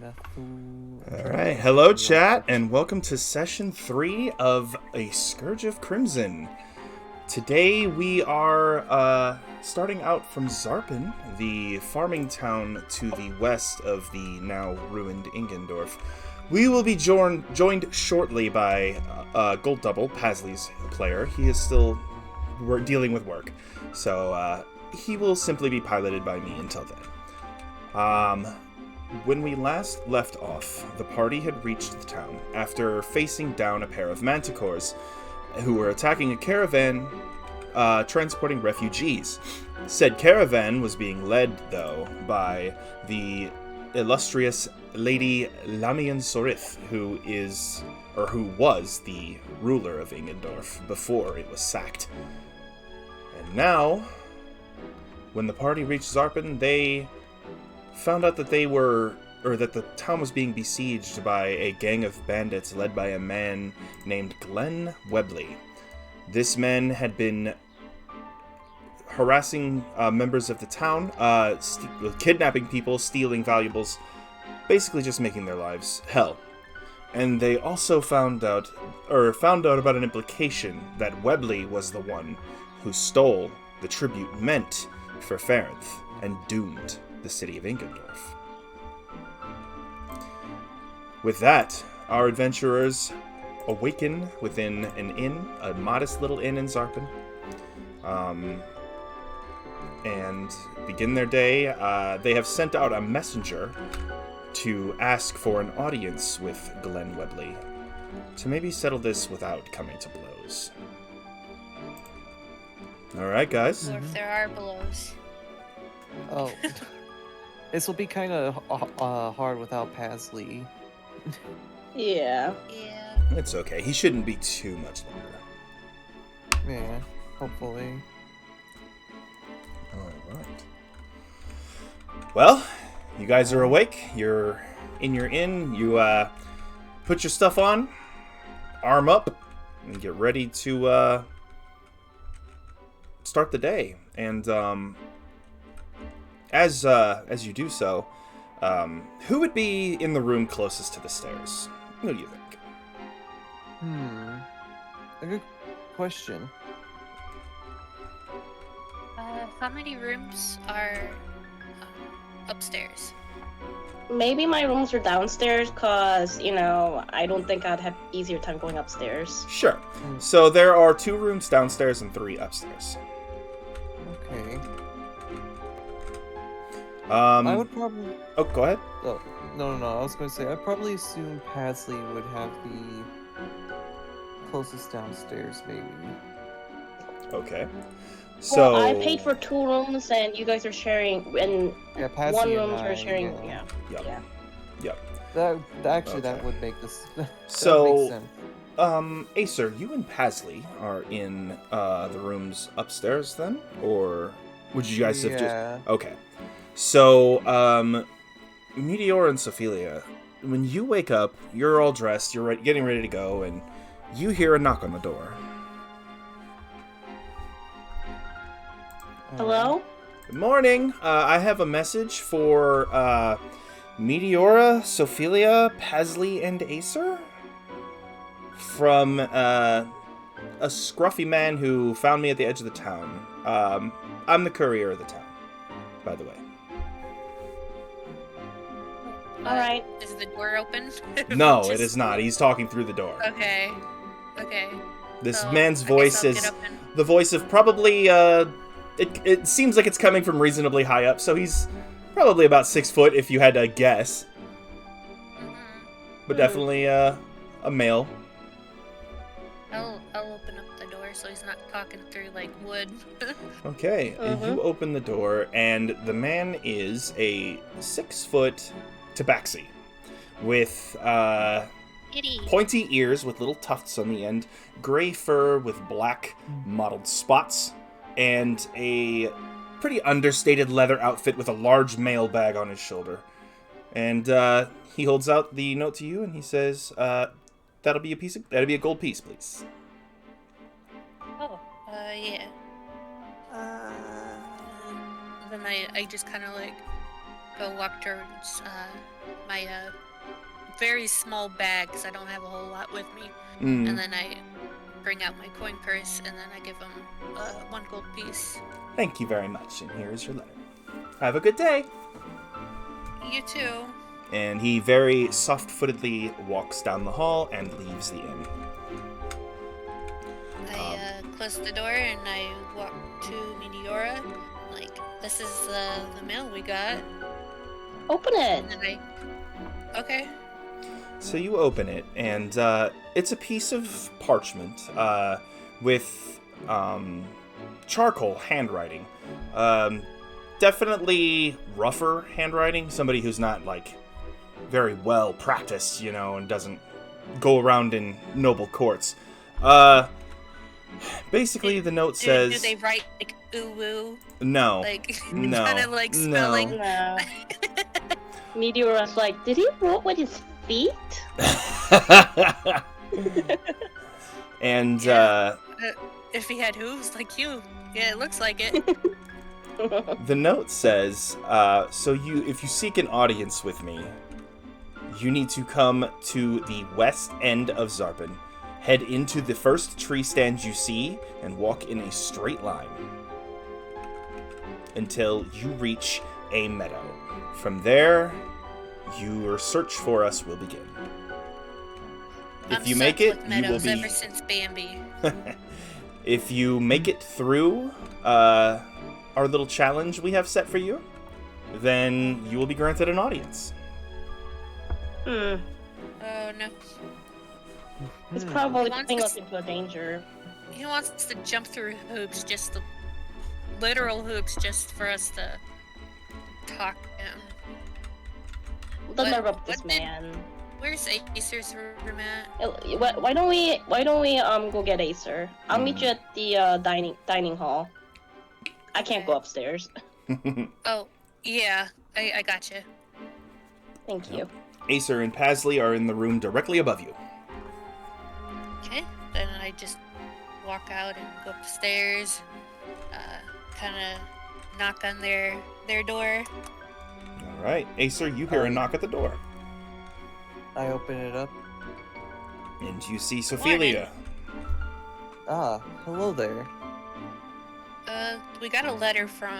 Alright, hello chat, and welcome to session 3 of A Scourge of Crimson. Today we are starting out from Zarpen, the farming town to the west of the now ruined Ingendorf. We will be joined shortly by Gold Double, Pasley's player. He is still dealing with work, so he will simply be piloted by me until then. When we last left off, the party had reached the town after facing down a pair of manticores who were attacking a caravan transporting refugees. Said caravan was being led, though, by the illustrious Lady Lamian Sorith, who was the ruler of Ingendorf before it was sacked. And now, when the party reached Zarpen, they found out that that the town was being besieged by a gang of bandits led by a man named Glenn Webley. This man had been harassing members of the town, kidnapping people, stealing valuables, basically just making their lives hell. And they also found out about an implication that Webley was the one who stole the tribute meant for Farenth and doomed the city of Ingendorf. With that, our adventurers awaken within an inn, a modest little inn in Zarpen, and begin their day. They have sent out a messenger to ask for an audience with Glenn Webley to maybe settle this without coming to blows. All right, guys. Or if there are blows. Oh. This will be kind of hard without Pasley. Yeah. It's okay. He shouldn't be too much longer. Yeah, hopefully. All right. Well, you guys are awake. You're in your inn. You put your stuff on, arm up, and get ready to start the day. And as you do so, who would be in the room closest to the stairs? What do you think? A good question. How many rooms are upstairs? Maybe my rooms are downstairs, cause, I don't think I'd have easier time going upstairs. Sure. So there are 2 rooms downstairs and 3 upstairs. Okay. I would probably... Oh, go ahead. Oh, no, I was going to say, I'd probably assume Pasley would have the closest downstairs, maybe. Okay. So... Well, I paid for 2 rooms, and you guys are sharing, and yeah, Pasley 1 and room I, are sharing, Yep. yeah. Yep. That Okay. would make this... So, would make sense. Acer, you and Pasley are in the rooms upstairs then? Or would you guys have just... Yeah. Okay. So, Meteor and Sophelia, when you wake up, you're all dressed, you're getting ready to go, and you hear a knock on the door. Hello? Good morning. I have a message for Meteora, Sophelia, Pasley, and Acer from a scruffy man who found me at the edge of the town. I'm the courier of the town, by the way. Alright. Is the door open? No, it is not. He's talking through the door. Okay. This So, man's I voice guess I'll is get up and... the voice of probably, it seems like it's coming from reasonably high up, so he's probably about 6 foot if you had to guess. But definitely a male. I'll open up the door so he's not talking through like wood. Okay, and you open the door, and the man is a 6 foot tabaxi with Kitty. pointy ears with little tufts on the end, gray fur with black mottled spots, and a pretty understated leather outfit with a large mail bag on his shoulder. And he holds out the note to you, and he says, that'll be a gold piece, please. Oh, yeah. Then I just kind of like go walk towards my very small bag because I don't have a whole lot with me. Mm. And then I bring out my coin purse and then I give him 1 gold piece. Thank you very much, and here is your letter. Have a good day. You too. And he very soft-footedly walks down the hall and leaves the inn. I close the door and I walk to Meteora. Like, this is the mail we got. Open it. And then okay. So you open it, and it's a piece of parchment with charcoal handwriting. Definitely rougher handwriting. Somebody who's not, like, very well practiced, you know, and doesn't go around in noble courts. Basically, the note says... Do they write, like, ooh-woo? No. Like, No. kind of like spelling? No. Meteora's like, did he roll with his feet? And, if he had hooves like you. Yeah, it looks like it. the note says, if you seek an audience with me, you need to come to the west end of Zarpen, head into the first tree stand you see, and walk in a straight line until you reach a meadow. From there, your search for us will begin. If you make it, you will be... ever since Bambi. If you make it through our little challenge we have set for you, then you will be granted an audience. Oh no. It's probably He putting wants us to- into a danger. He wants us to jump through hoops, literal hoops, just for us to talk to him. The What- nerve of this what did- man. Where's Acer's room at? Why don't we go get Acer? I'll meet you at the dining hall. I can't go upstairs. Oh, yeah, I gotcha. Thank you. Acer and Pasley are in the room directly above you. Okay, then I just walk out and go up the stairs, kind of knock on their door. All right, Acer, you hear a knock at the door, I open it up. and you see Sophelia. Ah, hello there. We got a letter from,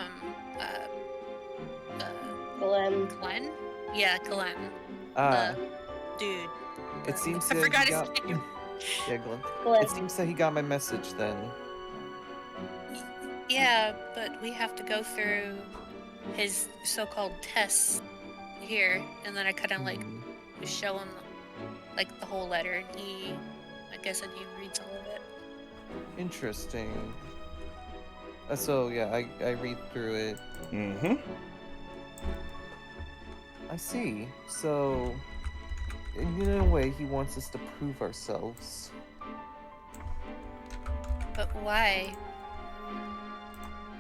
Glenn. Glenn? Yeah, Glenn. Ah, Dude. it seems I that forgot he his got... name. Yeah, Glenn. Glenn. It seems that he got my message then. Yeah, but we have to go through his so-called tests here, and then I kind of like show him like the whole letter, and I guess he reads all of it. Interesting. So yeah, I read through it. Mm-hmm. I see. So, in a way, he wants us to prove ourselves. But why?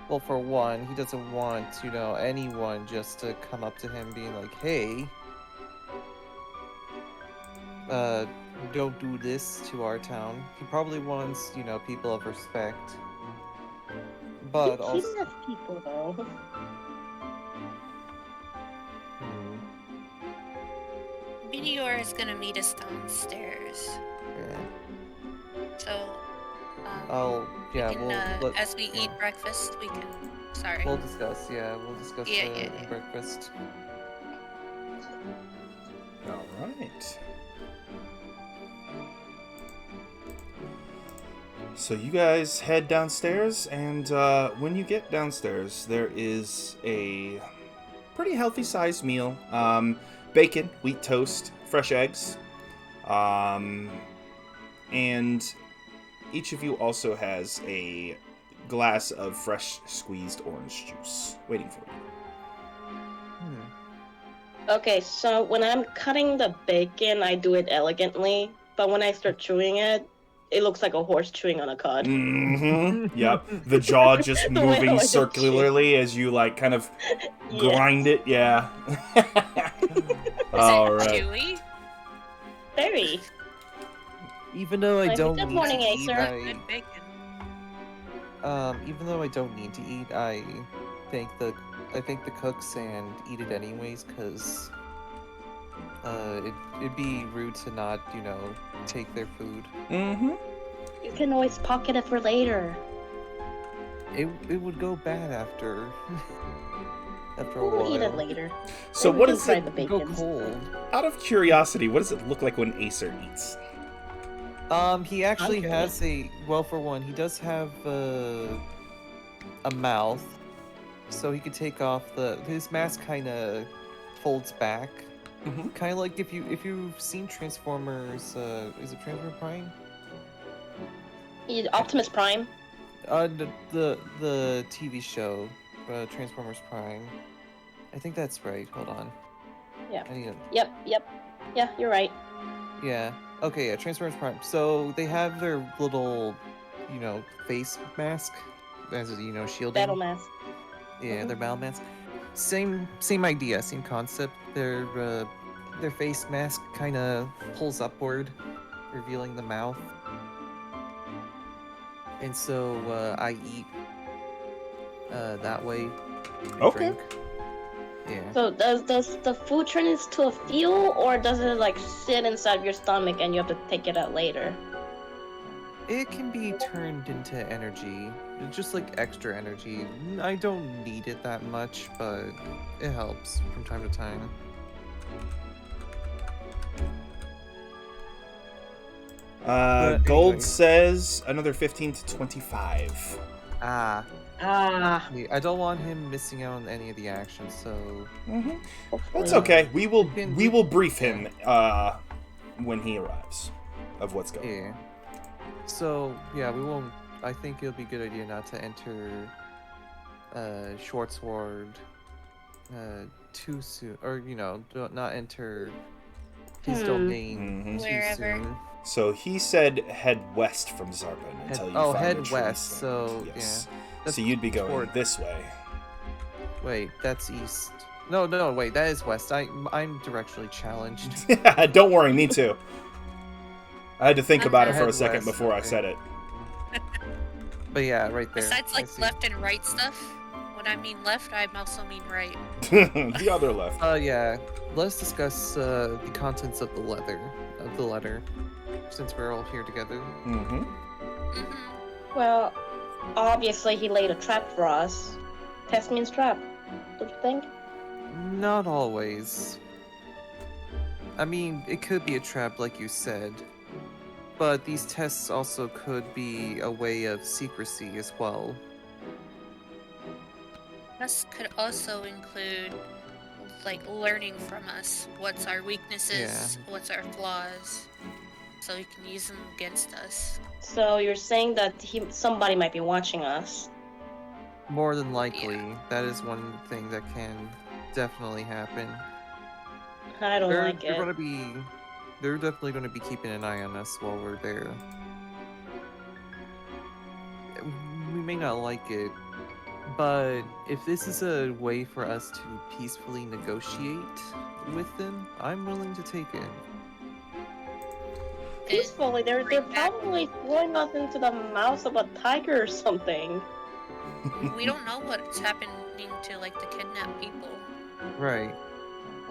Well, for one, he doesn't want, anyone just to come up to him being like, hey, don't do this to our town. He probably wants, people of respect. But He also... loves people though. Meteor is gonna meet us downstairs. Yeah. So, Yeah, as we eat breakfast, we can. Sorry. We'll discuss, we'll discuss Yeah. breakfast. All right. So you guys head downstairs, and when you get downstairs, there is a pretty healthy-sized meal. Bacon, wheat toast, fresh eggs, and each of you also has a glass of fresh squeezed orange juice waiting for you. Okay, so when I'm cutting the bacon, I do it elegantly, but when I start chewing it, it looks like a horse chewing on a cud. Mm-hmm. Yep. The jaw just The way I moving like it circularly as you, like, kind of grind it. Yeah. All right. Chewy? Very. Even though I Like, don't good need morning, to eat, Acer. Good bacon. even though I don't need to eat, I thank the cooks and eat it anyways, because It'd be rude to not, take their food. Mm-hmm. You can always pocket it for later. It would go bad after a We'll while. eat it later. So Then we what can is try it? the It'd go bacon. cold. Out of curiosity, what does it look like when Acer eats? He actually Okay. has for one, he does have a mouth, so he could take off his mask kind of folds back, Mm-hmm. kind of like if you've seen Transformers, is it Transformers Prime? Optimus Prime. The TV show, Transformers Prime. I think that's right. Hold on. Yeah. I need to... Yep. Yeah, you're right. Yeah. Okay, yeah, Transformers Prime. So they have their little, face mask as shielding. Battle mask. Yeah, Mhm. their battle mask. Same idea, same concept. Their face mask kind of pulls upward, revealing the mouth. And so I eat that way. and Okay. Drink. Yeah. So does the food turn into a fuel, or does it like sit inside your stomach and you have to take it out later? It can be turned into energy, just like extra energy. I don't need it that much, but it helps from time to time. But Gold anyway. says another 15 to 25. Ah, Ah, I don't want him missing out on any of the action, so Mm-hmm. hopefully. That's okay. We can- will brief him when he arrives of what's going on. yeah. So yeah, we won't. I think it'll be a good idea not to enter Schwarzwald too soon, or not enter his domain Mhm. too Wherever. soon. So he said head west from Zarpen until you find head a train west. station. So Yes. That's So you'd be going toward- this way. Wait, that's east. No, wait, that is west. I'm directionally challenged. Don't worry, me too. I had to think about it for a Head second west, before I okay. said it. But yeah, right there. Besides I like see. left and right stuff, when I mean left, I also mean right. The other left. Yeah. Let's discuss the contents of the letter, since we're all here together. Mm-hmm. Mm-hmm. Well, obviously he laid a trap for us. Test means trap, don't you think? Not always. I mean, it could be a trap, like you said. But these tests also could be a way of secrecy as well. This could also include like learning from us. What's our weaknesses? What's our flaws? So he can use them against us. So you're saying that somebody might be watching us. More than likely, that is one thing that can definitely happen. I don't like it. They're definitely going to be keeping an eye on us while we're there. We may not like it, but if this is a way for us to peacefully negotiate with them, I'm willing to take it. Peacefully, they're probably throwing us into the mouth of a tiger or something. We don't know what's happening to like the kidnapped people. Right.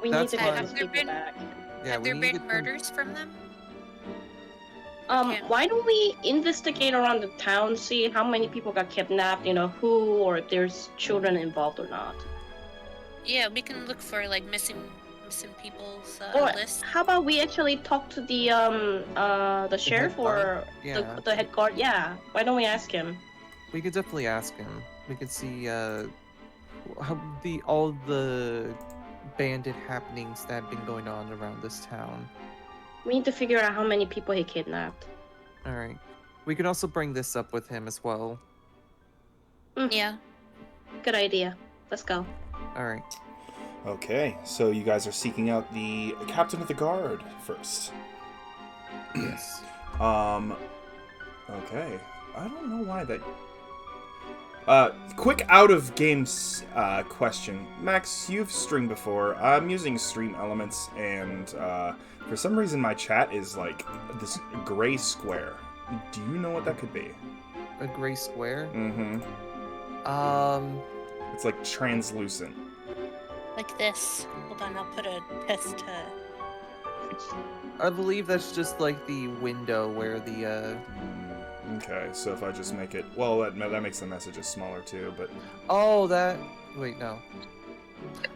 We That's need to why- get Have these there people been- back. Yeah, Have we there need to been get them- murders from them? can't- Why don't we investigate around the town, see how many people got kidnapped, who, or if there's children involved or not. Yeah, we can look for like missing people's Or list. how about we actually talk to the sheriff head guard? or Yeah. the head guard? Yeah. Why don't we ask him? We could definitely ask him. We could see all the bandit happenings that have been going on around this town. We need to figure out how many people he kidnapped. All right. We can also bring this up with him as well. Yeah. Good idea. Let's go. All right. Okay, so you guys are seeking out the captain of the guard first. Yes. Okay. I don't know why that... quick out of games question. Max, you've streamed before. I'm using Stream Elements, and for some reason my chat is like this gray square. Do you know what that could be? A gray square. Mm-hmm. It's like translucent. Like this. Hold on, I'll put a test I believe that's just like the window where the Okay, so if I just make it... Well, that makes the messages smaller too, but... Oh, that... Wait, no.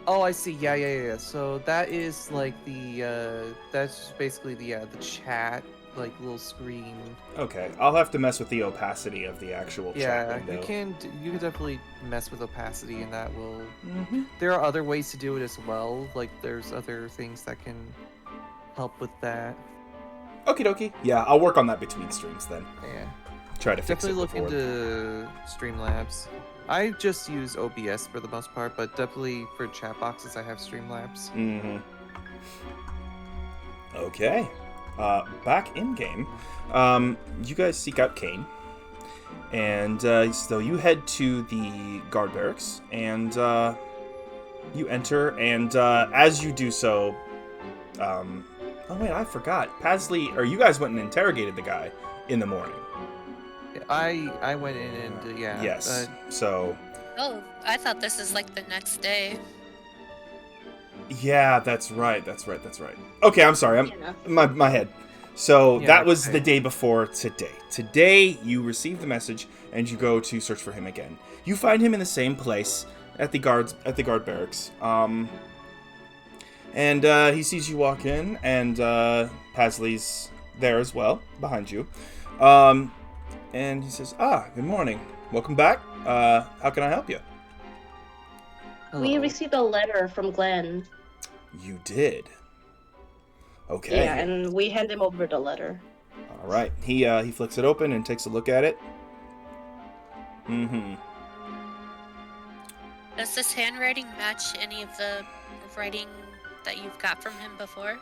Oh, I see. Yeah. So that is like the, that's basically the chat, like, little screen. Okay, I'll have to mess with the opacity of the actual chat Yeah, window. you can definitely mess with opacity, and that will... Mm-hmm. There are other ways to do it as well. Like, there's other things that can help with that. Okie dokie. Yeah, I'll work on that between streams then. Yeah. Try to fix Definitely it look before. into Streamlabs. I just use OBS for the most part, but definitely for chat boxes I have Streamlabs. Mm-hmm. Okay. Back in game, you guys seek out Kane, and so you head to the guard barracks, and you enter, and as you do so, oh wait, I forgot. Pasley, or you guys went and interrogated the guy in the morning. I went in and yeah. Yes. So. Oh, I thought this is like the next day. Yeah, that's right. Okay, I'm sorry. Yeah. My head. So Yeah, that was okay. the day before today. Today, you receive the message and you go to search for him again. You find him in the same place at the guard barracks. And he sees you walk in, and Pasley's there as well, behind you. And he says, good morning. Welcome back. How can I help you? We Hello. received a letter from Glenn. You did. Okay. Yeah, and we hand him over the letter. All right. He flicks it open and takes a look at it. Mm-hmm. Does this handwriting match any of the writing that you've got from him before?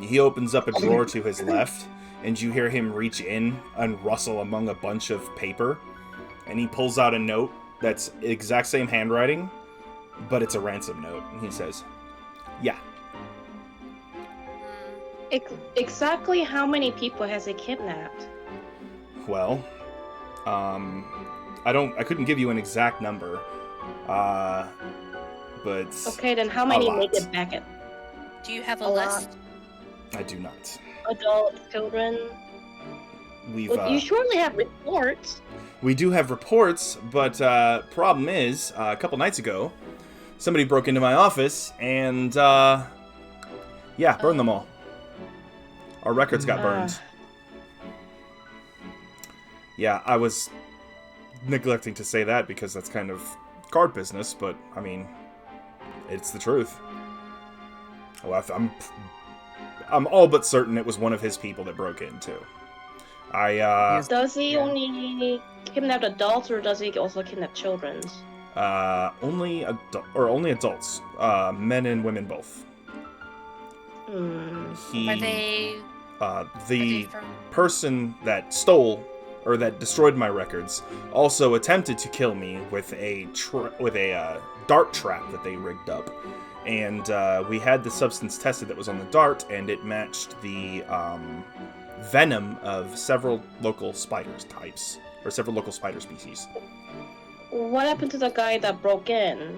He opens up a drawer to his left, and you hear him reach in and rustle among a bunch of paper, and he pulls out a note that's exact same handwriting, but it's a ransom note. And he says, "Yeah." Exactly how many people has he kidnapped? Well, I couldn't give you an exact number, but Okay, then how many lot. make it back at Do you have a A lot. list? I do not. adults, children? We've Well, you surely have reports. we do have reports, but problem is, a couple nights ago, somebody broke into my office and burned them all. Our records got burned. Yeah, I was neglecting to say that because that's kind of guard business, but I mean, it's the truth. Well, I'm all but certain it was one of his people that broke in too. Does he Yeah. only kidnap adults, or does he also kidnap children? Only adults, men and women both. He, Are they the from... person that stole or that destroyed my records also attempted to kill me with a dart trap that they rigged up, and we had the substance tested that was on the dart, and it matched the venom of several local spider types, or several local spider species. What happened to the guy that broke in?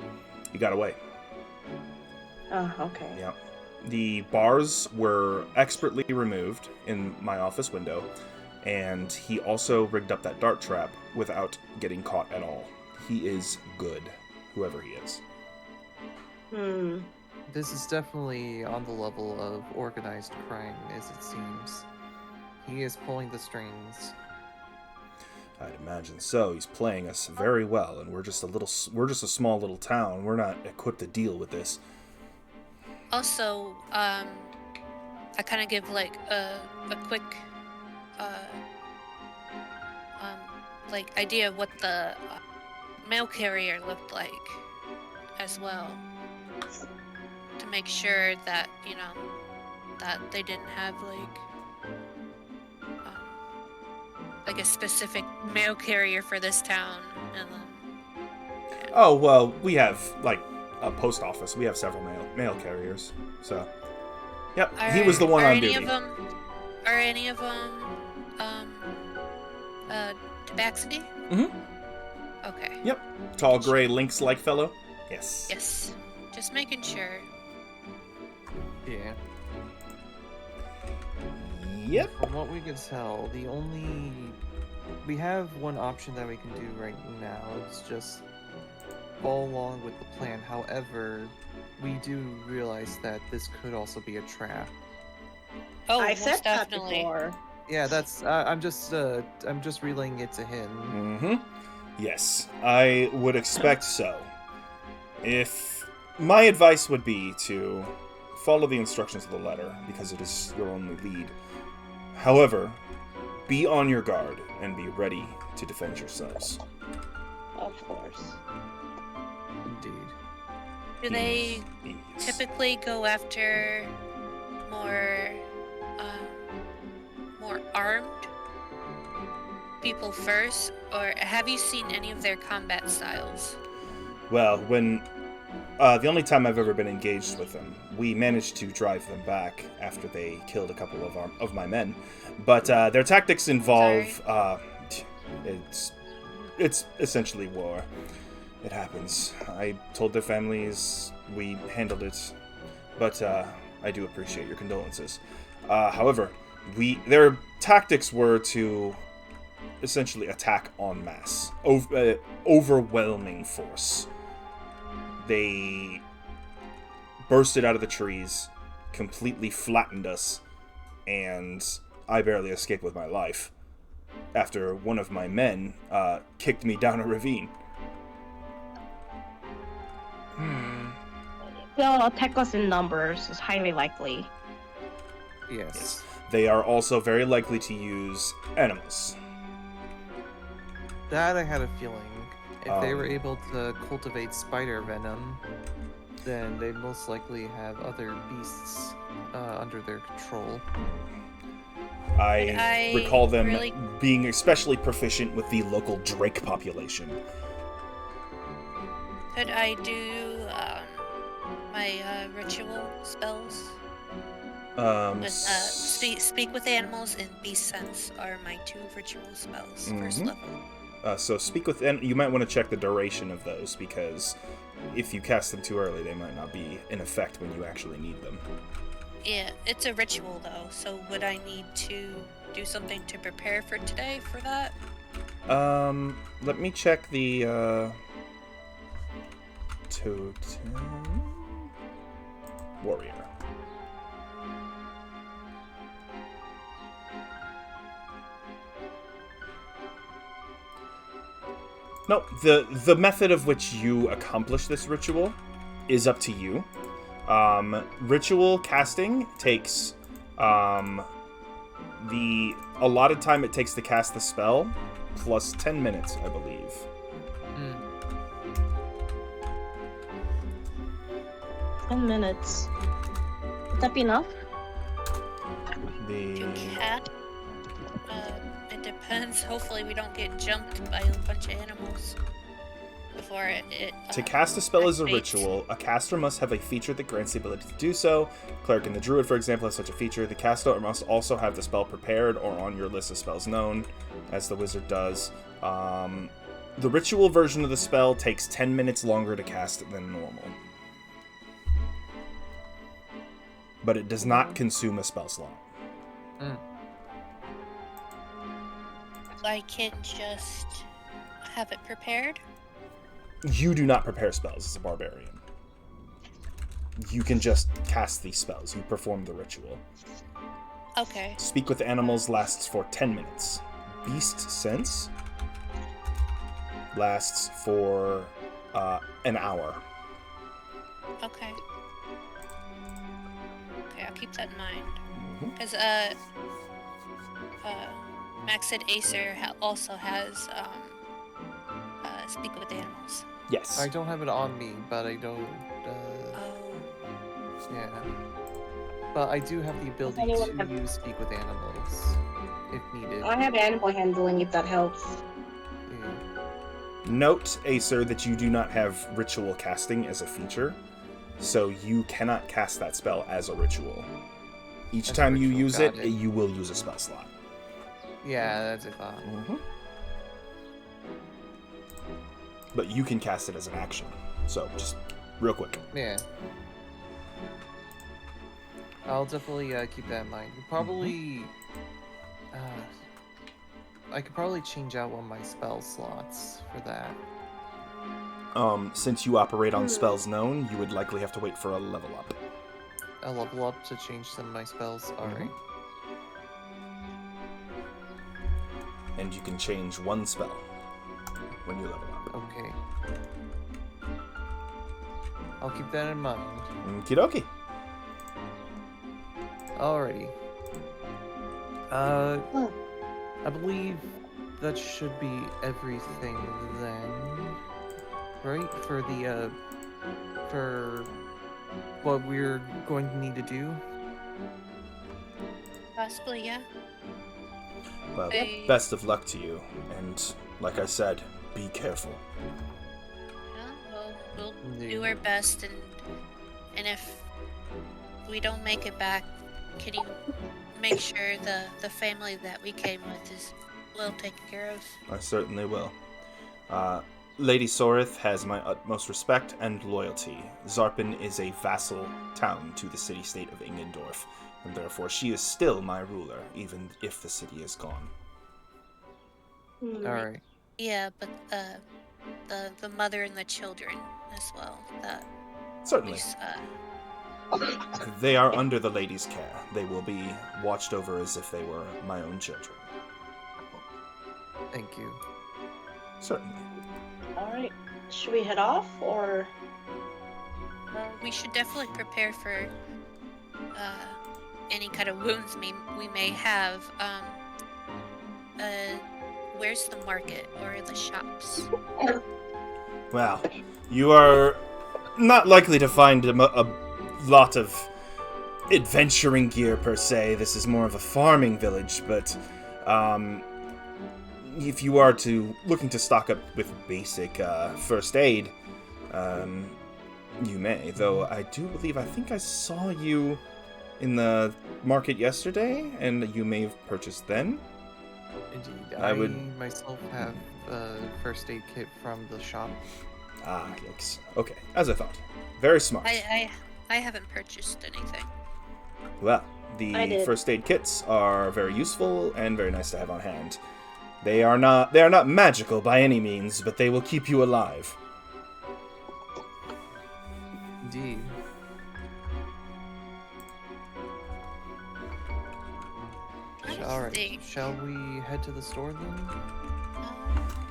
He got away. Oh, okay. Yeah. The bars were expertly removed in my office window, and he also rigged up that dart trap without getting caught at all. He is good, whoever he is. This is definitely on the level of organized crime, as it seems. He is pulling the strings. I'd imagine so. He's playing us very well, and we're just a small little town. We're not equipped to deal with this. Also, I kind of give like a quick like idea of what the mail carrier looked like as well, to make sure that that they didn't have like a specific mail carrier for this town, and then Oh, well, we have, like, a post office. We have several mail carriers, so... Yep, he was the one on duty. Are any of them Tabaxi? Mm-hmm. Okay. Yep. Tall, gray, lynx-like fellow? Yes. Yes. Just making sure. Yeah. Yep. From what we can tell, we have one option that we can do right now. It's just follow along with the plan. However, we do realize that this could also be a trap. Oh, I most said that definitely. before. Yeah, that's. I'm just relaying it to him. Mm-hmm. Yes, I would expect so. If my advice would be to follow the instructions of the letter, because it is your only lead. However, be on your guard and be ready to defend yourselves. Of course. Indeed. Do they Yes. typically go after more armed people first, or have you seen any of their combat styles? Well, when the only time I've ever been engaged with them, we managed to drive them back after they killed a couple of my men. But their tactics involve it's essentially war. It happens. I told their families, we handled it, but I do appreciate your condolences. However, their tactics were to essentially attack en masse, overwhelming force. They bursted out of the trees, completely flattened us, and I barely escaped with my life after one of my men kicked me down a ravine. They'll attack us in numbers, is highly likely. Yes. They are also very likely to use animals. That I had a feeling. If they were able to cultivate spider venom, then they most likely have other beasts under their control. I recall them really- being especially proficient with the local drake population. Could I do my ritual spells? Speak with animals and beast sense are my 2 ritual spells, first Mhm. level. So speak with, and you might want to check the duration of those, because if you cast them too early, they might not be in effect when you actually need them. Yeah, it's a ritual though, so would I need to do something to prepare for today for that? Let me check the totem warrior. No, the method of which you accomplish this ritual is up to you. Ritual casting takes the allotted time it takes to cast the spell plus 10 minutes, I believe. 10 minutes. Would that be enough? To cat? It depends. Hopefully we don't get jumped by a bunch of animals before it To cast a spell as a activates. ritual, a caster must have a feature that grants the ability to do so. Cleric and the Druid, for example, has such a feature. The caster must also have the spell prepared or on your list of spells known, as the wizard does. The ritual version of the spell takes 10 minutes longer to cast than normal. But it does not consume a spell slot. I can just have it prepared? You do not prepare spells as a barbarian. You can just cast these spells. You perform the ritual. Okay. Speak with animals lasts for 10 minutes. Beast sense lasts for an hour. Okay. Okay, I'll keep that in mind. Mhm. Because, Max said Acer also has, speak with animals. Yes. I don't have it on me, but I don't. Oh. Yeah. But I do have the ability anyone to have- use speak with animals if needed. I have animal handling if that helps. Yeah. Note, Acer, that you do not have ritual casting as a feature, so you cannot cast that spell as a ritual. Each As a time you ritual, use got it, it. you will use a spell slot. Yeah, that's a thought. But you can cast it as an action. So, just real quick. Yeah. I'll definitely keep that in mind. Probably, I could probably change out one of my spell slots for that. Since you operate on spells known, you would likely have to wait for a level up. A level up to change some of my spells. Alright. And you can change one spell when you level up. Okay. I'll keep that in mind. Okie dokie. Alrighty. I believe that should be everything then. Right? For the, for what we're going to need to do? Possibly, yeah. Well, Hey. best of luck to you, and like I said, be careful. Yeah, we'll Indeed. do our best, and if we don't make it back, can you make sure the family that we came with is well taken care of? I certainly will. Lady Sorith has my utmost respect and loyalty. Zarpen is a vassal town to the city-state of Ingendorf, and therefore she is still my ruler, even if the city is gone. Alright. Yeah, but the mother and the children as well. That Certainly. is, They are under the lady's care. They will be watched over as if they were my own children. Thank you. Certainly. Alright. Should we head off, or? we should definitely prepare for any kind of wounds we may have. Where's the market or the shops? Well, you are not likely to find a lot of adventuring gear per se. This is more of a farming village, but if you are looking to stock up with basic first aid, you may. Though I think I saw you in the market yesterday, and you may have purchased then. Indeed. I I would- myself have a first aid kit from the shop. Ah, yikes. Okay, as I thought. Very smart. I haven't purchased anything. Well, I the did. first aid kits are very useful and very nice to have on hand. They are not magical by any means, but they will keep you alive. Indeed. I Alright. think- Shall we head to the store then?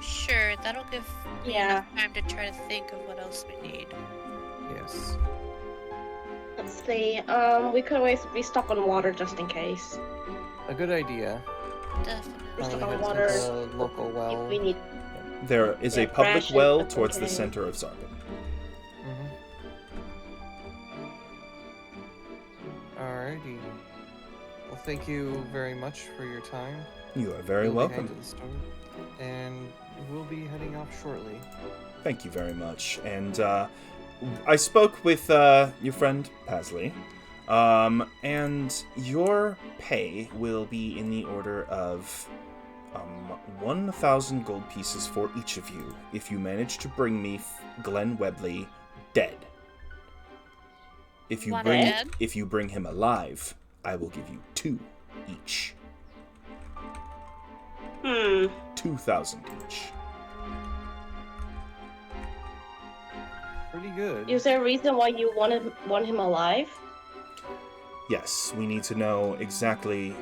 Sure, that'll give me Yeah. enough time to try to think of what else we need. Yes. Let's see. We could always restock on water just in case. A good idea. Definitely. Restock Probably on head water to the local well. if we need. There is a Yeah, public rations, well that's towards the okay. center of Zarpen. Alrighty. Well, thank you very much for your time. You are very We'll be heading welcome. to the store, and we'll be heading off shortly. Thank you very much. And I spoke with your friend Pasley, and your pay will be in the order of 1,000 gold pieces for each of you if you manage to bring me Glenn Webley dead. If you Want bring him dead? if you bring him alive, I will give you 2 each. 2,000 each. Pretty good. Is there a reason why you want him alive? Yes, we need to know exactly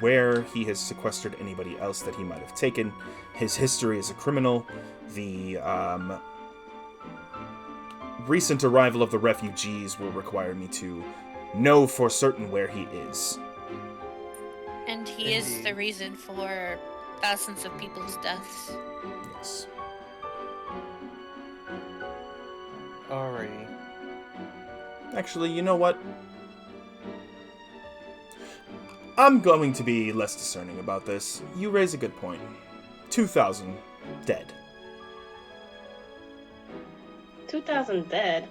where he has sequestered anybody else that he might have taken, his history as a criminal, the recent arrival of the refugees will require me to know for certain where he is. And he is the Indeed. reason for thousands of people's deaths. Yes. Alrighty. Actually, you know what? I'm going to be less discerning about this. You raise a good point. 2,000 dead. 2,000 dead.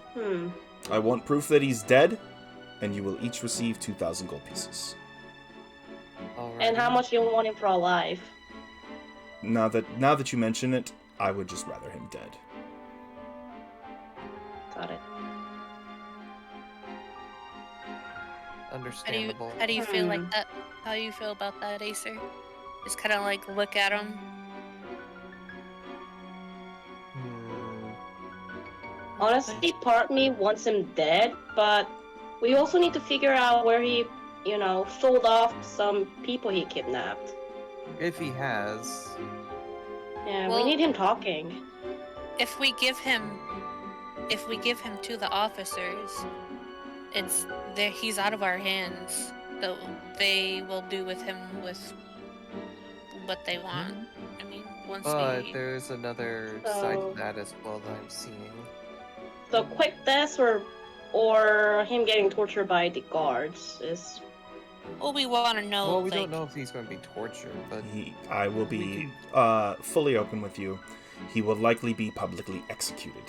I want proof that he's dead, and you will each receive 2,000 gold pieces. Alrighty. And how much you want him for alive? Now that you mention it, I would just rather him dead. Got it. Understandable. How do you feel like that? How do you feel about that, Acer? Just kind of like look at him. Honestly, part of me wants him dead, but we also need to figure out where he, sold off some people he kidnapped. If he has. Yeah, Well- we need him talking. If we give him to the officers, it's there. He's out of our hands. So they will do with him with what they want. I mean, once But we. there's another side to that as well that I'm seeing. So quick death or him getting tortured by the guards is. Well, we want to know. Well, we don't know if he's going to be tortured, but I will be fully open with you. He will likely be publicly executed.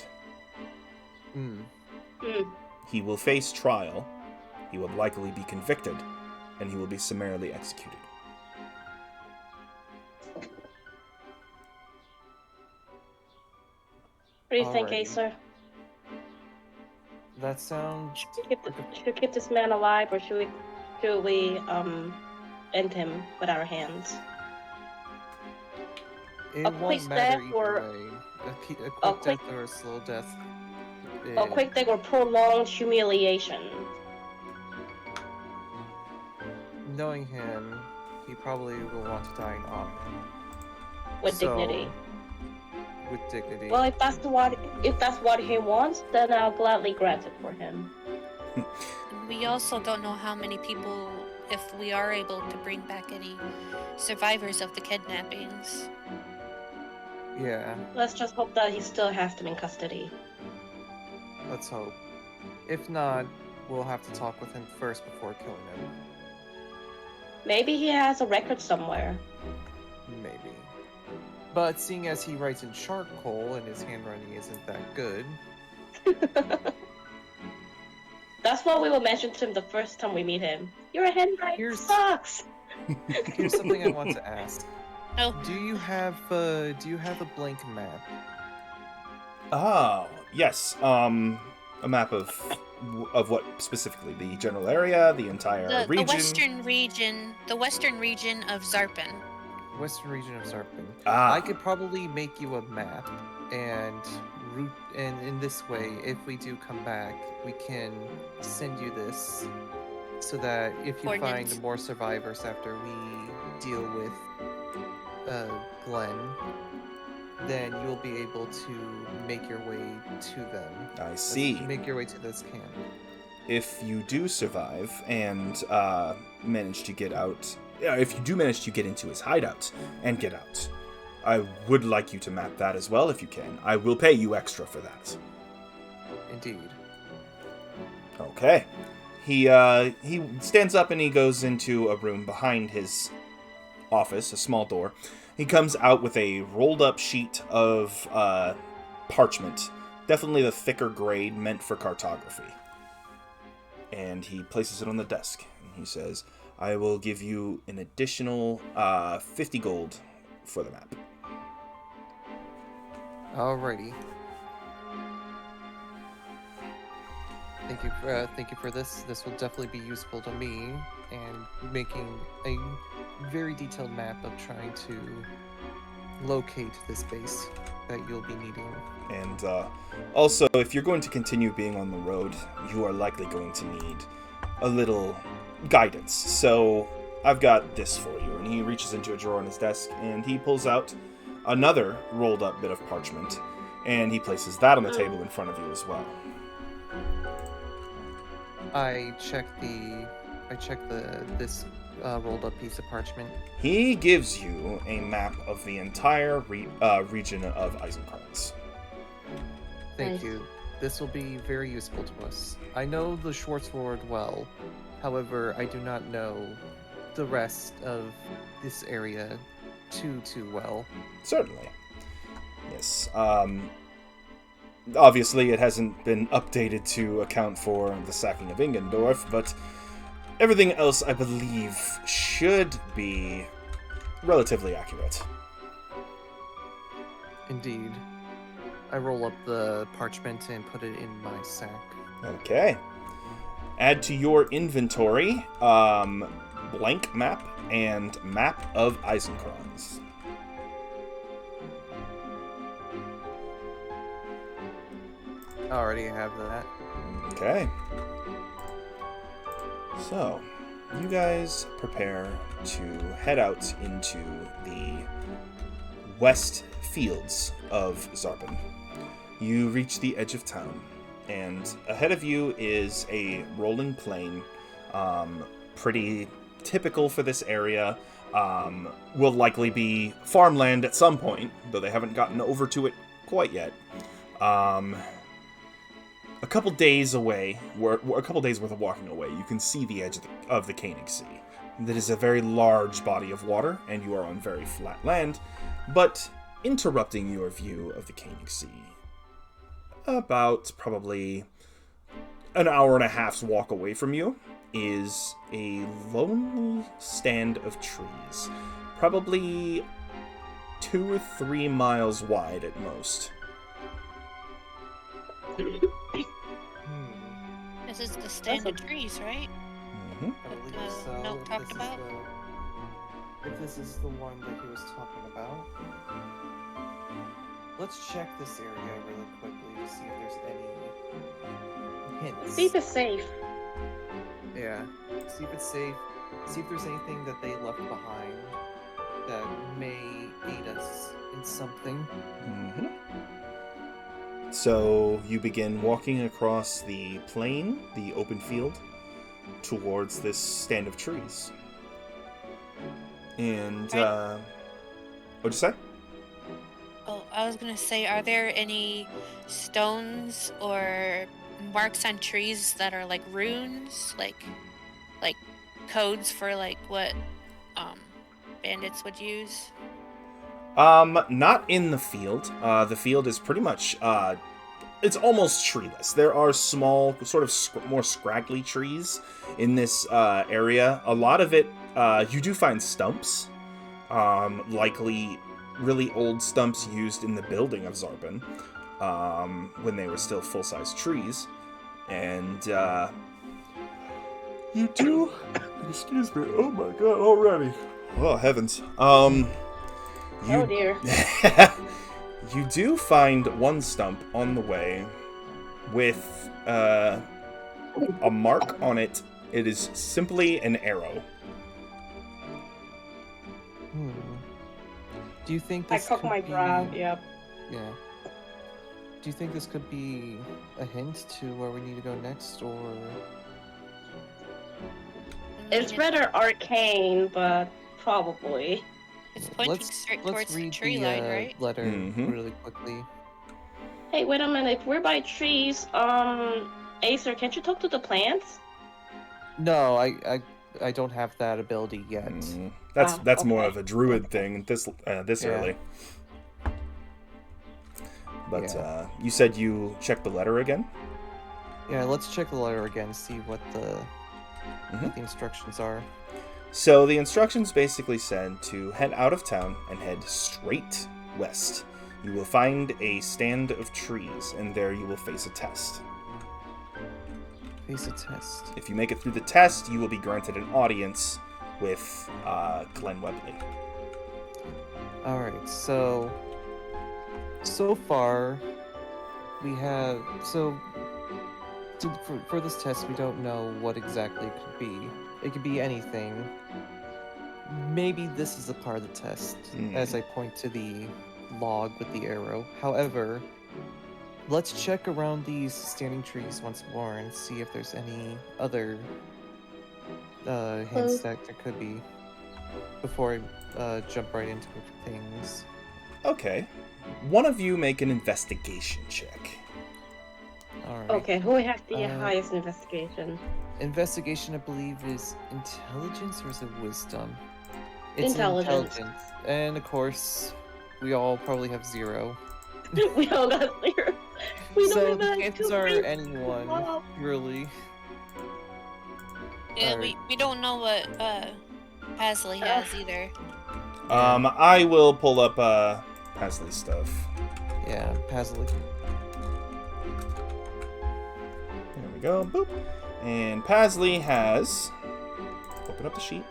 He will face trial. He will likely be convicted, and he will be summarily executed. What do you think, Alrighty. Acer? that sounds. Should we keep this man alive, or should we end him with our hands? It A won't quick matter death either or- way. A a quick quick- death or a slow death. A quick death or prolonged humiliation? Knowing him, he probably will want to die in honor. With So, dignity. With dignity. Well, if that's what he wants, then I'll gladly grant it for him. We also don't know how many people, if we are able to bring back any survivors of the kidnappings. Yeah, Let's just hope that he still has them in custody. let's hope. If not, we'll have to talk with him first before killing him. Maybe he has a record somewhere. Maybe. But seeing as he writes in charcoal and his handwriting isn't that good, That's what we will mention to him the first time we meet him. Your handwriting Here's- sucks. here's something I want to ask. Oh, Do you have a blank map? Oh, yes. A map of what specifically? The general area, the entire the region. the western region of Zarpen. Western region of Zarpen. Ah, I could probably make you a map and route, and in this way, if we do come back, we can send you this so that if you Coordinates. find more survivors after we deal with Glenn, then you'll be able to make your way to them. I see. Make your way to this camp. If you do survive and manage to get out, if you do manage to get into his hideout and get out, I would like you to map that as well if you can. I will pay you extra for that. Indeed. Okay. He stands up and he goes into a room behind his office, a small door. He comes out with a rolled up sheet of parchment, definitely the thicker grade meant for cartography. And he places it on the desk and he says, I will give you an additional 50 gold for the map. Alrighty. Thank you for this. This will definitely be useful to me, and making a very detailed map of trying to locate this base that you'll be needing. And also, if you're going to continue being on the road, you are likely going to need a little guidance. So I've got this for you. And he reaches into a drawer on his desk and he pulls out another rolled up bit of parchment and he places that on the table in front of you as well. I check this rolled up piece of parchment. He gives you a map of the entire region of Eisenkrantz. Thank Nice. you. This will be very useful to us. I know the Schwarzwald well. However, I do not know the rest of this area too well. Certainly. Yes. Obviously, it hasn't been updated to account for the sacking of Ingendorf, but everything else, I believe, should be relatively accurate. Indeed. I roll up the parchment and put it in my sack. Okay. Add to your inventory blank map and map of Eisenkranz. I already have that. Okay. So, you guys prepare to head out into the west fields of Zarpen. You reach the edge of town, and ahead of you is a rolling plain, pretty typical for this area. Will likely be farmland at some point, though they haven't gotten over to it quite yet. A couple days away, a couple days worth of walking away, you can see the edge of the Koenig Sea. That is a very large body of water, and you are on very flat land, but interrupting your view of the Koenig Sea, about probably an hour and a half's walk away from you, is a lonely stand of trees, probably 2 or 3 miles wide at most. This is the stand of trees, right? Mm-hmm. I believe the so. note talked about? If this is the one that he was talking about. Let's check this area really quickly to see if there's any hints. See if it's safe. Yeah. See if it's safe. See if there's anything that they left behind that may aid us in something. Mm-hmm. So you begin walking across the plain, the open field, towards this stand of trees. And, what'd you say? Oh, I was gonna say, are there any stones or marks on trees that are like runes, like codes for like what bandits would use? Not in the field. The field is pretty much, it's almost treeless. There are small, sort of more scraggly trees in this area. A lot of it, you do find stumps, likely really old stumps used in the building of Zarpen, when they were still full-size trees. And, you do... Excuse me, oh my god, already. Oh, heavens. Oh dear. You do find one stump on the way with a mark on it. It is simply an arrow. Do you think I this cock could my be... brow, yep. Yeah. Do you think this could be a hint to where we need to go next, or... It's rather arcane, but probably. It's pointing straight let's towards the read tree the line, right? letter Mhm. really quickly. Hey, wait a minute. If we're by trees, Acer, can't you talk to the plants? No, I don't have that ability yet. That's more okay. of a druid thing this Yeah. early. But Yeah. You said you checked the letter again? Yeah, let's check the letter again, see what Mhm. what the instructions are. So the instructions basically said to head out of town and head straight west. You will find a stand of trees, and there you will face a test. Face a test. If you make it through the test, you will be granted an audience with Glenn Webley. Alright, so far we have for this test we don't know what exactly it could be. It could be anything. Maybe this is a part of the test, as I point to the log with the arrow. However, let's check around these standing trees once more and see if there's any other hints that there could be before I jump right into things. Okay. One of you make an investigation check. Alright. Okay, who has the Uh, highest investigation? Investigation, I believe, is intelligence or is it wisdom? It's Intelligence. And of course, we all probably have 0. We all got 0. We So don't the even have chances two are rings. anyone, Wow. really. Yeah, Alright. we don't know what Pasley has either. I will pull up Pasley's stuff. Yeah, Pasley. There we go. Boop. And Pasley has... Open up the sheet.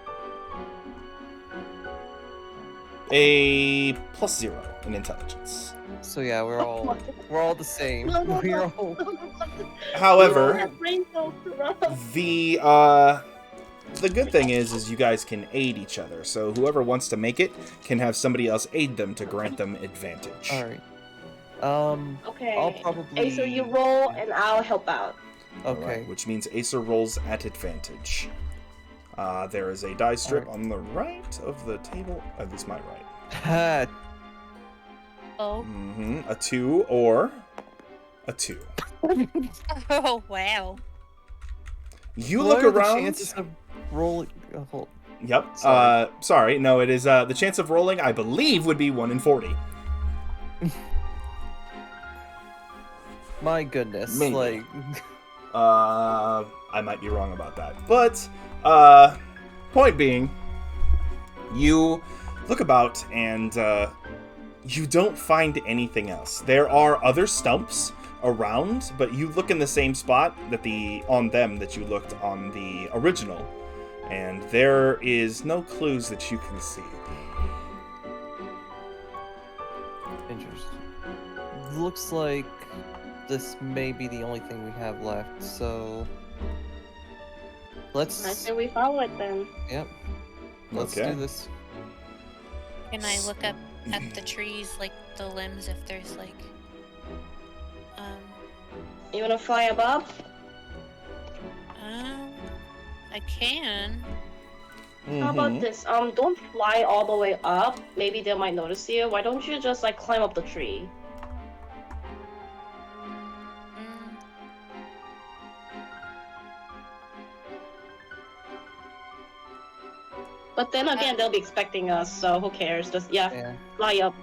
A +0 in intelligence. So yeah, we're all the same. We're all... However, brain cells to run. the good thing is you guys can aid each other. So whoever wants to make it can have somebody else aid them to grant them advantage. All right. Okay. I'll probably. Acer, you roll and I'll help out. Okay. Alright, which means Acer rolls at advantage. There is a die strip Alright. on the right of the table, at least my right. Ha! Oh. A 2 or a 2. Oh, wow. You What look are the around. chances of rolling? Hold. Yep. Sorry. Sorry. No, it is. The chance of rolling, I believe, would be 1 in 40. My goodness. Maybe. Like. I might be wrong about that. But, point being, you look about and, you don't find anything else. There are other stumps around, but you look in the same spot that on them that you looked on the original. And there is no clues that you can see. Interesting. Looks like this may be the only thing we have left, so let's. I say we follow it then. Yep. Let's Okay. do this. Can I look up at the trees, like the limbs, if there's like, You wanna fly above? I can. How about this? Don't fly all the way up. Maybe they might notice you. Why don't you just like climb up the tree? Mm, But then again, they'll be expecting us, so who cares? Just Yeah. fly up.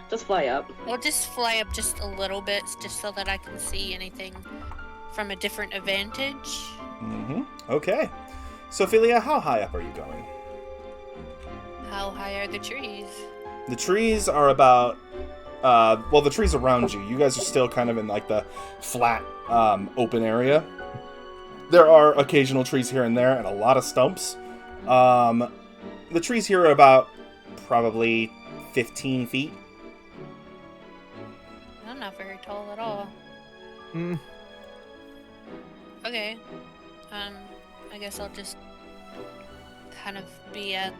Just fly up. I'll just fly up just a little bit, just so that I can see anything from a different advantage. Okay. Sophia, how high up are you going? How high are the trees? The trees are about, the trees around you. You guys are still kind of in like the flat, open area. There are occasional trees here and there and a lot of stumps. The trees here are about probably 15 feet. I'm not very tall at all. Hmm. Okay. I guess I'll just kind of be at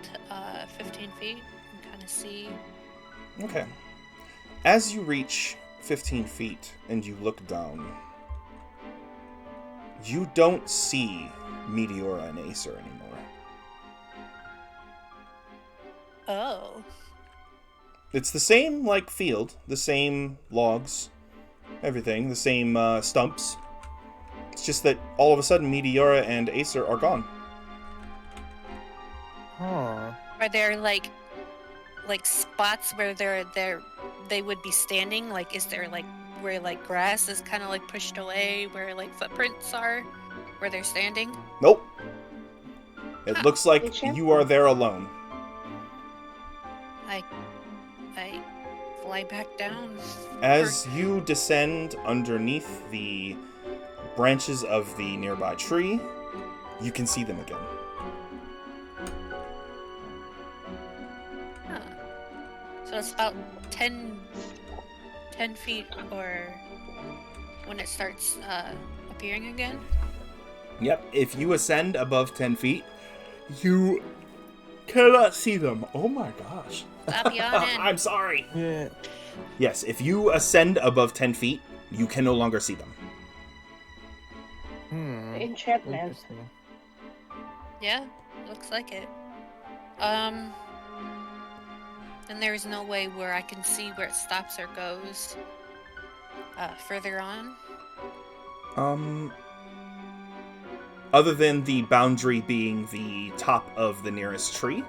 15 feet and kind of see. Okay. As you reach 15 feet and you look down, you don't see Meteora and Acer anymore. Oh. It's the same, like, field, the same logs, everything, the same stumps. It's just that all of a sudden Meteora and Acer are gone. Huh. Are there like spots where they would be standing? Like, is there like where like grass is kind of like pushed away, where like footprints are, where they're standing? Nope. It looks like Enchant- you are there alone. I fly back down. As you descend underneath the branches of the nearby tree, you can see them again. Huh. So it's about 10 feet, or when it starts appearing again. Yep, if you ascend above 10 feet, you cannot see them. Oh my gosh. Stop yawning. I'm sorry. Yeah. Yes, if you ascend above 10 feet, you can no longer see them. Hmm. Enchantment. Interesting. Yeah, looks like it. And there's no way where I can see where it stops or goes further on. Other than the boundary being the top of the nearest tree,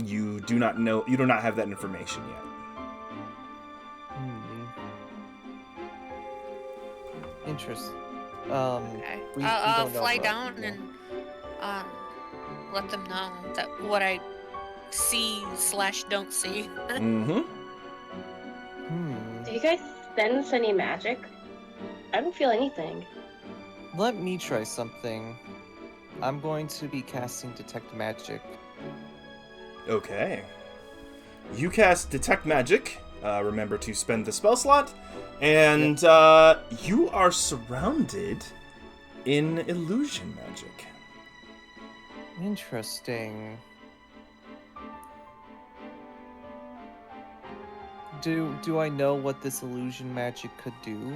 you do not have that information yet. Hmm. Interesting. Okay. We I'll don't know fly about- down yeah. and let them know that what I see/don't see. Mm-hmm. Hmm. Do you guys sense any magic? I don't feel anything. Let me try something. I'm going to be casting Detect Magic. Okay. You cast Detect Magic. Remember to spend the spell slot. And you are surrounded in illusion magic. Interesting. Do I know what this illusion magic could do?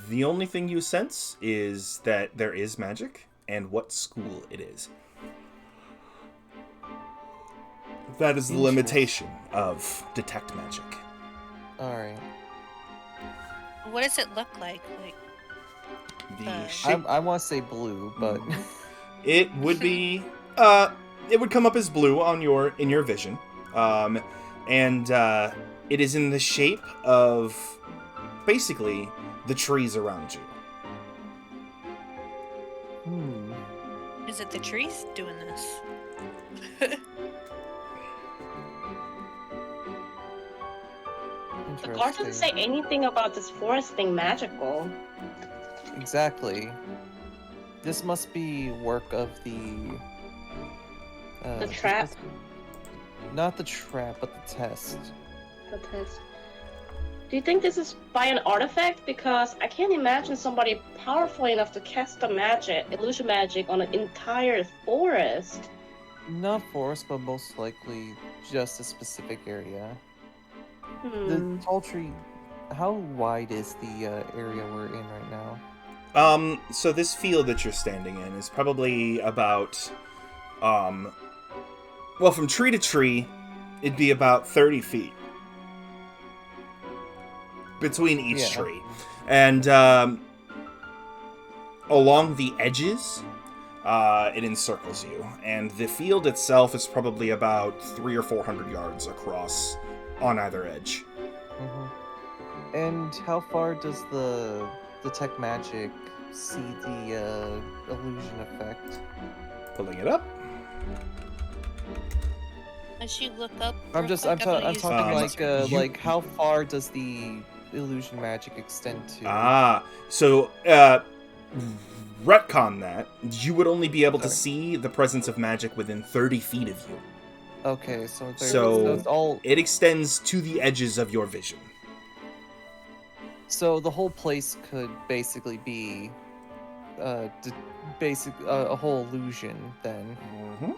The only thing you sense is that there is magic and what school it is. That is the limitation of Detect Magic. Alright. What does it look like? The shape... I want to say blue, but... It would be... it would come up as blue on in your vision. And it is in the shape of basically the trees around you. Is it the trees doing this? The card doesn't say anything about this forest being magical. Exactly. This must be work of the... the trap? Not the trap, but the test. The test. Do you think this is by an artifact? Because I can't imagine somebody powerful enough to cast the magic, illusion magic, on an entire forest. Not forest, but most likely just a specific area. Hmm. The tall tree... How wide is the area we're in right now? So this field that you're standing in is probably about, well, from tree to tree, it'd be about 30 feet between each tree. And, along the edges, it encircles you. And the field itself is probably about 300 or 400 yards across on either edge. Mm-hmm. And how far does the Detect Magic see the illusion effect? Pulling it up. As you look up, I'm talking you- like how far does the illusion magic extend to? So retcon that. You would only be able to see the presence of magic within 30 feet of you. Okay, so So it's all. it extends to the edges of your vision. So the whole place could basically be, a whole illusion then. Mm-hmm.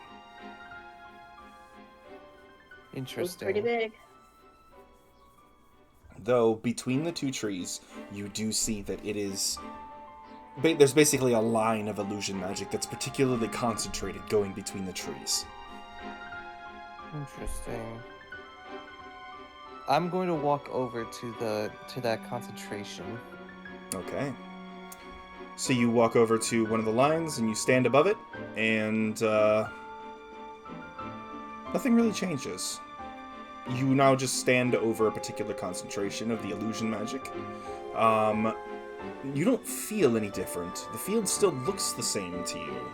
Interesting. Pretty big. Though between the two trees, you do see that it is... There's basically a line of illusion magic that's particularly concentrated going between the trees. Interesting. I'm going to walk over to that concentration. Okay. So you walk over to one of the lines and you stand above it, and nothing really changes. You now just stand over a particular concentration of the illusion magic. You don't feel any different. The field still looks the same to you.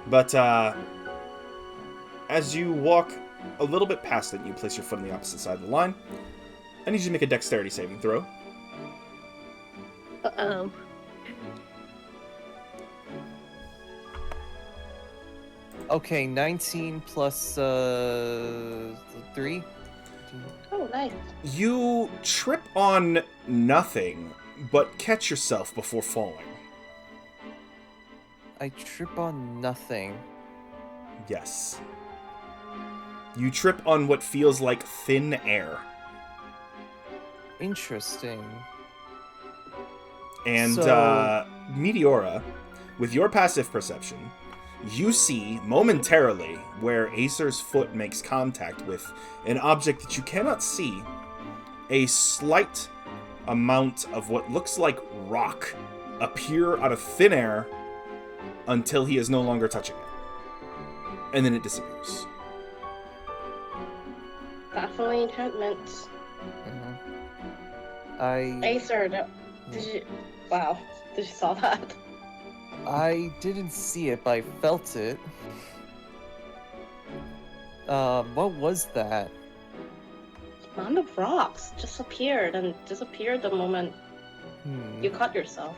But as you walk a little bit past it, you place your foot on the opposite side of the line. I need you to make a dexterity saving throw. Uh-oh. Okay, 19 plus 3. Oh, nice. You trip on nothing, but catch yourself before falling. I trip on nothing. Yes. You trip on what feels like thin air. Interesting. And, So- Meteora, with your passive perception, you see momentarily where Acer's foot makes contact with an object that you cannot see, a slight amount of what looks like rock appear out of thin air until he is no longer touching it. And then it disappears. Definitely enchantments. Acer, did you... Wow. Did you saw that? I didn't see it, but I felt it. What was that? Mound of rocks just appeared and disappeared the moment You cut yourself.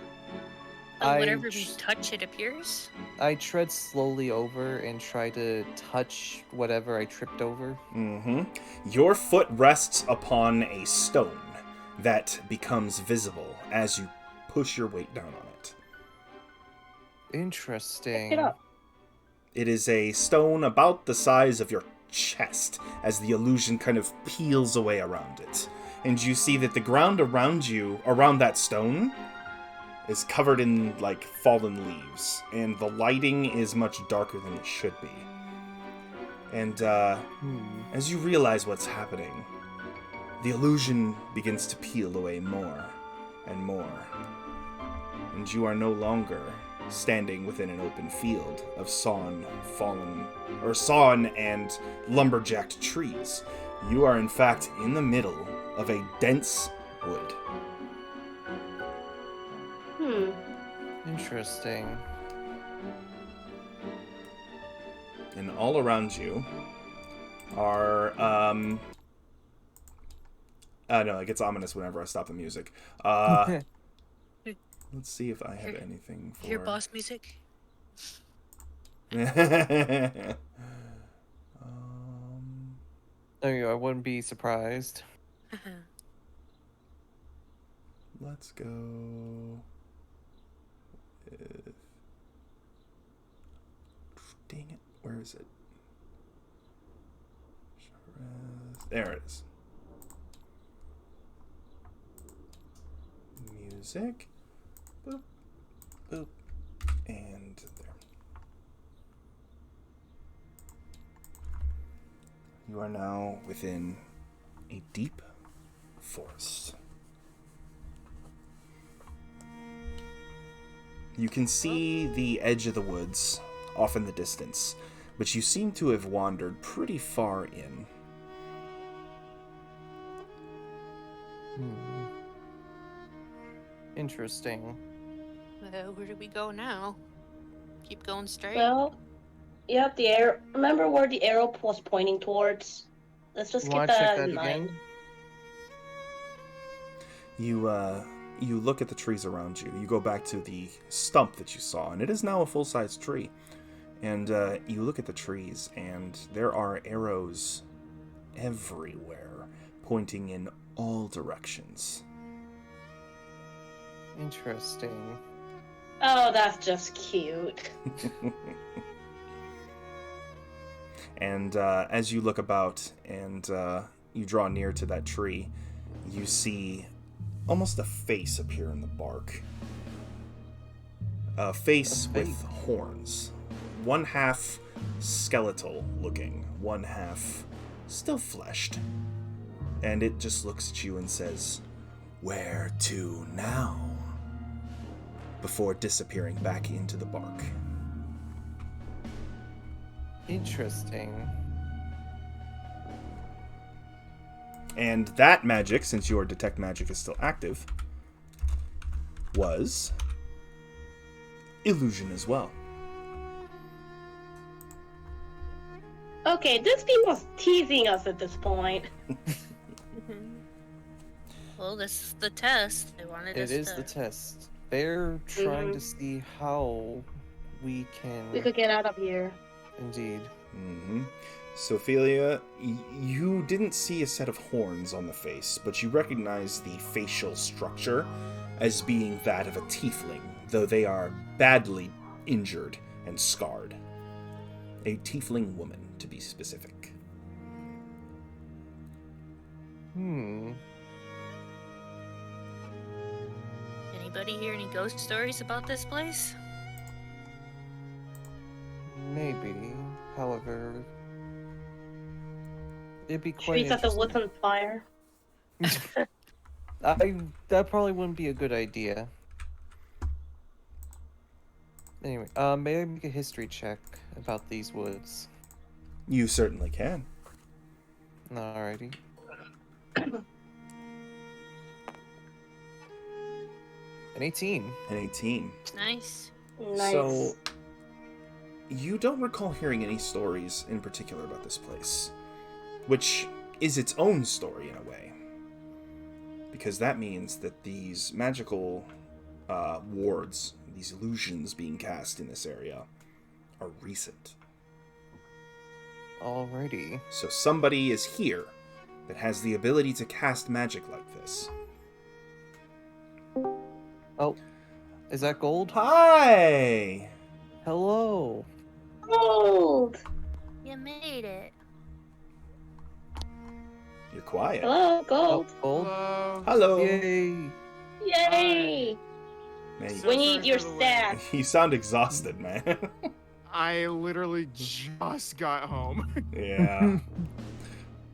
Oh, whatever we tr- touch, it appears. I tread slowly over and try to touch whatever I tripped over. Mm-hmm. Your foot rests upon a stone that becomes visible as you push your weight down on it. Interesting. Pick it up. It is a stone about the size of your chest as the illusion kind of peels away around it. And you see that the ground around you, around that stone, is covered in, like, fallen leaves. And the lighting is much darker than it should be. And, as you realize what's happening, the illusion begins to peel away more and more. And you are no longer standing within an open field of sawn and lumberjacked trees. You are, in fact, in the middle of a dense wood. Interesting. And all around you are, no, it gets ominous whenever I stop the music. Let's see if I have anything for... Your boss music? There you go, I wouldn't be surprised. Let's go with... Dang it, where is it? There it is. Music. Boop, boop, and there. You are now within a deep forest. You can see the edge of the woods off in the distance, but you seem to have wandered pretty far in. Interesting. Where do we go now? Keep going straight? Well, yep, the arrow. Remember where the arrow was pointing towards? Let's just Wanna get check that that in mind. again? You look at the trees around you. You go back to the stump that you saw, and it is now a full-size tree. And you look at the trees, and there are arrows everywhere, pointing in all directions. Interesting. Oh, that's just cute. And as you look about and you draw near to that tree, you see almost a face appear in the bark. A face with horns. One half skeletal looking, one half still fleshed. And it just looks at you and says, "Where to now?" Before disappearing back into the bark. Interesting. And that magic, since your detect magic is still active, was illusion as well. Okay, this team was teasing us at this point. Well, this is the test. They wanted us It is to... the test. They're trying to see how we can... We could get out of here. Indeed. Mm-hmm. Sophelia, you didn't see a set of horns on the face, but you recognize the facial structure as being that of a tiefling, though they are badly injured and scarred. A tiefling woman, to be specific. Anybody hear any ghost stories about this place? Maybe. However, it'd be Should quite we set the interesting. woods on fire? That probably wouldn't be a good idea. Anyway, may I make a history check about these woods? You certainly can. Alrighty. An 18. An 18. Nice. Nice. So, you don't recall hearing any stories in particular about this place, which is its own story in a way. because that means that these magical wards, these illusions being cast in this area, are recent. Alrighty. So somebody is here that has the ability to cast magic like this. Oh, is that gold? Hi! Hello. Gold! You made it. You're quiet. Hello, gold! Gold. Hello. Yay. Yay! Man, We need your Sorry for the stats. you sound exhausted, man. I literally just got home. Yeah,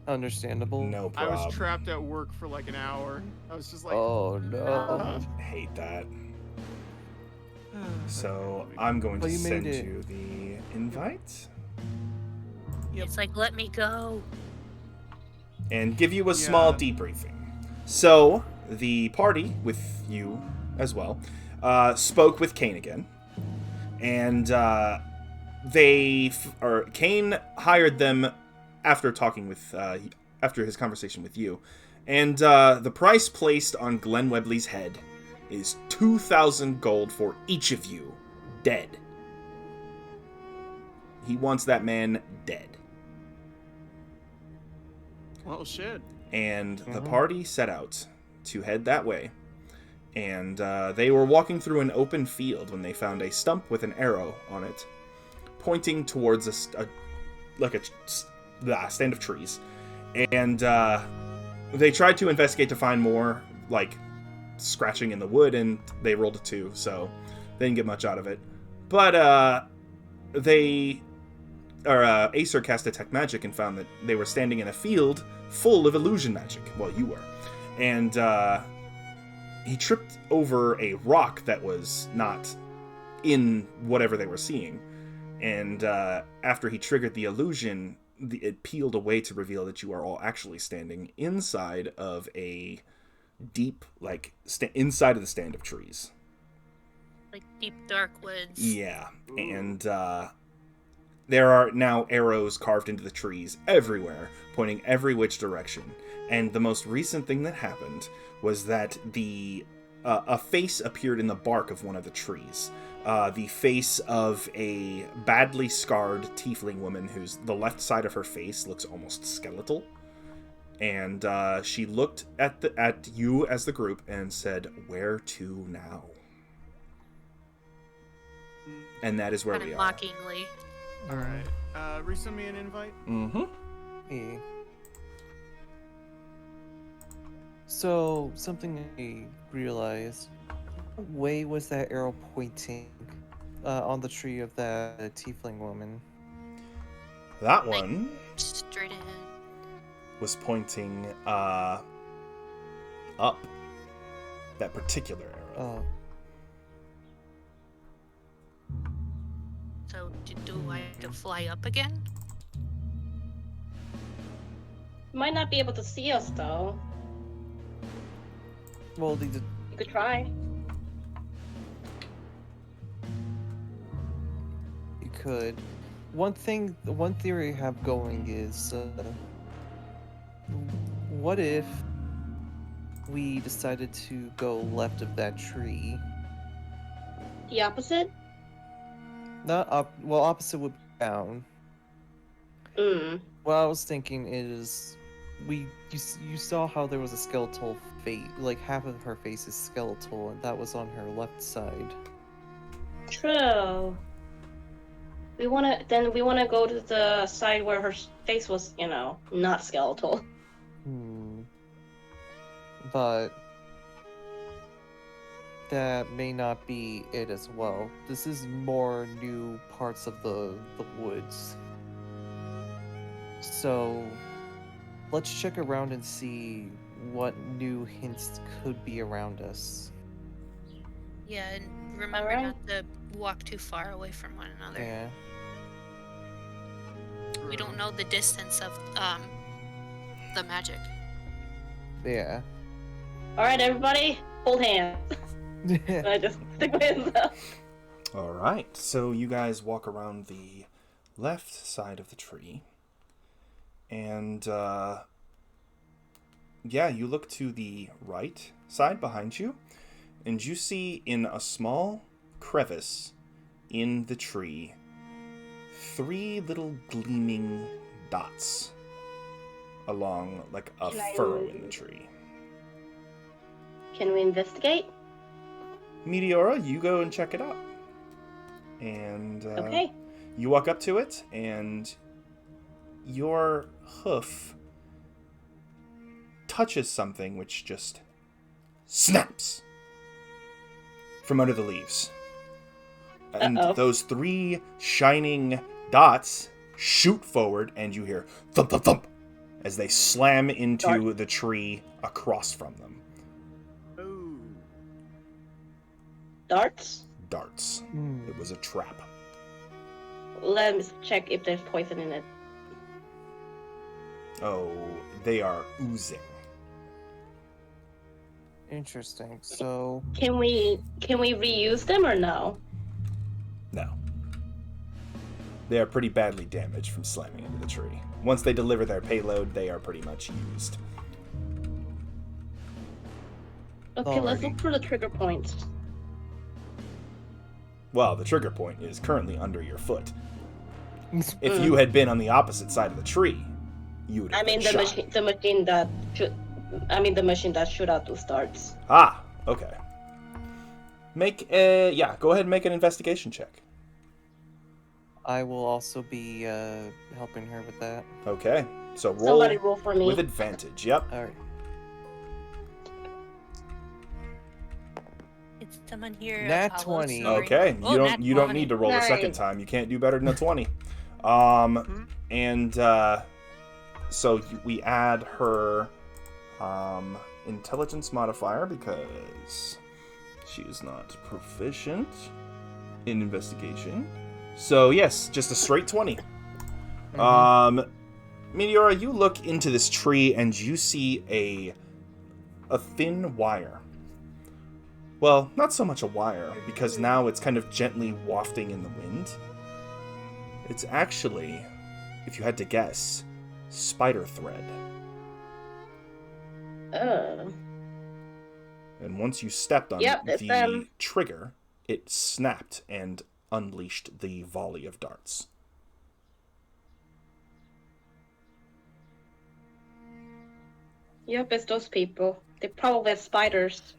Understandable. no I problem. was trapped at work for like an hour. I was just like, Oh no. Hate that. So I'm going to Well, you send made it. you the invite It's like, let me go. and give you a small debriefing. So the party, with you as well, spoke with Kane again, and Kane hired them after talking with after his conversation with you, and the price placed on Glenn Webley's head is 2,000 gold for each of you, dead. He wants that man dead. well, shit. And the party set out to head that way. And they were walking through an open field when they found a stump with an arrow on it, pointing towards a stand of trees. And they tried to investigate to find more, like, scratching in the wood, and they rolled a 2, so they didn't get much out of it. But Acer cast Detect Magic and found that they were standing in a field full of illusion magic, well, you were. And he tripped over a rock that was not in whatever they were seeing. And after he triggered the illusion, it peeled away to reveal that you are all actually standing inside of a deep, like, inside of the stand of trees. Like deep dark woods. Yeah, and there are now arrows carved into the trees everywhere, pointing every which direction. And the most recent thing that happened was that a face appeared in the bark of one of the trees. The face of a badly scarred tiefling woman whose the left side of her face looks almost skeletal. And she looked at you as the group and said, "Where to now?" And that is where Kind we of are. mockingly. All right. Resend me an invite. Mm-hmm. Hey. So, something I realized. What way was that arrow pointing on the tree of that tiefling woman? That one Straight ahead. was pointing up. That particular arrow. Oh, So do I have to fly up again? Might not be able to see us though. well, You could try. you could. One theory I have going is, what if we decided to go left of that tree? The opposite? Not up. Well, opposite would be down. What I was thinking is, you saw how there was a skeletal face, like half of her face is skeletal, and that was on her left side. True. We wanna go to the side where her face was, not skeletal. But that may not be it as well. This is more new parts of the woods. So let's check around and see what new hints could be around us. Yeah, and remember Alright. not to walk too far away from one another. Yeah. We don't know the distance of the magic. Yeah. Alright, everybody, hold hands. And I just stick my hands up. All right, so you guys walk around the left side of the tree, and yeah, you look to the right side behind you, and you see in a small crevice in the tree 3 little gleaming dots along like a furrow in the tree. Can we investigate? Meteora, you go and check it out. And Okay. you walk up to it, and your hoof touches something which just snaps from under the leaves. And those 3 shining dots shoot forward, and you hear thump, thump, thump as they slam into the tree across from them. Oh. Darts? Darts. It was a trap. Let me check if there's poison in it. Oh, they are oozing. Interesting. So Can we reuse them or no? No. They are pretty badly damaged from slamming into the tree. Once they deliver their payload, they are pretty much used. Okay, let's Alrighty. look for the trigger points. Well, the trigger point is currently under your foot. If you had been on the opposite side of the tree, you would have been shot. the machine that shoot out those darts. Ah, okay. Go ahead and make an investigation check. I will also be helping her with that. Okay, so roll Somebody roll for me. with advantage. Yep. All right. It's someone here. Nat Apollo 20. snoring. Okay, Oh, nat you don't 20. need to roll a second Nice. time. You can't do better than a 20. And so we add her intelligence modifier because she is not proficient in investigation. So yes, just a straight 20. Meteora, you look into this tree and you see a thin wire. Well, not so much a wire, because now it's kind of gently wafting in the wind. It's actually, if you had to guess, spider thread. And once you stepped on the trigger, it snapped and unleashed the volley of darts. Yep, it's those people. They probably have spiders.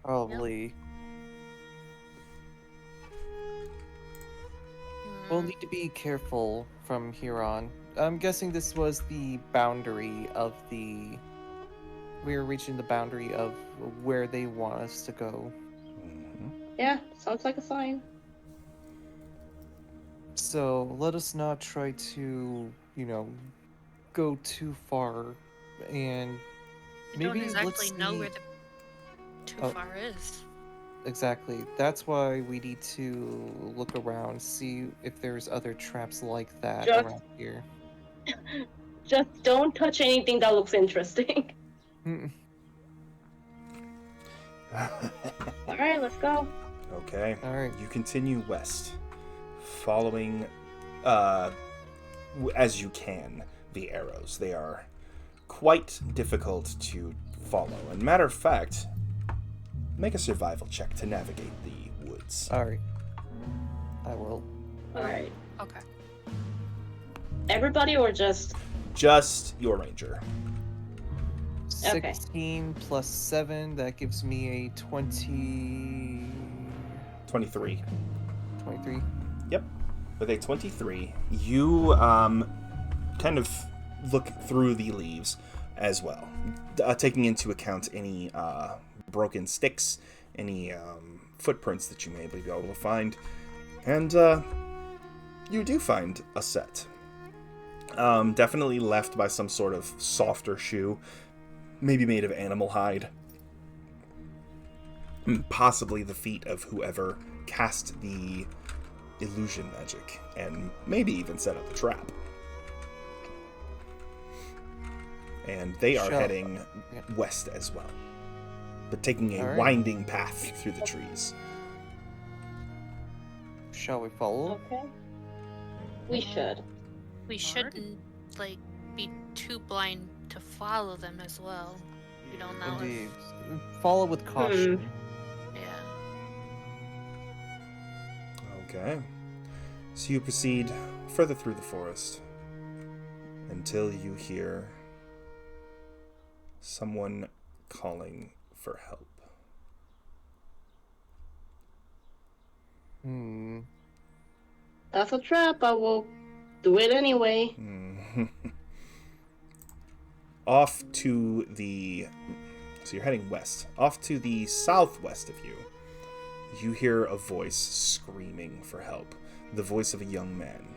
Probably. We'll need to be careful from here on. I'm guessing this was the boundary of the... We're reaching the boundary of where they want us to go. Yeah, sounds like a sign. So let us not try to, go too far, and I don't maybe exactly let's know see... where the too far is. Exactly. That's why we need to look around, see if there's other traps like that around here. Just don't touch anything that looks interesting. Alright, let's go. Okay. All right. You continue west, following, as you can, the arrows. They are quite difficult to follow. And matter of fact, make a survival check to navigate the woods. All right. I will. Alright. Okay. Everybody or just... Just your ranger. 16 plus 7, that gives me a 23. 23. 23? Yep. With a 23, you kind of look through the leaves as well, taking into account any broken sticks, any footprints that you may be able to find, and you do find a set. Definitely left by some sort of softer shoe, maybe made of animal hide. Possibly the feet of whoever cast the illusion magic, and maybe even set up the trap. And they are heading west as well, but taking a winding path through the trees. Shall we follow? Okay. We should. We shouldn't, be too blind to follow them as well. We don't know Indeed. Follow with caution. Yeah. Okay. So you proceed further through the forest until you hear someone calling for help. That's a trap. I will do it anyway. Off to the... So you're heading west. Off to the southwest of you, you hear a voice screaming for help. The voice of a young man.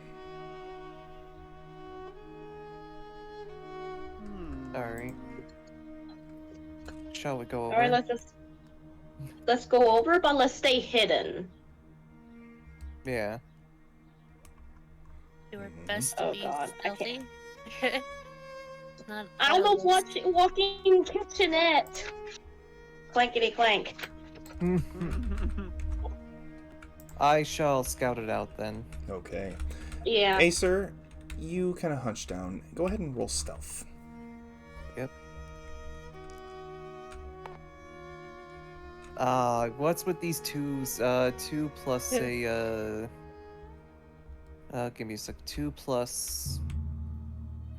Alright. Shall we go over? Alright, let's go over, but let's stay hidden. Yeah. Do our best to Oh be God, I stealthy. Not I'm a always. walking kitchenette. Clankety clank. I shall scout it out then. Okay. Yeah. Acer, you kind of hunch down. Go ahead and roll stealth. Yep. What's with these twos? 2 plus a, give me a sec. 2 plus,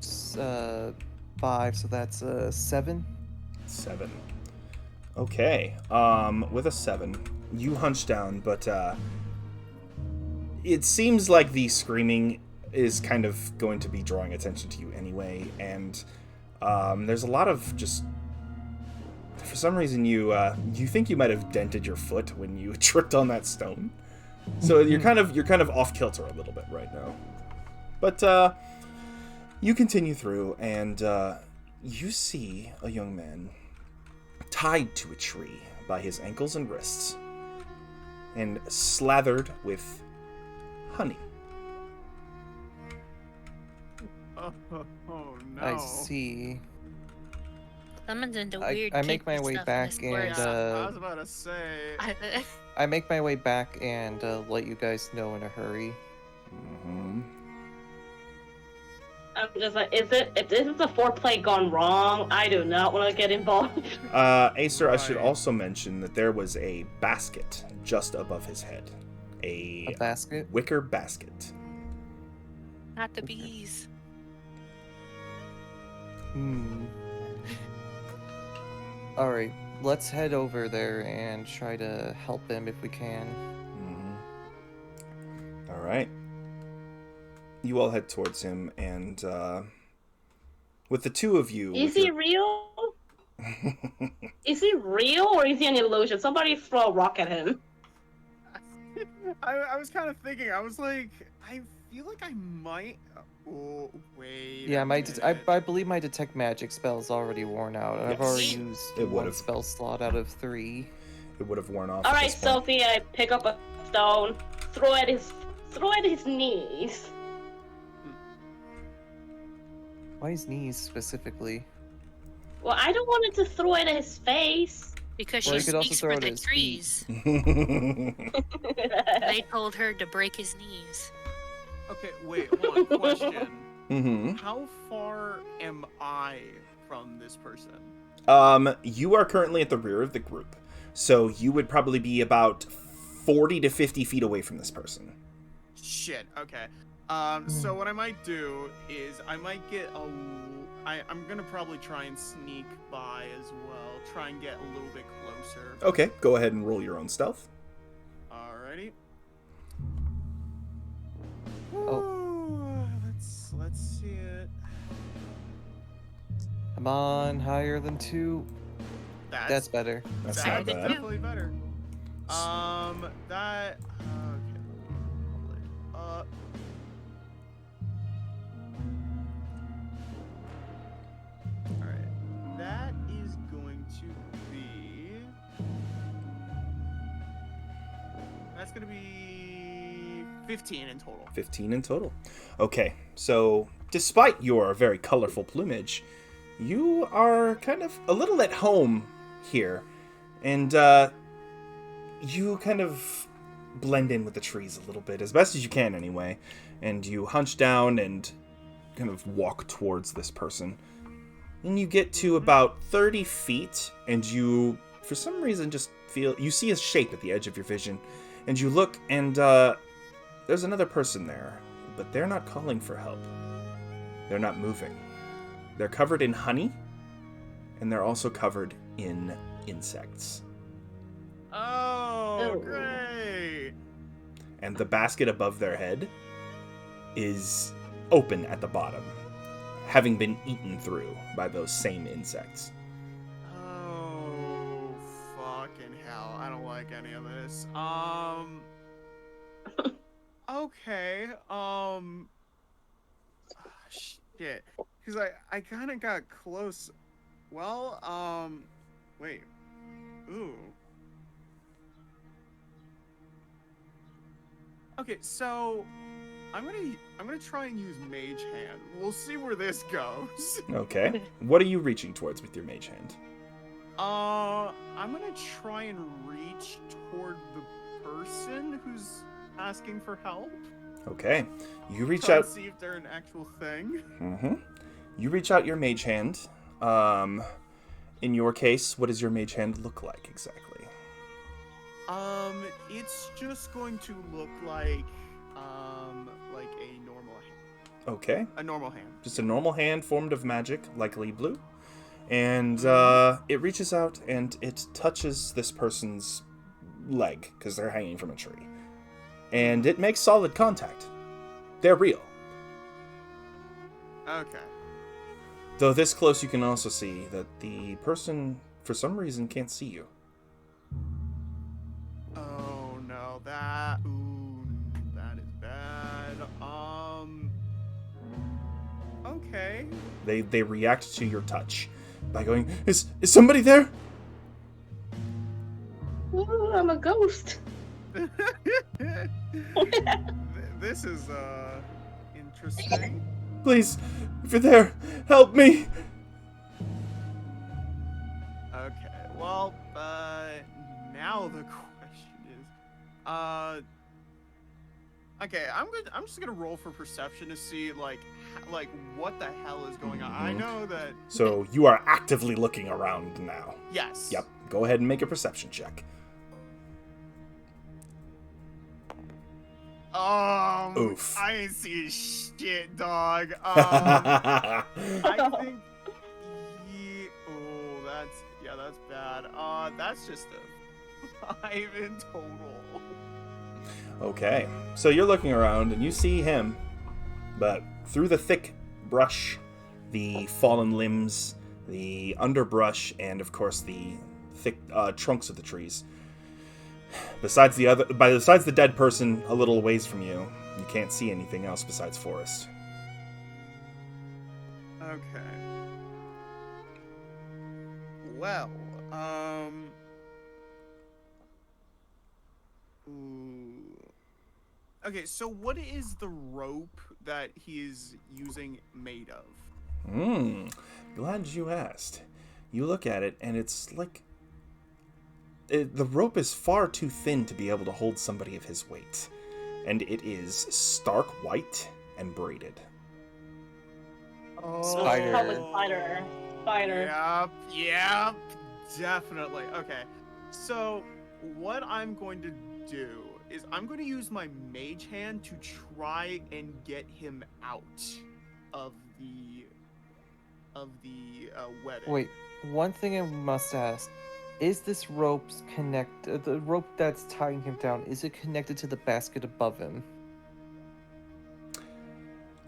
5, so that's, 7. 7. Okay. With a 7, you hunch down, but, it seems like the screaming is kind of going to be drawing attention to you anyway, and, there's a lot of just... For some reason, you think you might have dented your foot when you tripped on that stone. So you're kind of off kilter a little bit right now. But you continue through, and you see a young man tied to a tree by his ankles and wrists, and slathered with honey. Oh no. I see. Someone's into weird I make my kinky way stuff in back this and, forest. I was about to say. I make my way back and let you guys know in a hurry. Mm-hmm. I'm just like, if this is a foreplay gone wrong, I do not want to get involved. Acer, I should Right. also mention that there was a basket just above his head. A basket? Wicker basket. Not the bees. Alright, let's head over there and try to help him if we can. Mm-hmm. All right. You all head towards him, and with the two of you... Is he real? Is he real or is he an illusion? Somebody throw a rock at him. I was kind of thinking. I was like, I feel like I might. Oh wait. Yeah, a I minute. believe my detect magic spell's already worn out. I've Yes. already used It one would've. spell slot out of 3. It would have worn off. All at right, this point. Sophie, I pick up a stone, throw at his knees. Why his knees specifically? Well, I don't want it to throw it at his face. Because Well, she you could also speaks throw for it at the his feet. trees. They told her to break his knees. Okay, wait. Hold on. Question. Mm-hmm. How far am I from this person? You are currently at the rear of the group, so you would probably be about 40 to 50 feet away from this person. Shit. Okay. So what I might do is I might get I'm gonna probably try and sneak by as well. Try and get a little bit closer. Okay, go ahead and roll your own stealth. Alrighty. Oh. Ooh, let's see it. Come on, higher than 2. That's better. That's Sorry, not did bad. you? definitely better. That okay. Alright. That is going to be. That's gonna be 15 in total. 15 in total. Okay, so despite your very colorful plumage, you are kind of a little at home here, and you kind of blend in with the trees a little bit, as best as you can anyway, and you hunch down and kind of walk towards this person. And you get to about 30 feet, and you, for some reason, just feel... You see a shape at the edge of your vision, and you look, and there's another person there, but they're not calling for help. They're not moving. They're covered in honey, and they're also covered in insects. Oh, great! And the basket above their head is open at the bottom, having been eaten through by those same insects. Oh, fucking hell. I don't like any of this. Okay, shit. Because I kind of got close. Well, wait. Ooh. Okay, so I'm gonna try and use Mage Hand. We'll see where this goes. Okay. What are you reaching towards with your mage hand? I'm gonna try and reach toward the person who's asking for help. Okay. You reach Try out. and see if they're an actual thing. Mm-hmm. You reach out your mage hand. In your case, what does your mage hand look like exactly? It's just going to look like a normal hand. Okay. A normal hand. Just a normal hand formed of magic, likely blue. And it reaches out and it touches this person's leg, because they're hanging from a tree. And it makes solid contact. They're real. Okay. Though this close, you can also see that the person, for some reason, can't see you. Oh no, that is bad. Okay. They react to your touch by going, Is somebody there? Ooh, I'm a ghost. This is interesting. Please, if you're there, help me. Okay. Well, now the question is, okay, I'm just gonna roll for perception to see like what the hell is going on. I know that. So you are actively looking around now. Yes. Yep. Go ahead and make a perception check. Oof. I ain't see shit, dog. I think. That's bad. That's just a 5 in total. Okay, so you're looking around and you see him, but through the thick brush, the fallen limbs, the underbrush, and of course the thick trunks of the trees. Besides the dead person a little ways from you, you can't see anything else besides forest. Okay. Well, ooh. Okay, so what is the rope that he is using made of? Glad you asked. You look at it, and it's like... the rope is far too thin to be able to hold somebody of his weight. And it is stark white and braided. Oh. Spider. Probably spider. Yep, definitely. Okay, so what I'm going to do is I'm going to use my mage hand to try and get him out of the wedding. Wait, one thing I must ask. Is this rope the rope that's tying him down, is it connected to the basket above him?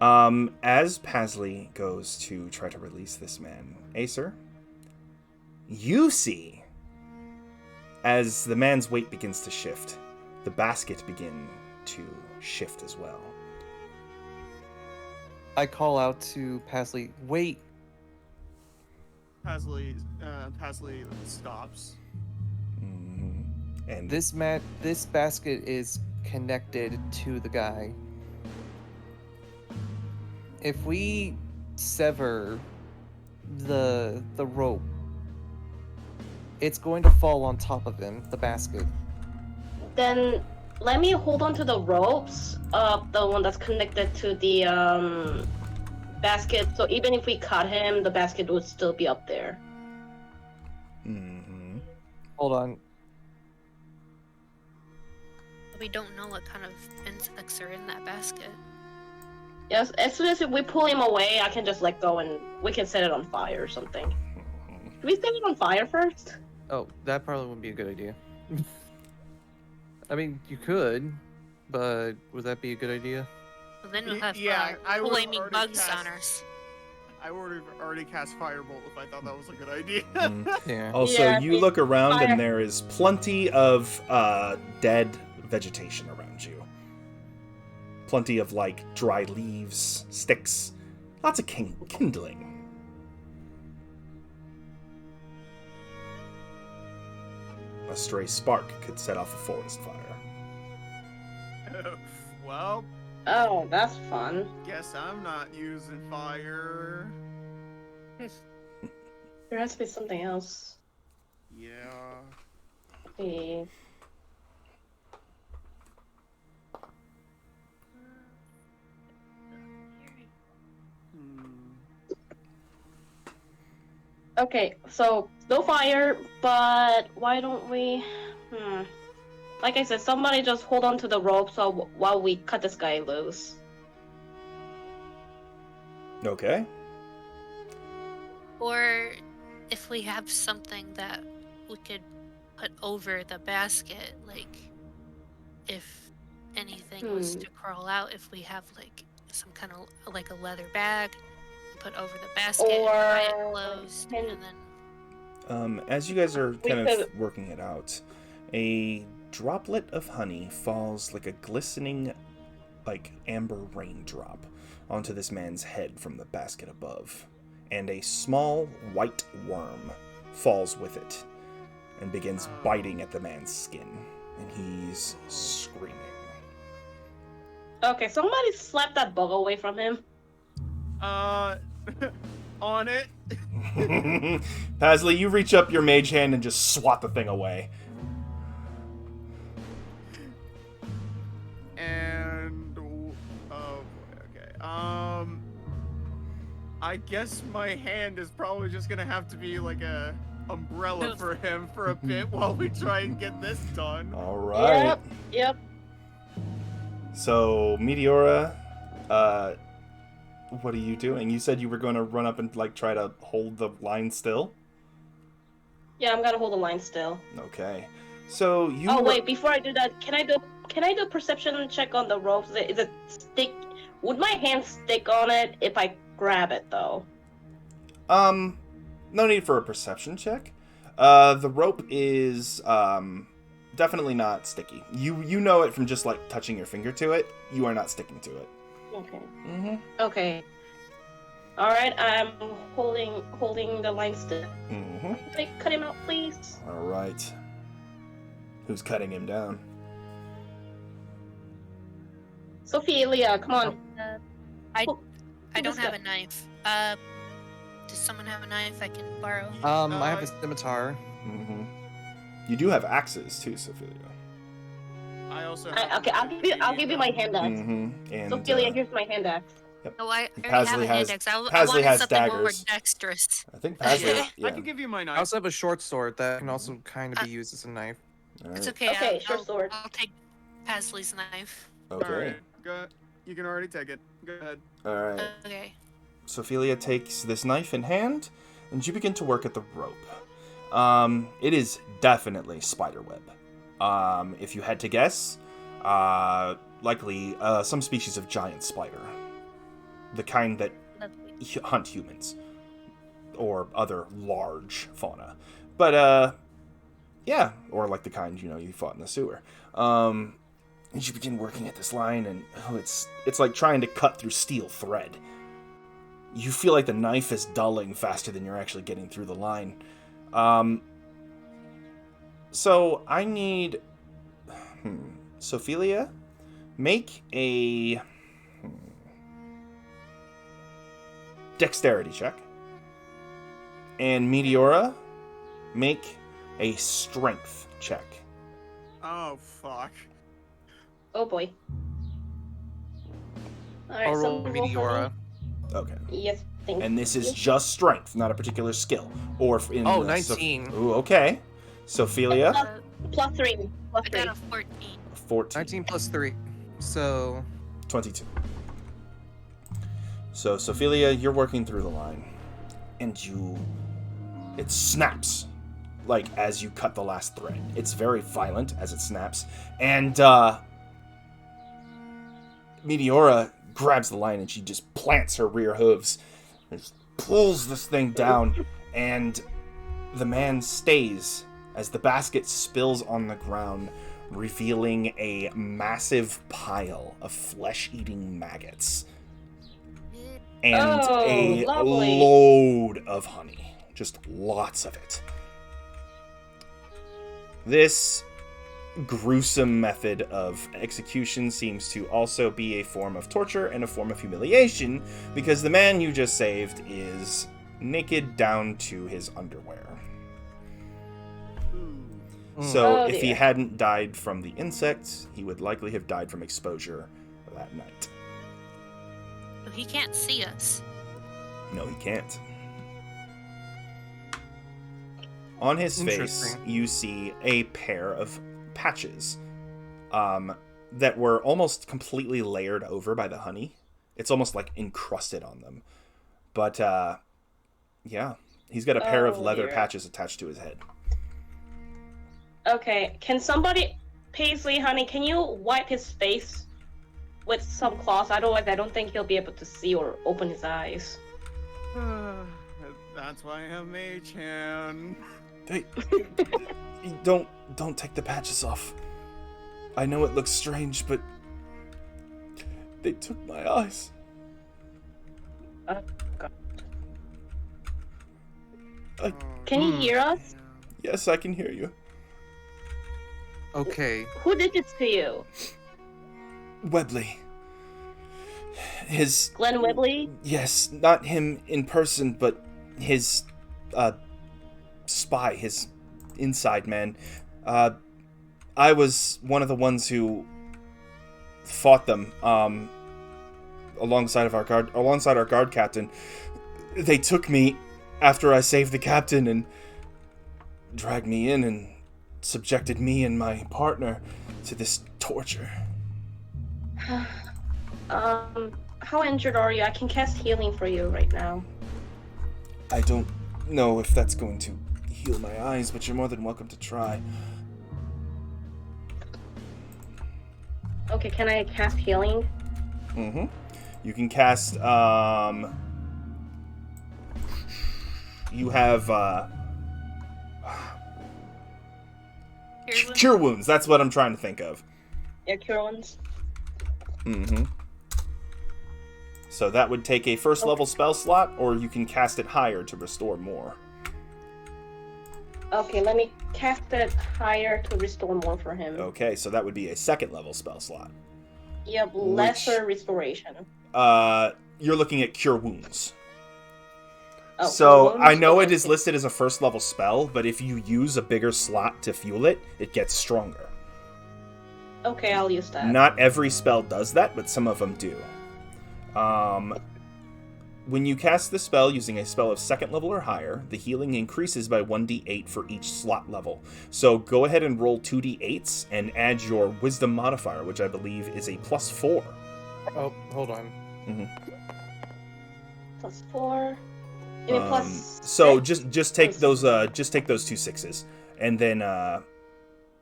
As Pasley goes to try to release this man, Acer, you see, as the man's weight begins to shift, the basket begin to shift as well. I call out to Pasley, wait. Pasley stops. Mm-hmm. And This basket is connected to the guy. If we sever the rope, it's going to fall on top of him, the basket. Then let me hold on to the ropes, the one that's connected to the basket, so even if we cut him, the basket would still be up there. Mm-hmm. Hold on. We don't know what kind of insects are in that basket. Yes, as soon as we pull him away, I can just let go and we can set it on fire or something. Should we set it on fire first? Oh, that probably wouldn't be a good idea. I mean, you could, but would that be a good idea? Well, then we'll have I would've flaming already bugs cast- on us. I would have already cast Firebolt if I thought that was a good idea. Yeah. Also, Yeah, you look around fire- and there is plenty of dead vegetation around you. Plenty of, like, dry leaves, sticks, lots of kindling. A stray spark could set off a forest fire. Well, Oh, that's fun. guess I'm not using fire. There has to be something else. Yeah. Okay. Hmm. Okay, so no fire, but why don't we? Like I said, somebody just hold on to the rope so while we cut this guy loose. Okay. Or if we have something that we could put over the basket, like if anything was to crawl out, if we have like some kind of like a leather bag, put over the basket, tie it Or closed, can- and then As you guys are We kind of could- working it out, a droplet of honey falls like a glistening, like amber raindrop onto this man's head from the basket above, and a small white worm falls with it and begins biting at the man's skin, and he's screaming. Okay, somebody slap that bug away from him. On it. Pasley, you reach up your mage hand and just swat the thing away. And oh boy, okay. I guess my hand is probably just gonna have to be like a umbrella for him for a bit while we try and get this done. All right. Yep. So, Meteora, what are you doing? You said you were going to run up and like try to hold the line still. Yeah, I'm gonna hold the line still. Okay. So you. Oh wait, before I do that, can I do a perception check on the ropes? Is it stick? Would my hand stick on it if I grab it though? No need for a perception check. The rope is definitely not sticky. You know it from just like touching your finger to it. You are not sticking to it. Okay. Mm-hmm. Okay. All right, I'm holding the line still. Mm-hmm. Can I cut him out, please? All right. Who's cutting him down? Sophia, come on. I Who don't is have that? a knife. Does someone have a knife I can borrow? I have a scimitar. Mm-hmm. You do have axes too, Sophia. I also. Okay, I'll give you my hand axe. Mm-hmm. And Sophia, here's my hand axe. No, I already Pasley have a has- hand axe. I Pasley wanted has something more daggers. dexterous. I think Pasley. I Yeah. I can give you my I knife. also have a short sword that can also kind of be used as a knife. All It's right. okay. Okay, short sword. I'll take Pasley's knife. Okay. Alright, go. You can already take it. Go ahead. All right. Okay. Sophia takes this knife in hand, and you begin to work at the rope. It is definitely spiderweb. If you had to guess, likely some species of giant spider, the kind that Lovely. hunt humans or other large fauna. But yeah, or like the kind you fought in the sewer. And you begin working at this line, and it's like trying to cut through steel thread. You feel like the knife is dulling faster than you're actually getting through the line. So I need Sophia, make a dexterity check. And Meteora, make a strength check. Oh fuck. Oh boy. Alright, I'll roll so roll for Meteora. me. Okay. Yes, thank And this is you. just strength, not a particular skill. Or in 19. Ooh, okay. Sophia, Plus 3. Plus I 3. got a 14. 14. 19 plus 3. So 22. So, Sophia, you're working through the line. And it snaps, like, as you cut the last thread. It's very violent as it snaps. And, Meteora grabs the line and she just plants her rear hooves. And just pulls this thing down. And the man stays as the basket spills on the ground, revealing a massive pile of flesh-eating maggots. And a lovely. load of honey. Just lots of it. This gruesome method of execution seems to also be a form of torture and a form of humiliation, because the man you just saved is naked down to his underwear. So if he hadn't died from the insects, he would likely have died from exposure that night. He can't see us. No, he can't. On his face, Interesting. you see a pair of patches that were almost completely layered over by the honey. It's almost like encrusted on them. But, yeah, he's got a pair of leather patches attached to his head. Okay, can somebody, Paisley, honey, can you wipe his face with some cloths? Otherwise, I don't think he'll be able to see or open his eyes. That's why I have mage hand. Hey, don't take the patches off. I know it looks strange, but they took my eyes. God. I, Can you hear us? yes, I can hear you. okay. Who did this to you? Webley. His... Glenn Webley? Yes, not him in person, but his, spy, his inside man. I was one of the ones who fought them, alongside our guard captain. They took me after I saved the captain and dragged me in and subjected me and my partner to this torture. How injured are you? I can cast healing for you right now. I don't know if that's going to heal my eyes, but you're more than welcome to try. Okay, can I cast healing? Mm-hmm. You can cast, you have, Cure Wounds. That's what I'm trying to think of. Yeah, cure wounds. Mm-hmm. So that would take a first level spell slot, or you can cast it higher to restore more. Okay, let me cast it higher to restore more for him. Okay, so that would be a second level spell slot. Yep, lesser restoration. You're looking at Cure Wounds. Oh, So cure I wounds? know Okay. it is listed as a first level spell, but if you use a bigger slot to fuel it, it gets stronger. Okay, I'll use that. Not every spell does that, but some of them do. When you cast the spell using a spell of second level or higher, the healing increases by 1d8 for each slot level. So go ahead and roll 2d8s and add your wisdom modifier, which I believe is a +4. Oh, hold on. +4. You mean plus So six? just take those 2 6s, and then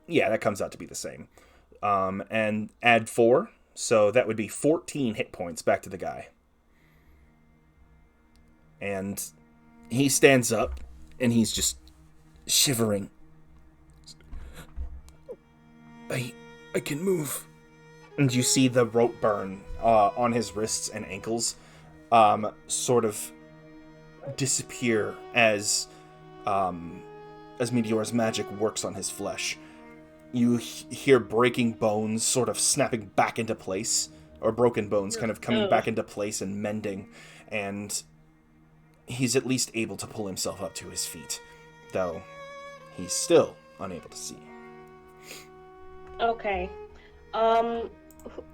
yeah, that comes out to be the same. And add 4, so that would be 14 hit points back to the guy. And he stands up, and he's just shivering. I can move. And you see the rope burn on his wrists and ankles sort of disappear as Meteor's magic works on his flesh. You hear breaking bones sort of snapping back into place, or broken bones kind of coming back into place and mending, and he's at least able to pull himself up to his feet, though he's still unable to see. Okay.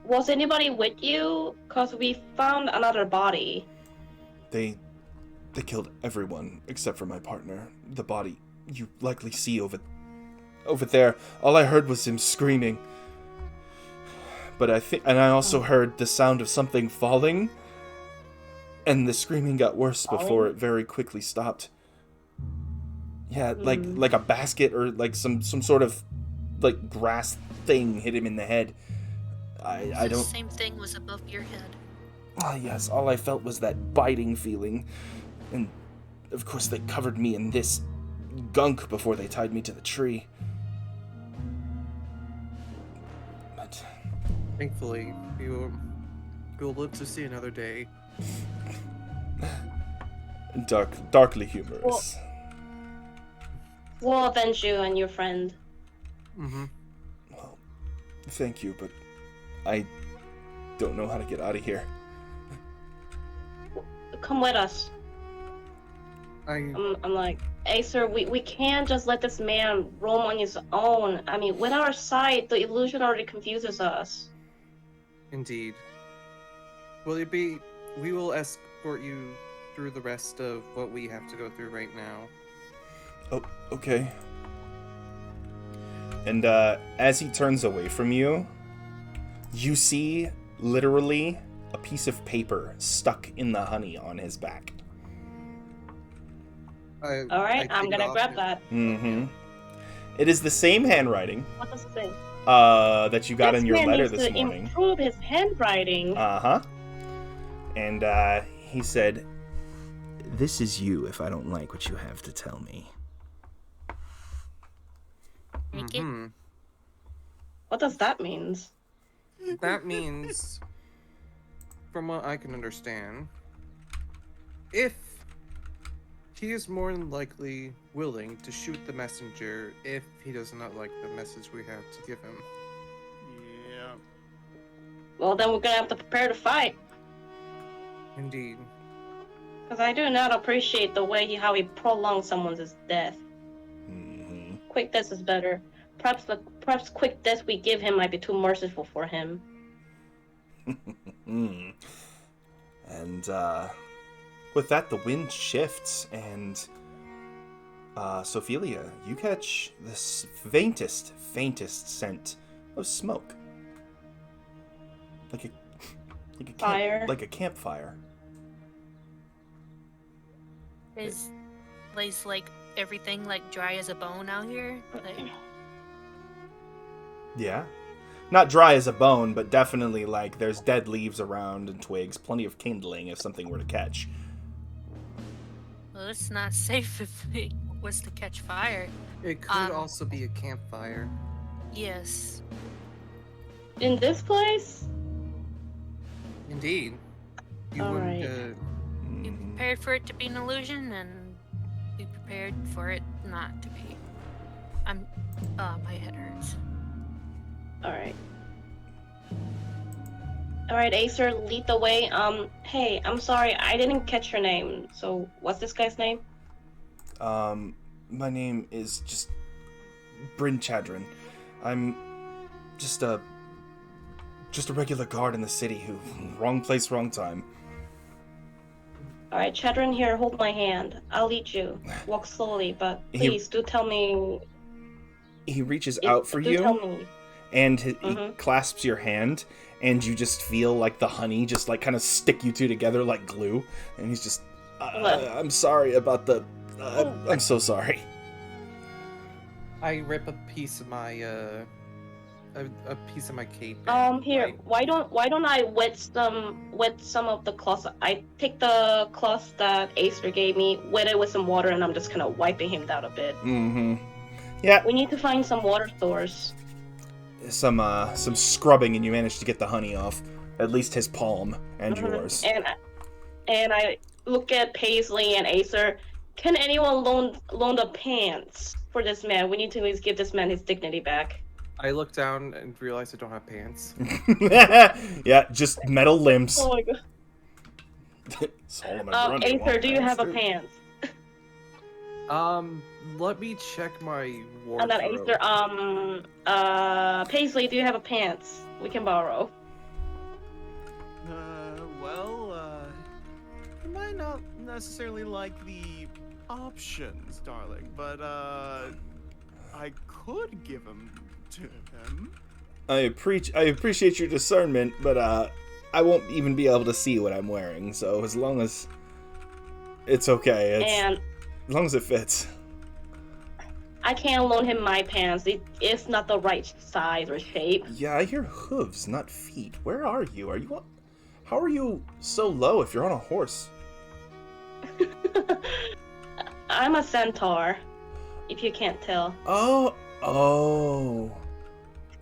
Was anybody with you? Because we found another body. They killed everyone except for my partner. The body you likely see over there. All I heard was him screaming. But I also heard the sound of something falling, and the screaming got worse before it very quickly stopped. Yeah, like a basket or like some sort of like grass thing hit him in the head. I don't. The same thing was above your head. Ah, yes. All I felt was that biting feeling, and of course they covered me in this gunk before they tied me to the tree. But Thankfully, you'll live to see another day. darkly humorous. We'll avenge you and your friend. Mm-hmm. Well, thank you, but I don't know how to get out of here. Come with us. I'm like, Acer, we can't just let this man roam on his own. I mean, with our sight, the illusion already confuses us. Indeed. We will escort you through the rest of what we have to go through right now. Oh, okay. And as he turns away from you, you see literally a piece of paper stuck in the honey on his back. Alright, I'm gonna grab that. Mm-hmm. It is the same handwriting. What does it say? That you got in your letter this This man morning. needs to improve his handwriting. Uh-huh. And he said, "This is you if I don't like what you have to tell me." Thank you. What does that mean? That means, from what I can understand, if he is more than likely willing to shoot the messenger if he does not like the message we have to give him. Yeah. Well, then we're gonna have to prepare to fight. Indeed. Because I do not appreciate the way how he prolonged someone's death. Mm-hmm. Quick death is better. Perhaps quick death we give him might be too merciful for him. And with that, the wind shifts, and Sophelia, you catch this faintest scent of smoke, like a Fire. like a campfire. Is like everything like dry as a bone out here? Like, Yeah, not dry as a bone, but definitely like there's dead leaves around and twigs, plenty of kindling if something were to catch. well, it's not safe if it was to catch fire. It could also be a campfire. Yes. In this place? Indeed. You All wouldn't, right. Be prepared for it to be an illusion, and be prepared for it not to be. My head hurts. Alright. Alright, Acer, lead the way. Hey, I'm sorry, I didn't catch your name. So, what's this guy's name? My name is just Bryn Chadron. I'm just a regular guard in the city who wrong place, wrong time. Alright, Chadron here, hold my hand. I'll lead you. Walk slowly, but please do tell me. He reaches out for you. Tell me. And he clasps your hand, and you just feel like the honey just like kind of stick you two together like glue. And he's just, I'm sorry about the, I'm so sorry. I rip a piece of my a piece of my cape. Here, why don't I wet some of the cloth? I take the cloth that Acer gave me, wet it with some water, and I'm just kind of wiping him down a bit. Mm-hmm. Yeah. We need to find some water source. Some scrubbing, and you manage to get the honey off. At least his palm and yours. And I look at Paisley and Acer. Can anyone loan the pants for this man? We need to at least give this man his dignity back. I look down and realize I don't have pants. Yeah, just metal limbs. Oh my god. Acer, do you have a pants? Let me check my wardrobe. And then Acer, Paisley, do you have a pants? We can borrow. Am I not don't necessarily like the options, darling, but I could give them to him. I appreciate your discernment, but I won't even be able to see what I'm wearing. So as long as it's okay, And as long as it fits. I can't loan him my pants. It's not the right size or shape. Yeah, I hear hooves, not feet. Where are you? How are you so low if you're on a horse? I'm a centaur, if you can't tell. Oh.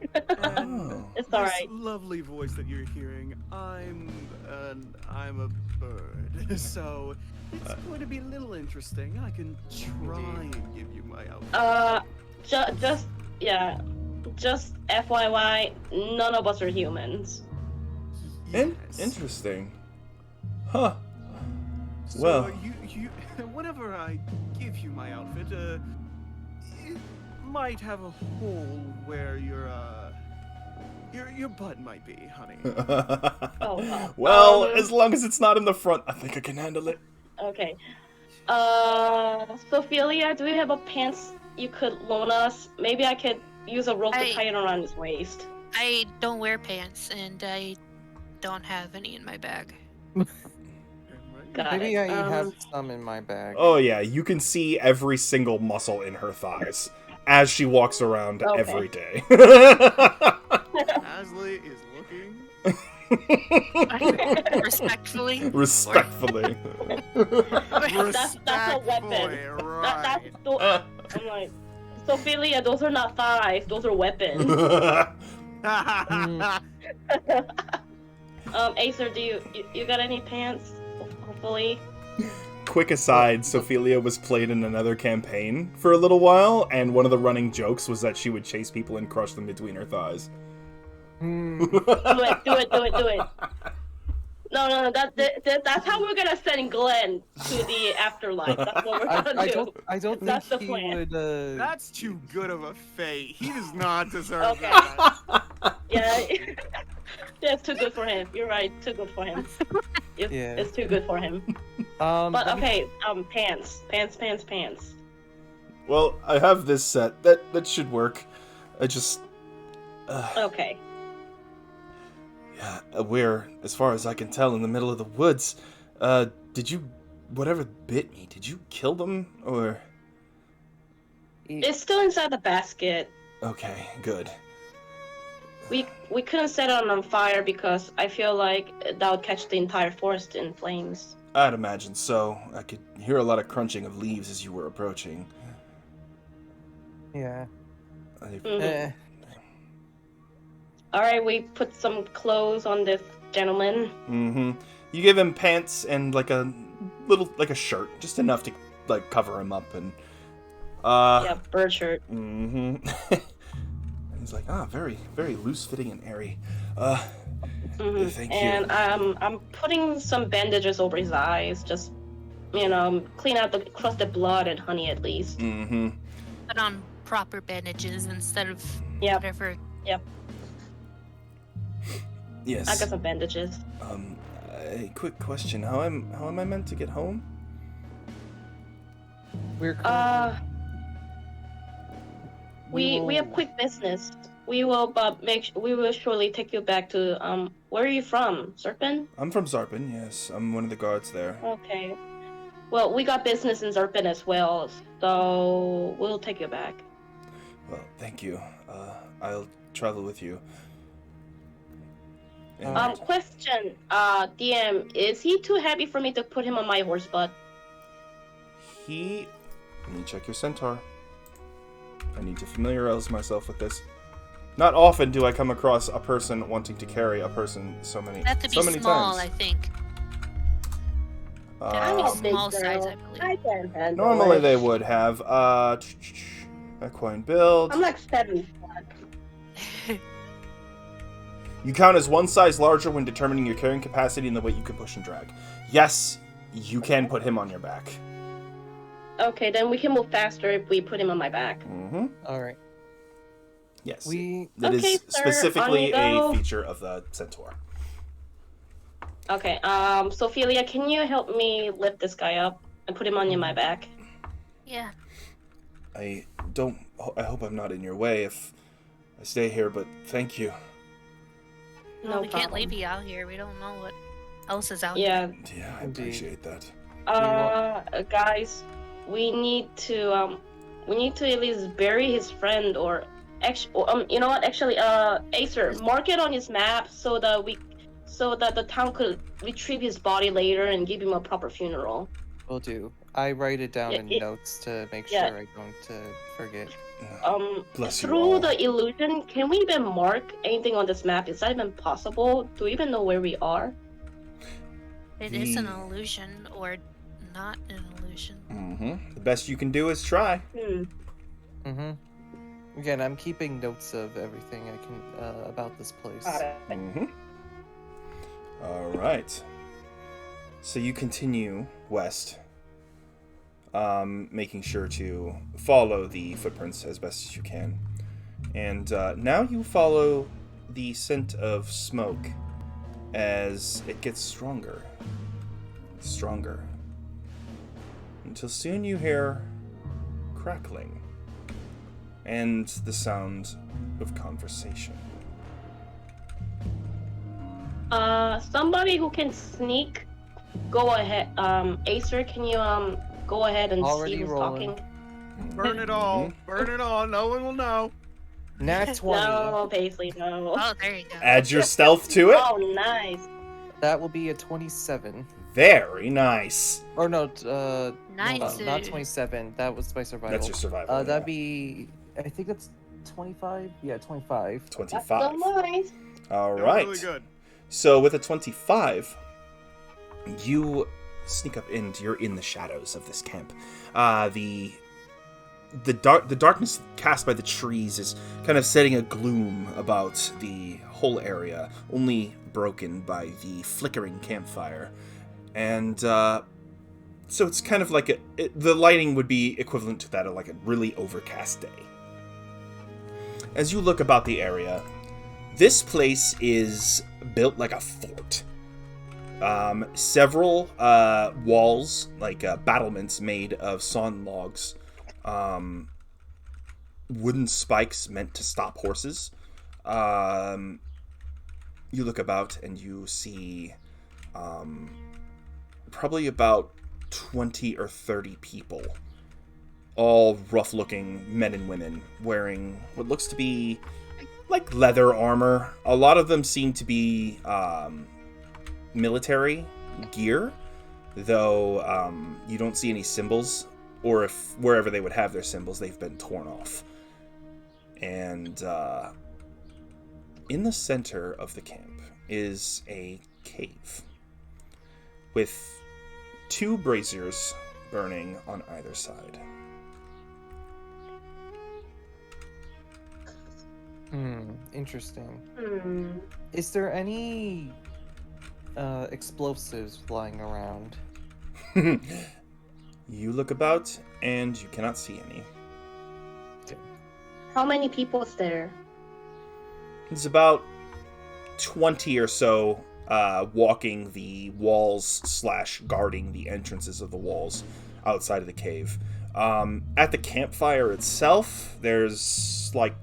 It's alright. This lovely voice that you're hearing, I'm a bird, so it's going to be a little interesting. I can try and give you my outfit. Just FYI, none of us are humans. Yes. Interesting. Huh. So Well. you whenever I give you my outfit, it might have a hole where your butt might be, honey. Well, as long as it's not in the front, I think I can handle it. Okay. Sophelia, do you have a pants you could loan us? Maybe I could use a rope to tie it around his waist. I don't wear pants, and I don't have any in my bag. Maybe I have some in my bag. Oh yeah, you can see every single muscle in her thighs as she walks around every day. Asley is looking. Respectfully. Respectfully. That's a weapon. Right. I'm like, Sophelia, those are not thighs, those are weapons. Acer, do you got any pants? Hopefully. Quick aside, Sophelia was played in another campaign for a little while, and one of the running jokes was that she would chase people and crush them between her thighs. Do it. No, that's how we're gonna send Glenn to the afterlife. That's what we're gonna do. I don't That's think the he plan. would. That's too good of a fate. He does not deserve Okay. that. Yeah, it's too good for him. You're right, too good for him. It's too good for him. But okay, pants. Well, I have this set. That should work. I just... Okay. Yeah, we're, as far as I can tell, in the middle of the woods. Did you... Whatever bit me, did you kill them, or... It's still inside the basket. Okay, good. We couldn't set it on fire because I feel like that would catch the entire forest in flames. I'd imagine so. I could hear a lot of crunching of leaves as you were approaching. Yeah. Alright, we put some clothes on this gentleman. Mm-hmm. You give him pants and like a shirt, just enough to like cover him up and Yeah, bird shirt. Mm-hmm. He's like, very, very loose fitting and airy. Thank you. And I'm putting some bandages over his eyes, just clean out the crusted blood and honey at least. Mm-hmm. Put on proper bandages instead of whatever. Yep. Yes. I got some bandages. A quick question: How am I meant to get home? We have quick business. We will we will surely take you back to where are you from? Zarpen? I'm from Zarpen. Yes, I'm one of the guards there. Okay. Well, we got business in Zarpen as well, so we'll take you back. Well, thank you. I'll travel with you. Question, DM, is he too heavy for me to put him on my horse butt? Let me check your centaur. I need to familiarize myself with this. Not often do I come across a person wanting to carry a person so many That to be small, times. I think. I'm a big Small girl. size, I believe. I can handle Normally it. they would have. Equine build. I'm like 7'. You count as one size larger when determining your carrying capacity and the weight you can push and drag. Yes, you can put him on your back. Okay, then we can move faster if we put him on my back. Mm-hmm. All right. Yes. We. That Okay, is sir, specifically on you a go. feature of the centaur. Okay, Sophia, can you help me lift this guy up and put him on my back? Yeah. I hope I'm not in your way if I stay here, but thank you. Well, No we can't problem. leave you out here. We don't know what else is out Yeah, here. Yeah, I Indeed. appreciate that. guys, we need to at least bury his friend, or you know what? Actually, Acer, mark it on his map so that the town could retrieve his body later and give him a proper funeral. Will do. I write it down Yeah, in notes to make yeah. sure I don't forget. Bless you Through all. the illusion, can we even mark anything on this map? Is that even possible? Do we even know where we are? It is an illusion, or not an illusion. Mm-hmm. The best you can do is try. Mm-hmm. Again, I'm keeping notes of everything I can about this place. Got it. Mm-hmm. All right. So you continue west, making sure to follow the footprints as best as you can. And now you follow the scent of smoke as it gets stronger, stronger, until soon you hear crackling and the sound of conversation. Somebody who can sneak, go ahead. Acer, can you go ahead and Already see who's rolling. talking? Burn it all. Burn it all. No one will know. Nat 20. No, Paisley, no. Oh, there you go. Add your stealth to it. Oh, nice. That will be a 27. Very nice. Or no, Nice. not 27. That was my survival. That's your survival. That'd be, I think that's 25. Yeah, 25. That's 25. so nice. All That was right. really good. So with a 25, you sneak up and you're in the shadows of this camp. The darkness cast by the trees is kind of setting a gloom about the whole area, only broken by the flickering campfire. And so it's kind of like the lighting would be equivalent to that of like a really overcast day. As you look about the area, this place is built like a fort. Several walls, like battlements made of sawn logs, wooden spikes meant to stop horses. You look about and you see probably about 20 or 30 people, all rough-looking men and women, wearing what looks to be like leather armor. A lot of them seem to be military gear, though you don't see any symbols, or if wherever they would have their symbols, they've been torn off. And in the center of the camp is a cave with 2 braziers burning on either side. Interesting. Is there any explosives flying around? You look about and you cannot see any. How many people is there? There's about 20 or so walking the walls / guarding the entrances of the walls outside of the cave. At the campfire itself, there's like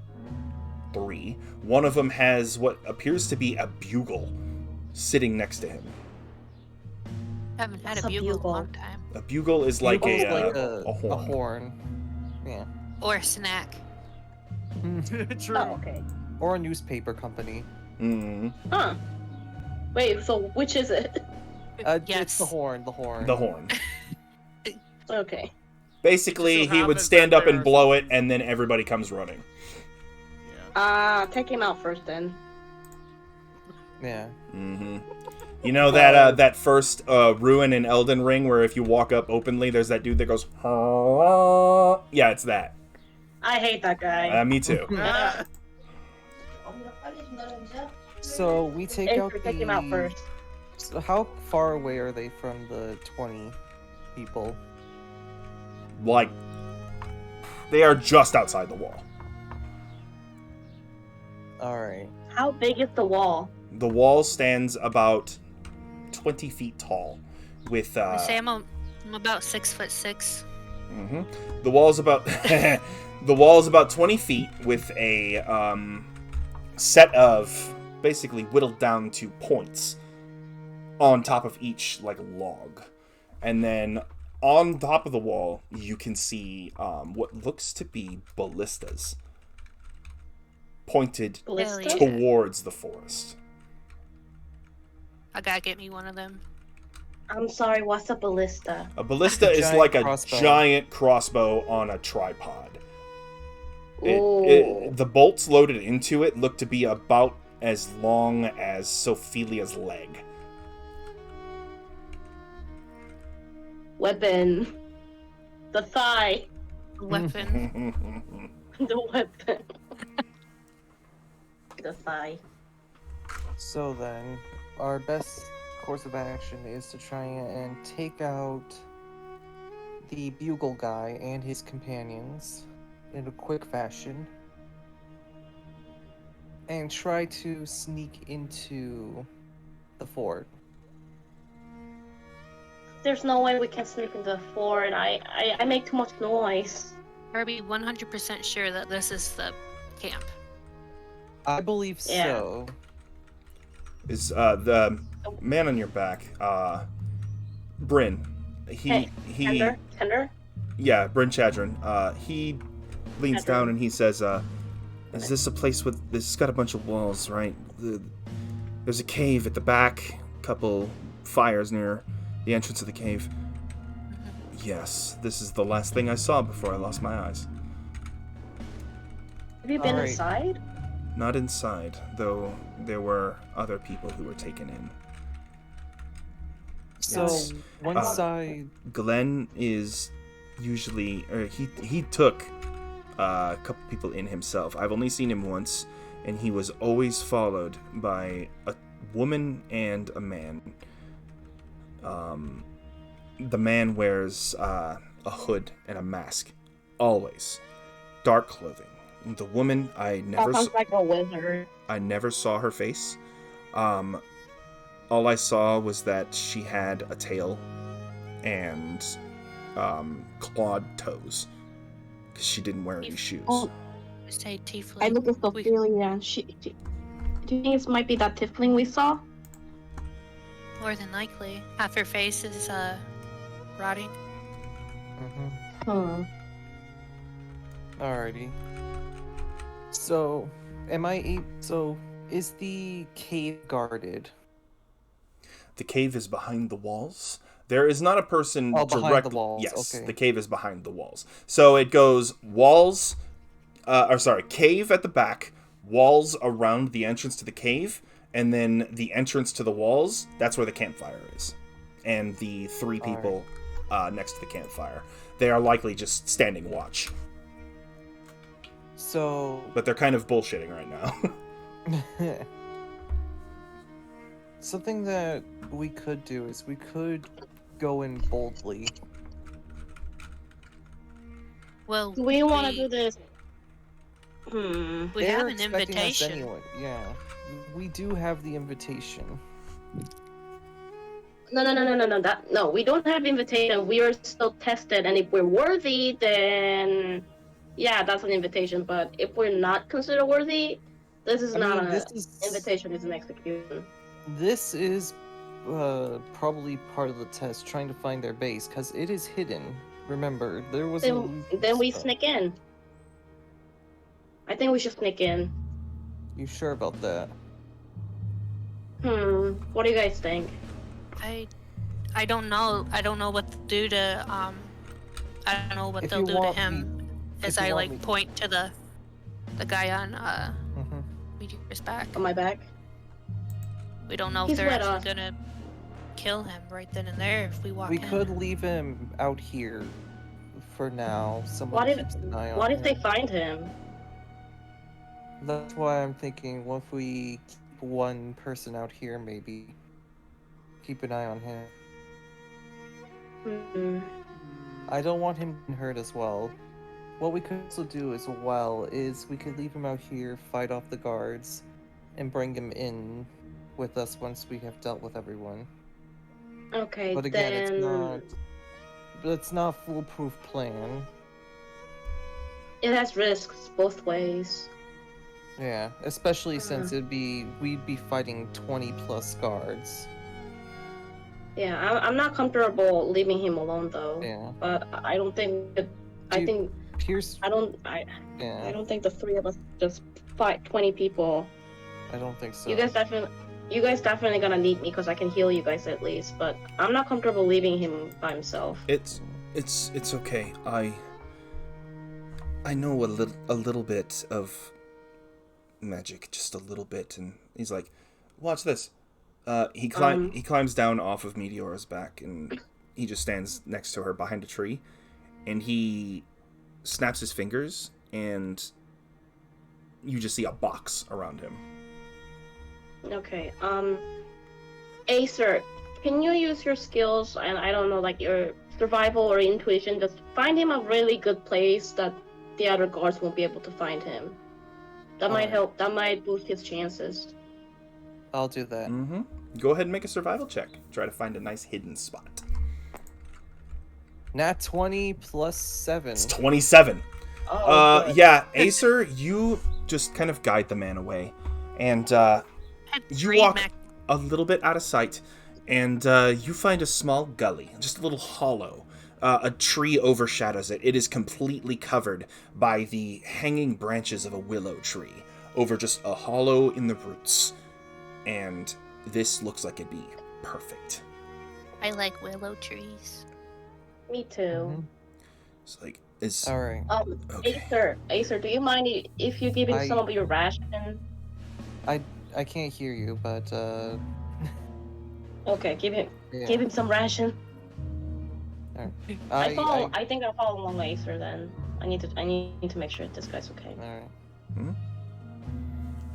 3. One of them has what appears to be a bugle sitting next to him. Haven't had What's a a bugle in a bugle? long time. A bugle is like Bugle's a like horn. a horn. Yeah. Or a snack. True. Oh, okay. Or a newspaper company. Mm. Huh. Wait, so which is it? Yes. It's the horn. The horn. The horn. Okay. Basically, It just so he would happens stand that up and there's- blow it, and then everybody comes running. Yeah. Take him out first then. Yeah. Mm-hmm. You know that that first ruin in Elden Ring where if you walk up openly, there's that dude that goes, yeah, it's that. I hate that guy. Me too. So we take out Take him out first. So how far away are they from the 20 people? Like, they are just outside the wall. All right. How big is the wall? The wall stands about 20 feet tall. With I say I'm about 6'6". mhm. The wall's about the wall's about 20 feet with a set of basically whittled down to points on top of each like log, and then on top of the wall you can see what looks to be ballistas pointed Ballista? towards the forest. I gotta get me one of them. I'm sorry, what's a ballista? A ballista is Giant like a crossbow. giant crossbow on a tripod. Ooh. The bolts loaded into it look to be about as long as Sophilia's leg. Weapon. The thigh. Weapon. The weapon. The thigh. So then, our best course of action is to try and take out the bugle guy and his companions in a quick fashion, and try to sneak into the fort. There's no way we can sneak into the fort. I make too much noise. Are we 100% sure that this is the camp? I believe Yeah. so. Is the man on your back, Bryn. He Tender? yeah, Bryn Chadron. He leans down and he says, "Is this a place with? This has got a bunch of walls, right? There's a cave at the back, couple fires near the entrance of the cave. Yes, this is the last thing I saw before I lost my eyes. Have you been Alright. inside? Not inside, though there were other people who were taken in. So, Yes. one side... Glenn is usually, or he took a couple people in himself. I've only seen him once, and he was always followed by a woman and a man. The man wears a hood and a mask, always. Dark clothing. The woman, I never That sounds like a wizard. I never saw her face. All I saw was that she had a tail and clawed toes, because she didn't wear any shoes. Oh, We say tiefling. I look at We- Ophelia and do you think it might be that tiefling we saw? More than likely. Half her face is rotting. Mhm. Hmm. Alrighty. So, is the cave guarded? The cave is behind the walls. There is not a person Oh, behind direct. the walls, Yes, okay. the cave is behind the walls. So it goes walls, cave at the back, walls around the entrance to the cave, and then the entrance to the walls. That's where the campfire is, and the three people next to the campfire. They are likely just standing watch, So, but they're kind of bullshitting right now. something that we could do is we could go in boldly. Well, Do we want to do this? Hmm. We They're have an expecting us invitation. anyway. Yeah, we do have the invitation. No, we don't have invitation. We are still tested, and if we're worthy, then yeah, that's an invitation. But if we're not considered worthy, this is not an invitation. It's an execution. This is probably part of the test, trying to find their base, because it is hidden. Remember, there was Then we sneak in. I think we should sneak in. You sure about that? What do you guys think? I don't know. I don't know what to do to I don't know what If they'll you do to want him me- as if you I want like me- point to the guy on Mhm. Meteor's back. On my back? We don't know if He's they're wet actually off. gonna kill him right then and there if we walk We in. could leave him out here for now. Someone What if keeps an eye on What if him. they find him? That's why I'm thinking, what if we keep one person out here, maybe? Keep an eye on him. Hmm. I don't want him hurt as well. What we could also do as well is we could leave him out here, fight off the guards, and bring him in with us once we have dealt with everyone. Okay, But again, then it's not a foolproof plan. it has risks both ways. Yeah, especially since we'd be fighting 20 plus guards. Yeah, I'm not comfortable leaving him alone though. Yeah. But I don't think that. I think Pierce. I don't think the three of us just fight 20 people. I don't think so. You guys definitely gonna need me because I can heal you guys at least. But I'm not comfortable leaving him by himself. It's okay. I know a little bit of magic, just a little bit, and he's like, watch this. He climbs down off of Meteora's back, and he just stands next to her behind a tree, and he snaps his fingers, and you just see a box around him. Okay. Acer, can you use your skills and I don't know, like your survival or intuition, just find him a really good place that the other guards won't be able to find him. That might help. That might boost his chances. I'll do that. Mm-hmm. Go ahead and make a survival check. Try to find a nice hidden spot. Nat 20 plus 7. It's 27. Oh, yeah, Acer, you just kind of guide the man away. And you walk a little bit out of sight, and you find a small gully, just a little hollow. A tree overshadows it. It is completely covered by the hanging branches of a willow tree over just a hollow in the roots. And this looks like it'd be perfect. I like willow trees. Me too. Mm-hmm. It's like, it's... Alright. Okay. Acer, do you mind if you give him some of your ration? I can't hear you, but Okay, give him some ration. Alright. I think I'll follow along with Acer then. I need to make sure this guy's okay. Alright. Hmm?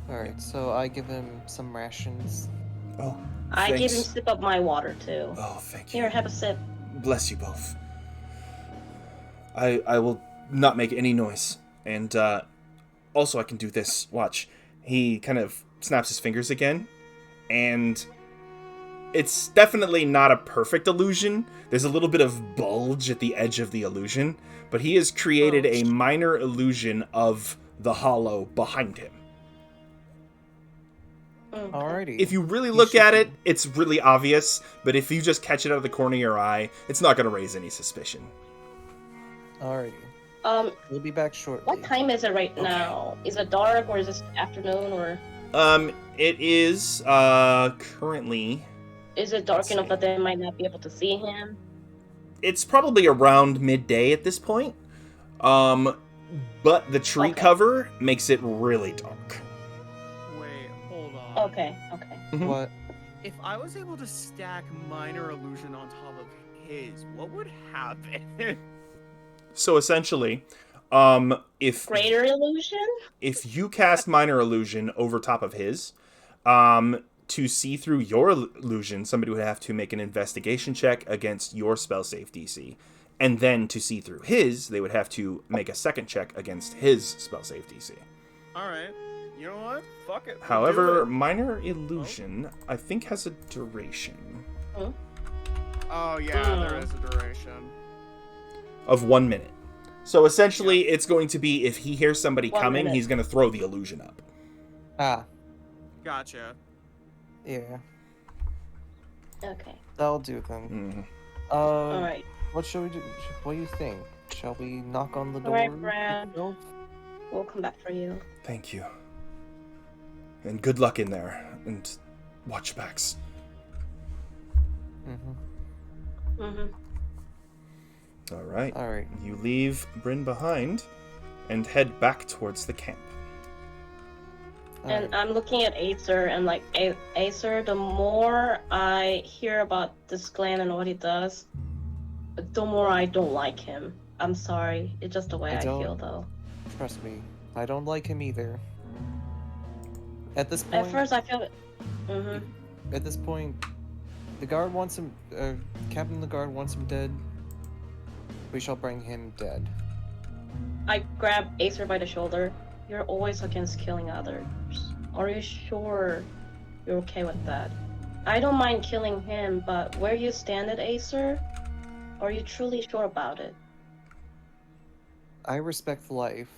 Alright, so I give him some rations. Oh, I give him thanks. a sip of my water too. Oh, thank you. Here, have a sip. Bless you both. I will not make any noise. And also I can do this. Watch. He kind of snaps his fingers again, and it's definitely not a perfect illusion. There's a little bit of bulge at the edge of the illusion, but he has created a minor illusion of the hollow behind him. Alrighty. If you really look at it, it's really obvious, but if you just catch it out of the corner of your eye, it's not going to raise any suspicion. Alrighty. We'll be back shortly. What time is it right now? Is it dark or is it afternoon or? It is currently. Is it dark enough that they might not be able to see him? It's probably around midday at this point. But the tree cover makes it really dark. Wait, hold on. Okay. What? If I was able to stack minor illusion on top of his, what would happen? So essentially, if Greater illusion? if you cast minor illusion over top of his, to see through your illusion, somebody would have to make an investigation check against your spell save DC. And then to see through his, they would have to make a second check against his spell save DC. Alright. You know what? Fuck it. However, minor illusion, I think, has a duration. Oh, yeah, there is a duration. Of 1 minute. So essentially, it's going to be if he hears somebody 1 coming, minute. he's going to throw the illusion up. Ah, Gotcha. yeah. Okay. That'll do then. Alright. What shall we do? What do you think? Shall we knock on the door? Alright, Brad. No? We'll come back for you. Thank you. And good luck in there. And watch backs. All right. Alright. You leave Bryn behind and head back towards the camp. And I'm looking at Acer and like, Acer, the more I hear about this clan and what he does, the more I don't like him. I'm sorry. It's just the way I feel though. Trust me, I don't like him either. At this point, At first I feel At this point, the guard wants him. Captain the guard wants him dead. We shall bring him dead. I grab Acer by the shoulder. You're always against killing others. Are you sure you're okay with that? I don't mind killing him, but where you stand at Acer, are you truly sure about it? I respect life.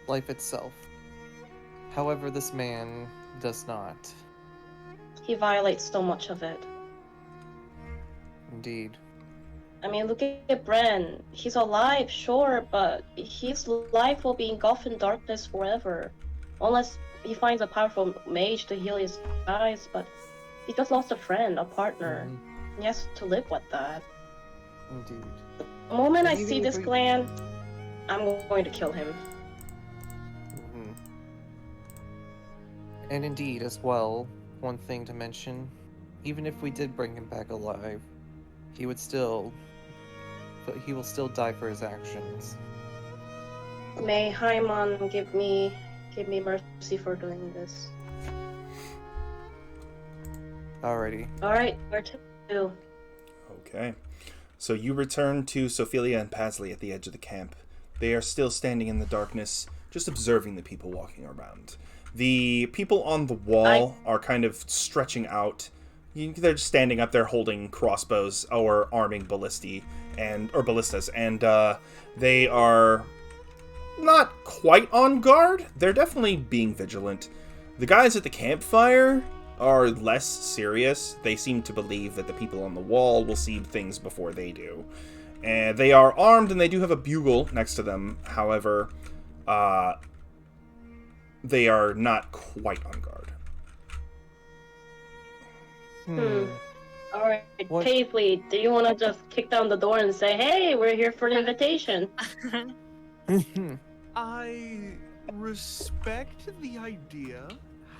Life itself. However, this man does not. He violates so much of it. Indeed. I mean, look at Bren. He's alive, sure, but his life will be engulfed in darkness forever. Unless he finds a powerful mage to heal his eyes, but he just lost a friend, a partner. Mhm. He has to live with that. Indeed. The moment I Even see if this we- clan, I'm going to kill him. Mhm. And indeed, as well, one thing to mention, even if we did bring him back alive, he will still die for his actions. May Haimon give me mercy for doing this. Alrighty. Alright, where to? Okay. So you return to Sophelia and Pasley at the edge of the camp. They are still standing in the darkness, just observing the people walking around. The people on the wall are kind of stretching out. They're just standing up there holding crossbows or arming ballistas, and they are not quite on guard. They're definitely being vigilant. The guys at the campfire are less serious. They seem to believe that the people on the wall will see things before they do. And they are armed, and they do have a bugle next to them. However, they are not quite on guard. Alright, What- Paisley, do you want to just kick down the door and say, hey, we're here for an invitation? I respect the idea.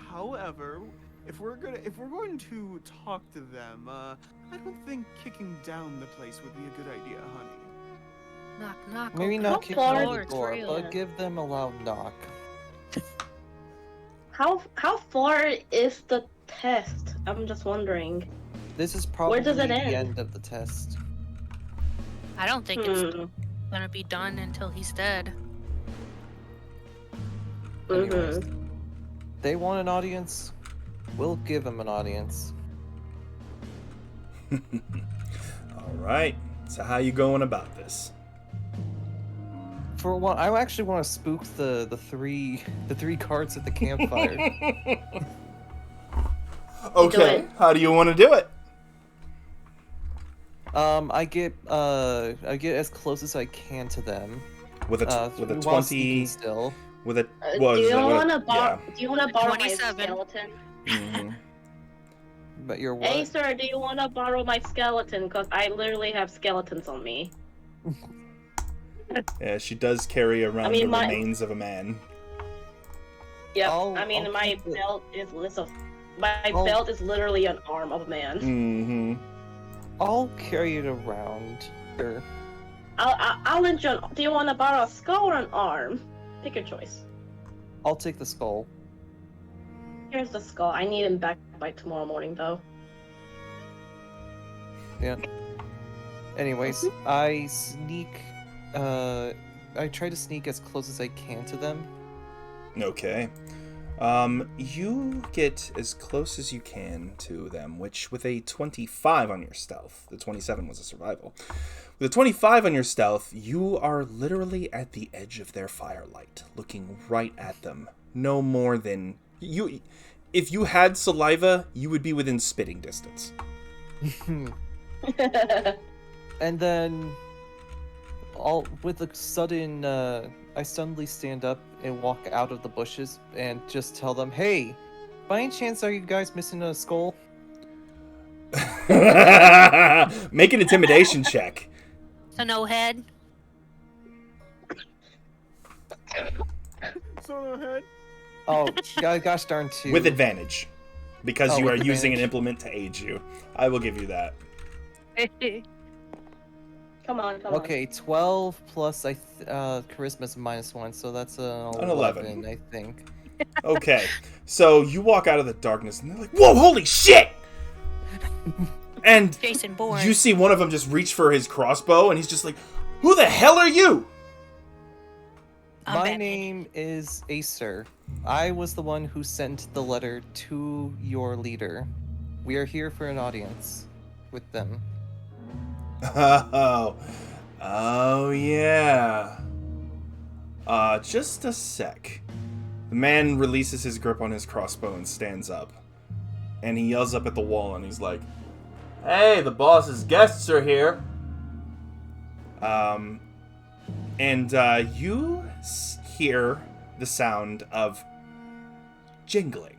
However, if we're going to talk to them, I don't think kicking down the place would be a good idea, honey. Knock, knock. Maybe open not the kick far- down door, the it's door, real. but give them a loud knock. How far is the test? I'm just wondering. This is probably does it the end? end of the test. I don't think it's gonna be done until he's dead. Anyways, they want an audience, we'll give them an audience. All right. So how you going about this? For one, I actually want to spook the three cards at the campfire. Okay. it. How do you want to do it? I get as close as I can to them. With a while 20 sneaking still. with a Do what is you it? What want a- to borrow? Do you want to borrow my 27. skeleton? Mhm. But you're what? Hey, sir, do you want to borrow my skeleton? Cause I literally have skeletons on me. Yeah, she does carry around mean, the my- remains of a man. Yep. I'll My keep it. belt is my I'll- belt is literally an arm of a man. Mm-hmm. I'll carry it around. Sure. I'll lend you. Do you want to borrow a skull or an arm? Pick your choice. I'll take the skull. Here's the skull. I need him back by tomorrow morning, though. Yeah. Anyways, I sneak. I try to sneak as close as I can to them. Okay. You get as close as you can to them, which with a 25 on your stealth, the 27 was a survival. With a 25 on your stealth, you are literally at the edge of their firelight, looking right at them. No more than you. If you had saliva, you would be within spitting distance. And then, all with a sudden, I suddenly stand up and walk out of the bushes and just tell them, "Hey, by any chance, are you guys missing a skull?" Make an intimidation check. So no head. So ahead. Oh, gosh darn too. With advantage. Because Oh, you are with using an advantage. implement to aid you. I will give you that. Come on. Okay, 12 plus charisma's -1, so that's an 11, I think. Okay. So you walk out of the darkness and they're like, whoa, holy shit! And Jason Bourne. you see one of them just reach for his crossbow and he's just like, who the hell are you? I'm My Batman. name is Acer. I was the one who sent the letter to your leader. We are here for an audience with them. Oh yeah. Just a sec. The man releases his grip on his crossbow and stands up. And he yells up at the wall and he's like, "Hey, the boss's guests are here." You hear the sound of jingling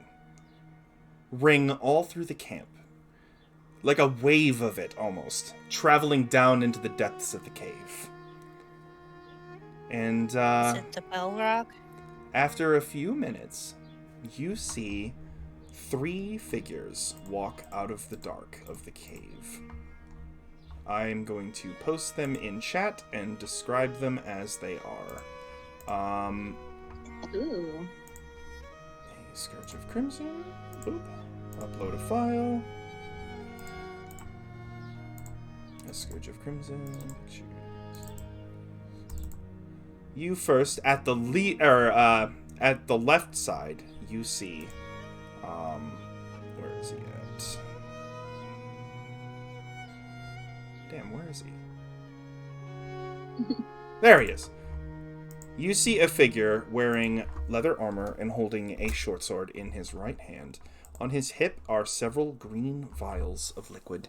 ring all through the camp. Like a wave of it, almost, traveling down into the depths of the cave. And, Is it the bell rock? after a few minutes, you see 3 figures walk out of the dark of the cave. I'm going to post them in chat and describe them as they are. Ooh. A Scourge of Crimson. Boop. Upload a file. A Scourge of Crimson. Pictures. You first at the at the left side. You see. Where is he at? Damn, where is he? There he is. You see a figure wearing leather armor and holding a short sword in his right hand. On his hip are several green vials of liquid.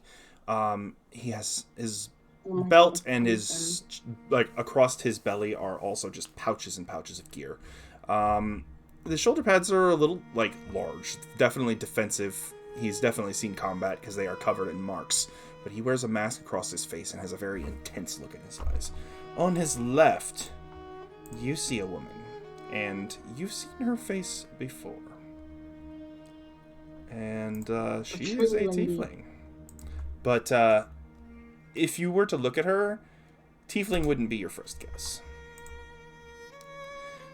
He has his belt and his, like, across his belly are also just pouches and pouches of gear. The shoulder pads are a little, like, large. Definitely defensive. He's definitely seen combat because they are covered in marks. But he wears a mask across his face and has a very intense look in his eyes. On his left, you see a woman. And you've seen her face before. And she is a tiefling. But if you were to look at her, tiefling wouldn't be your first guess.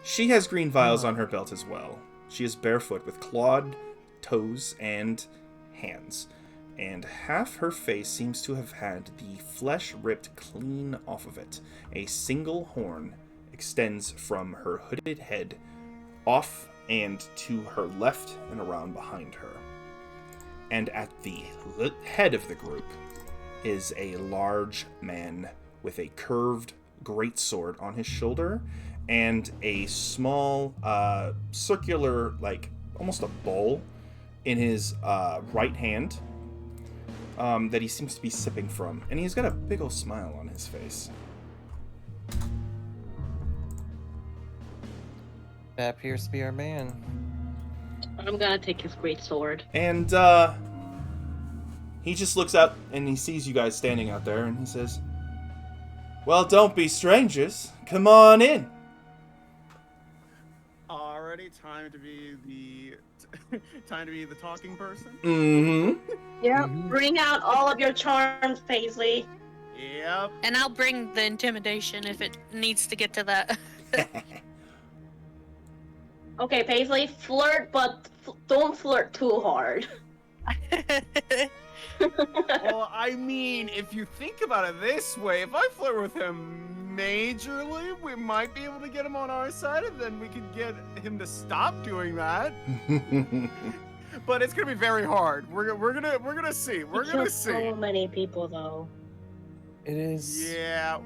She has green vials on her belt as well. She is barefoot with clawed toes and hands. And half her face seems to have had the flesh ripped clean off of it. A single horn extends from her hooded head off and to her left and around behind her. And at the head of the group is a large man with a curved greatsword on his shoulder and a small circular, like almost a bowl in his right hand that he seems to be sipping from. And he's got a big old smile on his face. That appears to be our man. I'm gonna take his great sword. And he just looks out and he sees you guys standing out there and he says, "Well, don't be strangers. Come on in." Already time to be the talking person. Mm-hmm. Yeah, bring out all of your charms, Paisley. Yep. And I'll bring the intimidation if it needs to get to that. Okay, Paisley, flirt, but don't flirt too hard. Well, I mean, if you think about it this way, if I flirt with him majorly, we might be able to get him on our side, and then we could get him to stop doing that. But it's gonna be very hard. We're gonna see. We're gonna see. So many people, though. It is. Yeah,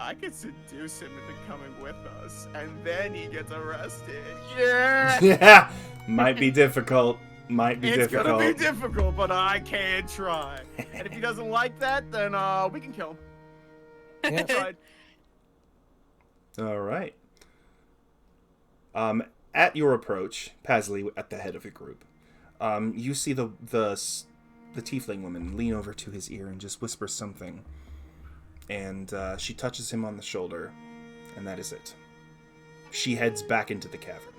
I could seduce him into coming with us, and then he gets arrested. Yeah. Yeah. Might be difficult. It's gonna be difficult, but I can try. And if he doesn't like that, then we can kill him. Yeah. Tried. All right. At your approach, Paisley at the head of the group, you see the tiefling woman lean over to his ear and just whisper something. And she touches him on the shoulder, and that is it. She heads back into the cavern.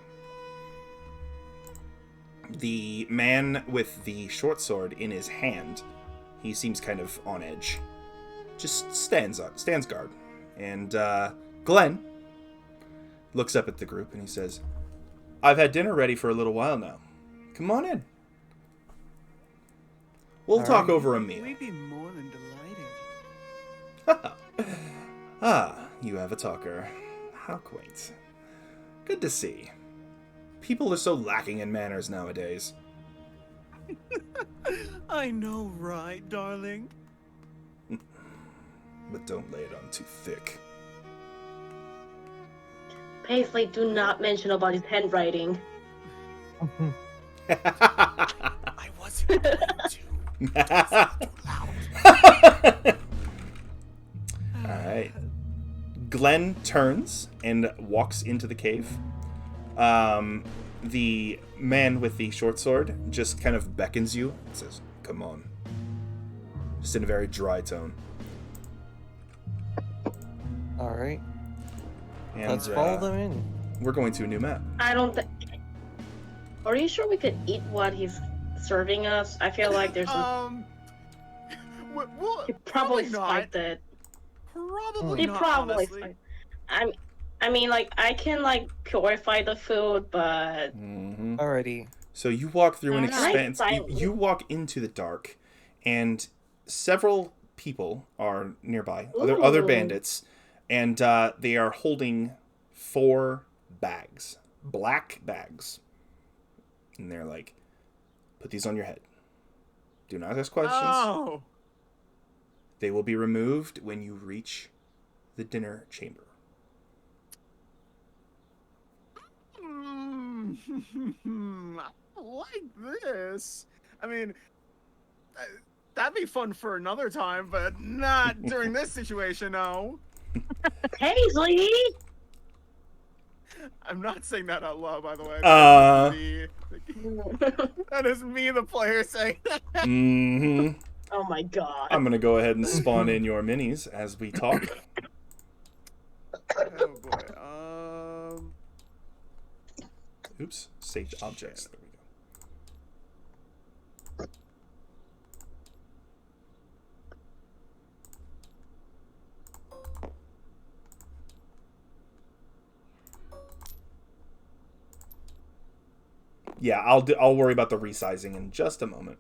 The man with the short sword in his hand, he seems kind of on edge, just stands guard. And Glenn looks up at the group and he says, "I've had dinner ready for a little while now. Come on in. We'll talk over a meal." We'd be more than delighted. Ah, you have a talker. How quaint. Good to see. People are so lacking in manners nowadays. I know, right, darling? But don't lay it on too thick. Paisley, do not mention about his handwriting. I wasn't going to. Alright. Glenn turns and walks into the cave. The man with the short sword just kind of beckons you and says, "Come on." Just in a very dry tone. Alright, And, let's follow them in. We're going to a new map. I don't think. Are you sure we could eat what he's serving us? I feel like there's some. Well, He probably not. spiked it. Probably He not, probably honestly. spiked. I mean, like, I can, like, purify the food, but... Mm-hmm. Alrighty. So you walk through an Can I expanse. silently- You walk into the dark, and several people are nearby. Other Ooh. bandits, and they are holding 4 bags, black bags, and they're like, "Put these on your head. Do not ask questions. Oh. They will be removed when you reach the dinner chamber." I like this. I mean, that'd be fun for another time, but not during this situation, no. Paisley! I'm not saying that out loud, by the way. Uh. That is me, the player, saying that. Mm-hmm. Oh my god. I'm gonna go ahead and spawn in your minis as we talk. Oh boy. Oops. Sage objects. There we go. Yeah, I'll worry about the resizing in just a moment.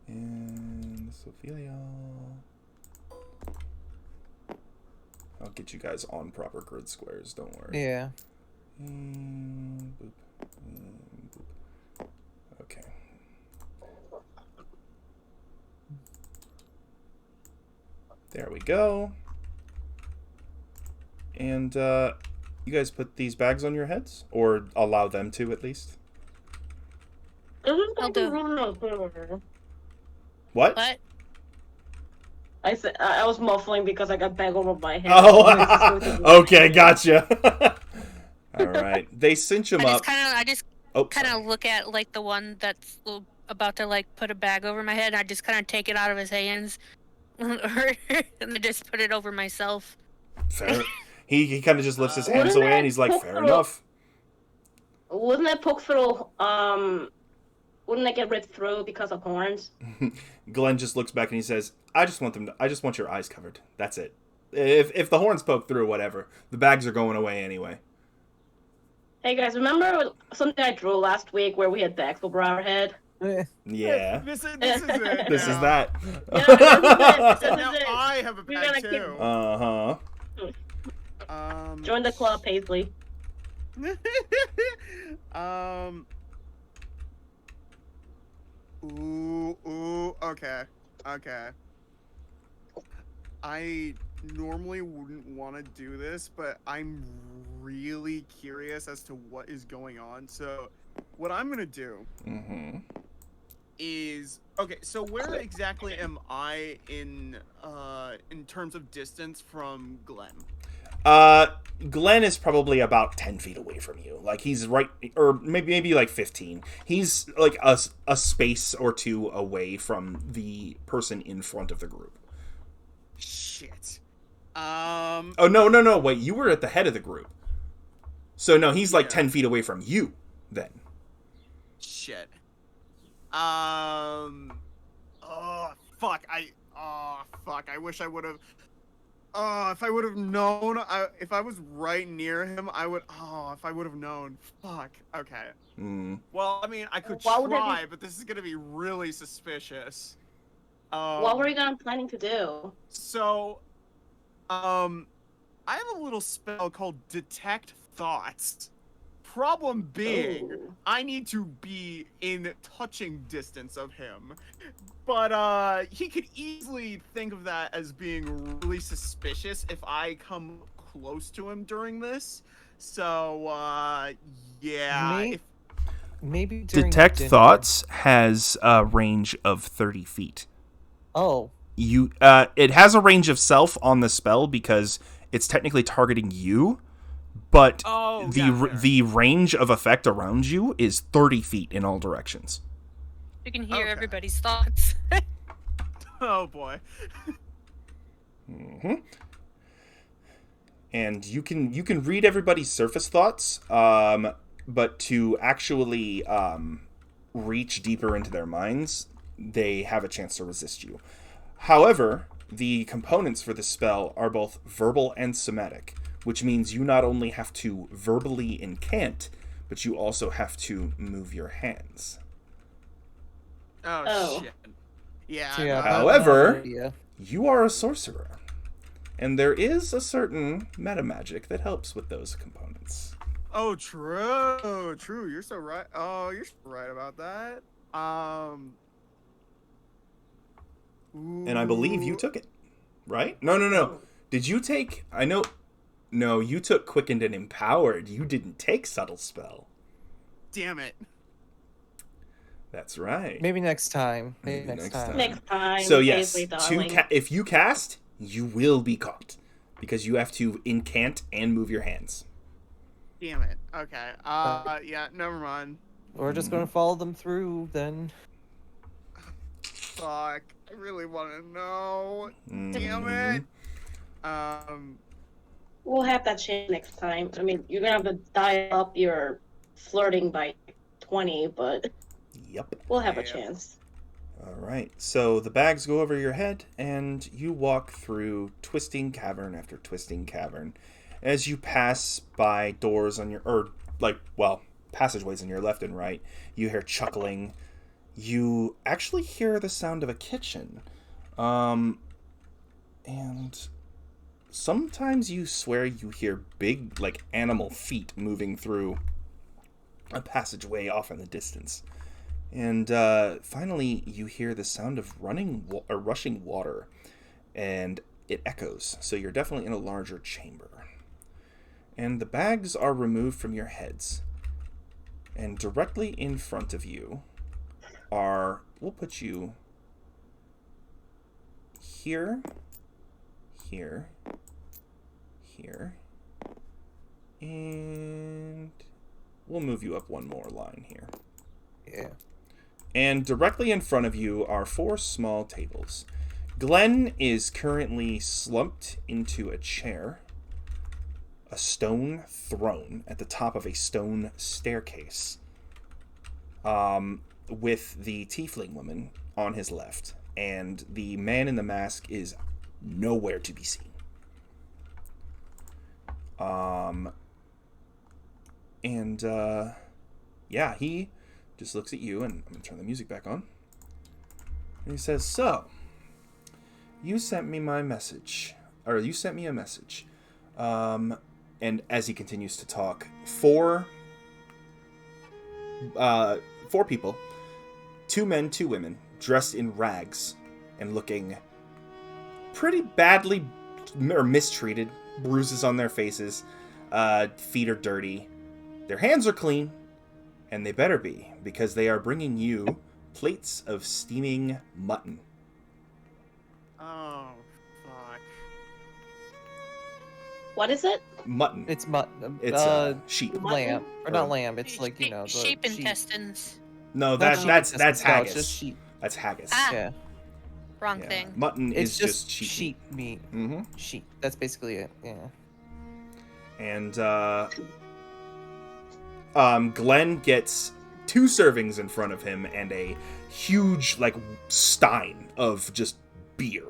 And Sophia, I'll get you guys on proper grid squares. Don't worry. Yeah. And boop, and boop. Okay. There we go. And you guys put these bags on your heads, or allow them to at least. I'll do. What? What? I said I was muffling because I got bag over my head. Oh, okay, gotcha. All right, they cinch him up. I just Oh, kind sorry. of look at like the one that's about to like put a bag over my head. And I just kind of take it out of his hands, and I just put it over myself. Fair. He kind of just lifts his hands Wouldn't away, that and he's like, poke "Fair through- enough." Wouldn't that poke through, wouldn't that get ripped through because of horns? Glenn just looks back and he says, I just want your eyes covered. That's it. If the horns poke through, whatever. The bags are going away anyway." Hey guys, remember something I drew last week where we had bags over our head? Yeah. This is it. This is now. that. Yeah, this is Now it. I have a We bag gotta keep- too. Uh-huh. Join the club, Paisley. Okay. I normally wouldn't want to do this, but I'm really curious as to what is going on. So, what I'm gonna do Mm-hmm. is okay. So, where exactly am I in terms of distance from Glenn? Glenn is probably about 10 feet away from you. Like, he's right, or maybe like 15. He's like a space or two away from the person in front of the group. Shit. Oh, no. Wait, you were at the head of the group. So, no, he's like Yeah. 10 feet away from you then. Shit. Oh, fuck. I wish I would have. Oh, if I would have known, if I was right near him, I would. Oh, if I would have known. Fuck. Okay. Mm. Well, I mean, I could Why would it be- try, but this is gonna be really suspicious. What were you planning to do? So, I have a little spell called Detect Thoughts. problem being, Ooh. I need to be in touching distance of him. But he could easily think of that as being really suspicious if I come close to him during this. So, yeah. Maybe during Detect dinner. Thoughts has a range of 30 feet. Oh, It has a range of self on the spell because it's technically targeting you, but the range of effect around you is 30 feet in all directions. You can hear Okay. everybody's thoughts. Oh boy. Mm-hmm. And you can read everybody's surface thoughts, but to actually reach deeper into their minds, they have a chance to resist you. However, the components for this spell are both verbal and somatic, which means you not only have to verbally incant, but you also have to move your hands. Oh shit. Yeah. so yeah, However- yeah. You are a sorcerer, and there is a certain meta magic that helps with those components. Oh, true. You're so right. Oh, you're so right about that. And I believe you took it, right? No. Did you take... No, you took Quickened and Empowered. You didn't take Subtle Spell. Damn it. That's right. Maybe next time. Maybe next time. Next time. So yes, Paisley, darling. if you cast, you will be caught. Because you have to incant and move your hands. Damn it. Okay. Yeah, never mind. We're just gonna follow them through then. Fuck. I really want to know. Mhm. Damn it. We'll have that chance next time. I mean, you're gonna have to dial up your flirting by 20, but Yep. we'll have a Yeah. chance. All right. So the bags go over your head, and you walk through twisting cavern after twisting cavern. As you pass by doors on your, passageways on your left and right, you hear chuckling. You actually hear the sound of a kitchen. And sometimes you swear you hear big, animal feet moving through a passageway off in the distance. And finally, you hear the sound of rushing water, and it echoes. So you're definitely in a larger chamber. And the bags are removed from your heads. And directly in front of you we'll put you here, here, here, and we'll move you up one more line here. Yeah. And directly in front of you are 4 small tables. Glenn is currently slumped into a chair, a stone throne at the top of a stone staircase, with the tiefling woman on his left, and the man in the mask is nowhere to be seen. He just looks at you, and I'm going to turn the music back on. And he says, "So, you sent me my message. Or you sent me a message." And as he continues to talk, 4 people, 2 men, 2 women, dressed in rags and looking pretty badly or mistreated, bruises on their faces, feet are dirty, their hands are clean, and they better be, because they are bringing you plates of steaming mutton. Oh, fuck. What is it? Mutton. It's mutton. It's sheep. Lamb. Or not Or- lamb. It's like, you know, the sheep intestines. No, Not sheep that's intestines, no, haggis. it's just sheep. That's haggis. Ah. Yeah. Wrong Yeah. thing. Mutton It's is just sheep. sheep meat. Mm-hmm. Sheep. That's basically it. Yeah. And Glenn gets 2 servings in front of him and a huge stein of just beer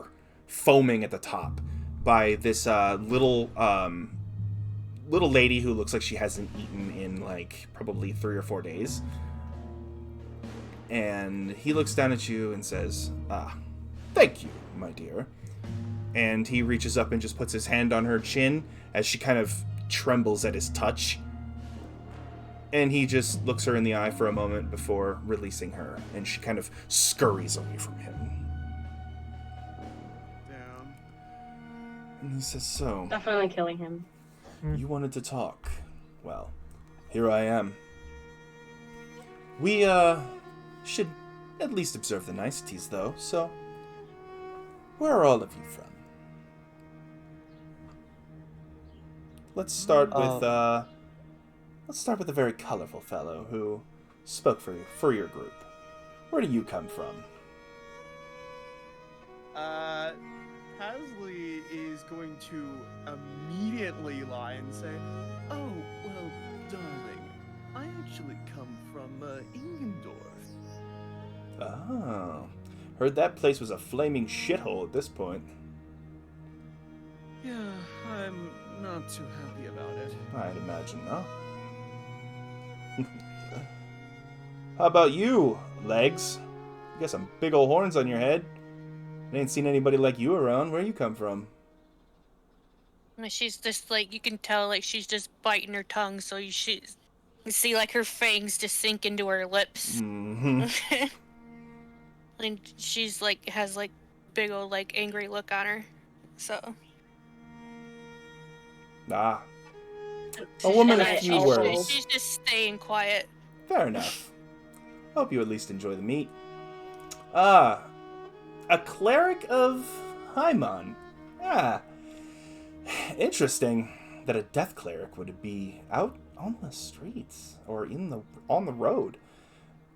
foaming at the top by this little lady who looks like she hasn't eaten in probably 3 or 4 days. And he looks down at you and says, "Thank you, my dear." And he reaches up and just puts his hand on her chin as she kind of trembles at his touch. And he just looks her in the eye for a moment before releasing her, and she kind of scurries away from him. Damn. And he says, so, Definitely killing him. you wanted to talk. Well, here I am. We, should at least observe the niceties, though, so... Where are all of you from? Let's start with a very colorful fellow who spoke for your group. Where do you come from? Hasley is going to immediately lie and say, "Oh, well, darling, I actually come from Ingendorf." Oh. Heard that place was a flaming shithole at this point. Yeah, I'm not too happy about it. I'd imagine not. How about you, Legs? You got some big old horns on your head. I ain't seen anybody like you around. Where you come from? And she's just like, you can tell like she's just biting her tongue, so you see like her fangs just sink into her lips. Mm-hmm. And she's like, has like big old like angry look on her. So. Ah. A woman of And few I also- words. She's just staying quiet. Fair enough. Hope you at least enjoy the meat. Ah. A cleric of Haimon. Ah. Interesting that a death cleric would be out on the streets or on the road.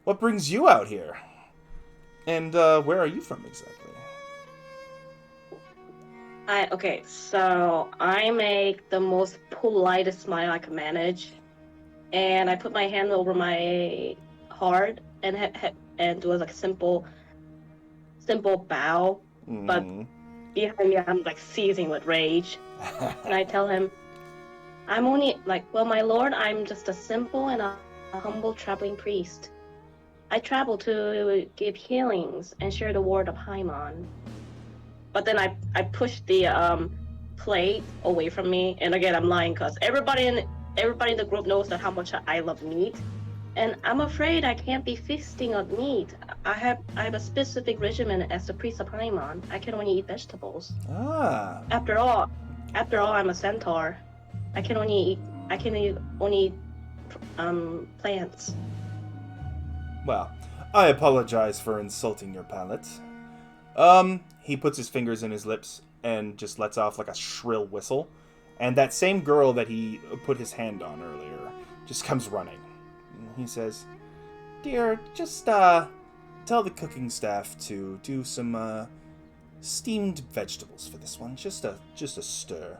What brings you out here? And where are you from exactly? Okay, so I make the most politest smile I can manage, and I put my hand over my heart and do a like simple bow. But behind me, I'm like seething with rage, and I tell him, "I'm only my lord, I'm just a simple and a humble traveling priest. I travel to give healings and share the word of Haimon." But then I push the plate away from me, and again I'm lying because everybody in the group knows that how much I love meat, and I'm afraid I can't be feasting on meat. I have a specific regimen as the priest of Haimon. I can only eat vegetables. Ah. After all, I'm a centaur. I can only eat plants. Well, I apologize for insulting your palate. He puts his fingers in his lips and just lets off like a shrill whistle. And that same girl that he put his hand on earlier just comes running. He says, "Dear, just, tell the cooking staff to do some, steamed vegetables for this one. Just a stir,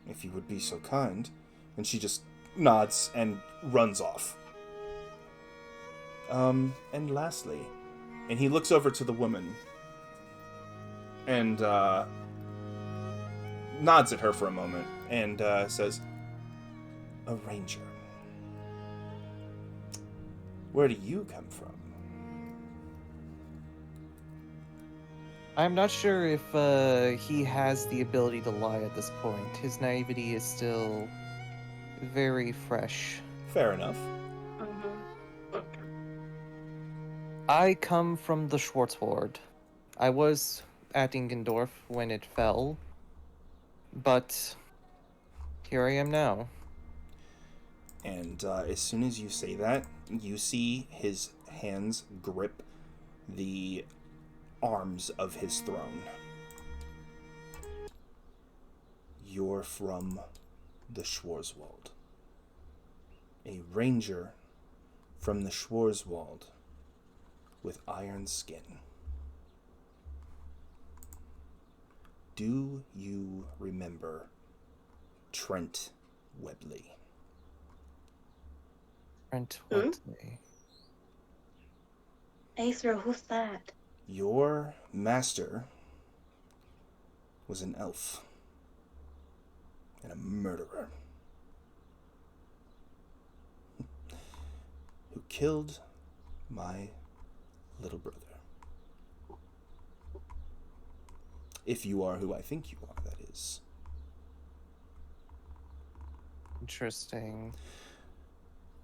if you would be so kind." And she just nods and runs off. And lastly, and he looks over to the woman and nods at her for a moment and says, "A ranger. Where do you come from?" I'm not sure if he has the ability to lie at this point. His naivety is still very fresh. Fair enough. I come from the Schwarzwald. I was at Ingendorf when it fell, but here I am now. And as soon as you say that, you see his hands grip the arms of his throne. You're from the Schwarzwald. A ranger from the Schwarzwald with iron skin. Do you remember Trent Webley? Trent Webley. Acer, who's that? Your master was an elf and a murderer who killed my little brother. If you are who I think you are, that is. Interesting.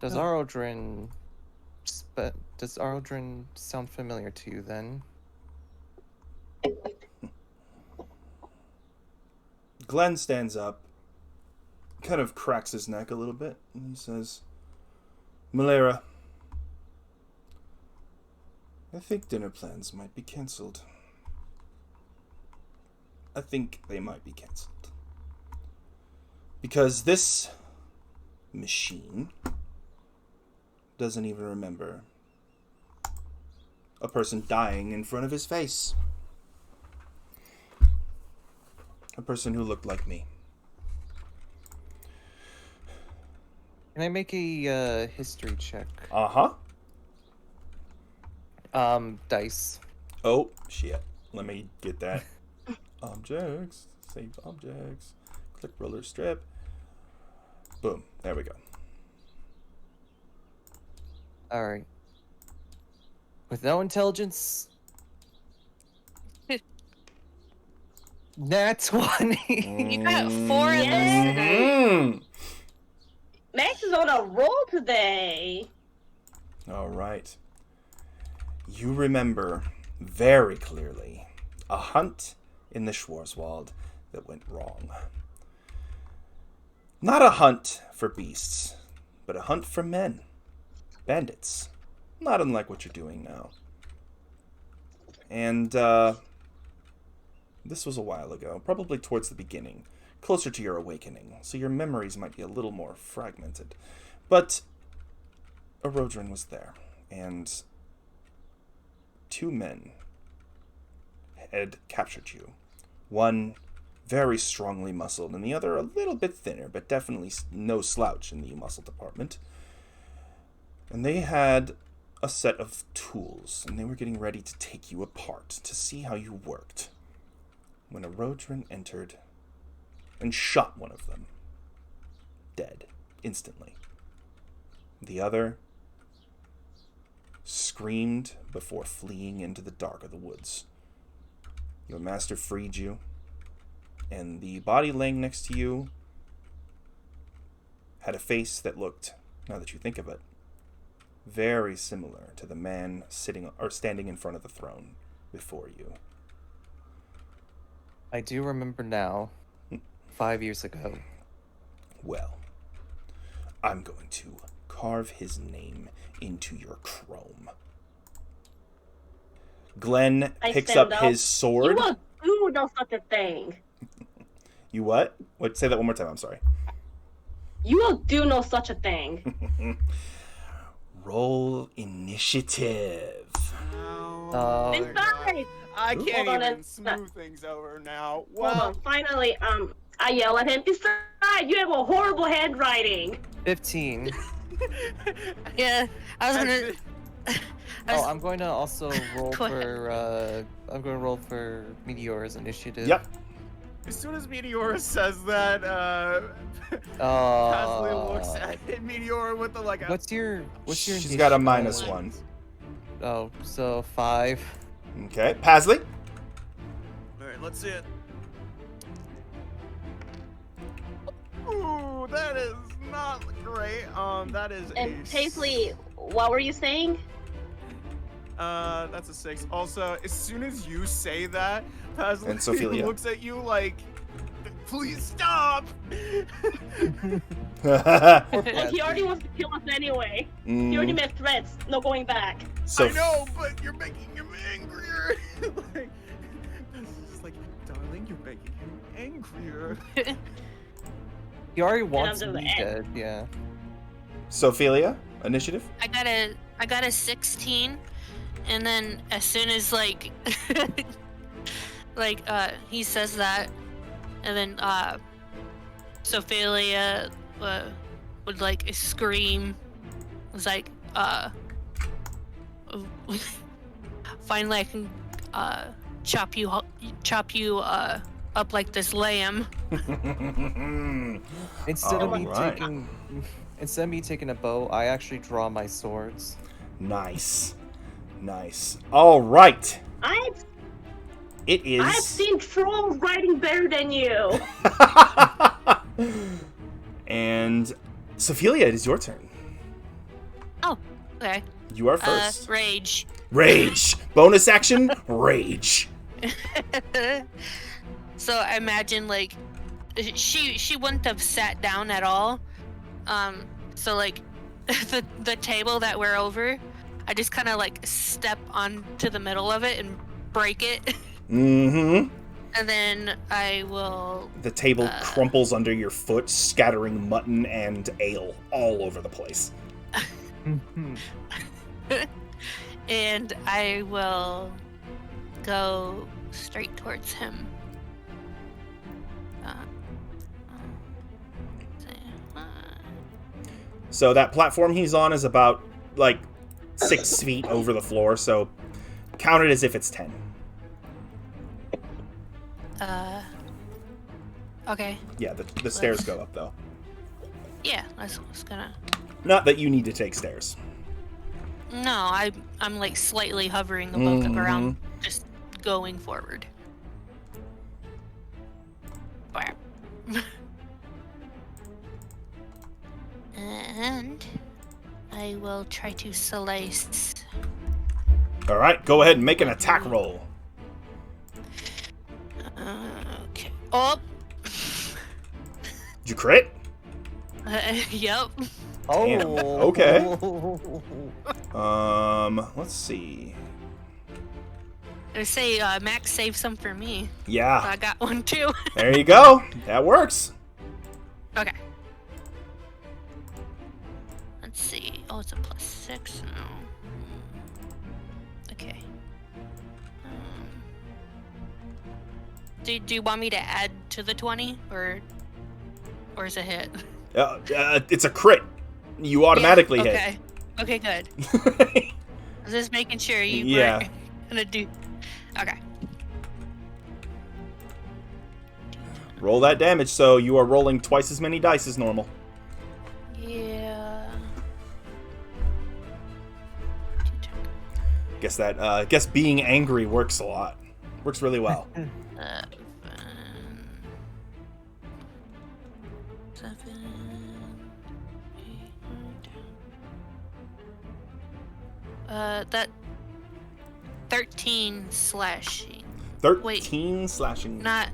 Does Arodrin sound familiar to you then? Glenn stands up, kind of cracks his neck a little bit, and he says, Malera, I think dinner plans might be cancelled. I think they might be cancelled. Because this machine doesn't even remember a person dying in front of his face. A person who looked like me. Can I make a history check? Uh-huh. Dice. Oh, shit. Let me get that. Objects. Save objects. Click roller strip. Boom. There we go. Alright. With no intelligence... Nat 20! You got 4 of this. Mm. Max is on a roll today. All right. You remember very clearly a hunt in the Schwarzwald that went wrong. Not a hunt for beasts, but a hunt for men. Bandits. Not unlike what you're doing now. And, this was a while ago, probably towards the beginning, closer to your awakening, so your memories might be a little more fragmented. But Arodrin was there, and 2 men had captured you. One very strongly muscled, and the other a little bit thinner, but definitely no slouch in the muscle department. And they had a set of tools, and they were getting ready to take you apart to see how you worked, when Arodrin entered and shot one of them. Dead. Instantly. The other screamed before fleeing into the dark of the woods. Your master freed you, and the body laying next to you had a face that looked, now that you think of it, very similar to the man standing in front of the throne before you. I do remember now. 5 years ago. Well, I'm going to carve his name into your chrome. Glenn picks up his sword. You will do no such a thing. You what? Wait, say that one more time, I'm sorry. You will do no such a thing. Roll initiative. Oh, Inside! I can't Hold on, even smooth things over now. Hold Well, on, finally, I yell at him. Besides, you have a horrible handwriting. 15. Yeah, I was gonna. Oh, I'm going to also roll for, I'm going to roll for Meteor's initiative. Yep. as soon as Meteor says that, Pasley looks at Meteor with the like. What's your She's got a -1. Oh, so 5. Okay, Pasley. All right, let's see it. Ooh, that is not great. That is And a Paisley, what were you saying? That's a 6. Also, as soon as you say that, Pasley And Sophia. looks at you like, please stop! Like, he already wants to kill us anyway. He already made threats, no going back. So I know, but you're making him angrier. Like, it's like, darling, you're making him angrier. He already wants under the me end. dead, yeah. Sophelia, initiative. I got a 16, and then as soon as like he says that, and then Sophelia would like scream. It's like finally I can chop you up like this lamb. Instead of me Alright. taking a bow, I actually draw my swords. Nice. All right. I've It seen trolls writing better than you. And Sophelia, it is your turn. Okay. You are first. Rage. Rage. Bonus action, rage. So I imagine like she wouldn't have sat down at all. So like the table that we're over, I just kind of like step onto the middle of it and break it. Mm-hmm. And then I will. The table crumples under your foot, scattering mutton and ale all over the place. And I will go straight towards him. So that platform he's on is about, like, 6 feet over the floor, so count it as if it's 10. Okay. Yeah, the stairs go up, though. Yeah, I was gonna... Not that you need to take stairs. No, I'm like slightly hovering above the ground, just going forward. Bam. And I will try to slice. Alright, go ahead and make an attack roll. Okay. Oh! Did you crit? Yep. Damn. Okay. Let's see. I say Max save some for me. Yeah. I got one too. There you go. That works. Okay. Let's see. Oh, it's a +6 now. Okay. Do you want me to add to the 20 or is it hit? It's a crit. You automatically hit. Okay. Okay, good. I was just making sure you weren't gonna do. Okay. Roll that damage, so you are rolling twice as many dice as normal. Yeah. Guess being angry works a lot. Works really well. 7, 8, that 13 slashing. 13 slashing. Not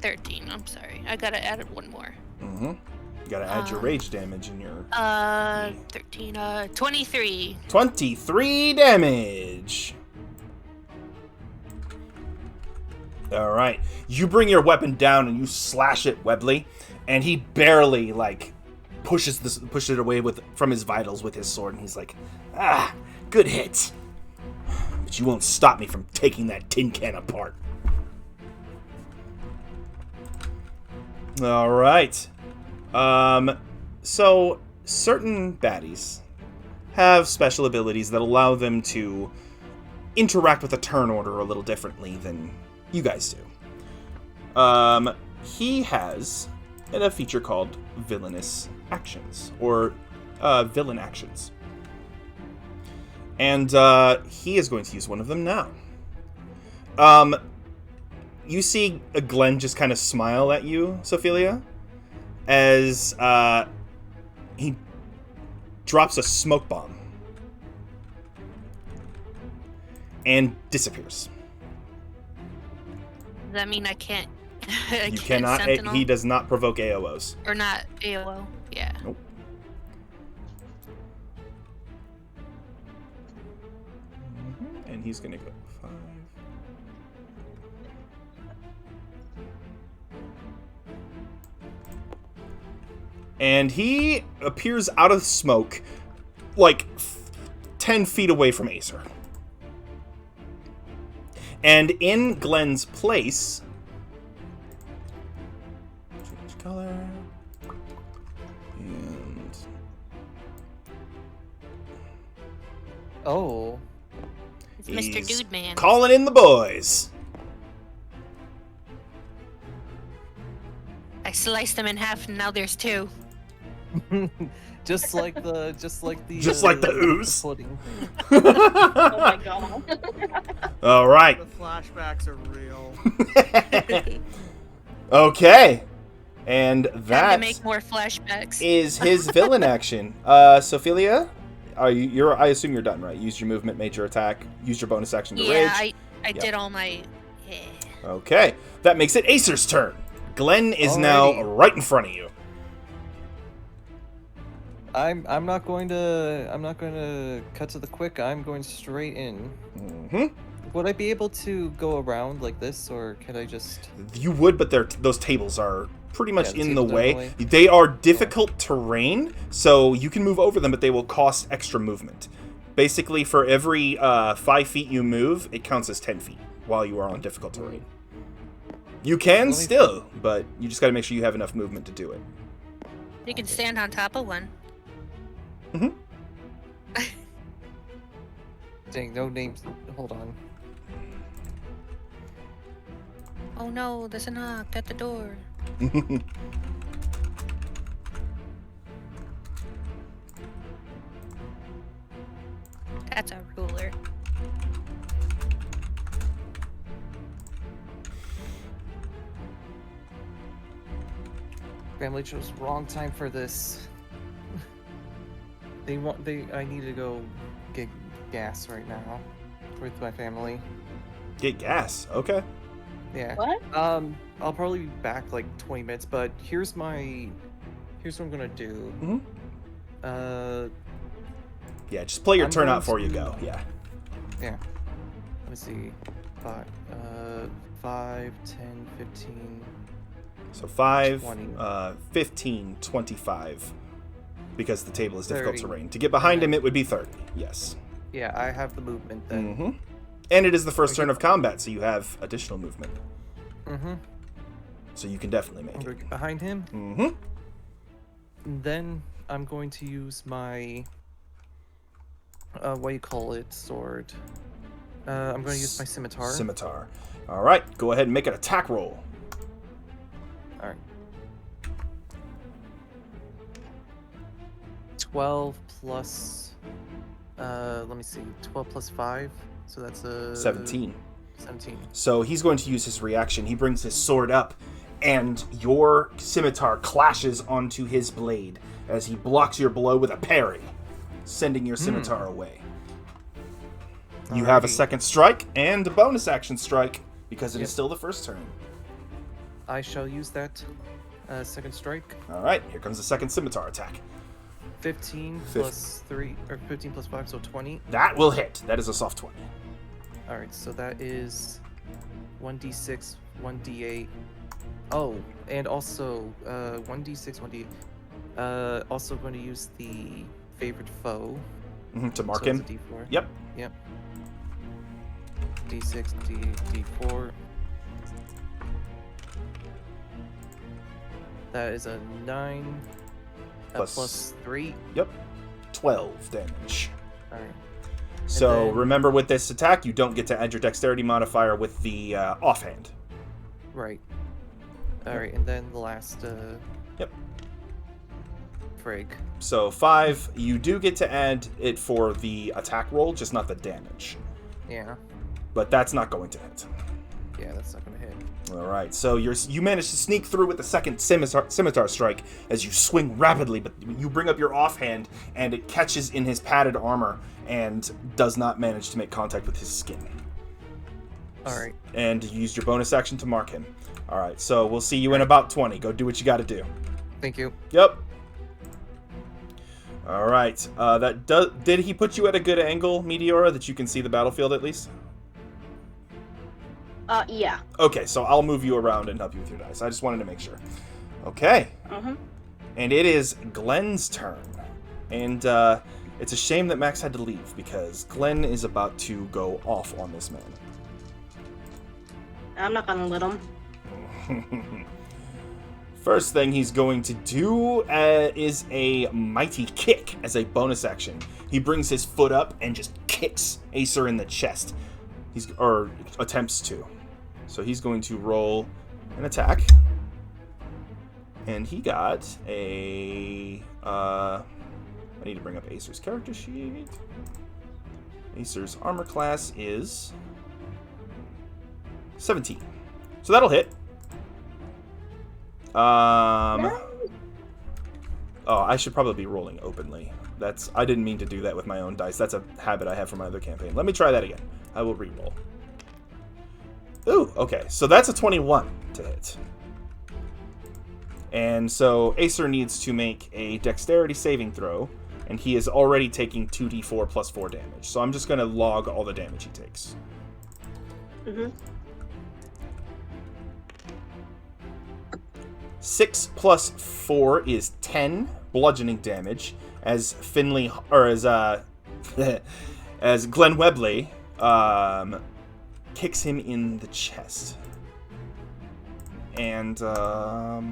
13. I'm sorry. I gotta add one more. Mm-hmm. You gotta add your rage damage in your... 13, 23. 23 damage. Alright. You bring your weapon down and you slash at Webley, and he barely, like, pushes it away from his vitals with his sword, and he's like, ah, good hit. But you won't stop me from taking that tin can apart. Alright. So, certain baddies have special abilities that allow them to interact with the turn order a little differently than you guys do. He has a feature called Villainous Actions, or Villain Actions. And he is going to use one of them now. You see Glenn just kind of smile at you, Sophelia, as he drops a smoke bomb and disappears. Does that mean I can't? You cannot. Sentinel? He does not provoke AOs. Or not AOO. Yeah. Nope. And he's gonna go 5. And he appears out of smoke, like 10 feet away from Acer. And in Glenn's place, change color, and Oh. It's Mr. he's Dude Man. calling in the boys. I sliced them in half, and now there's 2. just like the ooze. pudding. Oh my god. All right. The flashbacks are real. Okay. And Time that to make more flashbacks. is his villain action. Sophelia, I assume you're done, right? Used your movement, made your attack, used your bonus action to rage. Yeah, I did all my. Yeah. Okay, that makes it Acer's turn. Glenn is now Alrighty. right in front of you. I'm not going to cut to the quick. I'm going straight in. Mm-hmm. Would I be able to go around like this, or can I just? You would, but those tables are pretty much the in the tables are way. in the way. They are difficult terrain, so you can move over them, but they will cost extra movement. Basically, for every 5 feet you move, it counts as 10 feet while you are on difficult terrain. You can still, but you just got to make sure you have enough movement to do it. You can stand on top of one. Mm-hmm. Dang, no names. Hold on. Oh no, there's a knock at the door. That's a ruler. Family chose wrong time for this. I need to go get gas right now with my family. Get gas. Okay. Yeah. What? I'll probably be back like 20 minutes, but here's what I'm gonna do. Mm-hmm. Yeah, just play your I'm turn going out before you to- go. Yeah. Yeah. Let me see. 5, 10, 15. So 5, 20. 15, 25. Because the table is difficult 30. terrain. To get behind him, it would be 30. Yes. Yeah, I have the movement then. Mm-hmm. And it is the first Okay. turn of combat, so you have additional movement. Mm-hmm. So you can definitely I'm make gonna it. get behind him. Mm-hmm. And then I'm going to use my what do you call it? Sword. I'm going to use my scimitar. Scimitar. All right, go ahead and make an attack roll. All right. 12 plus. Let me see. 12 plus 5. So that's a 17. 17. So he's going to use his reaction. He brings his sword up, and your scimitar clashes onto his blade as he blocks your blow with a parry, sending your scimitar away. You have a Alrighty. second strike and a bonus action strike because it is Yep. still the first turn. I shall use that second strike. All right, here comes the second scimitar attack. 15 plus 3 or 15 plus 5, so 20. That will hit. That is a soft 20. All right, so that is 1d6, 1d8. Oh, and also 1d6, 1d8. Also going to use the favorite foe. To mark so him. it's a d4. Yep. Yep. d6, d4. That is a 9 plus 3. Yep. 12 damage. All right. So then- remember, with this attack, you don't get to add your dexterity modifier with the offhand. Right. All right, and then the last. Yep. Frig. So 5, you do get to add it for the attack roll, just not the damage. Yeah. But that's not going to hit. Yeah, that's not gonna hit. All right, so you manage to sneak through with the second scimitar strike as you swing rapidly, but you bring up your offhand and it catches in his padded armor and does not manage to make contact with his skin. All right. And you used your bonus action to mark him. All right, so we'll see you in about 20. Go do what you got to do. Thank you. Yep. All right. Did he put you at a good angle, Meteora, that you can see the battlefield at least? Yeah. Okay, so I'll move you around and help you with your dice. I just wanted to make sure. Okay. And it is Glenn's turn. And it's a shame that Max had to leave because Glenn is about to go off on this man. I'm not gonna let him. First thing he's going to do is a mighty kick as a bonus action. He brings his foot up and just kicks Acer in the chest. Or attempts to. So he's going to roll an attack. And he got a... I need to bring up Acer's character sheet. Acer's armor class is 17. So that'll hit. Oh, I should probably be rolling openly. I didn't mean to do that with my own dice. That's a habit I have from my other campaign. Let me try that again. I will reroll. Ooh, okay. So that's a 21 to hit. And so Acer needs to make a dexterity saving throw, and he is already taking 2d4 plus 4 damage. So I'm just going to log all the damage he takes. Mm-hmm. 6 plus 4 is 10 bludgeoning damage as Finley, or as as Glenn Webley kicks him in the chest. And so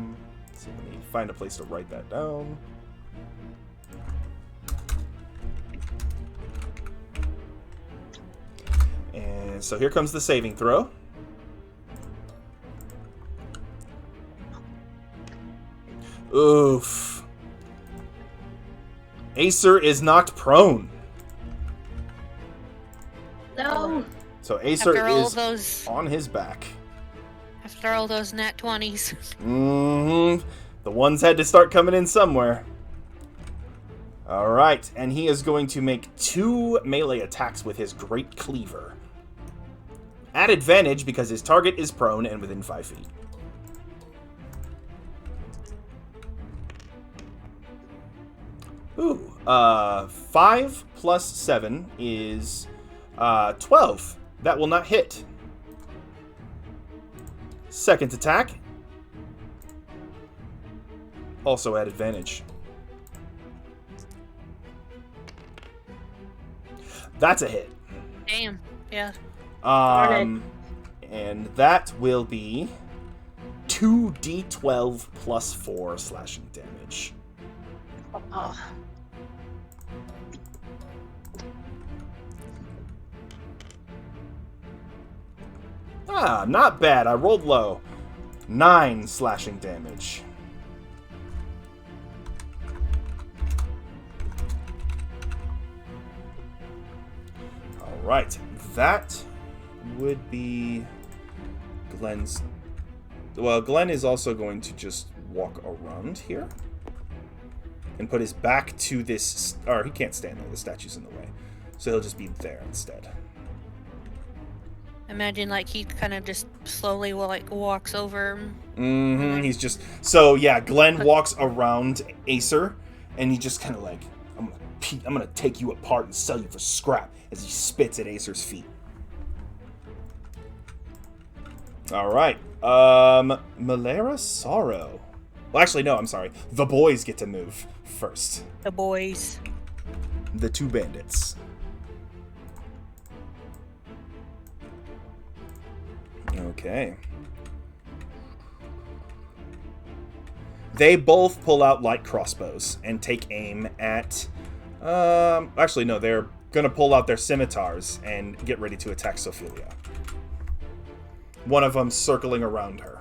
let me find a place to write that down. And so here comes the saving throw. Oof. Acer is knocked prone. No. So Acer After all is those- on his back. After all those nat 20s. Mm-hmm. The ones had to start coming in somewhere. Alright, and he is going to make 2 melee attacks with his Great Cleaver. At advantage because his target is prone and within 5 feet. Ooh, 5 plus 7 is 12. That will not hit. Second attack. Also at advantage. That's a hit. Damn, yeah. And that will be 2d12 plus 4 slashing damage. Oh. Ah, not bad. I rolled low. 9 slashing damage. Alright, that would be Glenn's... Well, Glenn is also going to just walk around here and put his back to this... Or he can't stand there, the statue's in the way. So he'll just be there instead. Imagine like he kind of just slowly walks over. Mm-hmm. He's just... So, yeah, Glenn walks around Acer, and he just kind of like, I'm gonna take you apart and sell you for scrap, as he spits at Acer's feet. Alright. Malera Sorrow. Well, actually, no, I'm sorry. The boys get to move first. The boys. The 2 bandits. Okay. They both pull out light crossbows and take aim at... actually, no, they're gonna pull out their scimitars and get ready to attack Sophilia. One of them circling around her.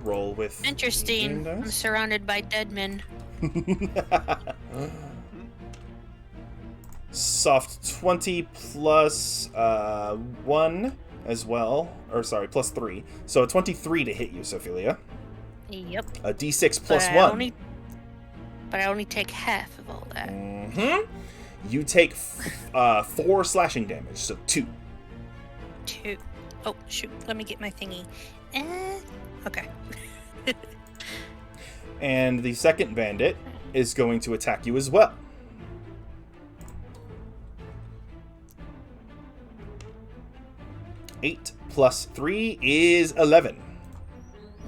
Roll with... Interesting. I'm surrounded by dead men. Soft 20 plus 1 as well. Or sorry, plus 3. So a 23 to hit you, Sophilia. Yep. A d6 plus But 1. But I only take half of all that. Mm-hmm. You take 4 slashing damage, so 2. 2. Oh, shoot. Let me get my thingy. Okay. And the second bandit is going to attack you as well. Eight plus 3 is 11.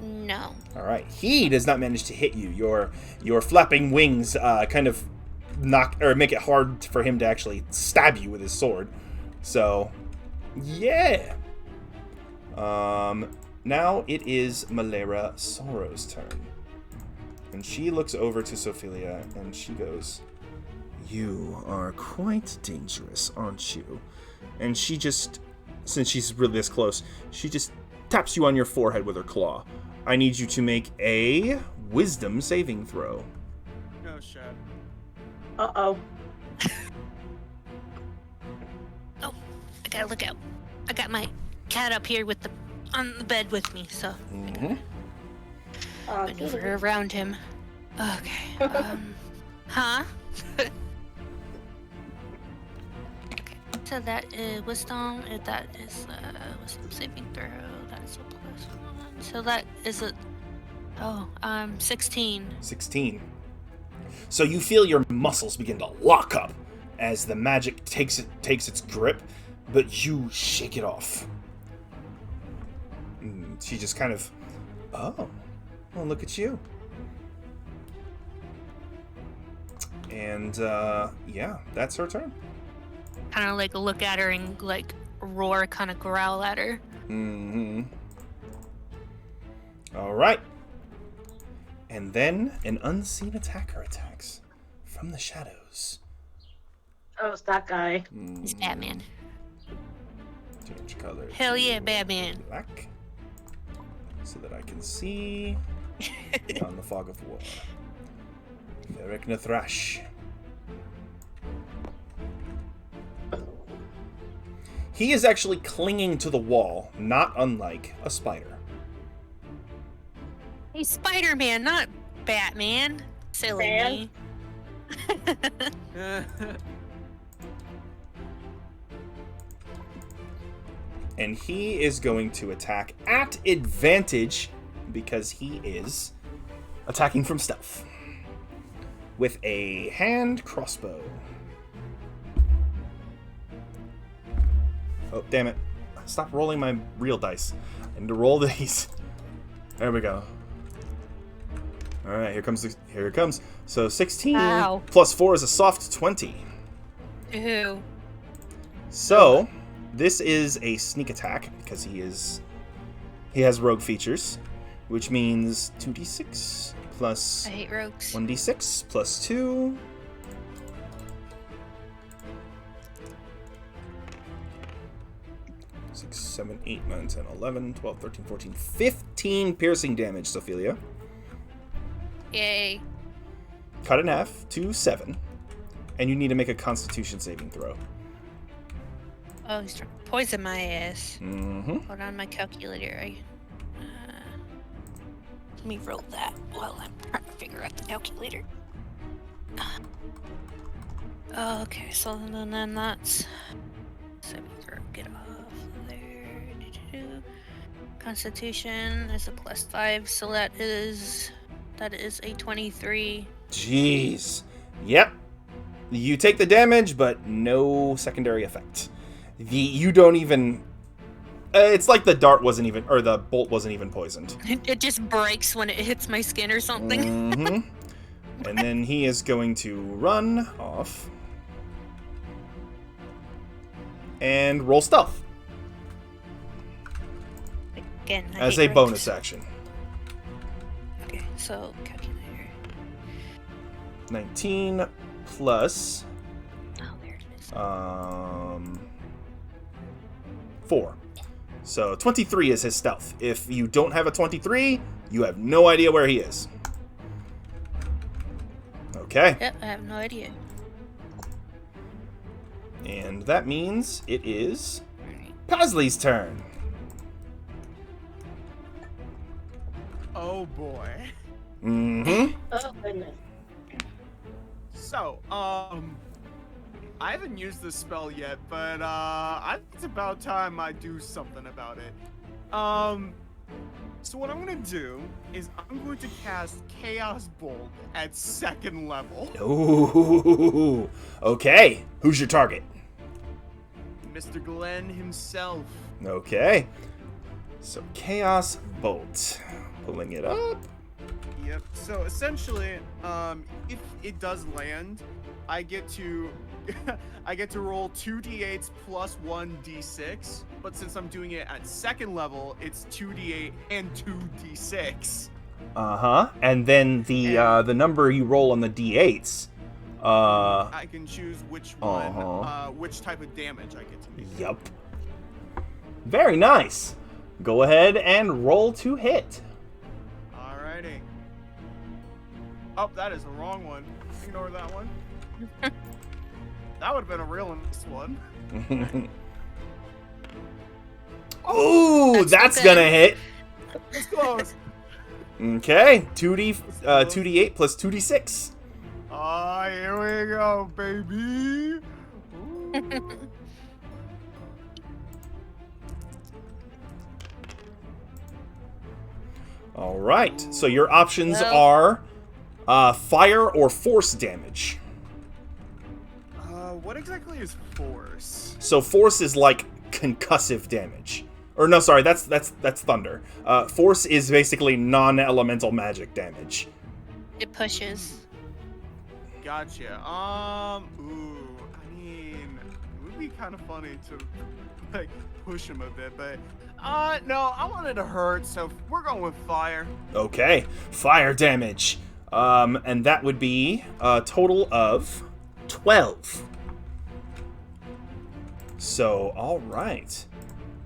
No. All right. He does not manage to hit you. Your flapping wings kind of make it hard for him to actually stab you with his sword. So, yeah. Now it is Malera Sorrow's turn. And she looks over to Sophilia and she goes, "You are quite dangerous, aren't you?" And she just, since she's really this close, she just taps you on your forehead with her claw. I need you to make a wisdom saving throw. Oh, shit. Uh-oh. Oh, I gotta look out. I got my cat up here on the bed with me, so. Mm-hmm. Maneuver around him. Okay. Huh? Okay. So that is wisdom. That is wisdom saving throw. That's a +1. So that is a 16. 16. So you feel your muscles begin to lock up as the magic takes its grip, but you shake it off. And she just kind of, oh, well, look at you. And yeah, that's her turn. Kind of like look at her and like roar, kind of growl at her. Mm-hmm. All right. And then an unseen attacker attacks from the shadows. Oh, it's that guy. It's Batman. Change color. Hell to yeah, Batman. Black. So that I can see beyond the fog of war. Verikna Thrash. He is actually clinging to the wall, not unlike a spider. Hey, Spider-Man, not Batman. Silly me. And he is going to attack at advantage because he is attacking from stealth with a hand crossbow. Oh, damn it. Stop rolling my real dice. I need to roll these. There we go. All right, here it comes. So 16 Ow. plus 4 is a soft 20. Ew. So this is a sneak attack because he has rogue features, which means 2d6 plus I hate rogues. 1d6 plus 2. 6, 7, 8, 9, 10, 11, 12, 13, 14, 15 piercing damage, Sophelia. Yay. Cut in half to 7. And you need to make a constitution saving throw. Oh, he's trying to poison my ass. Mm-hmm. Hold on, my calculator. Let me roll that while I'm trying to figure out the calculator. Okay, so then that's 7 throw. Get off there. Constitution is a +5, so that is a 23. Jeez. Yep. You take the damage, but no secondary effect. You don't even... it's like the dart wasn't even... Or the bolt wasn't even poisoned. It just breaks when it hits my skin or something. Mm-hmm. And then he is going to run off. And roll stealth. Again, I As hate a rogues. bonus action. Okay, so calculator. 19 plus... Oh, there it is. 4. So 23 is his stealth. If you don't have a 23, you have no idea where he is. Okay. Yep, I have no idea. And that means it is Pasley's turn. Oh boy. Mm-hmm. Oh, goodness. So, I haven't used this spell yet, but I think it's about time I do something about it. So what I'm gonna do is I'm going to cast Chaos Bolt at 2nd level. Ooh. Okay. Who's your target? Mr. Glenn himself. Okay. So Chaos Bolt. Pulling it up. Yep. So essentially, if it does land, I get to roll 2d8s plus 1d6. But since I'm doing it at 2nd level, it's 2d8 and 2d6. Uh-huh. And then the number you roll on the d8s. I can choose which one, which type of damage I get to make. Yup. Very nice. Go ahead and roll to hit. Alrighty. Oh, that is the wrong one. Ignore that one. That would have been a real nice one. Ooh, that's gonna hit. It's close. Okay, 2d8 plus 2d6. Ah, here we go, baby. All right, so your options Well- are fire or force damage. What exactly is force? So force is like concussive damage. Or no, sorry, that's thunder. Force is basically non-elemental magic damage. It pushes. Gotcha. Ooh, I mean, it would be kind of funny to like push him a bit, but no, I want it to hurt, so we're going with fire. Okay, fire damage. And that would be a total of 12. So, all right.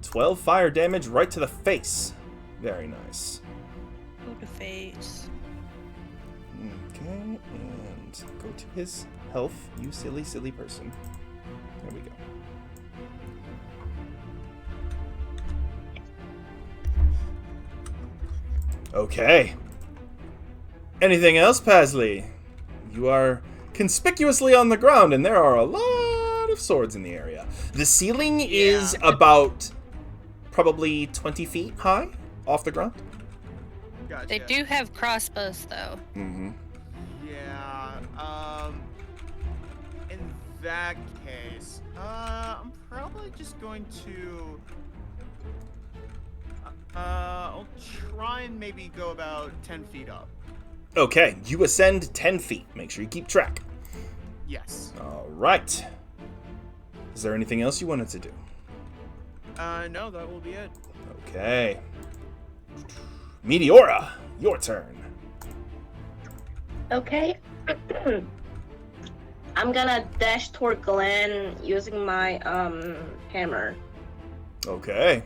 12 fire damage right to the face. Very nice. Go to face. Okay, and go to his health, you silly, silly person. There we go. Okay. Anything else, Pasley? You are conspicuously on the ground, and there are a lot of swords in the area. The ceiling is about probably 20 feet high off the ground. Gotcha. They do have crossbows, though. Mm-hmm. Yeah. In that case, I'm probably just going to. I'll try and maybe go about 10 feet up. Okay, you ascend 10 feet. Make sure you keep track. Yes. All right. Is there anything else you wanted to do? No, that will be it. Okay. Meteora, your turn. Okay. I'm gonna dash toward Glenn using my hammer. Okay.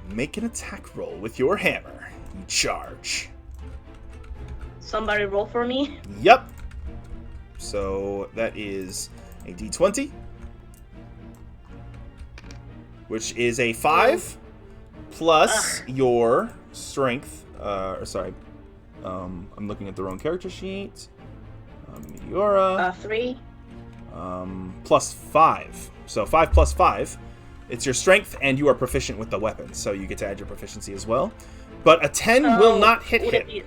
Make an attack roll with your hammer. You charge. Somebody roll for me. Yep. So that is a d20, which is a 5 plus your strength. I'm looking at the wrong character sheet. Meteora. 3. Plus 5. So 5 plus 5. It's your strength, and you are proficient with the weapon, so you get to add your proficiency as well. But a 10 will not hit him.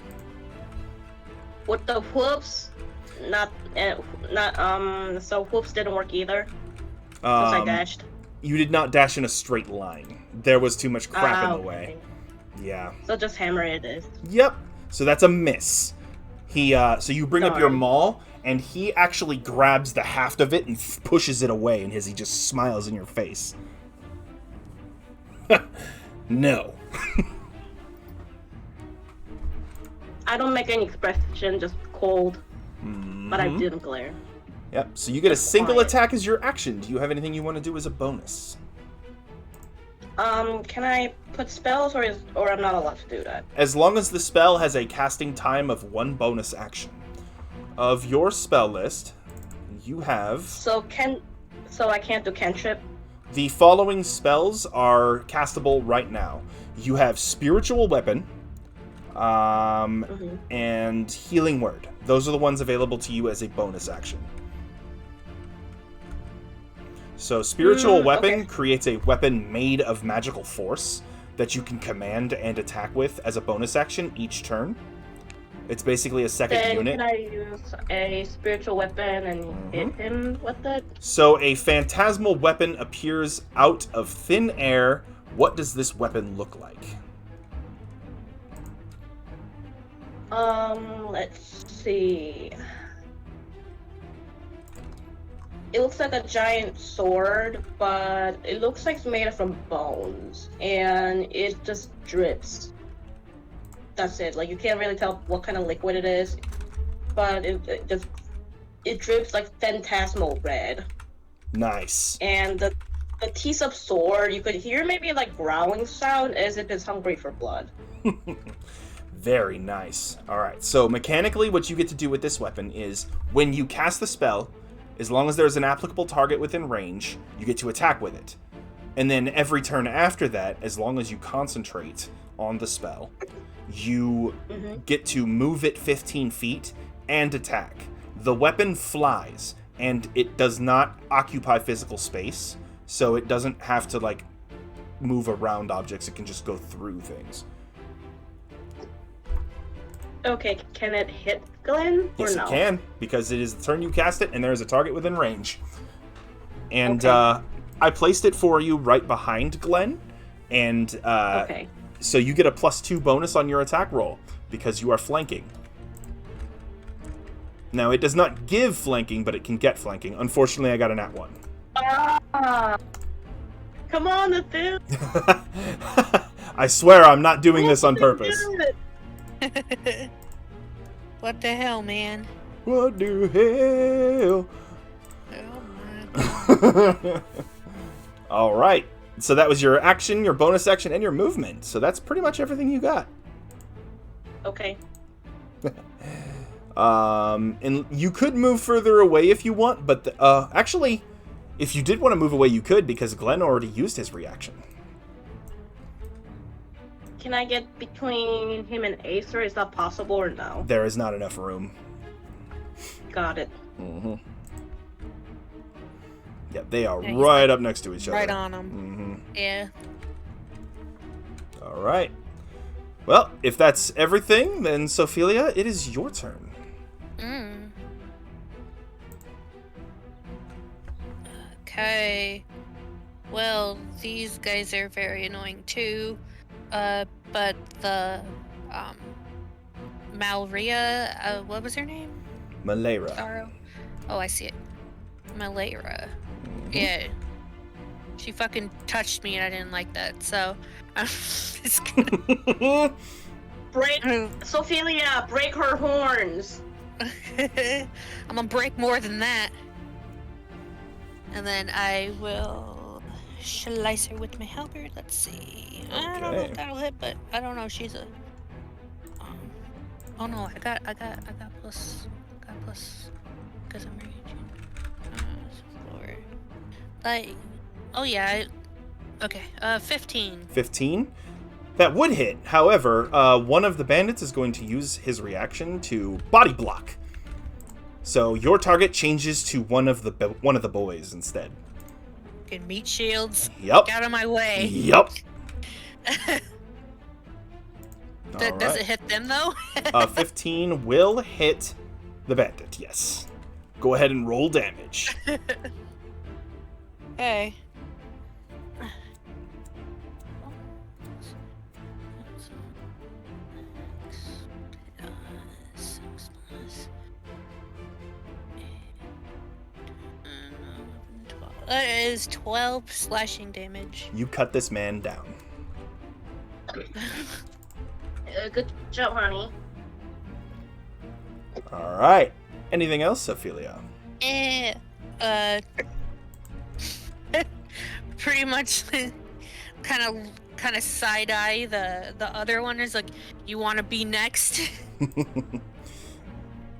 With the whoops, so whoops didn't work either. Since I dashed. You did not dash in a straight line. There was too much crap in the way. Okay. Yeah. So just hammer it is. Yep. So that's a miss. So you bring up your Darn. maul, and he actually grabs the haft of it and pushes it away, and he just smiles in your face. No. I don't make any expression, just cold. But I didn't glare. Yep. So you get a single Quiet. attack as your action. Do you have anything you want to do as a bonus? Can I put spells, or I'm not allowed to do that? As long as the spell has a casting time of 1 bonus action. Of your spell list, you have... So I can't do cantrip? The following spells are castable right now. You have Spiritual Weapon, and Healing Word. Those are the ones available to you as a bonus action. So Spiritual Weapon creates a weapon made of magical force that you can command and attack with as a bonus action each turn. It's basically a second Then unit. can I use a spiritual weapon and hit him with it? So a phantasmal weapon appears out of thin air. What does this weapon look like? Let's see. It looks like a giant sword, but it looks like it's made from bones, and it just drips. That's it. Like, you can't really tell what kind of liquid it is, but it drips like phantasmal red. Nice. And the teeth of sword, you could hear maybe like growling sound as if it's hungry for blood. Very nice. Alright, so mechanically what you get to do with this weapon is when you cast the spell, as long as there's an applicable target within range, you get to attack with it. And then every turn after that, as long as you concentrate on the spell, you get to move it 15 feet and attack. The weapon flies, and it does not occupy physical space, so it doesn't have to, like, move around objects. It can just go through things. Okay, can it hit Glenn or Yes, no? it can, because it is the turn you cast it, and there is a target within range. And I placed it for you right behind Glenn, and Okay. so you get a +2 bonus on your attack roll, because you are flanking. Now, it does not give flanking, but it can get flanking. Unfortunately, I got a nat 1. Come on, Nathaniel. I swear I'm not doing this on purpose. What the hell, man? What the hell? Oh my god. All right. So that was your action, your bonus action, and your movement. So that's pretty much everything you got. Okay. And you could move further away if you want, but actually, if you did want to move away, you could, because Glenn already used his reaction. Can I get between him and Acer? Is that possible or no? There is not enough room. Got it. Mm-hmm. Yeah, they are Yeah, right up next to each other. Right on them. Mm-hmm. Yeah. All right. Well, if that's everything, then Sophelia, it is your turn. Okay. Well, these guys are very annoying too. But the Malria, what was her name? Malera. Sorrow. Oh, I see it. Malera. Mhm. Yeah. She fucking touched me and I didn't like that, so I'm just gonna Break, Sophelia, break her horns. I'm gonna break more than that. And then I will slice her with my halberd. Let's see. I don't know Okay. if that'll hit, but I don't know. She's a. Oh no! I got plus because I'm raging. Lower. Like, oh yeah. Okay. 15. 15? That would hit. However, one of the bandits is going to use his reaction to body block. So your target changes to one of the boys instead. Fucking meat shields. Yup. Get out of my way. Yup. Does it hit them though? 15 will hit the bandit, yes. Go ahead and roll damage. Hey. That is 12 slashing damage. You cut this man down. Good job, honey. All right. Anything else, Ophelia? Pretty much kind of side eye the other one is like, you want to be next?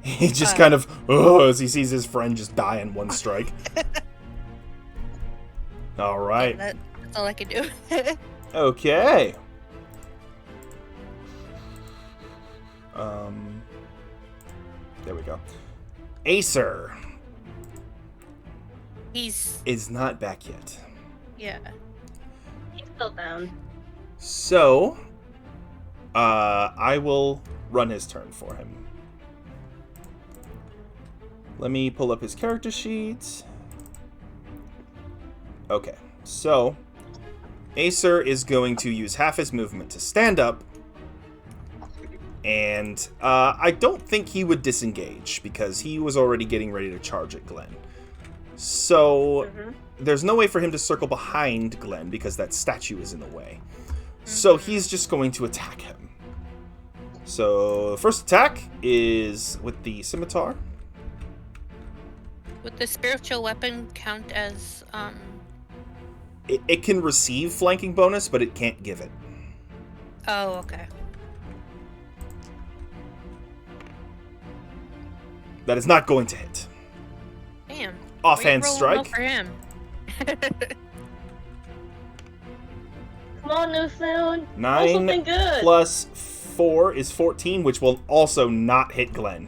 He just kind of, as he sees his friend just die in one strike. All right. That's all I can do. Okay. There we go. Acer He's is not back yet. yeah. He's still down. So, I will run his turn for him. Let me pull up his character sheet. Okay, so Acer is going to use half his movement to stand up. And I don't think he would disengage because he was already getting ready to charge at Glenn. So there's no way for him to circle behind Glenn because that statue is in the way. So he's just going to attack him. So the first attack is with the scimitar. Would the spiritual weapon count as It can receive flanking bonus, but it can't give it. Oh, okay. That is not going to hit. Damn. Offhand Rolling well strike. for him. Come on, Newfound. Roll 9 something good. plus 4 is 14, which will also not hit Glenn.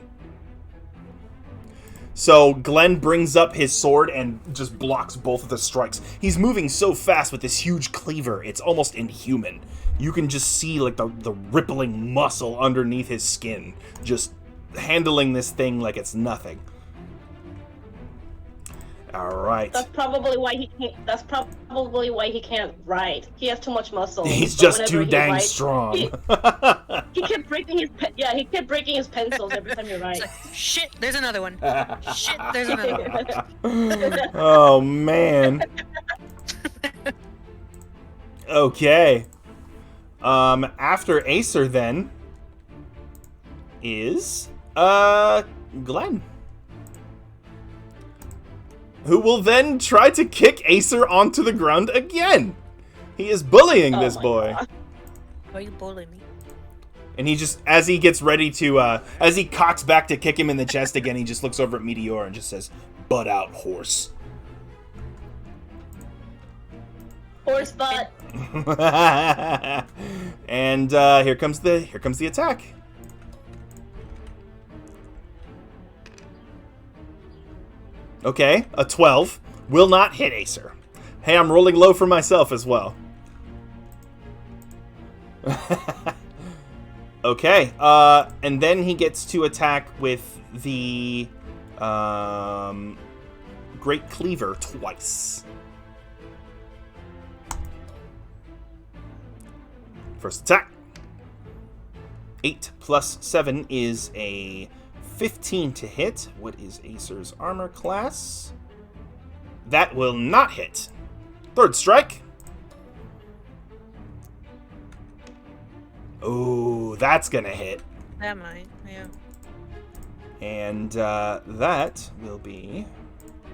So Glenn brings up his sword and just blocks both of the strikes. He's moving so fast with this huge cleaver, it's almost inhuman. You can just see like the rippling muscle underneath his skin, just handling this thing like it's nothing. All right. That's probably why he can't. That's probably why he can't ride. He has too much muscle. He's so just whenever too he dang rides, strong. He kept breaking his. He kept breaking his pencils every time he rides. It's like, shit, there's another one. Shit, there's another one. Oh man. Okay. After Acer then is Glenn, who will then try to kick Acer onto the ground again. He is bullying this boy. God. Why are you bullying me? And he just, as he gets ready to, as he cocks back to kick him in the chest again, he just looks over at Meteor and just says, "Butt out, horse." Horse butt. And here comes the attack. Okay, a 12 will not hit Acer. Hey, I'm rolling low for myself as well. Okay, and then he gets to attack with the Great Cleaver twice. First attack. 8 plus 7 is a 15 to hit. What is Acer's armor class? That will not hit. Third strike. Oh, that's gonna hit. That might, yeah. And that will be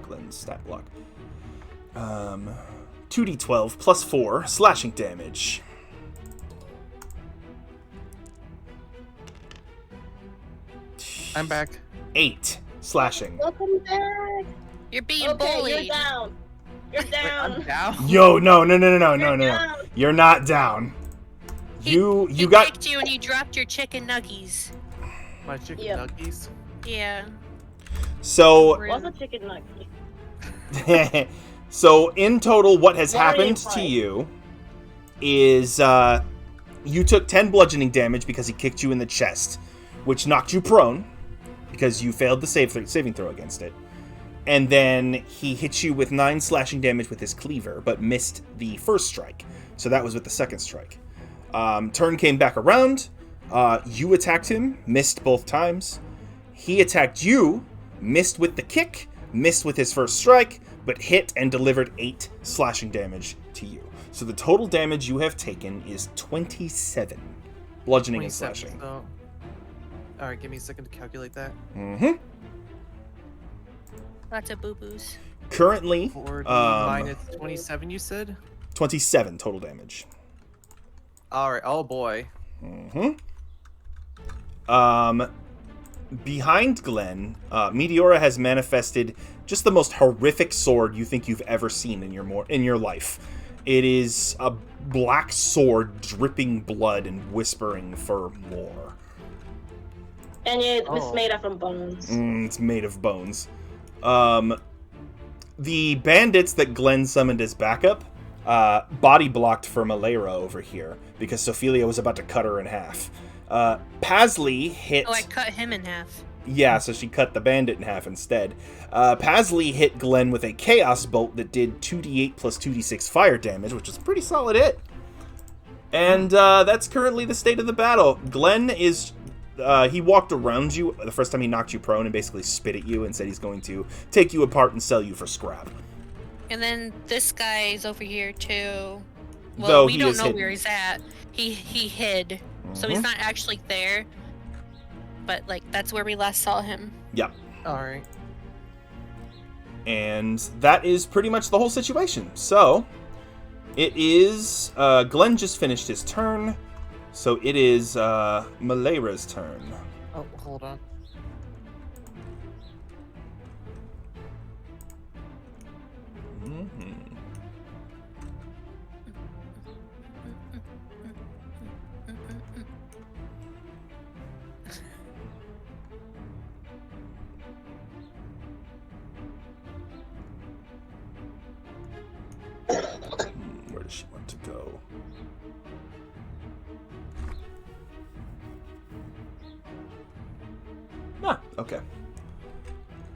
Glenn's stat block. 2d12 plus 4 slashing damage. I'm back. 8 slashing. Welcome back. You're being Okay, bullied. you're down. You're down. I'm down. Yo, no. You're You're not down. You He got kicked you and you dropped your chicken nuggies. My chicken Yep. nuggies. Yeah. so What's a chicken nugget? so in total what has Why are you happened to fighting? you is you took 10 bludgeoning damage because he kicked you in the chest, which knocked you prone because you failed the saving throw against it. And then he hit you with 9 slashing damage with his cleaver, but missed the first strike. So that was with the second strike. Turn came back around. You attacked him, missed both times. He attacked you, missed with the kick, missed with his first strike, but hit and delivered 8 slashing damage to you. So the total damage you have taken is 27 bludgeoning and 27, slashing. so- Alright, give me a second to calculate that. Mm-hmm. Lots of boo-boos. Currently, 40 minus 27, you said? 27 total damage. Alright, oh boy. Mm-hmm. Behind Glenn, Meteora has manifested just the most horrific sword you think you've ever seen in your life. It is a black sword dripping blood and whispering for more. And it's Oh. made up of bones. It's made of bones. The bandits that Glenn summoned as backup body blocked for Malera over here because Sophelia was about to cut her in half. Pasley hit... Oh, I cut him in half. Yeah, so she cut the bandit in half instead. Pasley hit Glenn with a Chaos Bolt that did 2d8 plus 2d6 fire damage, which is a pretty solid hit. And that's currently the state of the battle. Glenn is... he walked around you the first time he knocked you prone and basically spit at you and said he's going to take you apart and sell you for scrap. And then this guy's over here too. Well, Though we he don't is know hidden. where he's at. He hid, so he's not actually there. But like that's where we last saw him. Yep. Alright. And that is pretty much the whole situation. So, it is... Glenn just finished his turn. So it is Malera's turn. Oh, hold on. she want to go? Ah, okay.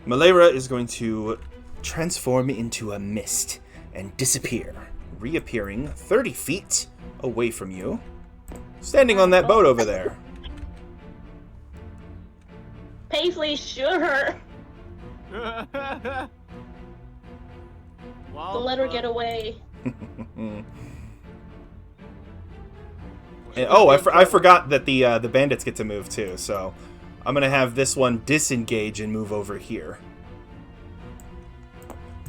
Malera is going to transform into a mist and disappear, reappearing 30 feet away from you, standing on that boat over there. Paisley, shoot her. Well, Don't let her get away. And, I forgot that the bandits get to move too, so I'm going to have this one disengage and move over here.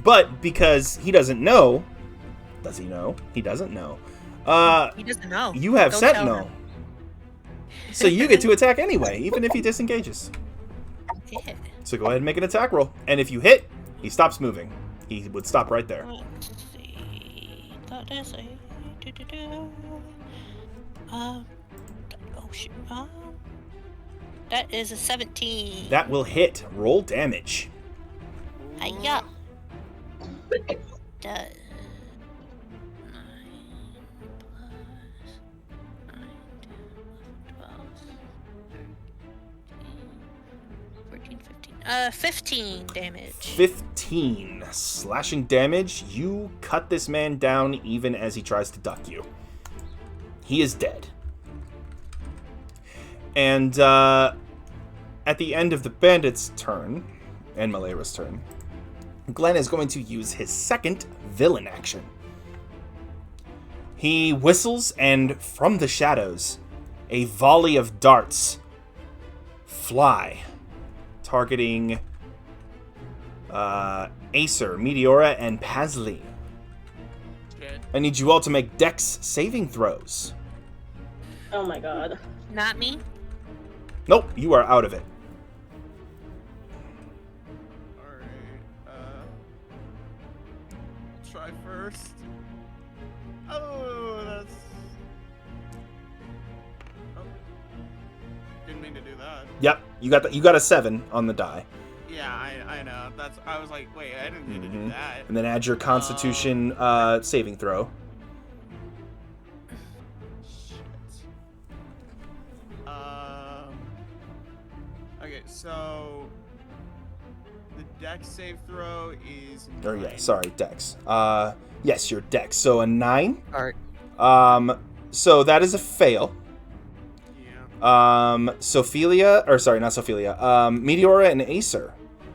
But because he doesn't know, does he know? He doesn't know. He doesn't know. You have Don't tell Sentinel. him. So you get to attack anyway, even if he disengages. Yeah. So go ahead and make an attack roll. And if you hit, he stops moving. He would stop right there. Let's see. That is a. Oh shoot. That is a 17. That will hit. Roll damage. Hiya. Does 9 plus 9, 10, 12, 14, 15. 15 damage. 15 slashing damage. You cut this man down even as he tries to duck you. He is dead. And at the end of the bandit's turn, and Malera's turn, Glenn is going to use his second villain action. He whistles, and from the shadows, a volley of darts fly, targeting Acer, Meteora, and Paisley. Shit. I need you all to make Dex saving throws. Oh my god. Not me. Nope, you are out of it. Alright, try first. Oh, that's... Oh. Didn't mean to do that. Yep, you got a 7 on the die. Yeah, I know. I was like, wait, I didn't mean to do that. And then add your Constitution saving throw. Shit. Okay, so the Dex save throw is 9. Sorry, Dex. Yes, your Dex. So a 9. Alright. So that is a fail. Yeah. Sophelia, or sorry, not Sophelia. Meteora and Acer.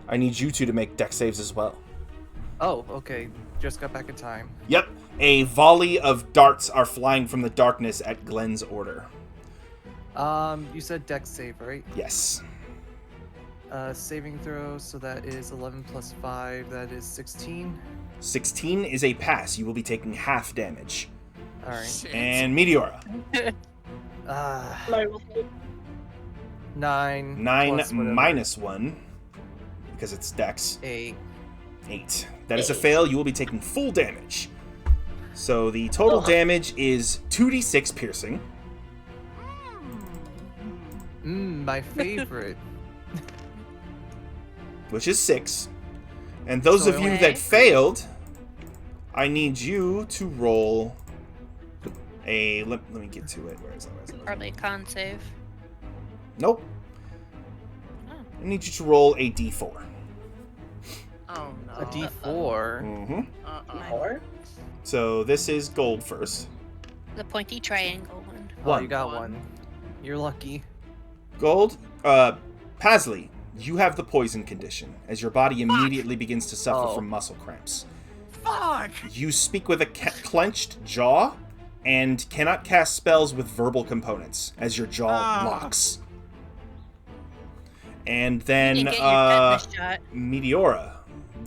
I need you two to make Dex saves as well. Oh, okay. Just got back in time. Yep. A volley of darts are flying from the darkness at Glenn's order. You said Dex save, right? Yes. Saving throw, so that is 11 plus 5, that is 16. 16 is a pass. You will be taking half damage. Alright. Shit. And Meteora. My roll. 9. 9 plus whatever. minus 1. Because it's Dex. 8. 8. That is a fail. You will be taking full damage. So the total damage is 2d6 piercing. My favorite. Which is 6. And those of you Okay. that failed, I need you to roll a... Let me get to it. Where is that? Probably a con save. Nope. Oh. I need you to roll a d4. Oh no. A D4. Mm-hmm. Four? So this is gold first. The pointy triangle one. Oh, you One. got one. You're lucky. Gold. Paisley, you have the poison condition, as your body immediately begins to suffer Oh. from muscle cramps. Fuck! You speak with a clenched jaw and cannot cast spells with verbal components, as your jaw locks. And You then, didn't get your tetanus shot. Meteora,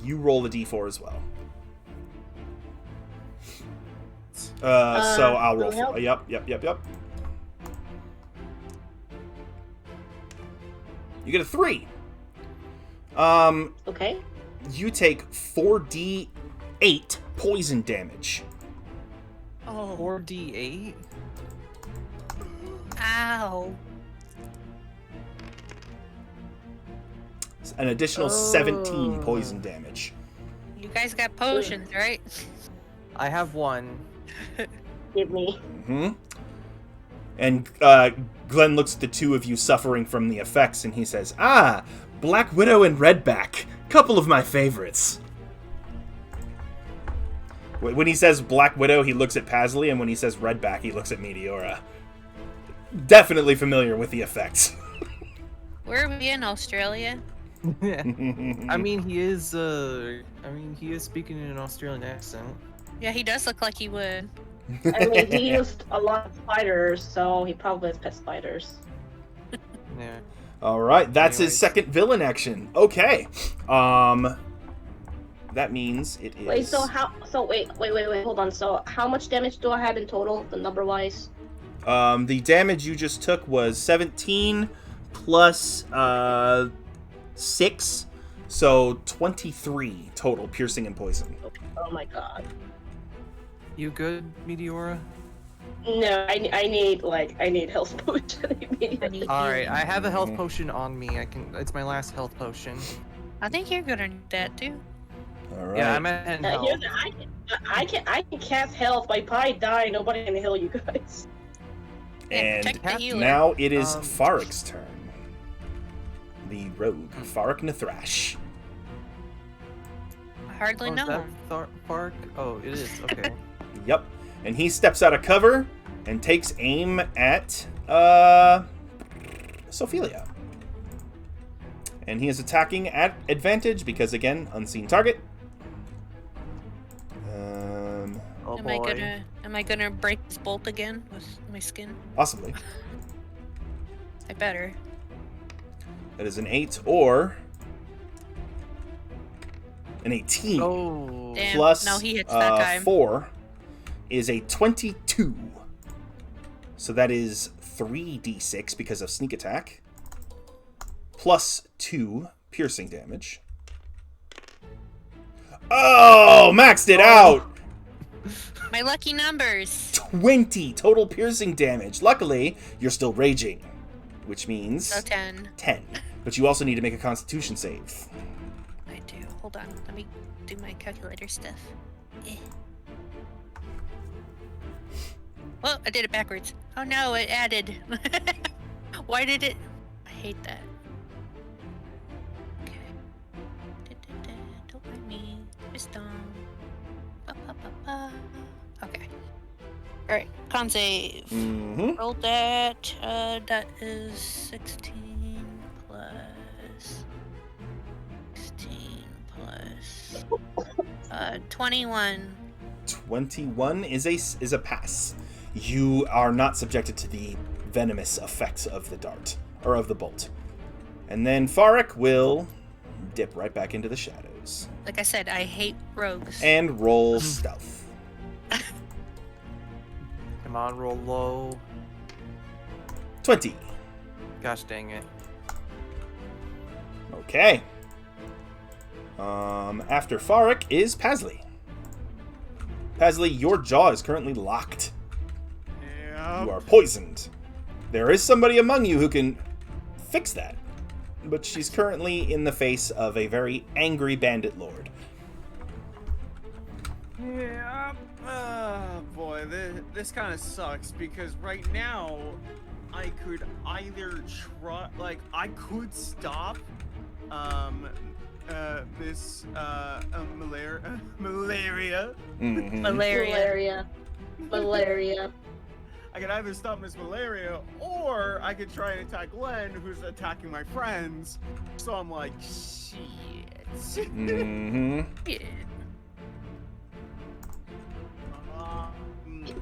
you roll a d4 as well. So I'll roll help? for Yep. You get a 3. Okay. You take 4d8 poison damage. Oh. 4d8? Ow. An additional 17 poison damage. You guys got potions, right? I have one. Give me. Mm-hmm. And Glenn looks at the two of you suffering from the effects, and he says, "Ah, Black Widow and Redback. Couple of my favorites." When he says Black Widow, he looks at Pasley, and when he says Redback, he looks at Meteora. Definitely familiar with the effects. Where are we in Australia? Yeah. I mean, he is speaking in an Australian accent. Yeah, he does look like he would. I mean, he used a lot of spiders, so he probably has pet spiders. Yeah. All right, that's his Anyways. second villain action. Okay. That means it is... Wait, wait, hold on. So, how much damage do I have in total, the number-wise? The damage you just took was 17 plus 6, so 23 total piercing and poison. Oh my god. You good, Meteora? No, I need health potion immediately. All right, I have a health potion on me. It's my last health potion. I think you're gonna need that too. All right. Yeah, I'm at 10 health. I can cast health, but if I die, nobody can heal you guys. Yeah, And protect the healer. now it is Um, Farrick's turn. The rogue, Farrick Nathrash. I hardly Oh, is know that him. Fark? Oh, it is. Okay. Yep. And he steps out of cover and takes aim at Sophelia. And he is attacking at advantage because, again, unseen target. Oh Am boy. I gonna break this bolt again with my skin? Possibly. I better. That is an 8 or an 18. Oh. Damn. Plus No, he hits that guy. 4 is a 22. So that is 3d6 because of sneak attack. Plus 2 piercing damage. Oh, maxed it out! My lucky numbers. 20 total piercing damage. Luckily, you're still raging, which means So 10. 10. But you also need to make a constitution save. I do. Hold on. Let me do my calculator stuff. Eh. Well, I did it backwards. Oh no, it added. Why did it? I hate that. Okay. Da-da-da, don't mind me. Twist on. Ba-ba-ba-ba. Okay. Alright, con save. Mm-hmm. Roll that. That is 16 plus 16 plus 21. 21 is a pass. You are not subjected to the venomous effects of the dart, or of the bolt. And then Farrick will dip right back into the shadows. Like I said, I hate rogues. And roll stealth. Come on, roll low. 20. Gosh dang it. Okay. After Farrick is Pasley. Pasley, your jaw is currently locked. You are poisoned. There is somebody among you who can fix that, but she's currently in the face of a very angry bandit lord. Yeah. Boy, this kind of sucks because right now I could either try, like, I could stop, this malaria. Mhm. Malaria. Malaria. I could either stop Miss Malaria, or I could try and attack Glenn, who's attacking my friends. So I'm like, shit. Mhm. Yeah.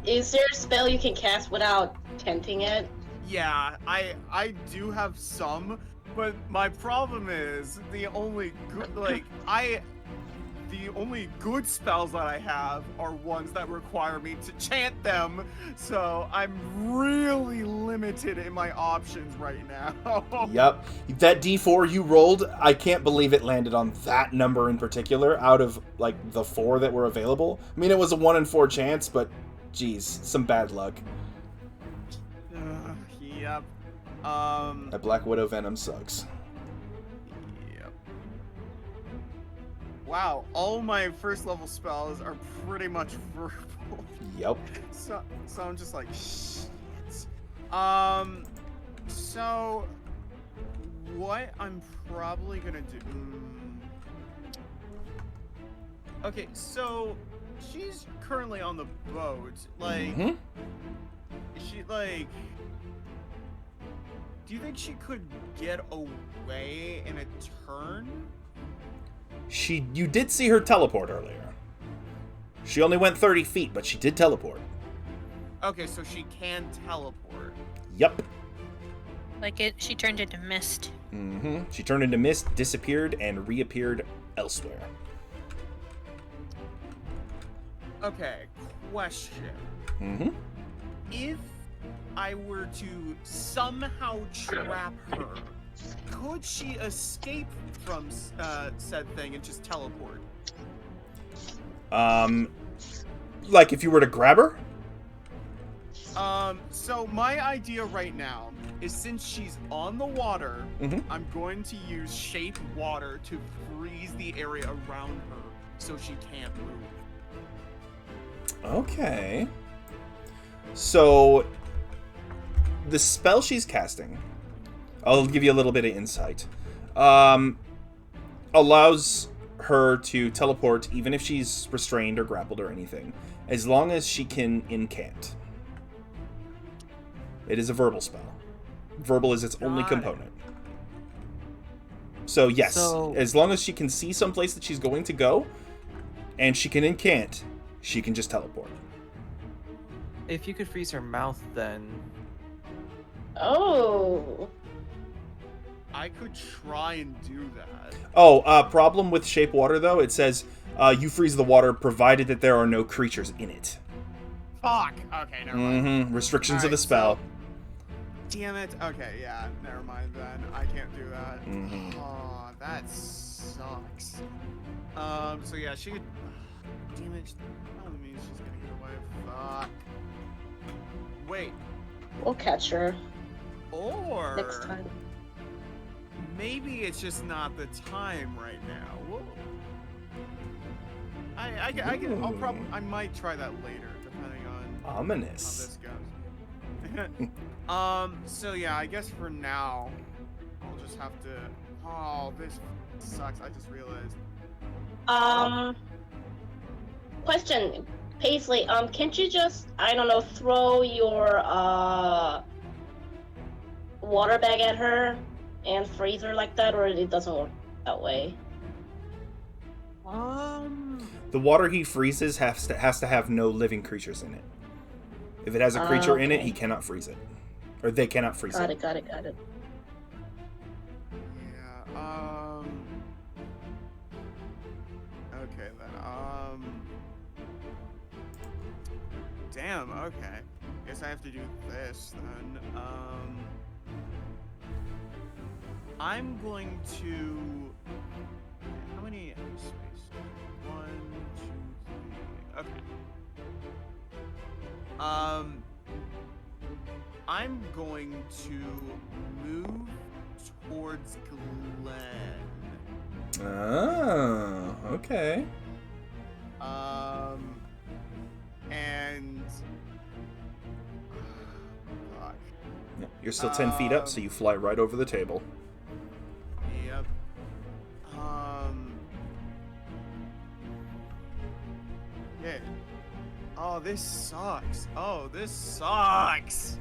Is there a spell you can cast without tenting it? Yeah, I do have some, but my problem is the only good spells that I have are ones that require me to chant them, so I'm really limited in my options right now. Yep. That D4 you rolled, I can't believe it landed on that number in particular out of, like, the 4 that were available. I mean, it was a 1 in 4 chance, but, geez, some bad luck. Yep. That Black Widow Venom sucks. Yep. Wow, all my first level spells are pretty much verbal. Yep. So I'm just like, shit. So what I'm probably gonna do? Okay, so she's currently on the boat. Like, Mhm. is she like? Do you think she could get away in a turn? You did see her teleport earlier. She only went 30 feet, but she did teleport. Okay, so she can teleport. Yep. She turned into mist. Mm-hmm. She turned into mist, disappeared, and reappeared elsewhere. Okay, question. Mm-hmm. If I were to somehow trap her, could she escape from said thing and just teleport? Like if you were to grab her? So my idea right now is since she's on the water, Mhm. I'm going to use shape water to freeze the area around her so she can't move. Okay. So, the spell she's casting, I'll give you a little bit of insight, allows her to teleport even if she's restrained or grappled or anything, as long as she can incant. It is a verbal spell. Verbal is its only Got it. component. So yes, So- as long as she can see someplace that she's going to go, and she can incant, she can just teleport. If you could freeze her mouth, then Oh. I could try and do that. Oh, problem with shape water though. It says you freeze the water provided that there are no creatures in it. Fuck. Okay, never mind. Mm-hmm. Restrictions of Alright, the spell. Damn it. Okay, yeah, never mind then. I can't do that. Mhm. Oh, that sucks. So yeah, she could. Damn it. That means she's gonna get away. Fuck. Wait. We'll catch her Or next time. maybe it's just not the time right now. Whoa. I might try that later, depending on how Ominous. this goes. So yeah, I guess for now, I'll just have to. Oh, this sucks. I just realized. Question, Paisley. Can't you just, I don't know, throw your water bag at her and freeze her like that, or it doesn't work that way? The water he freezes has to have no living creatures in it. If it has a creature in it, Okay. he cannot freeze it, or they cannot freeze Got it. it. Got it. Got it. Yeah. Okay then. Damn. Okay. Guess I have to do this then. I'm going to. How many space? 1, 2, 3. Okay. I'm going to move towards Glenn. Oh, okay. And fuck. Yeah, you're still 10 feet up, so you fly right over the table. Yep. Yeah. Oh, this sucks. Oh, this sucks.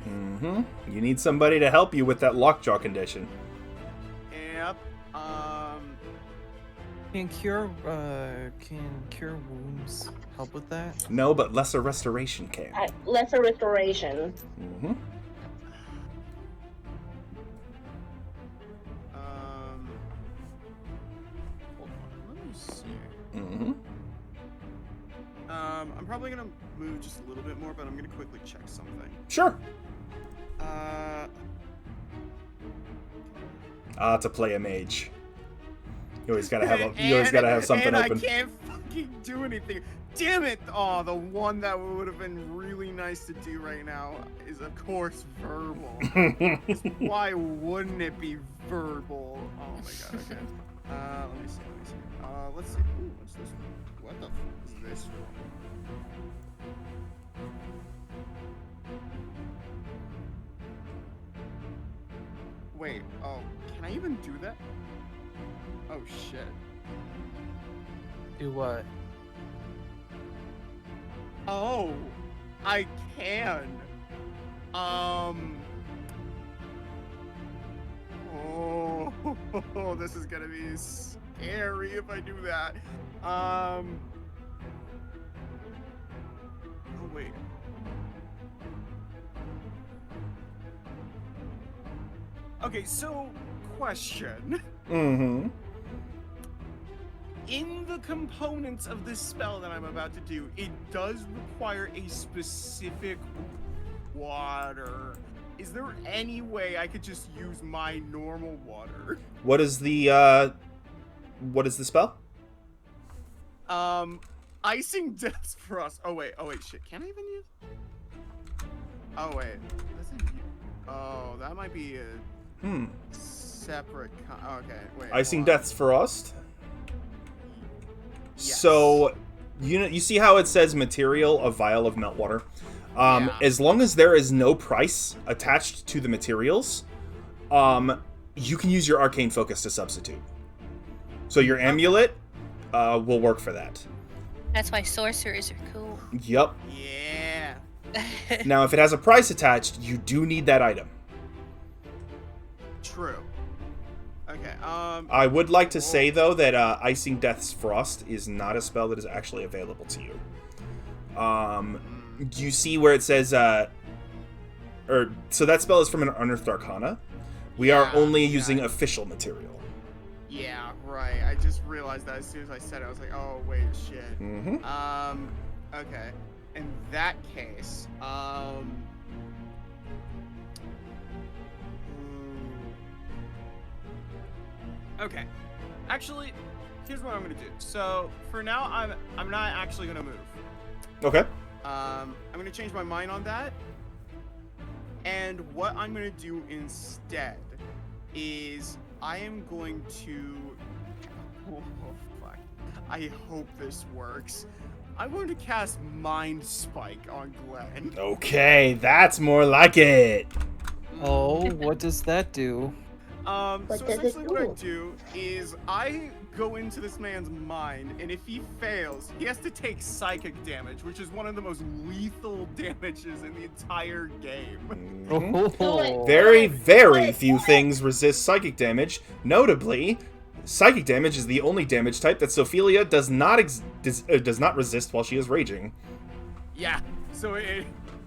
Mm-hmm. You need somebody to help you with that lockjaw condition. Yep. can cure wounds help with that? No, but lesser restoration can. Lesser restoration. Mm-hmm. Hold on. Let me see. Mm-hmm. I'm probably gonna move just a little bit more, but I'm gonna quickly check something. Sure. To play a mage. You always gotta have something and open. I can't fucking do anything. Damn it! Oh, the one that would have been really nice to do right now is, of course, verbal. Why wouldn't it be verbal? Oh my god. Okay. Let me see. let's see. Ooh, what's this one? What the f is this one? Wait, oh, can I even do that? Oh shit. Do what? Oh, I can. Oh, this is gonna be scary if I do that. Oh wait. Okay, so question. Mm-hmm. In the components of this spell that I'm about to do, it does require a specific water. Is there any way I could just use my normal water? What is the spell? Icing Death's Frost. Oh wait, shit. Can I even use? Oh wait. Oh, that might be a separate. Okay, wait. Icing hold on. Death's Frost. Yes. So, you see how it says material, a vial of meltwater? Yeah. As long as there is no price attached to the materials, you can use your arcane focus to substitute. So your amulet will work for that. That's why sorcerers are cool. Yep. Yeah. Now, if it has a price attached, you do need that item. True. Okay. I would like to say, though, that Icing Death's Frost is not a spell that is actually available to you. You see where it says, so that spell is from an Unearthed Arcana. We are only using official material. Yeah, right. I just realized that as soon as I said it, I was like, oh, wait, shit. Mm-hmm. Okay. In that case, okay. Actually, here's what I'm gonna do. So, for now, I'm not actually gonna move. Okay. I'm gonna change my mind on that. And what I'm gonna do instead is I am going to... Oh, fuck. I hope this works. I'm going to cast Mind Spike on Glenn. Okay, that's more like it. Oh, what does that do? So What does it essentially what I do? do is I go into this man's mind, and if he fails, he has to take psychic damage, which is one of the most lethal damages in the entire game. Oh. Very, very few things resist psychic damage. Notably, psychic damage is the only damage type that Sophelia does not resist while she is raging. Yeah, so it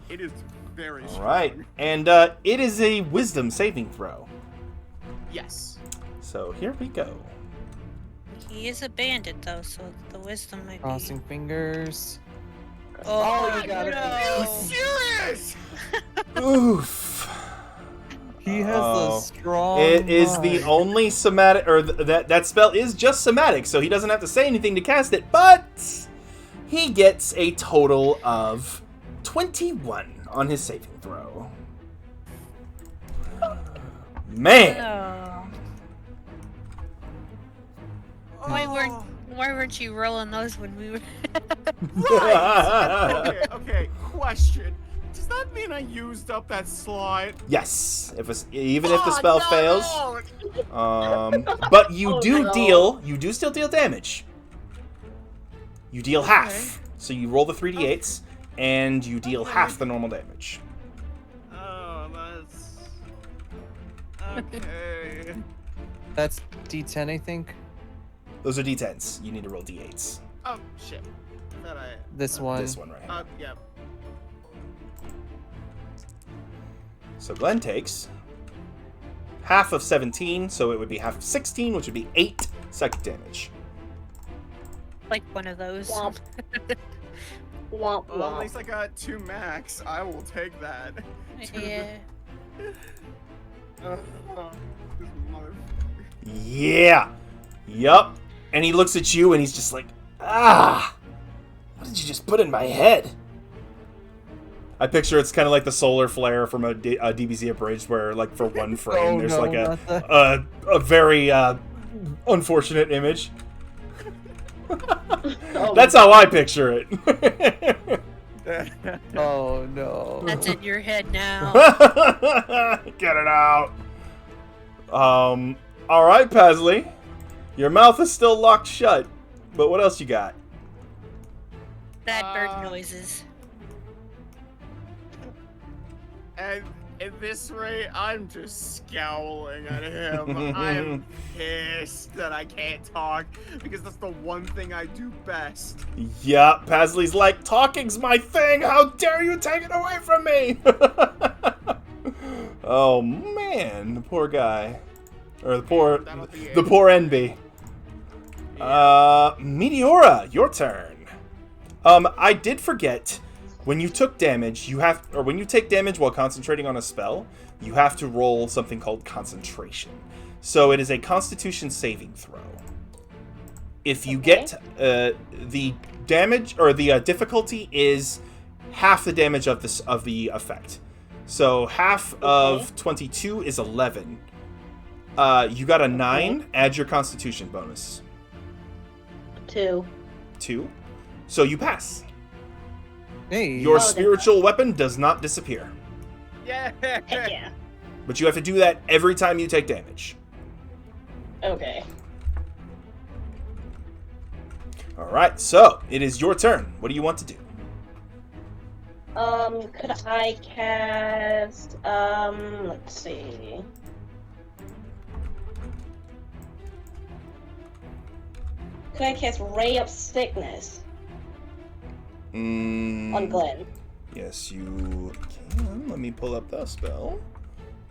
is very strong. All right, and it is a Wisdom saving throw. Yes. So here we go. He is a bandit, though, so the wisdom might be... Crossing fingers. Oh, you got it. Are you serious? Oof. He has Uh-oh. a strong. It is the mind. only somatic, or that spell is just somatic, so he doesn't have to say anything to cast it, but he gets a total of 21 on his saving throw. Man. Oh. Why weren't you rolling those when we were... Right. Okay, question. Does that mean I used up that slot? Yes, even if the spell no! fails. But you Oh, do no. you do still deal damage. You deal half. So you roll the 3d8s, and you deal half the normal damage. Oh, that's... Okay. That's D10, I think. Those are d10s. You need to roll d8s. Oh, shit. Thought I... This one. This one right here. Yeah. So Glenn takes half of 17, so it would be half of 16, which would be 8 psychic damage. like one of those. Womp. Womp Well, at womp. least I got 2 max. I will take that. Yeah. This motherfucker. Yeah. Yup. And he looks at you and he's just like, ah, what did you just put in my head? I picture it's kind of like the solar flare from a DBZ abridged where, like, for one frame, there's like a very unfortunate image. Oh, That's how I picture it. Oh no. That's in your head now. Get it out. All right, Pasley. Your mouth is still locked shut, but what else you got? Bad bird noises. And at this rate, I'm just scowling at him. I'm pissed that I can't talk because that's the one thing I do best. Yeah, Pasley's like, talking's my thing. How dare you take it away from me? Oh man, the poor guy, or the poor NB. Meteora, your turn. I did forget. When you took damage, when you take damage while concentrating on a spell, you have to roll something called concentration. So it is a Constitution saving throw. If you get the damage or the difficulty is half the damage of the effect. So half of 22 is 11. You got a 9. Add your Constitution bonus. 2. 2. So you pass. Hey. Your spiritual weapon does not disappear. Yeah. Heck yeah. But you have to do that every time you take damage. Okay. Alright, so it is your turn. What do you want to do? Could I cast, let's see. Could I cast Ray of Sickness on Glenn? Yes, you can. Let me pull up the spell.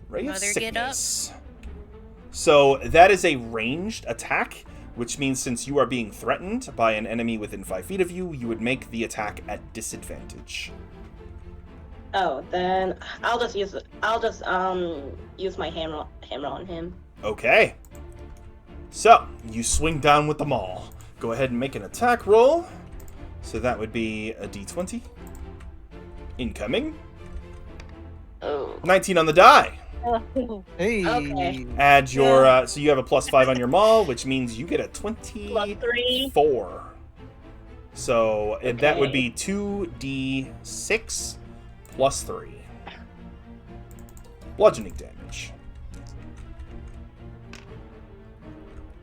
Ray of Mother, get up. Sickness. So that is a ranged attack, which means since you are being threatened by an enemy within 5 feet of you, you would make the attack at disadvantage. Oh, then I'll just use my hammer on him. Okay. So, you swing down with the maul. Go ahead and make an attack roll. So that would be a d20. Incoming. Oh. 19 on the die. Hey. Okay. Add your, so you have a +5 on your maul, which means you get a 24. +3. So that would be 2d6 +3. Bludgeoning damage.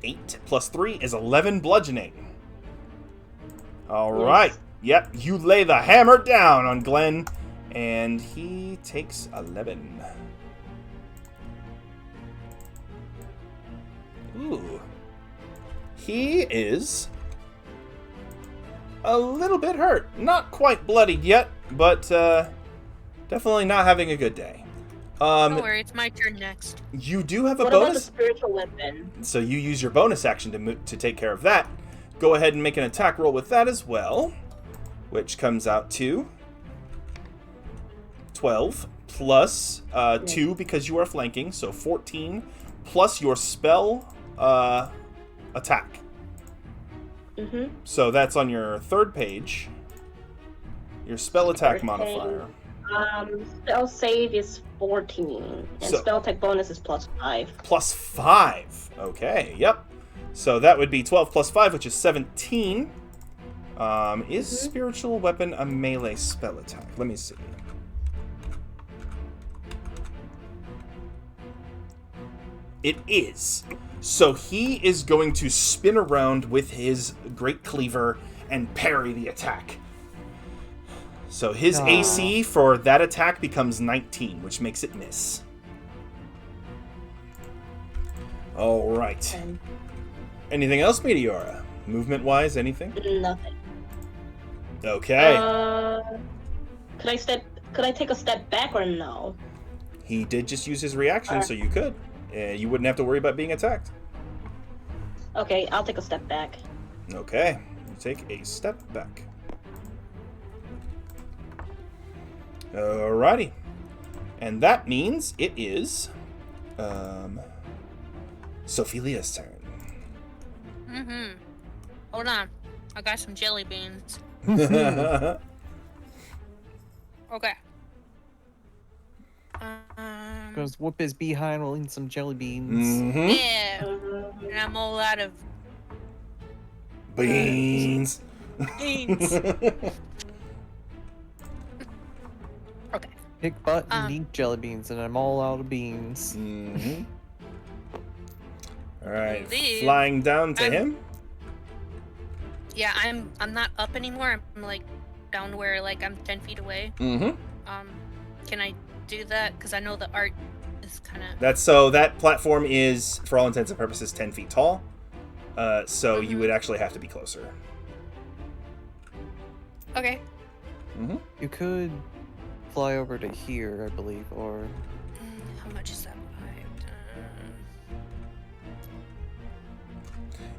8 + 3 is 11 bludgeoning. Alright. Yep, you lay the hammer down on Glenn, and he takes 11. Ooh. He is a little bit hurt. Not quite bloodied yet, but definitely not having a good day. Don't worry, it's my turn next. You do have a What about the bonus, spiritual weapon? so you use your bonus action to take care of that. Go ahead and make an attack roll with that as well, which comes out to 12 plus 2 because you are flanking, so 14 plus your spell attack. Mm-hmm. So that's on your third page. Your spell attack modifier. Spell save is 14, and So- spell attack bonus is +5. +5. Okay, yep. So that would be 12 plus 5, which is 17. Is spiritual weapon a melee spell attack? Let me see. It is. So he is going to spin around with his great cleaver and parry the attack. So his AC for that attack becomes 19, which makes it miss. All right. Okay. Anything else, Meteora? Movement-wise, anything? Nothing. Okay. Could I take a step back or no? He did just use his reaction, so you could. You wouldn't have to worry about being attacked. Okay, I'll take a step back. Okay. You take a step back. Alrighty. And that means it is Sophilia's turn. Mm-hmm. Hold on. I got some jelly beans. Okay. Goes whoop his behind while eating some jelly beans. Mhm. Yeah. And I'm all out of Beans. Beans. Okay. Kick butt and eat jelly beans, and I'm all out of beans. Mm-hmm. All right, Leave. flying down to him. Yeah, I'm not up anymore. I'm like down where like I'm 10 feet away. Mm-hmm. Can I do that? Because I know the art is kind of. That platform is, for all intents and purposes, 10 feet tall. So you would actually have to be closer. Okay. Mm-hmm. You could fly over to here, I believe, or How much is that?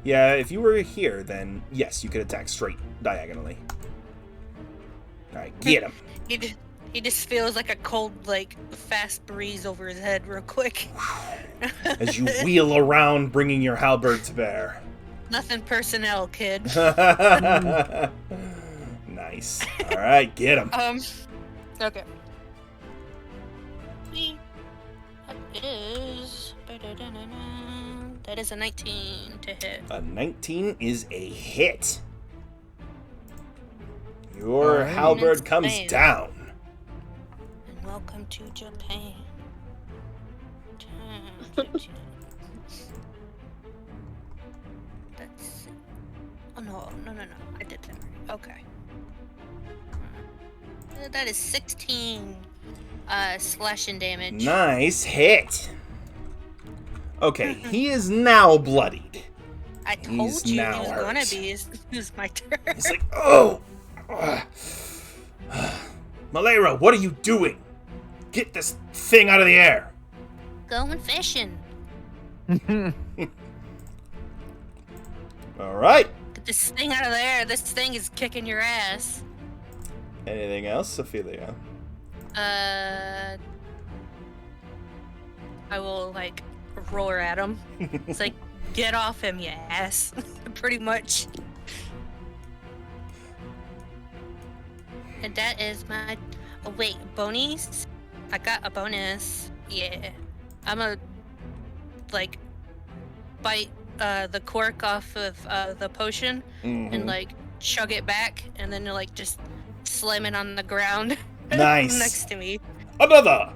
Yeah, if you were here, then yes, you could attack straight diagonally. All right, get him. He just feels like a cold, like fast breeze over his head, real quick. As you wheel around, bringing your halberd to bear. Nothing personnel, kid. Nice. All right, get him. Okay. That is a 19 to hit. A 19 is a hit. Your Alright. halberd comes Insane. down. And welcome to Japan. That's. Oh no! I did that right. Okay. That is 16 slashing damage. Nice hit. Okay, he is now bloodied. I told He's you now he was gonna hurt. be. It's my turn. He's like, oh! Malera, what are you doing? Get this thing out of the air. Going fishing. All right. Get this thing out of there. This thing is kicking your ass. Anything else, Ophelia? I will like roar at him. It's like, get off him, you ass. Pretty much. And that is my. Oh wait, bonies. I got a bonus. Yeah, I'm a like bite the cork off of the potion and like chug it back, and then like just slam it on the ground. Nice. Next to me. Another.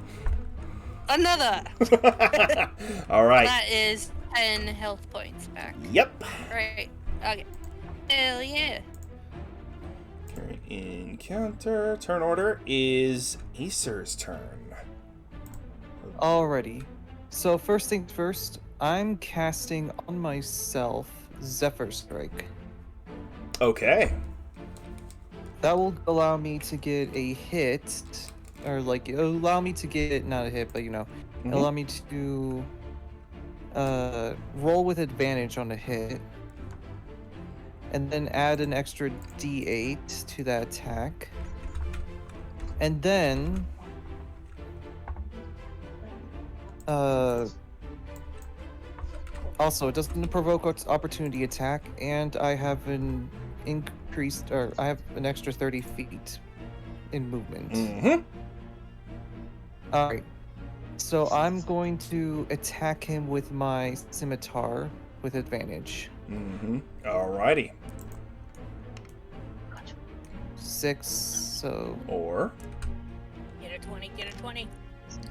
All right. That is 10 health points back. Yep. Right. Okay. Hell yeah. Current encounter. Turn order is Acer's turn. alrighty. So first things first, I'm casting on myself Zephyr Strike. Okay. That will allow me to get a hit, or like it'll allow me to get not a hit, but it'll allow me to roll with advantage on a hit, and then add an extra D8 to that attack, and then also it doesn't provoke opportunity attack, and I have an increased, or I have an extra 30 feet in movement. Alright, so I'm going to attack him with my scimitar with advantage. Alrighty. 6, so Or Get a 20, get a 20.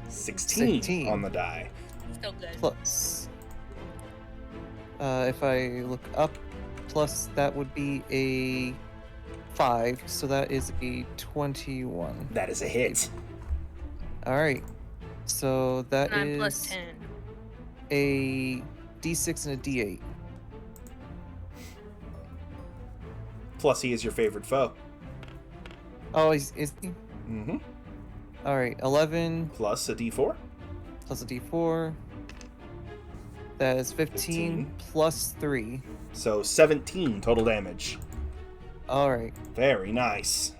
16 16. on the die. Still good. plus. If I look up, plus that would be a 5, so that is a 21. That is a hit. Alright, so that 9 is plus 10. a D6 and a D8. Plus, he is your favorite foe. Oh, is he? Alright, 11 Plus a d4. plus a D4. That is 15 plus 3. So 17 total damage. Alright. Very nice.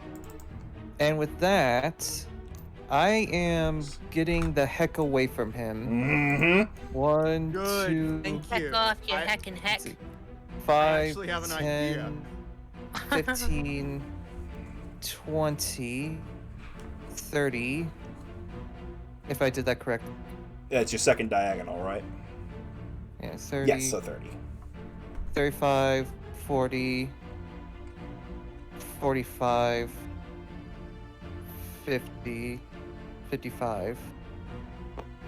And with that, I am getting the heck away from him. 1, Good. 2, Thank Heck you. off, you I- heckin' heck. 5, actually have an 10, 15, 20, 30. If I did that correct. Yeah, it's your second diagonal, right? Yeah, 30. Yes, so 30. 35, 40, 45, 50, 55.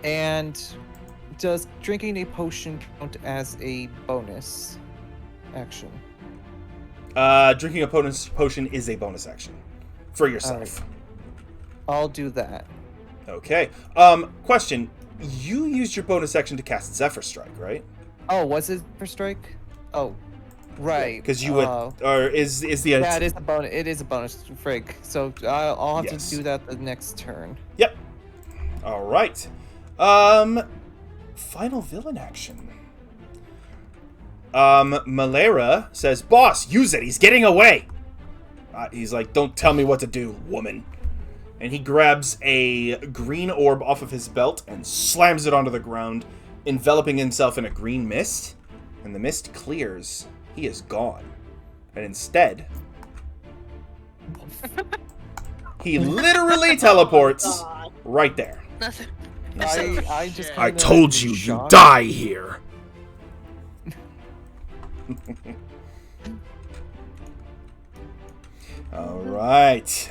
And does drinking a potion count as a bonus action? Drinking a potion is a bonus action for yourself. I'll do that. Okay. Question. You used your bonus action to cast Zephyr Strike, right? Oh, was it for strike? Oh, right. Because you would, or is the yeah, it is a bonus. It is a bonus, frig. So I'll have Yes. to do that the next turn. Yep. All right. Final villain action. Malera says, "Boss, use it. He's getting away." He's like, "Don't tell me what to do, woman." And he grabs a green orb off of his belt and slams it onto the ground, enveloping himself in a green mist. And the mist clears. He is gone. And instead, he literally teleports God. right there. Nothing. I just. Shit. I kinda told in you, you shock. die here. All right.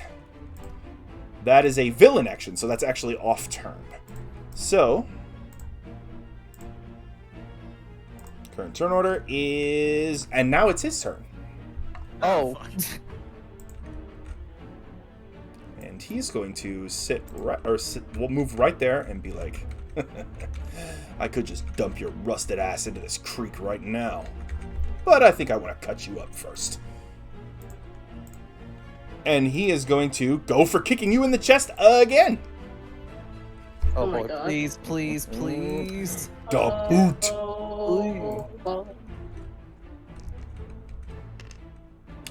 That is a villain action, so that's actually off turn. So, current turn order is, and now it's his turn, Oh. fuck. and he's going to we'll move right there and be like, I could just dump your rusted ass into this creek right now, but I think I want to cut you up first. And he is going to go for kicking you in the chest again. Oh Oh my boy! God. Please, please, please. The boot. Oh.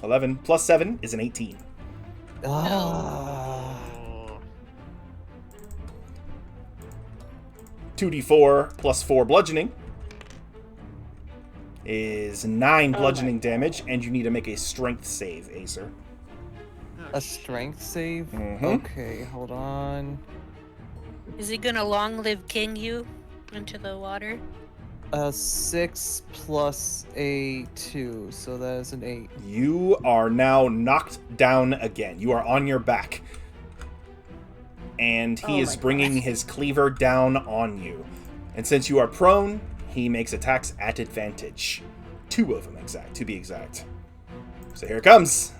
11 plus 7 is an 18. Ah. 2d4 plus 4 bludgeoning is 9 bludgeoning damage, and you need to make a strength save, Acer. A strength save? Mhm. Okay, hold on. Is he gonna long live king you into the water? 6 plus a 2, so that is an 8. You are now knocked down again. You are on your back. And he Oh is my bringing God. his cleaver down on you. And since you are prone, he makes attacks at advantage. 2 of them, to be exact. So here it comes.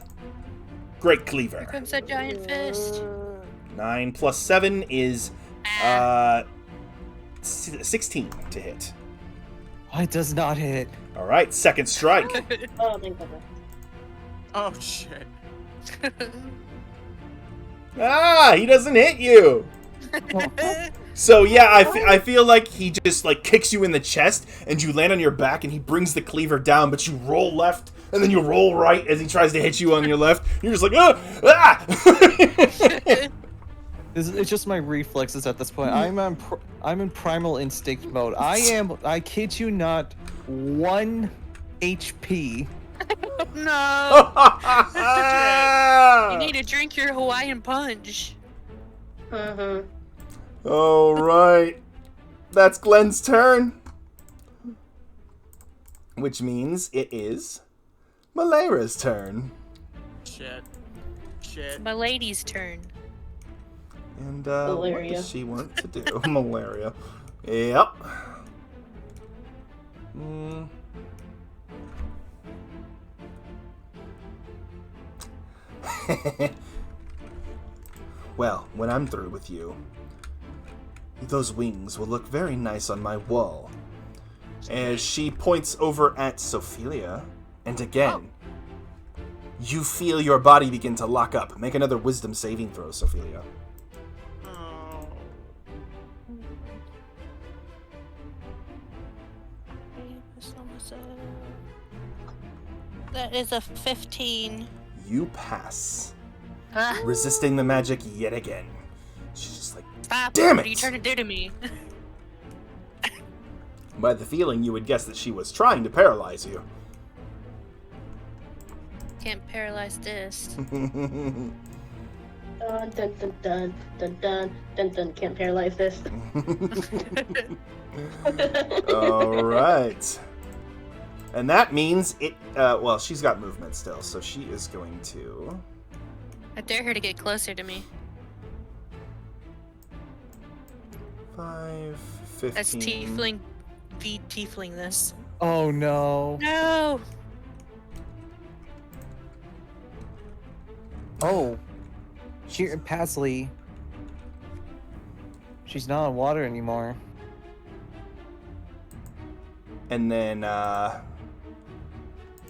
Great Here cleaver. comes that giant fist. 9 plus 7 is 16 to hit. Oh, it does not hit. All right, second strike. Oh, thank goodness. Oh shit. He doesn't hit you. So yeah, I feel like he just like kicks you in the chest and you land on your back and he brings the cleaver down, but you roll left and then you roll right as he tries to hit you on your left. You're just like, ah! It's just my reflexes at this point. I'm in primal instinct mode. I kid you not, 1 HP. No! You need to drink your Hawaiian punch. Mm-hmm. All right, that's Glenn's turn, which means it is Malera's turn. Shit. It's my lady's turn. And what Malaria. does she want to do? Malaria. Yep. Mm. Well, when I'm through with you, those wings will look very nice on my wall. As she points over at Sophelia, and again, you feel your body begin to lock up. Make another wisdom saving throw, Sophelia. Oh. That is a 15. You pass, resisting the magic yet again. She's just like, Stop! Damn What are you it! trying to do to me? by the feeling, you would guess that she was trying to paralyze you. Can't paralyze this. Dun dun dun dun dun dun dun dun. Can't paralyze this. All right. And that means it, well, she's got movement still, so she is going to... I dare her to get closer to me. 5, 15... That's tiefling v tiefling this. Oh no. No! Oh. Pasley. She's not on water anymore. And then,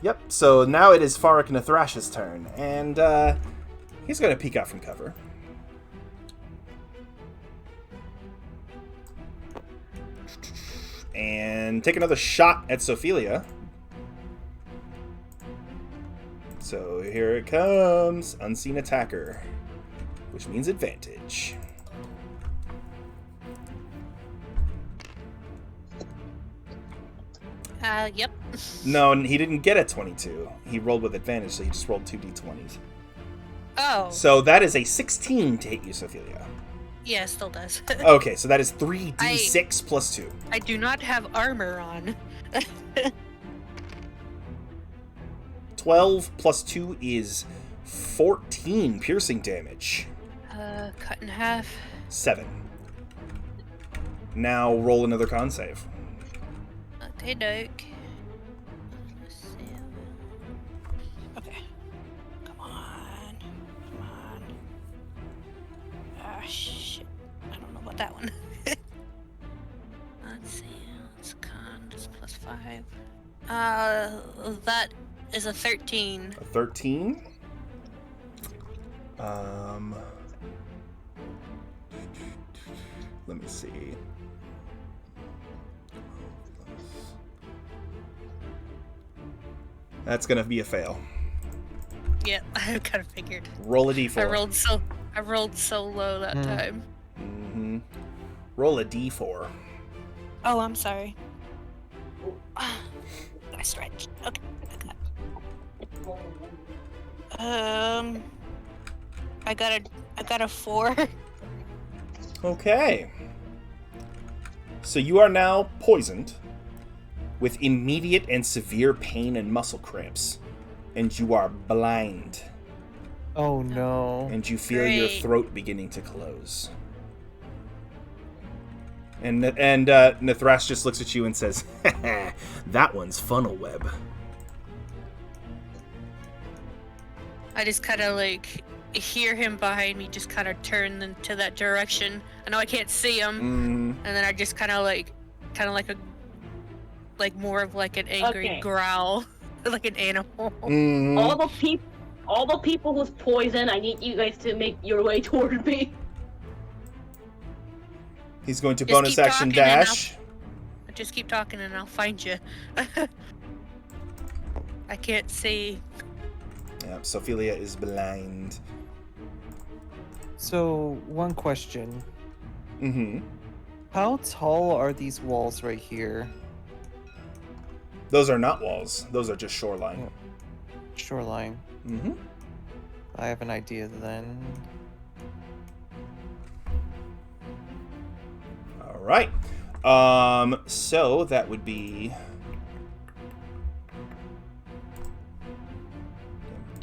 Yep, so now it is Farik Nethrash's turn, and, he's gonna peek out from cover. And take another shot at Sophelia. So here it comes. Unseen attacker. Which means advantage. Yep. No, he didn't get a 22. He rolled with advantage, so he just rolled 2 d20s. Oh. So that is a 16 to hit you, Sophelia. Yeah, it still does. Okay, so that is 3d6 plus 2. I do not have armor on. 12 plus 2 is 14 piercing damage. Cut in half. 7. Now roll another con save. Okay, doke. Let's see. Okay. Come on. Come on. Ah, shit. I don't know about that one. Let's see. It's con, just plus 5. That is a 13. A 13. Let me see. That's gonna be a fail. Yeah, I kind of figured. Roll a d4. I rolled so low that time. Mm-hmm. Roll a d4. Oh, I'm sorry. I stretched. Okay. I got a 4. Okay. So you are now poisoned with immediate and severe pain and muscle cramps. And you are blind. Oh no. And you feel your Great. throat beginning to close. And Nithrash just looks at you and says, that one's funnel web. I just kind of like hear him behind me, just kind of turn into that direction. I know I can't see him, and then I just kind of like more of like an angry growl, like an animal. All the people who's poisoned, I need you guys to make your way toward me. He's going to Just bonus keep action talking and dash. Just keep talking and I'll find you. I can't see. Yeah, Sophelia is blind. So, one question. Mm-hmm. How tall are these walls right here? Those are not walls. Those are just shoreline. Shoreline. Mm-hmm. I have an idea then. All right. So that would be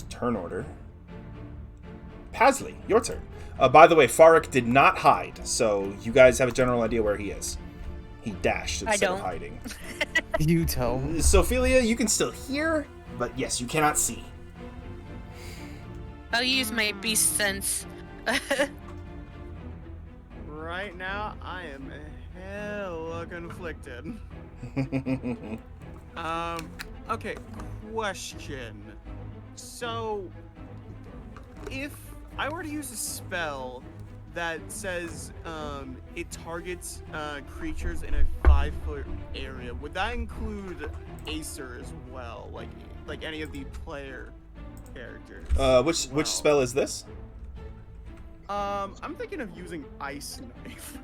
turn order. Pasley, your turn. By the way, Farik did not hide, so you guys have a general idea where he is. He dashed instead of hiding. You don't. Sophelia, you can still hear, but yes, you cannot see. I'll use my beast sense. Right now, I am hella conflicted. Okay, question. So, if I were to use a spell that says it targets creatures in a 5-foot area, would that include Acer as well? Like any of the player characters? Which spell is this? I'm thinking of using Ice Knife.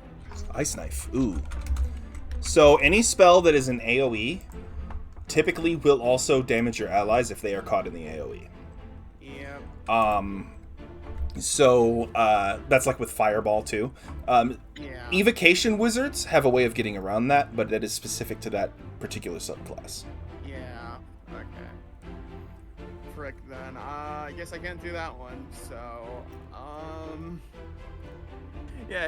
Ice Knife. Ooh. So any spell that is an AoE typically will also damage your allies if they are caught in the AoE. Yeah. So that's like with Fireball too. Yeah. Evocation wizards have a way of getting around that, but that is specific to that particular subclass. Yeah. I guess I can't do that one. So, yeah.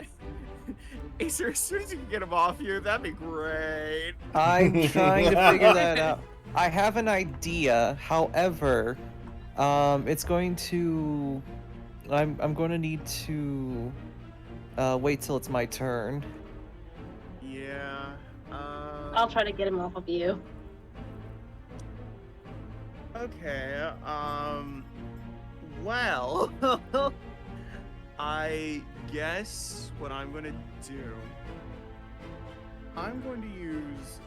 Acer, as soon as you can get him off you, that'd be great. I'm trying to figure that out. I have an idea. However, it's going to. I'm going to need to wait till it's my turn. Yeah. I'll try to get him off of you. Okay. Well, I guess what I'm gonna do. I'm going to use.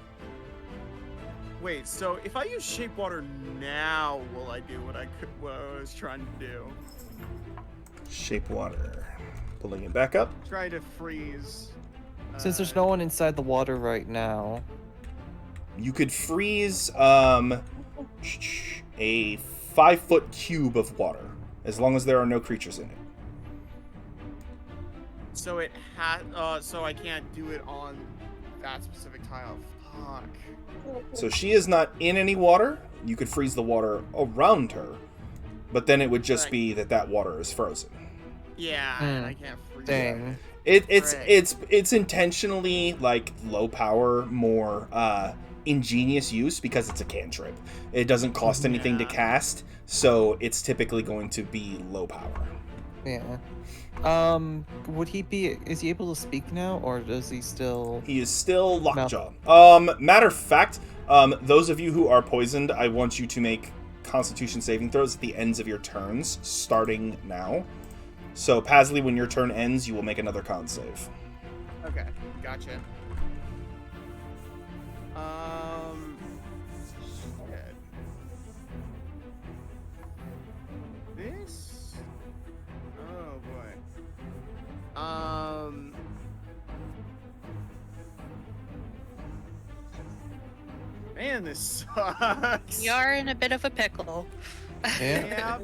Wait. So if I use shape water now, will I do what I was trying to do? Shape water. Pulling it back up. Try to freeze. Since there's no one inside the water right now. You could freeze a 5-foot cube of water, as long as there are no creatures in it. So it so I can't do it on that specific tile. Fuck. So she is not in any water. You could freeze the water around her, but then it would just be that water is frozen. Yeah, and I can't freeze. Dang. It's intentionally like low power, more ingenious use because it's a cantrip. It doesn't cost anything to cast, so it's typically going to be low power. Yeah. Would he be? Is he able to speak now, or does he still? He is still lockjaw. Matter of fact, those of you who are poisoned, I want you to make Constitution saving throws at the ends of your turns, starting now. So, Pasley, when your turn ends, you will make another con save. Okay, gotcha. Shit. This? Oh boy. Man, this sucks. You're in a bit of a pickle. Yeah. Yep.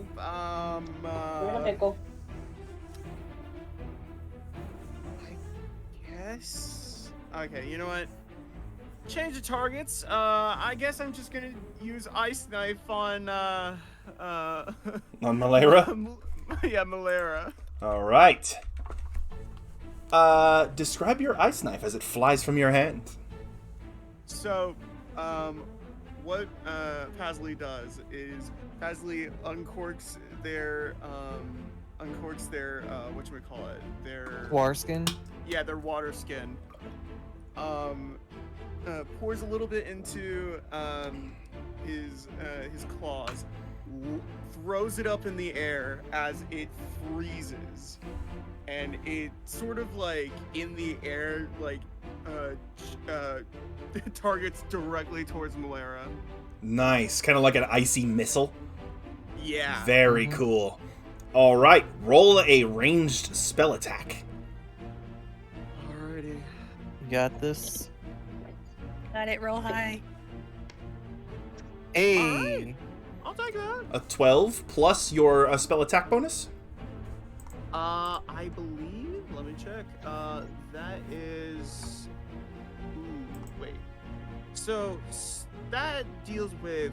We're in a pickle. Yes. Okay, you know what? Change the targets. I guess I'm just gonna use Ice Knife on On Malera? Yeah, Malera. All right. Describe your ice knife as it flies from your hand. So, what Pasley does is Pasley uncorks their whatchamacallit, their Warskin? Yeah, their water skin. Pours a little bit into his claws, throws it up in the air as it freezes, and it sort of like in the air like targets directly towards Malera. Nice. Kind of like an icy missile. Yeah. Very cool. All right. Roll a ranged spell attack. Alrighty. Got this. Got it real high. Hey. Alright. I'll take that. A 12 plus your spell attack bonus. I believe. Let me check. That is. Ooh, wait. So that deals with.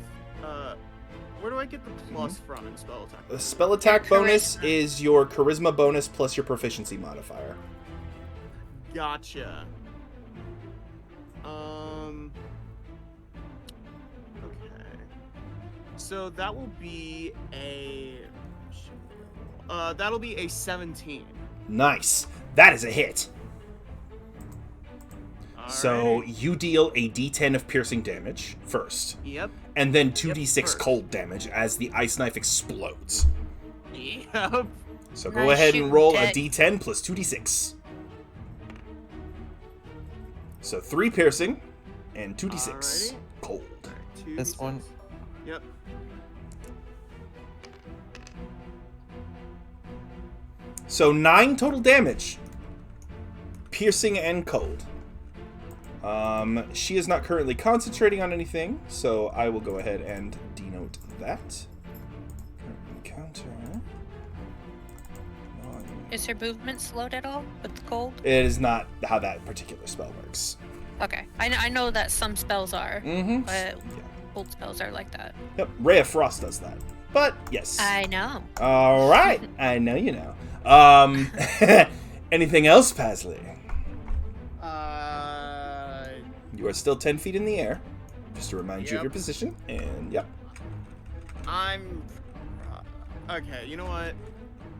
Where do I get the plus from in spell attack? The spell attack bonus is your charisma bonus plus your proficiency modifier. Gotcha. Okay. So that will be a. That'll be a 17. Nice. That is a hit. So Alright. you deal a d10 of piercing damage first, Yep. and then 2d6 first. cold damage as the ice knife explodes. Yep. So go Nice ahead and shooting, roll a Dick. d10 plus 2d6. So 3 piercing and 2d6 Alrighty. cold. This one. Yep. So 9 total damage. Piercing and cold. She is not currently concentrating on anything, so I will go ahead and denote that. Encounter. Is her movement slowed at all with the cold? It is not how that particular spell works. Okay. I know that some spells are, Mm-hmm. but cold spells are like that. Yep, Ray of Frost does that. but yes. I know. All right, I know you know. Anything else, Pasley? You are still 10 feet in the air, just to remind you of your position. And yep. I'm okay. You know what?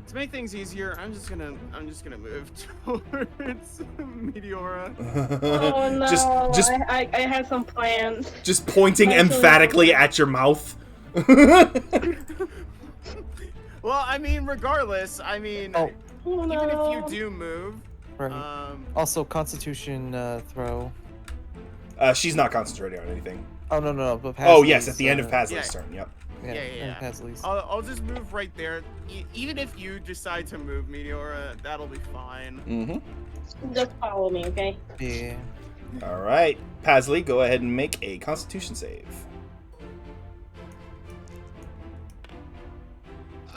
To make things easier, I'm just gonna move towards Meteora. Oh no! Just I had some plans. Just pointing Actually, emphatically at your mouth. Well, I mean, regardless, I mean, Oh. Oh, even no. if you do move, Right. Also, Constitution throw. She's not concentrating on anything. Oh no. But Oh yes, at Pasley's, the end of Pasley's yeah. turn. Yep. Yeah. and Pasley's. I'll just move right there. Even if you decide to move Meteora, that'll be fine. Mm-hmm. Just follow me, okay? Yeah. All right, Pasley, go ahead and make a Constitution save.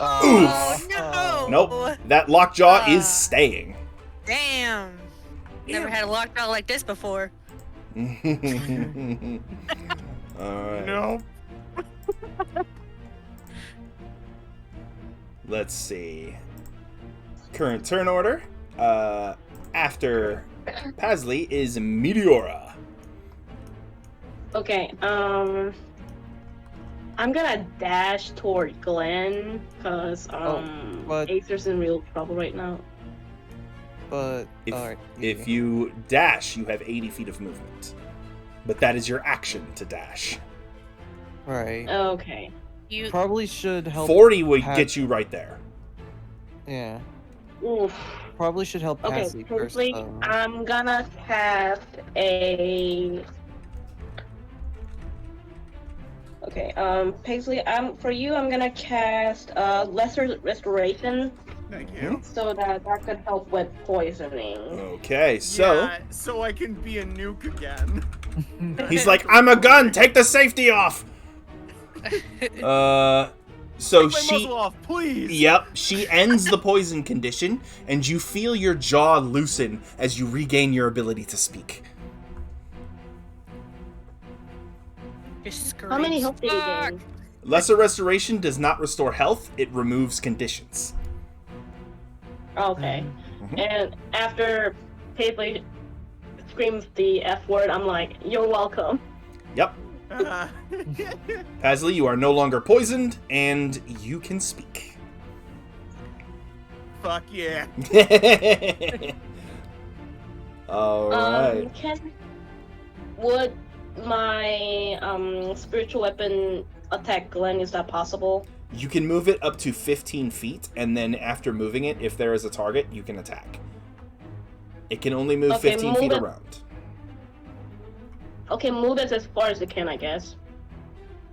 Oh no! Nope. That lockjaw is staying. Damn. Never had a lockjaw like this before. All right. No. Let's see. Current turn order. After Pasley is Meteora. Okay, I'm gonna dash toward Glenn, cause, but- Acer's in real trouble right now. But If, alright. if you dash, you have 80 feet of movement. But that is your action to dash. Right. Okay. You Probably should help. 40 would Pat- get you right there. Yeah. Oof. Probably should help Okay, Pasley first. firstly, though. I'm gonna cast a... Okay, Paisley, for you, I'm gonna cast, Lesser Restoration, Thank you. so that could help with poisoning. Okay, so Yeah, so I can be a nuke again. he's like, I'm a gun, take the safety off! So Take my she... muzzle off, please. Yep, she ends the poison condition, and you feel your jaw loosen as you regain your ability to speak. just scream. How many health did you "Fuck!" gain? Lesser Restoration does not restore health, it removes conditions. Okay. Mhm. And after Paisley screams the F word, I'm like, you're welcome. Yep. Pasley, you are no longer poisoned, and you can speak. Fuck yeah. Alright. Would my spiritual weapon attack Glenn? Is that possible? You can move it up to 15 feet, and then after moving it, if there is a target, you can attack. It can only move Okay, 15 move feet it. around. Okay, move it as far as it can, I guess.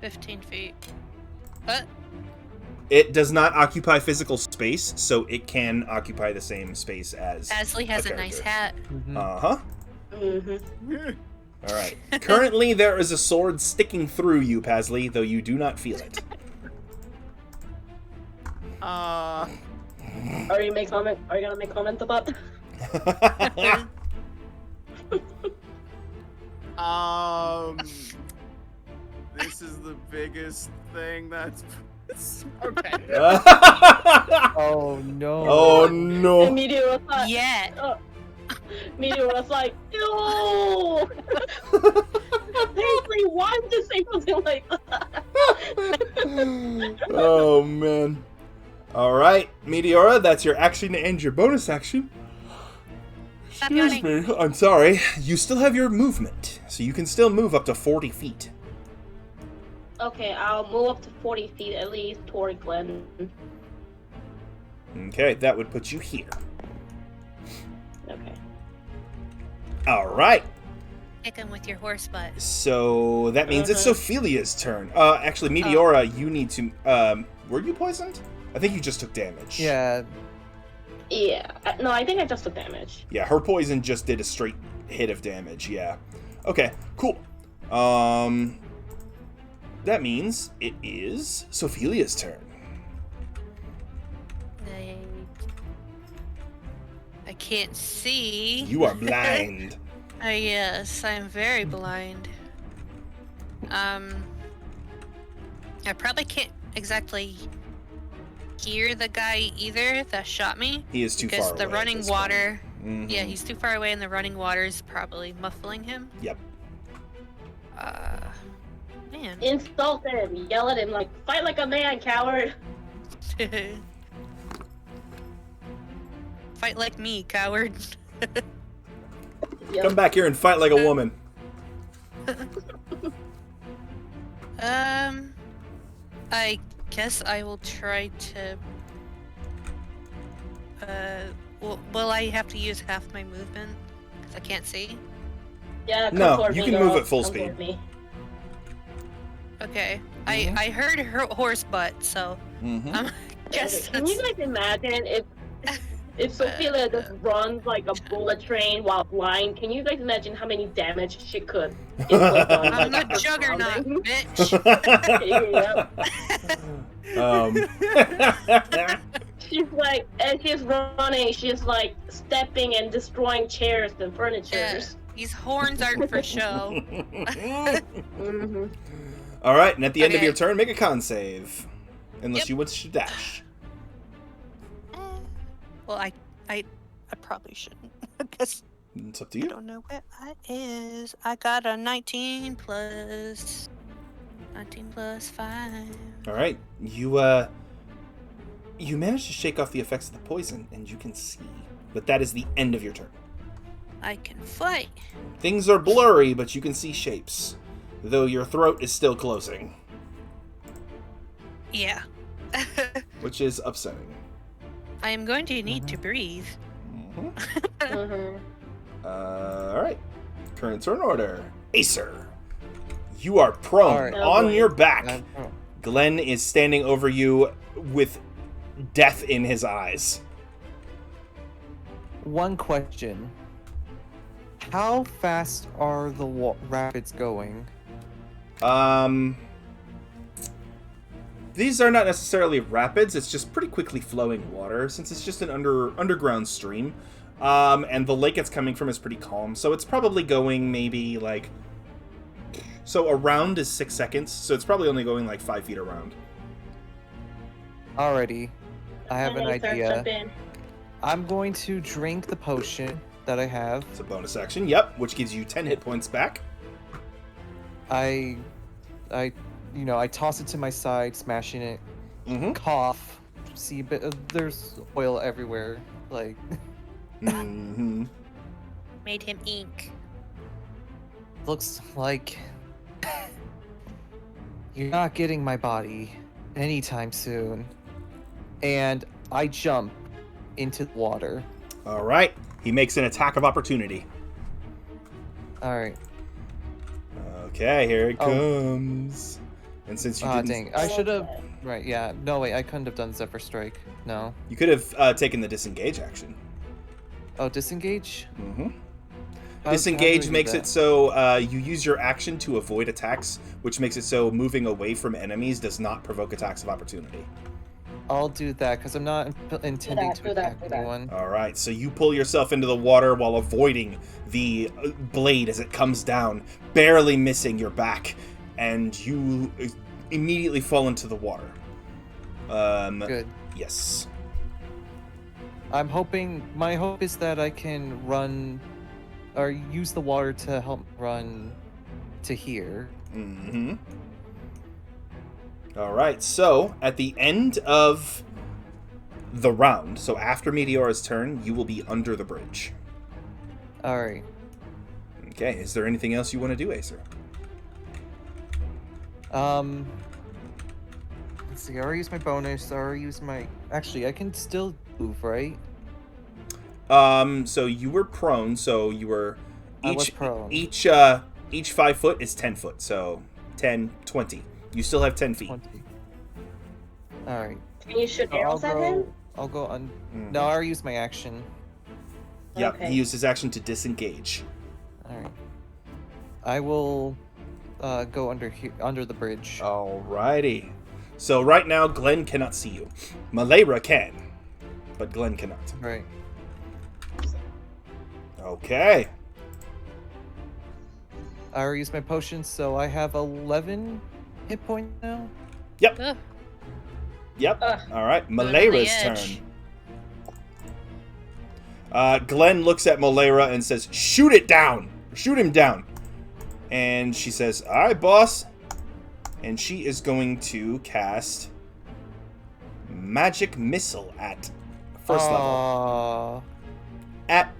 15 feet. What? It does not occupy physical space, so it can occupy the same space as Asley has a character. nice hat. Mhm. Uh-huh. Mm-hmm. Alright. Currently, there is a sword sticking through you, Pasley, though you do not feel it. Are you gonna make comment about? This is the biggest thing that's okay. Oh no. Oh And no. Meteor was like, Yeah. Meteor was like, no! Paisley, why did you say something like that? Oh man. Alright, Meteora, that's your action and your bonus action. Stop Excuse yawning. me, I'm sorry. You still have your movement, so you can still move up to 40 feet. Okay, I'll move up to 40 feet at least toward Glenn. Okay, that would put you here. Okay. Alright, Kick him with your horse butt. so that means it's Mhm. Ophelia's turn. Actually, Meteora, you need to... were you poisoned? I think you just took damage. Yeah. Yeah. No, I think I just took damage. Yeah, her poison just did a straight hit of damage, yeah. Okay, cool. That means it is Sophelia's turn. I can't see. You are blind. Yes, I'm very blind. I probably can't exactly hear the guy either that shot me. He is too Because far the away. at running this water. point. Yeah, Mhm. he's too far away, and the running water is probably muffling him. Yep. Man. Insult him, yell at him like, fight like a man, coward. Fight like me, coward. Yep. Come back here and fight like a woman. I guess I will try to. Will I have to use half my movement? Because I can't see. Yeah, come No, toward you me, can girl. move at full Come speed. toward me. Okay. Mhm. I heard her horse butt, so Mm-hmm. guess Can you that's- guys imagine if Sophia just runs like a bullet train while blind? Can you guys imagine how many damage she could inflict on I'm like, the her juggernaut, surroundings? bitch. Yep. She's like, as she's running, she's like stepping and destroying chairs and furnitures. These horns aren't for show. Mm-hmm. All right, and at the end of Okay. your turn, make a con save, unless Yep. you wish to dash. Well, I probably shouldn't, because It's up to I you. don't know where I is. I got a 19 plus 5. All right, you manage to shake off the effects of the poison, and you can see. But that is the end of your turn. I can fight. Things are blurry, but you can see shapes, though your throat is still closing, Yeah. which is upsetting. I am going to need to breathe. Mm-hmm. Mm-hmm. All right. Current turn order. Acer, you are prone All right. on Oh, boy. your back. Oh. Glenn is standing over you with death in his eyes. One question. How fast are the rapids going? These are not necessarily rapids. It's just pretty quickly flowing water, since it's just an underground stream. And the lake it's coming from is pretty calm, so it's probably going maybe like. So a round is 6 seconds, so it's probably only going like 5 feet around. Alrighty. I have an idea. Jump in. I'm going to drink the potion that I have. It's a bonus action, yep, which gives you 10 hit points back. I toss it to my side, smashing it. Mm-hmm. Cough. See, there's oil everywhere. Like, Mm-hmm. Made him ink. looks like you're not getting my body anytime soon. And I jump into the water. All right. He makes an attack of opportunity. Alright. Okay, here it Oh. comes. And since you didn't, Dang. I should have. Right, yeah. No, wait, I couldn't have done Zephyr Strike. No. you could have taken the disengage action. Oh, disengage? Mm-hmm. How Disengage do I do makes that? it so you use your action to avoid attacks, which makes it so moving away from enemies does not provoke attacks of opportunity. I'll do that because I'm not intending to do that, attack do that. anyone. All right, so you pull yourself into the water while avoiding the blade as it comes down, barely missing your back, and you immediately fall into the water. Good. Yes. I'm hoping. My hope is that I can run, or use the water to help run to here. Mm-hmm. All right, so at the end of the round, so after Meteora's turn, you will be under the bridge. All right. Okay, is there anything else you want to do, Acer? Let's see. I already used my bonus. I already used my. Actually, I can still move, right? So you were prone, so you were I was each prone. each 5 foot is 10 foot, so 10, 20. You still have 10 feet. 20. All right. Can you shoot I'll arrows at him? go on. Mhm. No, I already used my action. Yep, Okay. he used his action to disengage. All right. I will go under the bridge. Alrighty. So right now, Glenn cannot see you. Malera can, but Glenn cannot. Right. Okay. I already used my potion, so I have 11 hit points now. Yep. Ugh. Yep. Ugh. All right, on the Malera's edge. turn. Glenn looks at Malera and says, "Shoot it down! Shoot him down!" And she says, "All right, boss." And she is going to cast Magic Missile at first level at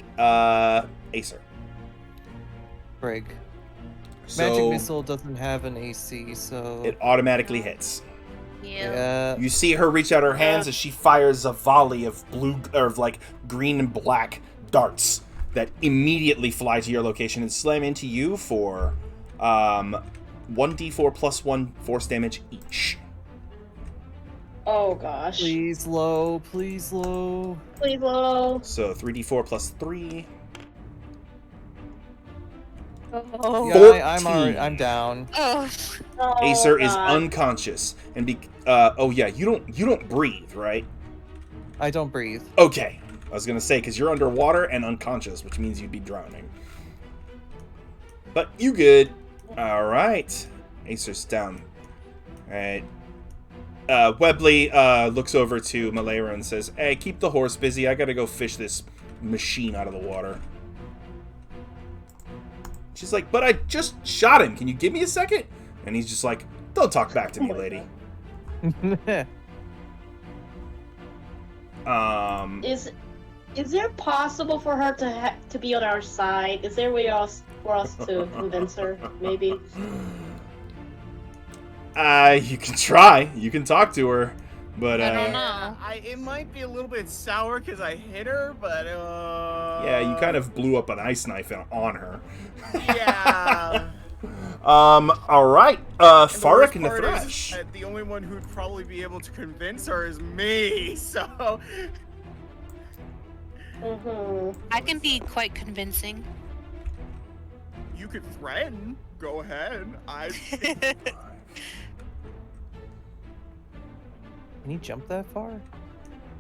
Acer. Frig. So Magic Missile doesn't have an AC, so... it automatically hits. Yeah. Yeah. You see her reach out her hands as she fires a volley of green and black darts that immediately fly to your location and slam into you for 1d4 plus 1 force damage each. Oh gosh. Please low, please low. Please low. So 3d4 plus 3. Oh. Yeah, 14. I'm down. Oh. Oh, Acer is God. unconscious and you don't breathe, right? I don't breathe. Okay. I was going to say cuz you're underwater and unconscious, which means you'd be drowning. But you good. All right. Acer's down. All right. Webley looks over to Malera and says, "Hey, keep the horse busy. I got to go fish this machine out of the water." She's like, "But I just shot him. Can you give me a second?" And he's just like, "Don't talk back to me, lady." Is there possible for her to be on our side? Is there a way for us to convince her? Maybe. You can try. You can talk to her, but I don't know. It might be a little bit sour because I hit her, but yeah, you kind of blew up an ice knife on her. Yeah. All right. Farak and the worst part Thresh. is, the only one who'd probably be able to convince her is me. So Mm-hmm. I can be quite convincing. you could threaten. Go ahead. Can he jump that far?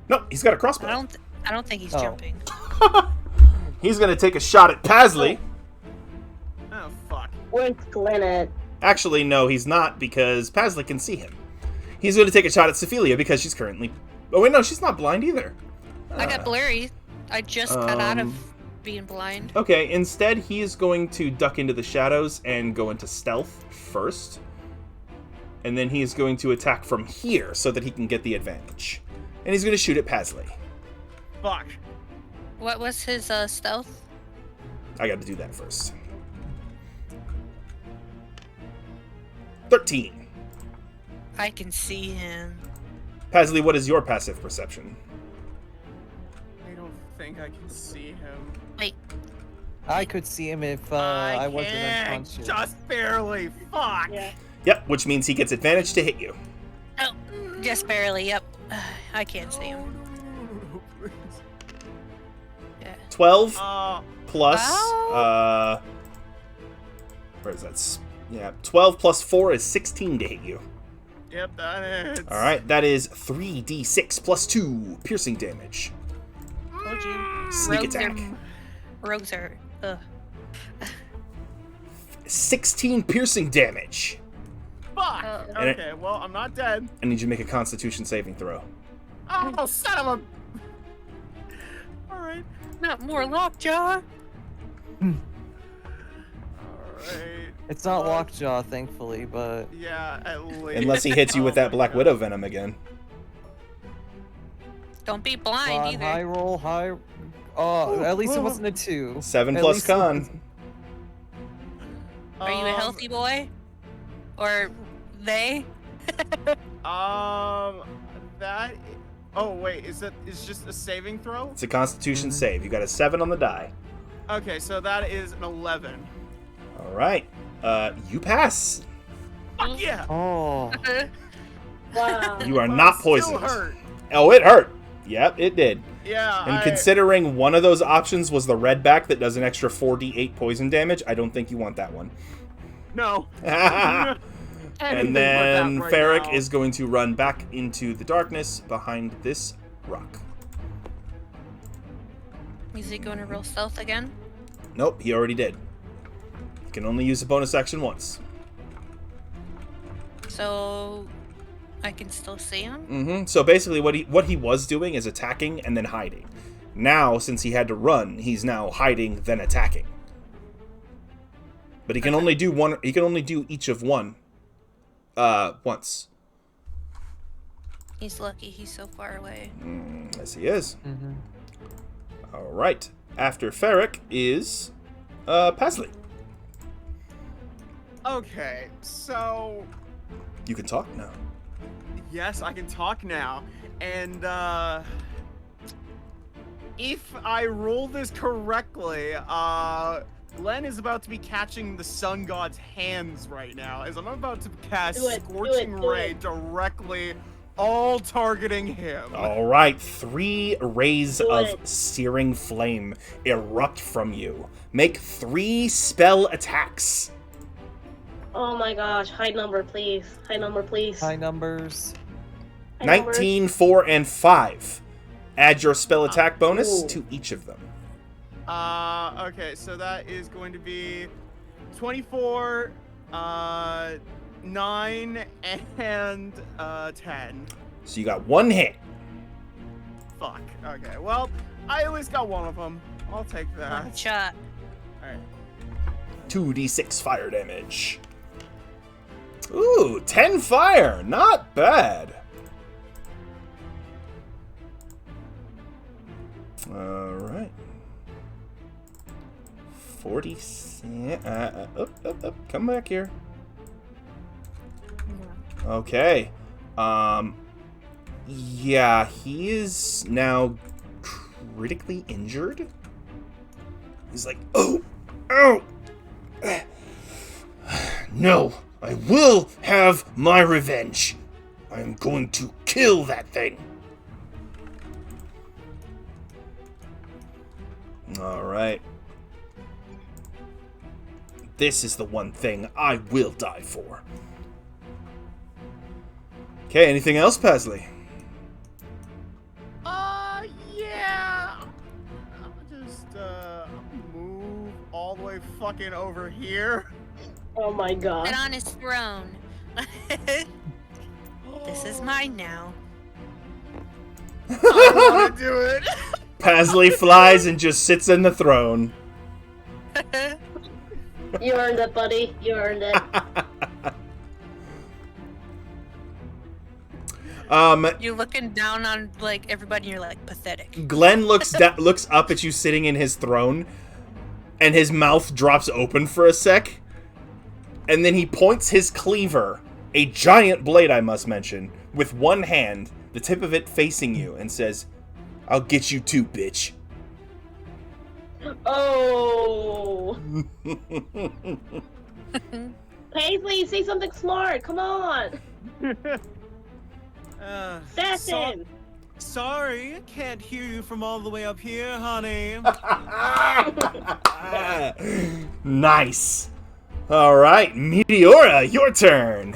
No, he's got a crossbow. I don't think he's Oh. jumping. He's gonna take a shot at Pasley. Oh fuck. Where's Glenn at? Actually, no, he's not, because Pasley can see him. He's going to take a shot at Sephilia because she's currently... Oh, wait, no, she's not blind either. I got blurry. I just got out of Um, being blind. Okay, instead, he is going to duck into the shadows and go into stealth first. And then he is going to attack from here so that he can get the advantage. And he's going to shoot at Pasley. Fuck. What was his stealth? I got to do that first. 13. I can see him. Pasley, what is your passive perception? I don't think I can see him. Wait, I could see him if I wasn't can't, unconscious. just barely. Fuck. Yeah. Yep, which means he gets advantage to hit you. oh, just barely. Yep, I can't see him. Please. Yeah. 12 Uh, plus... Ow. Where is that? Yeah, 12 plus 4 is 16 to hit you. yep, that is. Alright, that is 3d6 plus 2 piercing damage. Told you. Sneak Rogues attack. Rogues are. 16 piercing damage. Fuck. And it- Okay, well, I'm not dead. I need you to make a constitution saving throw. Oh, son of a. Alright. Not more lockjaw. Alright. It's not Well, lockjaw, thankfully, but Yeah, at least. Unless he hits you with Oh that my Black God. Widow venom again. Don't be blind on either. high roll, high. Oh, at least it wasn't a 2. 7 At plus least it con. Are you a healthy boy? Or they? That. Oh wait, is just a saving throw? It's a constitution Mhm. save. You got a 7 on the die. Okay, so that is an 11. Alright. You pass. Fuck yeah! Oh, Wow. You are But not I'm still poisoned. hurt. Oh, it hurt. Yep, it did. Yeah. And considering one of those options was the redback that does an extra 4d8 poison damage, I don't think you want that one. No. And Anything but then that right Farrak now. is going to run back into the darkness behind this rock. Is he going to roll stealth again? Nope, he already did. You can only use a bonus action once. So I can still see him? Mm-hmm. So basically what he was doing is attacking and then hiding. Now, since he had to run, he's now hiding, then attacking. But he can only do one. He can only do each of one once. He's lucky he's so far away. Yes, he is. Mm-hmm. All right. After Ferric is Pasley. Okay, so You can talk now. yes, I can talk now, and if I roll this correctly, Glenn is about to be catching the sun god's hands right now, as I'm about to cast Do it, Scorching do Ray it. directly, all targeting him. All right. 3 rays Do of it. searing flame erupt from you. Make 3 spell attacks. Oh my gosh, high number, please. High number, please. High numbers. High numbers. 19, 4, and 5. Add your spell attack bonus Ooh. to each of them. Okay, so that is going to be 24, 9, and 10. So you got 1 hit. Fuck. Okay, well, I at least got one of them. I'll take that. One shot. Alright. 2d6 fire damage. Ooh, 10 fire. Not bad. All right. 40. Up. Come back here. Okay. Yeah, he is now critically injured. He's like, oh. No, I will have my revenge. I'm going to kill that thing. All right. This is the one thing I will die for. Okay, anything else, Pasley? Yeah. I'll just, move all the way fucking over here. Oh my god. Sit on his throne. This is mine now. I want to do it. Pasley flies and just sits in the throne. You earned it, buddy. You earned it. You're looking down on like everybody and you're like pathetic. Glenn looks up at you sitting in his throne, and his mouth drops open for a sec, and then he points his cleaver, a giant blade I must mention, with one hand, the tip of it facing you, and says, "I'll get you too, bitch." Oh. Paisley, say something smart. Come on. Assassin. Sorry, I can't hear you from all the way up here, honey. Nice. All right, Meteora, your turn.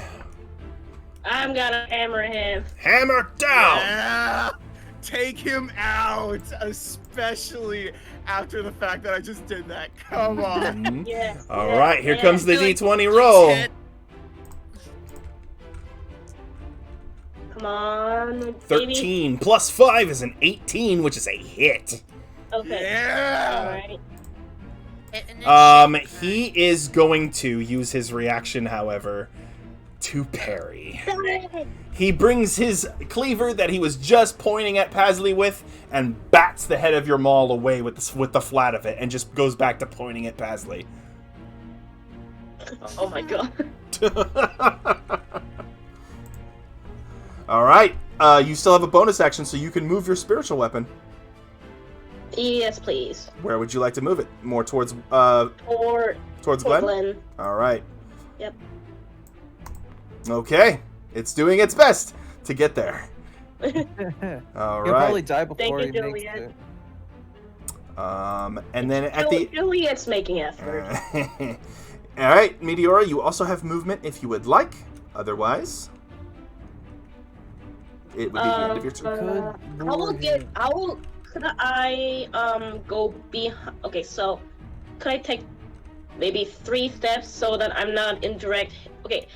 I'm gonna hammer him. Hammer down. Yeah, take him out, especially after the fact that I just did that. Come on. Mhm. Yes. All yes, right, here yes. comes the Really? D20 roll. Shit. Come on, baby. 13 plus 5 is an 18, which is a hit. Okay. Yeah. Alright. He is going to use his reaction, however, to parry. He brings his cleaver that he was just pointing at Pasley with and bats the head of your maul away with the flat of it and just goes back to pointing at Pasley. Oh my god. All right. You still have a bonus action, so you can move your spiritual weapon. Yes, please. Where would you like to move it? More towards Or towards Glenn? Glenn. All right. Yep. Okay. It's doing its best to get there. All He'll right. probably die before Thank you, he makes Juliet. it. And then at the Juliet's making effort. all right, Meteora, you also have movement if you would like. Otherwise, it would be the end of your turn. Could I go behind? Okay, so could I take maybe 3 steps so that I'm not in direct? Okay,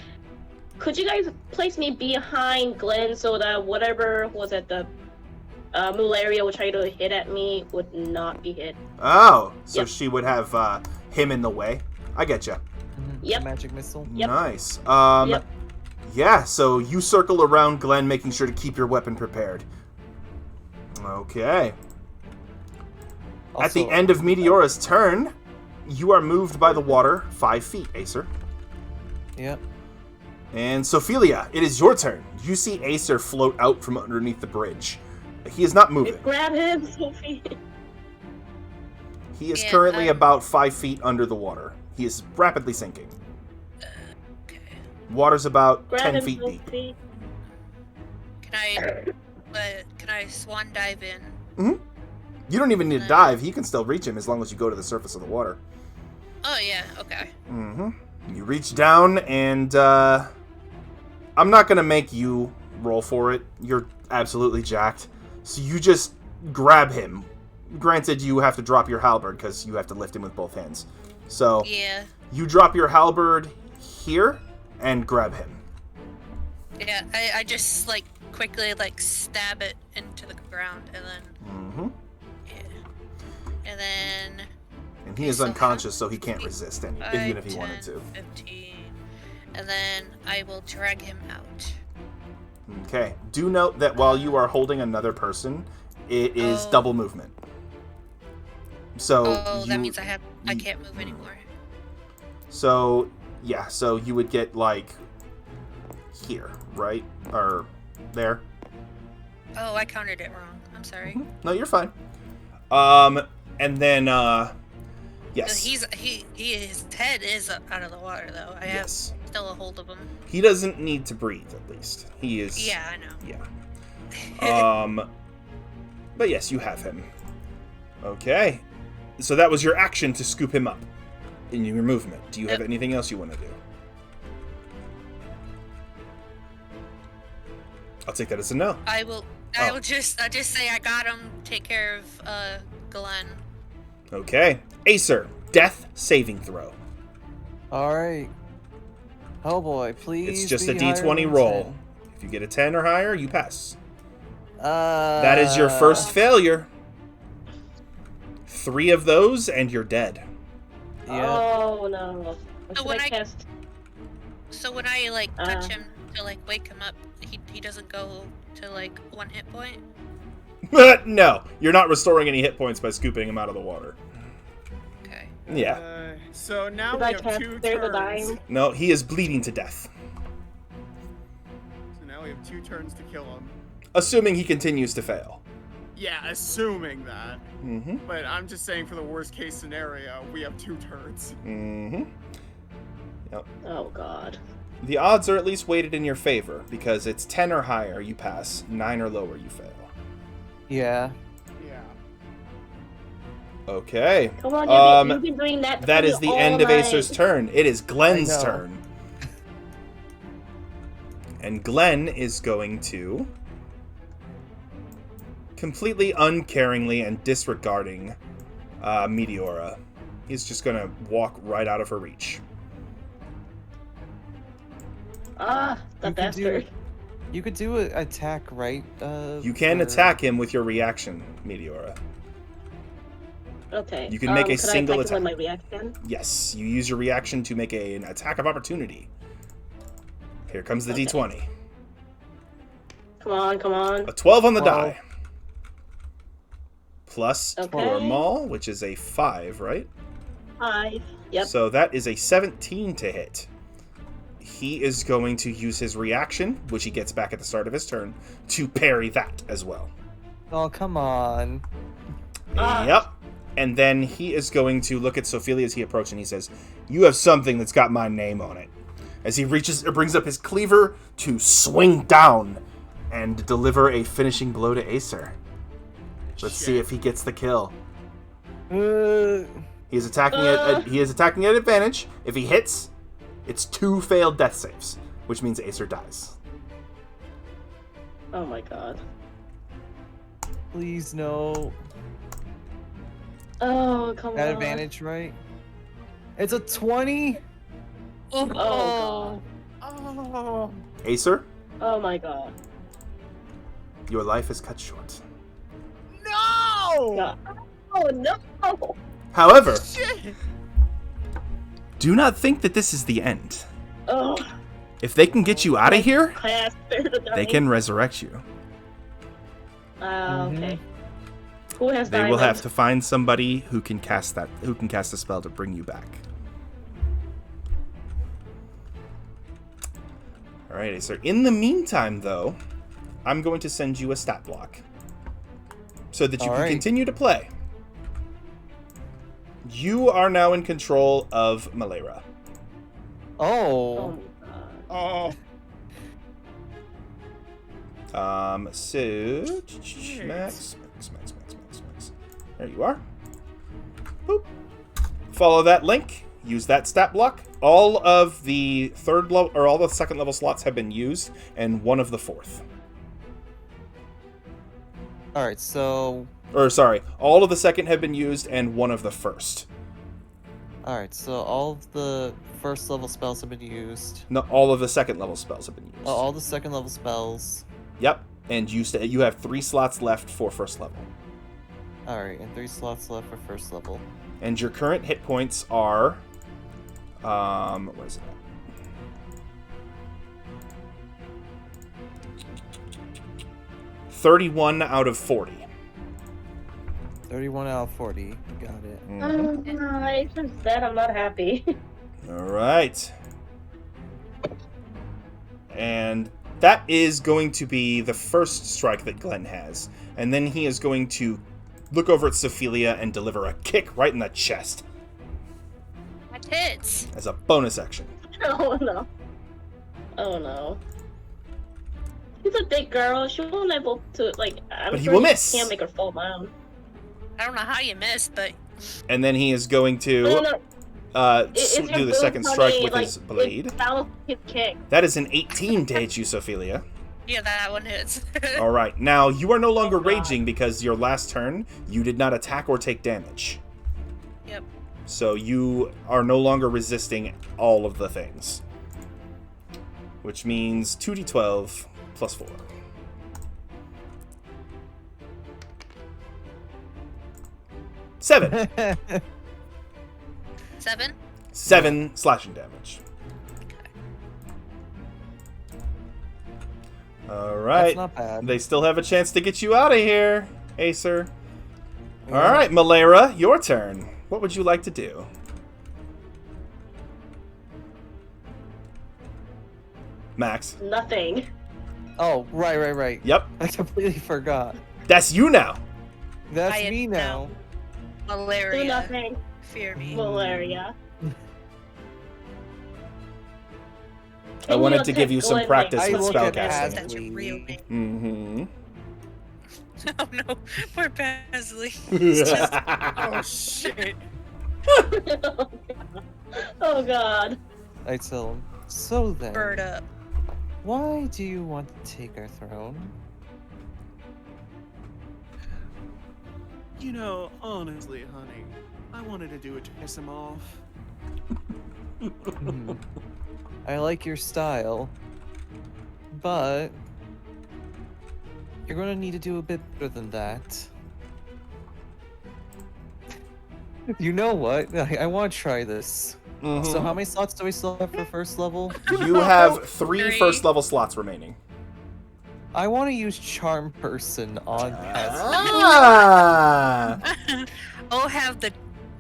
could you guys place me behind Glenn so that whatever was at the Mularia would try to hit at me would not be hit? Oh, so Yep. she would have him in the way. I get you. Yep. The magic missile. Yep. Nice. Yep. Yeah, so you circle around Glenn, making sure to keep your weapon prepared. Okay. At the Also- end of Meteora's turn, you are moved by the water 5 feet, Acer. Yep. And Sophelia, it is your turn. You see Acer float out from underneath the bridge. He is not moving. Grab him, Sophie. He is Yeah, currently I'm- about 5 feet under the water. He is rapidly sinking. Okay. Water's about Grab 10 him, feet deep. Sophie. Can I swan dive in? You don't even need to dive. You can still reach him as long as you go to the surface of the water. Oh yeah. Okay. You reach down, and I'm not going to make you roll for it. You're absolutely jacked. So you just grab him. Granted, you have to drop your halberd because you have to lift him with both hands. So Yeah. you drop your halberd here and grab him. Yeah. I just like quickly like stab it into the ground and then yeah. And then And he Okay, is so unconscious, so he can't resist any, 5, even if he 10, wanted to. 15. And then I will drag him out. Okay. Do note that while you are holding another person, it is Oh. double movement. So Oh, that you- means I can't move anymore. So yeah, so you would get like here, right? Or there. Oh, I counted it wrong. I'm sorry. No, you're fine. And then yes. His head is out of the water though. I have Yes. still a hold of him. He doesn't need to breathe, at least. He is Yeah, I know. Yeah. But yes, you have him. Okay. So that was your action to scoop him up in your movement. Do you have Yep. anything else you want to do? I'll take that as a no. I will Oh. I'll just say I got him. Take care of Glenn. Okay. Acer, death saving throw. All right. Oh boy, please. It's just a be higher d20 than roll. If you get a 10 or higher, you pass. 10. That is your first failure. 3 of those, and you're dead. Yeah. Oh no. What So should when I I- cast? So when I like touch him to like wake him up, he doesn't go to like 1 hit point. No, you're not restoring any hit points by scooping him out of the water. Okay. Yeah. So now Did we I have cast 2 Spare the turns. Dying? No, he is bleeding to death. So now we have 2 turns to kill him. Assuming he continues to fail. Yeah, assuming that. Mm-hmm. But I'm just saying for the worst case scenario, we have 2 turns. Mm-hmm. Oh god. The odds are at least weighted in your favor, because it's 10 or higher, you pass. 9 or lower, you fail. Yeah. Yeah. Okay. Come on, you've been doing that. That for is me the all end of night. Acer's turn. It is Glenn's I know. turn. And Glenn is going to, completely uncaringly and disregarding Meteora, he's just going to walk right out of her reach. Ah, the You could do- bastard. You could do an attack, right? You can for- attack him with your reaction, Meteora. Okay. You can make a could single I attack him attack. with my reaction? Yes, you use your reaction to make an attack of opportunity. Here comes the Okay. d20. Come on, come on. A 12 on the 12. die. Plus Okay. for Maul, which is a 5, right? 5. Yep. So that is a 17 to hit. He is going to use his reaction, which he gets back at the start of his turn, to parry that as well. Oh, come on. Ah. Yep. And then he is going to look at Sophelia as he approaches, and he says, "You have something that's got my name on it." As he reaches or brings up his cleaver to swing down and deliver a finishing blow to Acer. Let's see if he gets the kill. He is attacking he is attacking at advantage. If he hits, it's 2 failed death saves, which means Acer dies. Oh my god. Please no. Oh, come At on. advantage, right? It's a 20. Oh, Oh god. Oh. Acer, Oh my god. your life is cut short. No! God. Oh no! However, Shit! do not think that this is the end. Oh. If they can get you out of here, Class, they can resurrect you. Okay. Who has They diamonds? will have to find somebody who can cast a spell to bring you back. Alrighty, so in the meantime, though, I'm going to send you a stat block so that you can continue to play. You are now in control of Malera. Oh. my god. Oh. So Max. There you are. Boop. Follow that link. Use that stat block. All of the third level or all the second level slots have been used, and one of the fourth. All right. So. Or sorry, all of the second have been used, and one of the first. All right. So all of the first level spells have been used. No, all of the second level spells have been used. All the second level spells. Yep, and you have 3 slots left for first level. All right, and 3 slots left for first level. And your current hit points are, what is it? 31 out of 40. 31 out of 40. Got it. Mhm. It's just that I'm not happy. All right. And that is going to be the first strike that Glenn has. And then he is going to look over at Sophelia and deliver a kick right in the chest That hits. as a bonus action. Oh no. Oh no. She's a big girl. She won't be able to, like, I'm But he sure will you miss. can't make her fall down. I don't know how you missed, but And then he is going No, to no, it's her do the second boots, strike honey, with like, his blade. It balanced his kick. That is an 18 to hit you, Sophelia. yeah, that one hits. All right. Now, you are no longer Oh, God. raging because your last turn, you did not attack or take damage. Yep. So you are no longer resisting all of the things. Which means 2d12 plus 4. Seven. 7. 7 slashing damage. All right. That's not bad. They still have a chance to get you out of here, Acer. All right, Malera, your turn. What would you like to do? Max. Nothing. Oh, right. Yep. I completely forgot. That's you now. That's I am me now. Do Malaria. nothing. Fear me. Malaria. I wanted to give you some Glenn practice I with look at spellcasting. That's your real name. Mm-hmm. Oh no, poor Pasley. It's just- Oh shit. Oh god. I tell him. So then, bird up. why do you want to take our throne? You know, honestly, honey, I wanted to do it to piss him off. I like your style, but you're gonna need to do a bit better than that. You know what? I want to try this. Mhm. So how many slots do we still have for first level? You have 3 Three. first level slots remaining. I want to use Charm Person on Patsy. Ah! Oh, have the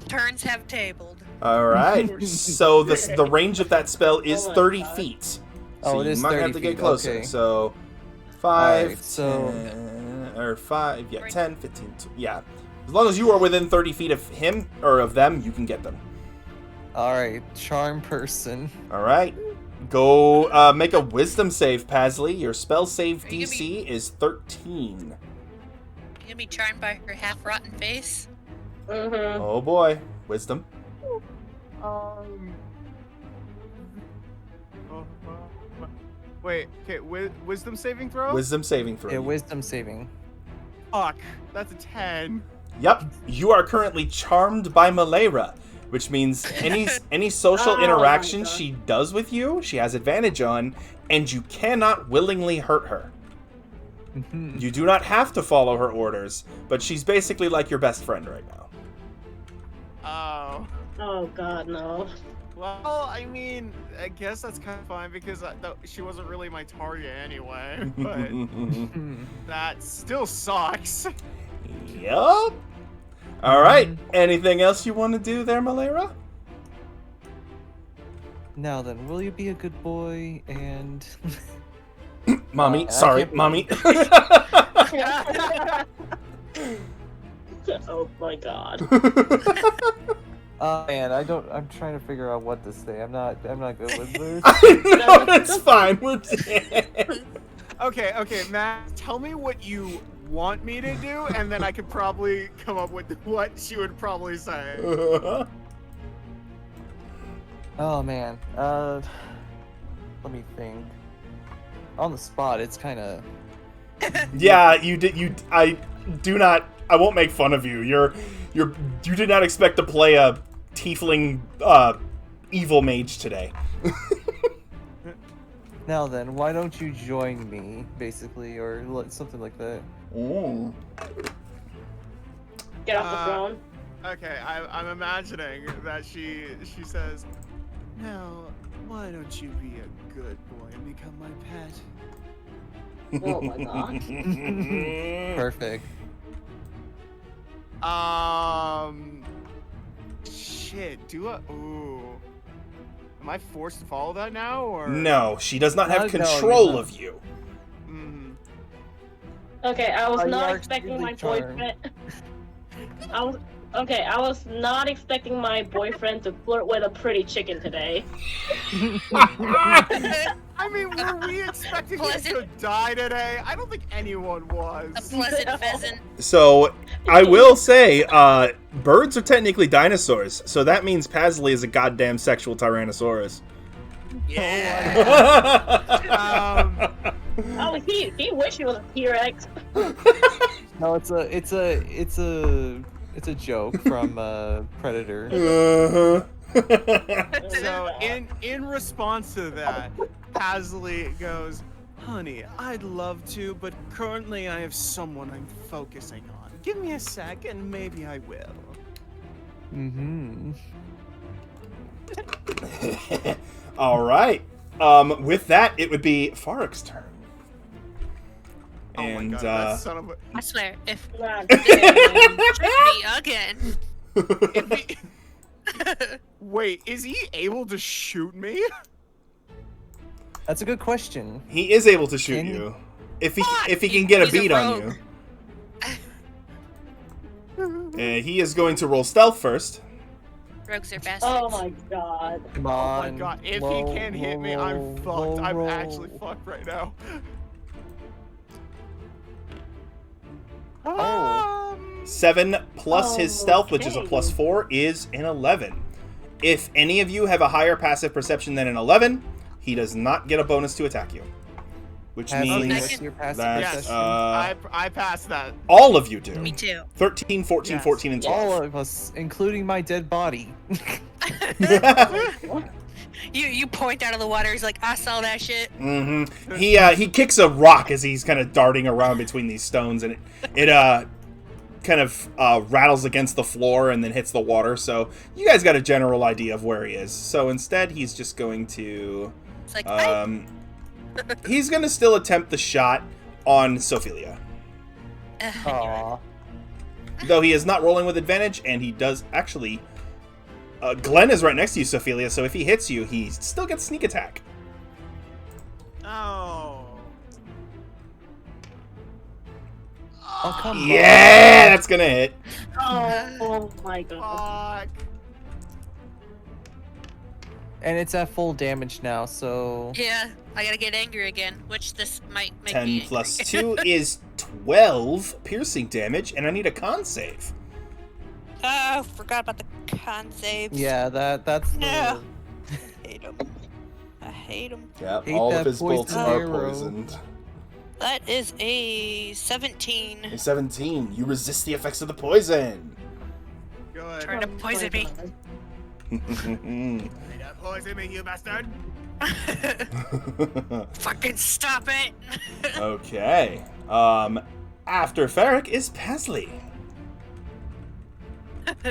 turns have tabled. All right. So the range of that spell is Oh my 30 God. feet. So Oh, it you is might 30 have to get feet, closer. okay. So 5, Alright, so- 10, or 5, yeah, 10, 15, yeah. As long as you are within 30 feet of him or of them, you can get them. Alright, Charm Person. All right. Go make a wisdom save, Pasley. Your spell save Are you gonna DC is 13. You gonna be charmed by her half-rotten face? Mm-hmm. Oh boy. Wisdom. Oh, wait, okay, wisdom saving throw? Wisdom saving throw. Yeah, Wisdom saving. Fuck, that's a 10. Yep. You are currently charmed by Malera. which means any social Oh my interaction God. she does with you, she has advantage on, and you cannot willingly hurt her. Mhm. You do not have to follow her orders, but she's basically like your best friend right now. Oh. Oh God, no. Well, I mean, I guess that's kind of fine because she wasn't really my target anyway. But that still sucks. Yup. All right. Anything else you want to do there, Malera? Now then, will you be a good boy and... Mommy, I sorry, can't be- mommy. Oh my God. Man, I'm trying to figure out what to say. I'm not good with this. I know, it's fine. We're dead. Okay, Matt, tell me what you want me to do, and then I could probably come up with what she would probably say. Oh man, let me think. On the spot, it's kind of... Yeah, I won't make fun of you. You did not expect to play a tiefling evil mage today. Now then, why don't you join me, basically, or something like that? Ooh. Get off the throne. Okay, I'm imagining that she says, "Now, why don't you be a good boy and become my pet?" Oh my God. Perfect. Shit, ooh. Am I forced to follow that now, or? No, she does not have No, control you're of you. Mm. Okay, I was Oh, you not are expecting my extremely charmed. boyfriend. I was not expecting my boyfriend to flirt with a pretty chicken today. I mean, were we expecting him to Pleasant. die today? I don't think anyone A was. pleasant pheasant. So, I will say, birds are technically dinosaurs, so that means Pasley is a goddamn sexual Tyrannosaurus. Yeah. Oh, he wished he was a T-Rex. No, it's a joke from Predator. Uh-huh. So, in response to that, Pasley goes, "Honey, I'd love to, but currently I have someone I'm focusing on. Give me a sec, and maybe I will." Mm-hmm. All right. With that, it would be Farrak's turn. Oh my And god, that son of a... I swear, if God this me again. If he... Wait, is he able to shoot me? That's a good question. he is able to shoot Can he? you if he Fuck, can get a he's a beat on rogue. you. He is going to roll stealth first. Rogues are bastards. Oh my God. Come Oh my on. god, if roll, he can't hit me, I'm roll, fucked. roll, I'm roll. actually fucked right now. Oh. 7 plus his stealth, which is a Okay. +4, is an 11. If any of you have a higher passive perception than an 11, he does not get a bonus to attack you. Which Passive, means what's your passive that Yes, perception? I passed that. all of you do. Me too. 13, 14, Yes. 14, and 12. All of us, including my dead body. You point out of the water. He's like, I saw that shit. Mm-hmm. He kicks a rock as he's kind of darting around between these stones, and it kind of rattles against the floor and then hits the water. So you guys got a general idea of where he is. So instead, he's just going to It's like, he's going to still attempt the shot on Sophelia, Aw. though he is not rolling with advantage, and he does actually. Glenn is right next to you, Sophelia. So if he hits you, he still gets sneak attack. Oh. Oh, come on. Yeah, that's gonna hit. Oh my God. Fuck. And it's at full damage now, so... yeah, I gotta get angry again, which this might make 10 me angry. plus 2 is 12 piercing damage, and I need a con save. Oh, forgot about the con saves. Yeah, that's the... No. I hate him. I hate him. Yeah, Hate all of that his bolts poison are arrow. poisoned. That is a 17. A 17. You resist the effects of the poison. Good. Trying to poison me. Ready to poison me, you bastard! Fucking stop it! Okay. After Ferric is Pasley.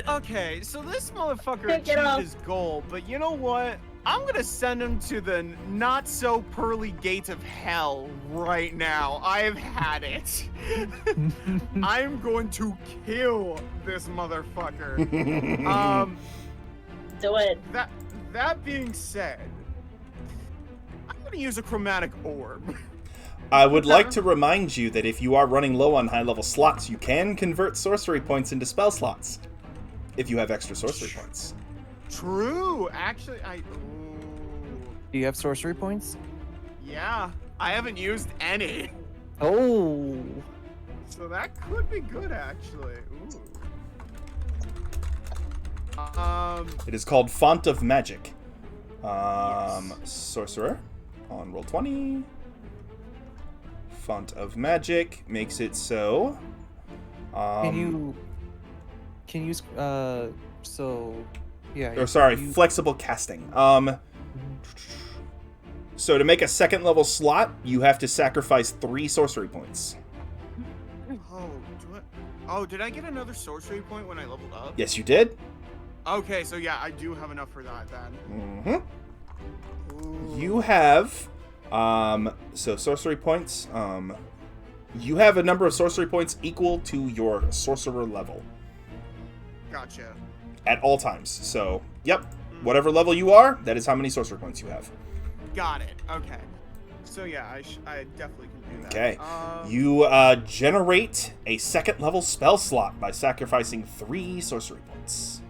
Okay, so this motherfucker Pick it up. achieved his goal, but you know what? I'm gonna send him to the not-so-pearly gates of hell right now. I've had it. I'm going to kill this motherfucker. Do it. That being said, I'm gonna use a chromatic orb. I would like to remind you that if you are running low on high-level slots, you can convert sorcery points into spell slots. If you have extra sorcery points. True. Actually, Do you have sorcery points? yeah, I haven't used any. Oh. So that could be good, actually. Ooh. It is called Font of Magic. Yes. Sorcerer on roll 20. Font of Magic makes it so. Can you so yeah. Or sorry, you- flexible casting. So to make a second level slot, you have to sacrifice 3 sorcery points. Did I get another sorcery point when I leveled up? Yes, you did. Okay, so yeah, I do have enough for that then. Ooh. You have so sorcery points. You have a number of sorcery points equal to your sorcerer level Gotcha. at all times. So, yep, whatever level you are, that is how many sorcery points you have. Got it. Okay. So yeah, I definitely can do that. Okay. You generate a second level spell slot by sacrificing 3 sorcery points.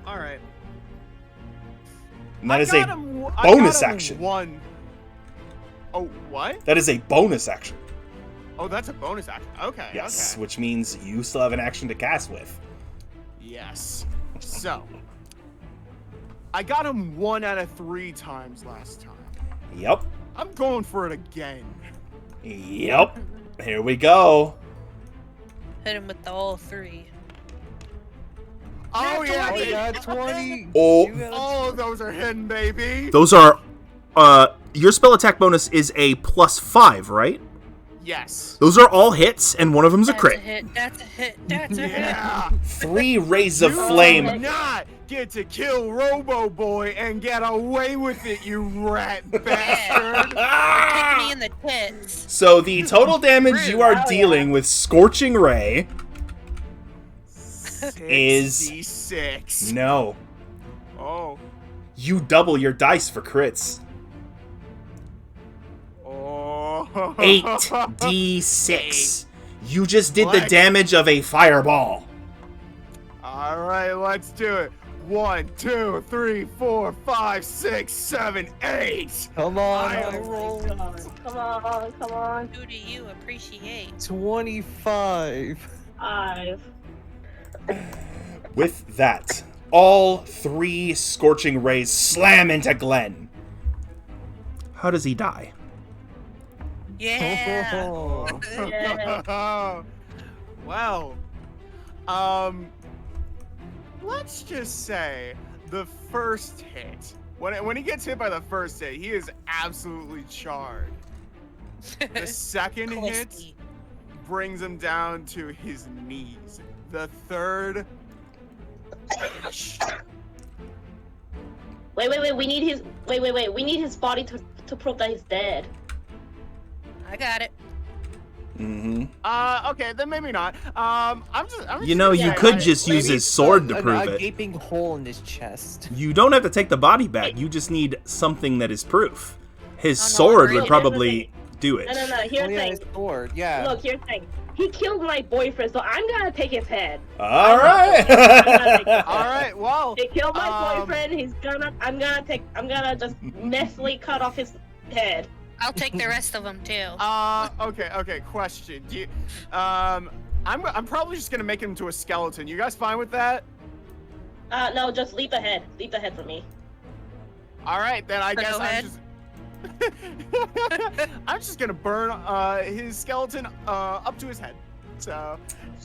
All right. And that is I a got him bonus action. One. Oh, what? That is a bonus action. Oh, that's a bonus action. Okay. Yes, Okay. which means you still have an action to cast with. Yes. So, I got him 1 out of 3 times last time. Yep. I'm going for it again. Yep. Here we go. Hit him with the all 3. Oh yeah. Oh yeah, 20. Oh. You got a- All of those are hidden, baby. Those are your spell attack bonus is a +5, right? Yes. Those are all hits, and one of them's a That's crit. a hit. That's a hit. That's a hit. Yeah. 3 rays of You flame. do not get to kill Robo Boy and get away with it, you rat bastard. Kick me in the tits. So the total damage you are dealing with Scorching Ray is 66. no. Oh. You double your dice for crits. Oh. 8d6. You just did the What? damage of a fireball. All right, let's do it. 1, 2, 3, 4, 5, 6, 7, 8. Come on, I- I rolled Come on. Who do you appreciate? 25. 5. With that, all 3 Scorching Rays slam into Glenn. How does he die? Yeah. Oh. Yeah. Well, let's just say the first hit. When he gets hit by the first hit, he is absolutely charred. The second hit Crispy. brings him down to his knees. The third. Wait. We need his. Wait. We need his body to prove that he's dead. I got it. Mm-hmm. Okay, then maybe not. I'm just You know, you gonna could say- just use his sword to prove a it. gaping hole in his chest. You don't have to take the body back. You just need something that is proof. His Oh, no, sword agree. would probably do it. No. Here's Oh the yeah, thing. his sword. Yeah. Look, here's the thing. He killed my boyfriend, so I'm gonna take his head. All right. All right, well. He killed my Um, boyfriend. I'm gonna just messily cut off his head. I'll take the rest of them too. Okay. Question. Do you, I'm probably just gonna make him into a skeleton. You guys fine with that? No, just leave the head. Leave the head for me. All right, then I For guess no I'm head? just. I'm just gonna burn his skeleton up to his head. So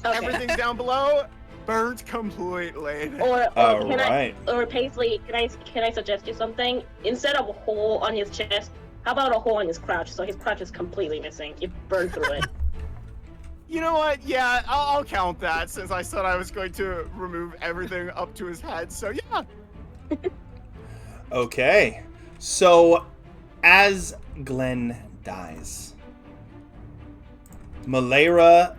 Okay. everything down below, burnt completely. Or can right. I, or Paisley, can I suggest you something? Instead of a hole on his chest, how about a hole in his crotch? So his crotch is completely missing. You burned through it. You know what? Yeah, I'll count that since I said I was going to remove everything up to his head. So yeah. Okay. So, as Glenn dies, Malera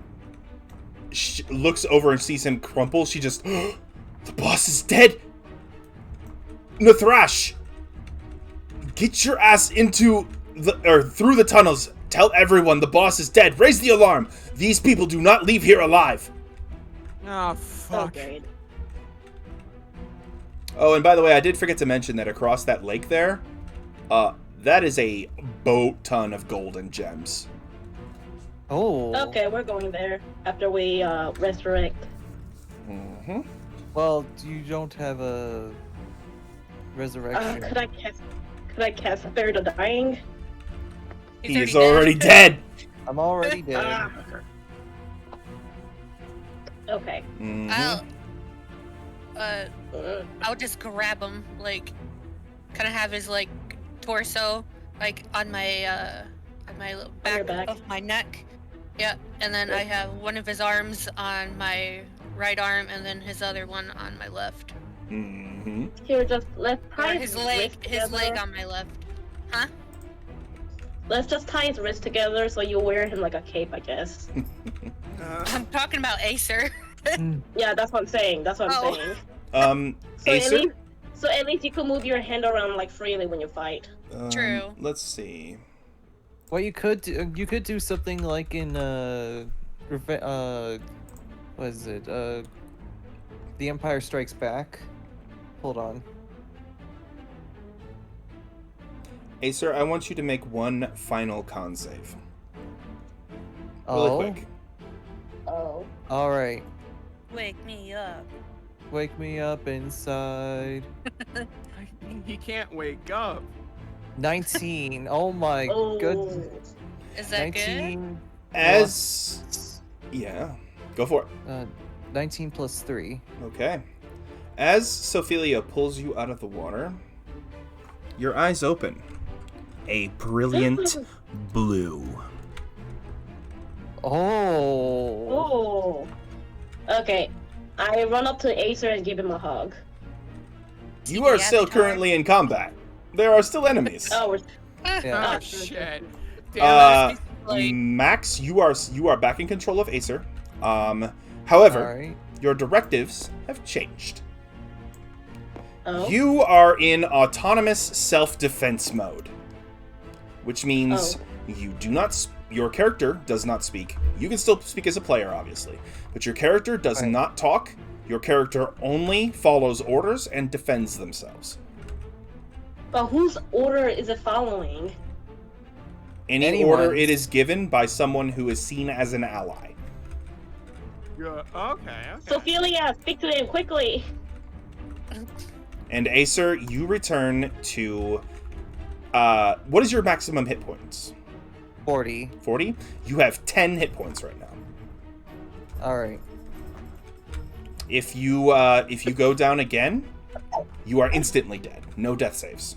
looks over and sees him crumple. She just, the boss is dead. Nathrash, get your ass into through the tunnels. Tell everyone the boss is dead. Raise the alarm. These people do not leave here alive. Oh, fuck. Okay. Oh, and by the way, I did forget to mention that across that lake there, that is a boat ton of gold and gems. Oh. Okay, we're going there after we resurrect. Mm-hmm. Well, you don't have a resurrection. Could I cast Spare the Dying? He's already dead. I'm already dead. Okay. Mm-hmm. I'll just grab him, like, kind of have his like torso, like on my back back. of my neck. Yeah, and then I have one of his arms on my right arm, and then his other one on my left. Mm-hmm. Here, just let's Or tie his leg together. on my left. Huh? Let's just tie his wrist together so you wear him like a cape, I guess. I'm talking about Acer. Yeah, that's what I'm saying. That's what I'm saying. Acer? So at least you can move your hand around like freely when you fight. True. Let's see. Well, you could do something like in what is it? The Empire Strikes Back. Hold on. Acer, I want you to make one final con save. Oh. Really quick. Oh. All right. Wake me up. Wake me up inside. He can't wake up. 19. Oh my goodness. Is that 19 As... Yeah. Go for it. 19 plus 3. Okay. As Sophelia pulls you out of the water, your eyes open. A brilliant blue. Oh. Oh. Okay. I run up to Acer and give him a hug. You are still currently in combat. There are still enemies. Oh, we're... Yeah. Oh shit. Damn, Max, you are back in control of Acer. However, Alright. your directives have changed. Oh. You are in autonomous self-defense mode, which means you do not. Your character does not speak. You can still speak as a player, obviously, but your character does not talk. Your character only follows orders and defends themselves. But whose order is it following? Any order it is given by someone who is seen as an ally. Yeah, okay. Sophelia, speak to him quickly. And Acer, you return to. What is your maximum hit points? 40. 40? You have 10 hit points right now. Alright. If you go down again, you are instantly dead. No death saves.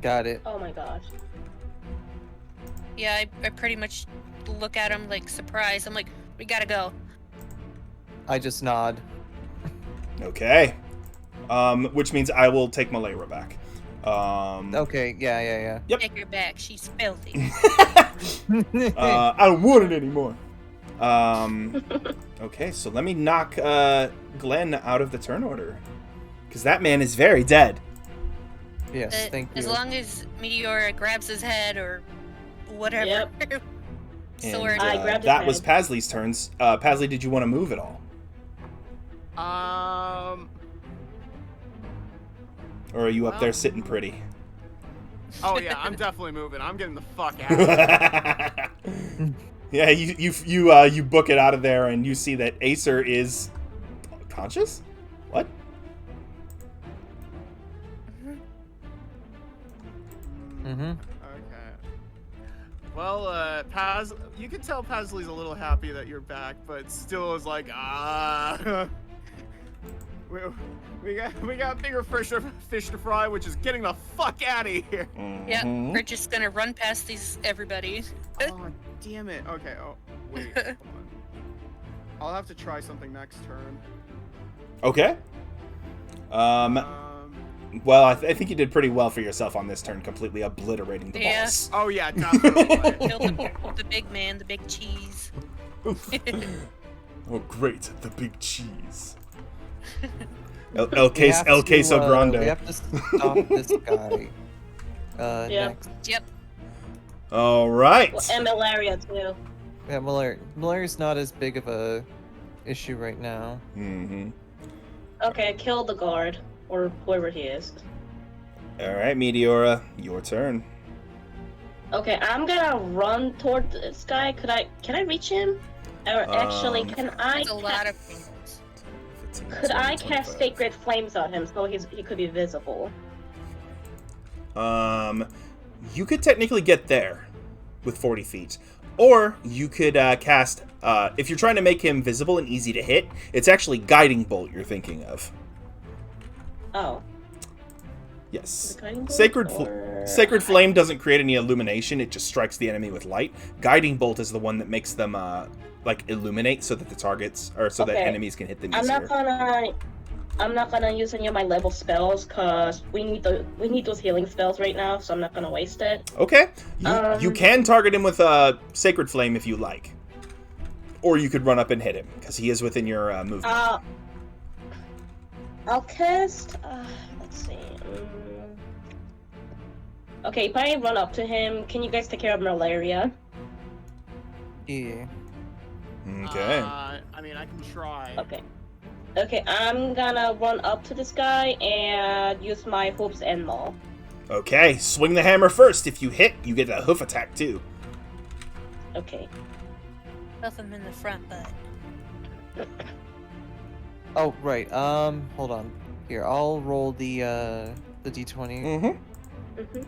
Got it. Oh my gosh. Yeah, I pretty much look at him like surprised. I'm like, we gotta go. I just nod. Okay. Which means I will take Malera back. Okay, yeah. Yep. Take her back. She's filthy. I don't want it anymore. Okay, so let me knock Glenn out of the turn order. Because that man is very dead. Yes, thank you. As long as Meteor grabs his head or whatever. Yep. Sword. And, I grabbed his that was head. Pasley's turns. Pasley, did you want to move at all? Or are you up there sitting pretty? Oh yeah, I'm definitely moving. I'm getting the fuck out of here. Yeah, you book it out of there, and you see that Acer is conscious. What? Mm-hmm. Okay. Well, Paz, you can tell Paisley's a little happy that you're back, but still is like, we got bigger fish to fry, which is getting the fuck out of here. Yeah, we're just gonna run past everybody. Oh, damn it. Okay, oh, wait, hold on. I'll have to try something next turn. Okay. Well, I think you did pretty well for yourself on this turn, completely obliterating the boss. Oh, yeah, definitely. Kill the big man, the big cheese. Oh, great, the big cheese. El Queso Grande. We have to stop this guy. Yeah. Next. Yep. All right. Well, and malaria too. Yeah, malaria's not as big of a issue right now. Mm-hmm. Okay, kill the guard or whoever he is. All right, Meteora, your turn. Okay, I'm gonna run toward this guy. Can I reach him? Or actually, can I? That's a lot of. Could I cast Sacred Flames on him so he could be visible? You could technically get there with 40 feet. Or you could cast, if you're trying to make him visible and easy to hit, it's actually Guiding Bolt you're thinking of. Oh. Yes. Guiding Bolt, Sacred Flame doesn't create any illumination, it just strikes the enemy with light. Guiding Bolt is the one that makes them, illuminate so that the targets, or so that enemies can hit them easier. I'm not gonna use any of my level spells because we need those healing spells right now, so I'm not gonna waste it. Okay. You can target him with a Sacred Flame if you like. Or you could run up and hit him, because he is within your movement. I'll cast... let's see. Okay, if I run up to him, can you guys take care of malaria? Yeah. Okay. I mean, I can try. Okay, I'm gonna run up to this guy and use my hooves and maul. Okay, swing the hammer first. If you hit, you get a hoof attack too. Okay. Both of them in the front, but. Oh, right. Hold on. Here, I'll roll the d20. Mm-hmm.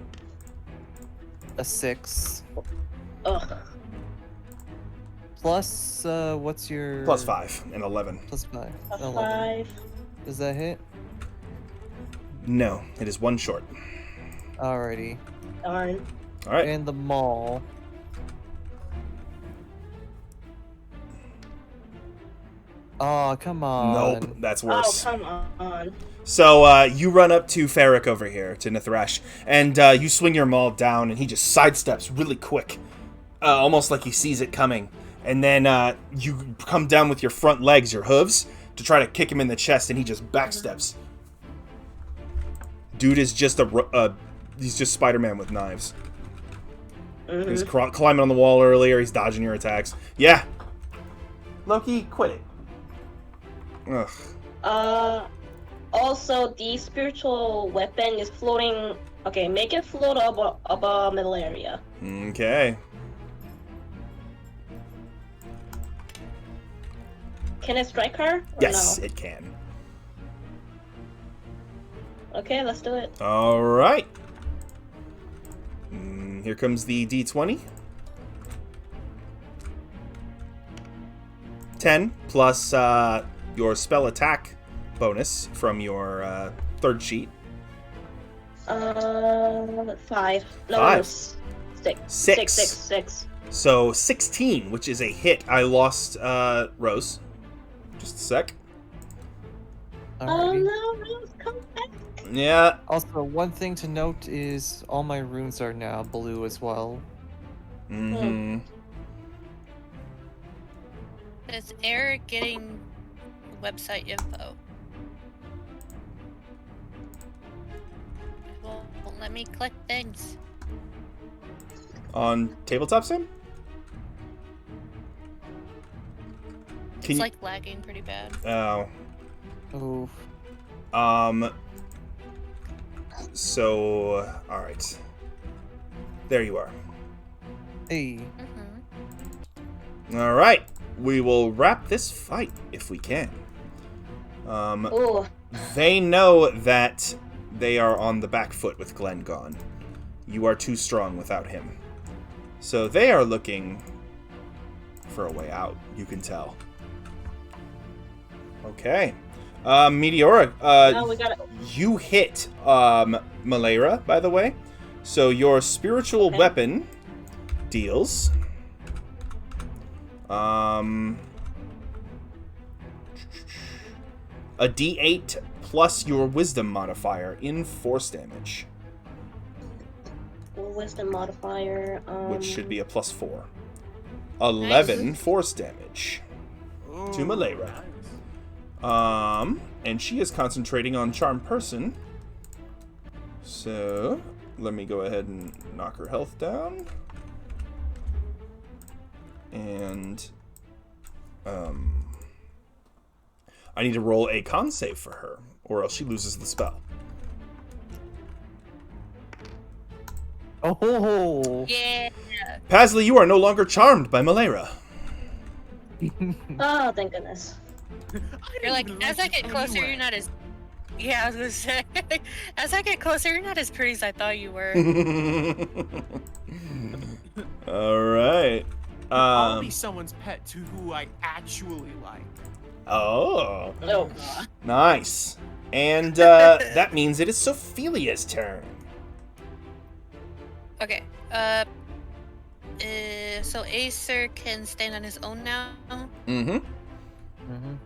A 6. Ugh. Plus, what's your... Plus 5 and 11. Plus 5. Plus 11. 5. Does that hit? No, it is one short. Alrighty. Darn. All right. And the maul. Oh, come on. Nope, that's worse. Oh, come on. So you run up to Ferric over here, to Nithrash, and you swing your maul down, and he just sidesteps really quick, almost like he sees it coming. And then you come down with your front legs, your hooves, to try to kick him in the chest, and he just backsteps. Dude is just he's just Spider-Man with knives. Mm-hmm. He's climbing on the wall earlier, he's dodging your attacks. Yeah. Loki, quit it. Ugh. Also, the spiritual weapon is floating. Okay, make it float above malaria. Okay. Can it strike her? Or Yes, no? it can. Okay, let's do it. All right. Here comes the D20. 10 plus your spell attack bonus from your third sheet. 5. No, 5. 6. So 16, which is a hit. I lost Rose. Just a sec. Oh Alrighty. no, Rose, come back. Yeah. Also, one thing to note is all my runes are now blue as well. Mm-hmm. Is Eric getting website info? Well, let me click things. On Tabletop Sim? It's like lagging pretty bad. Oh. Oof. So, alright. There you are. Hey. Mm-hmm. Alright. We will wrap this fight if we can. Ooh. They know that they are on the back foot with Glenn gone. You are too strong without him. So they are looking for a way out, you can tell. Okay. Meteora, No, we gotta. you hit Malera, by the way. So your spiritual Okay. weapon deals a d8 plus your wisdom modifier in force damage, Wisdom modifier. which should be a +4. 11 force damage to Malera. And she is concentrating on charm person. So let me go ahead and knock her health down. And I need to roll a con save for her, or else she loses the spell. Oh. Yeah. Pasley, you are no longer charmed by Malera. Oh, thank goodness. You're like, as I get closer, you're not as. Yeah, I was gonna say. As I get closer, you're not as pretty as I thought you were. All right. I'll be someone's pet to who I actually like. Oh, Oh god. nice. And that means it is Sophilia's turn. Okay. So Acer can stand on his own now. Mm-hmm. Mhm.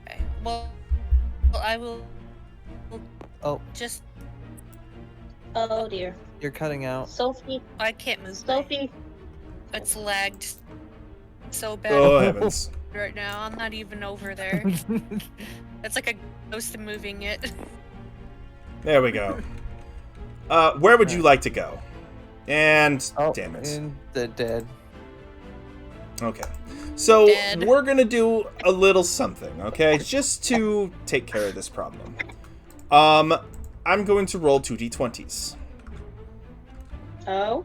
Okay. Well, I will Oh, just. Oh dear. you're cutting out. Sophie. I can't move. Sophie. It's lagged so bad Oh heavens. right now. I'm not even over there. It's like a ghost moving it. There we go. Where would you like to go? And Oh, damn it. and the dead. Okay. So Dead. we're gonna do a little something, okay? Just to take care of this problem. I'm going to roll 2d20s. Oh.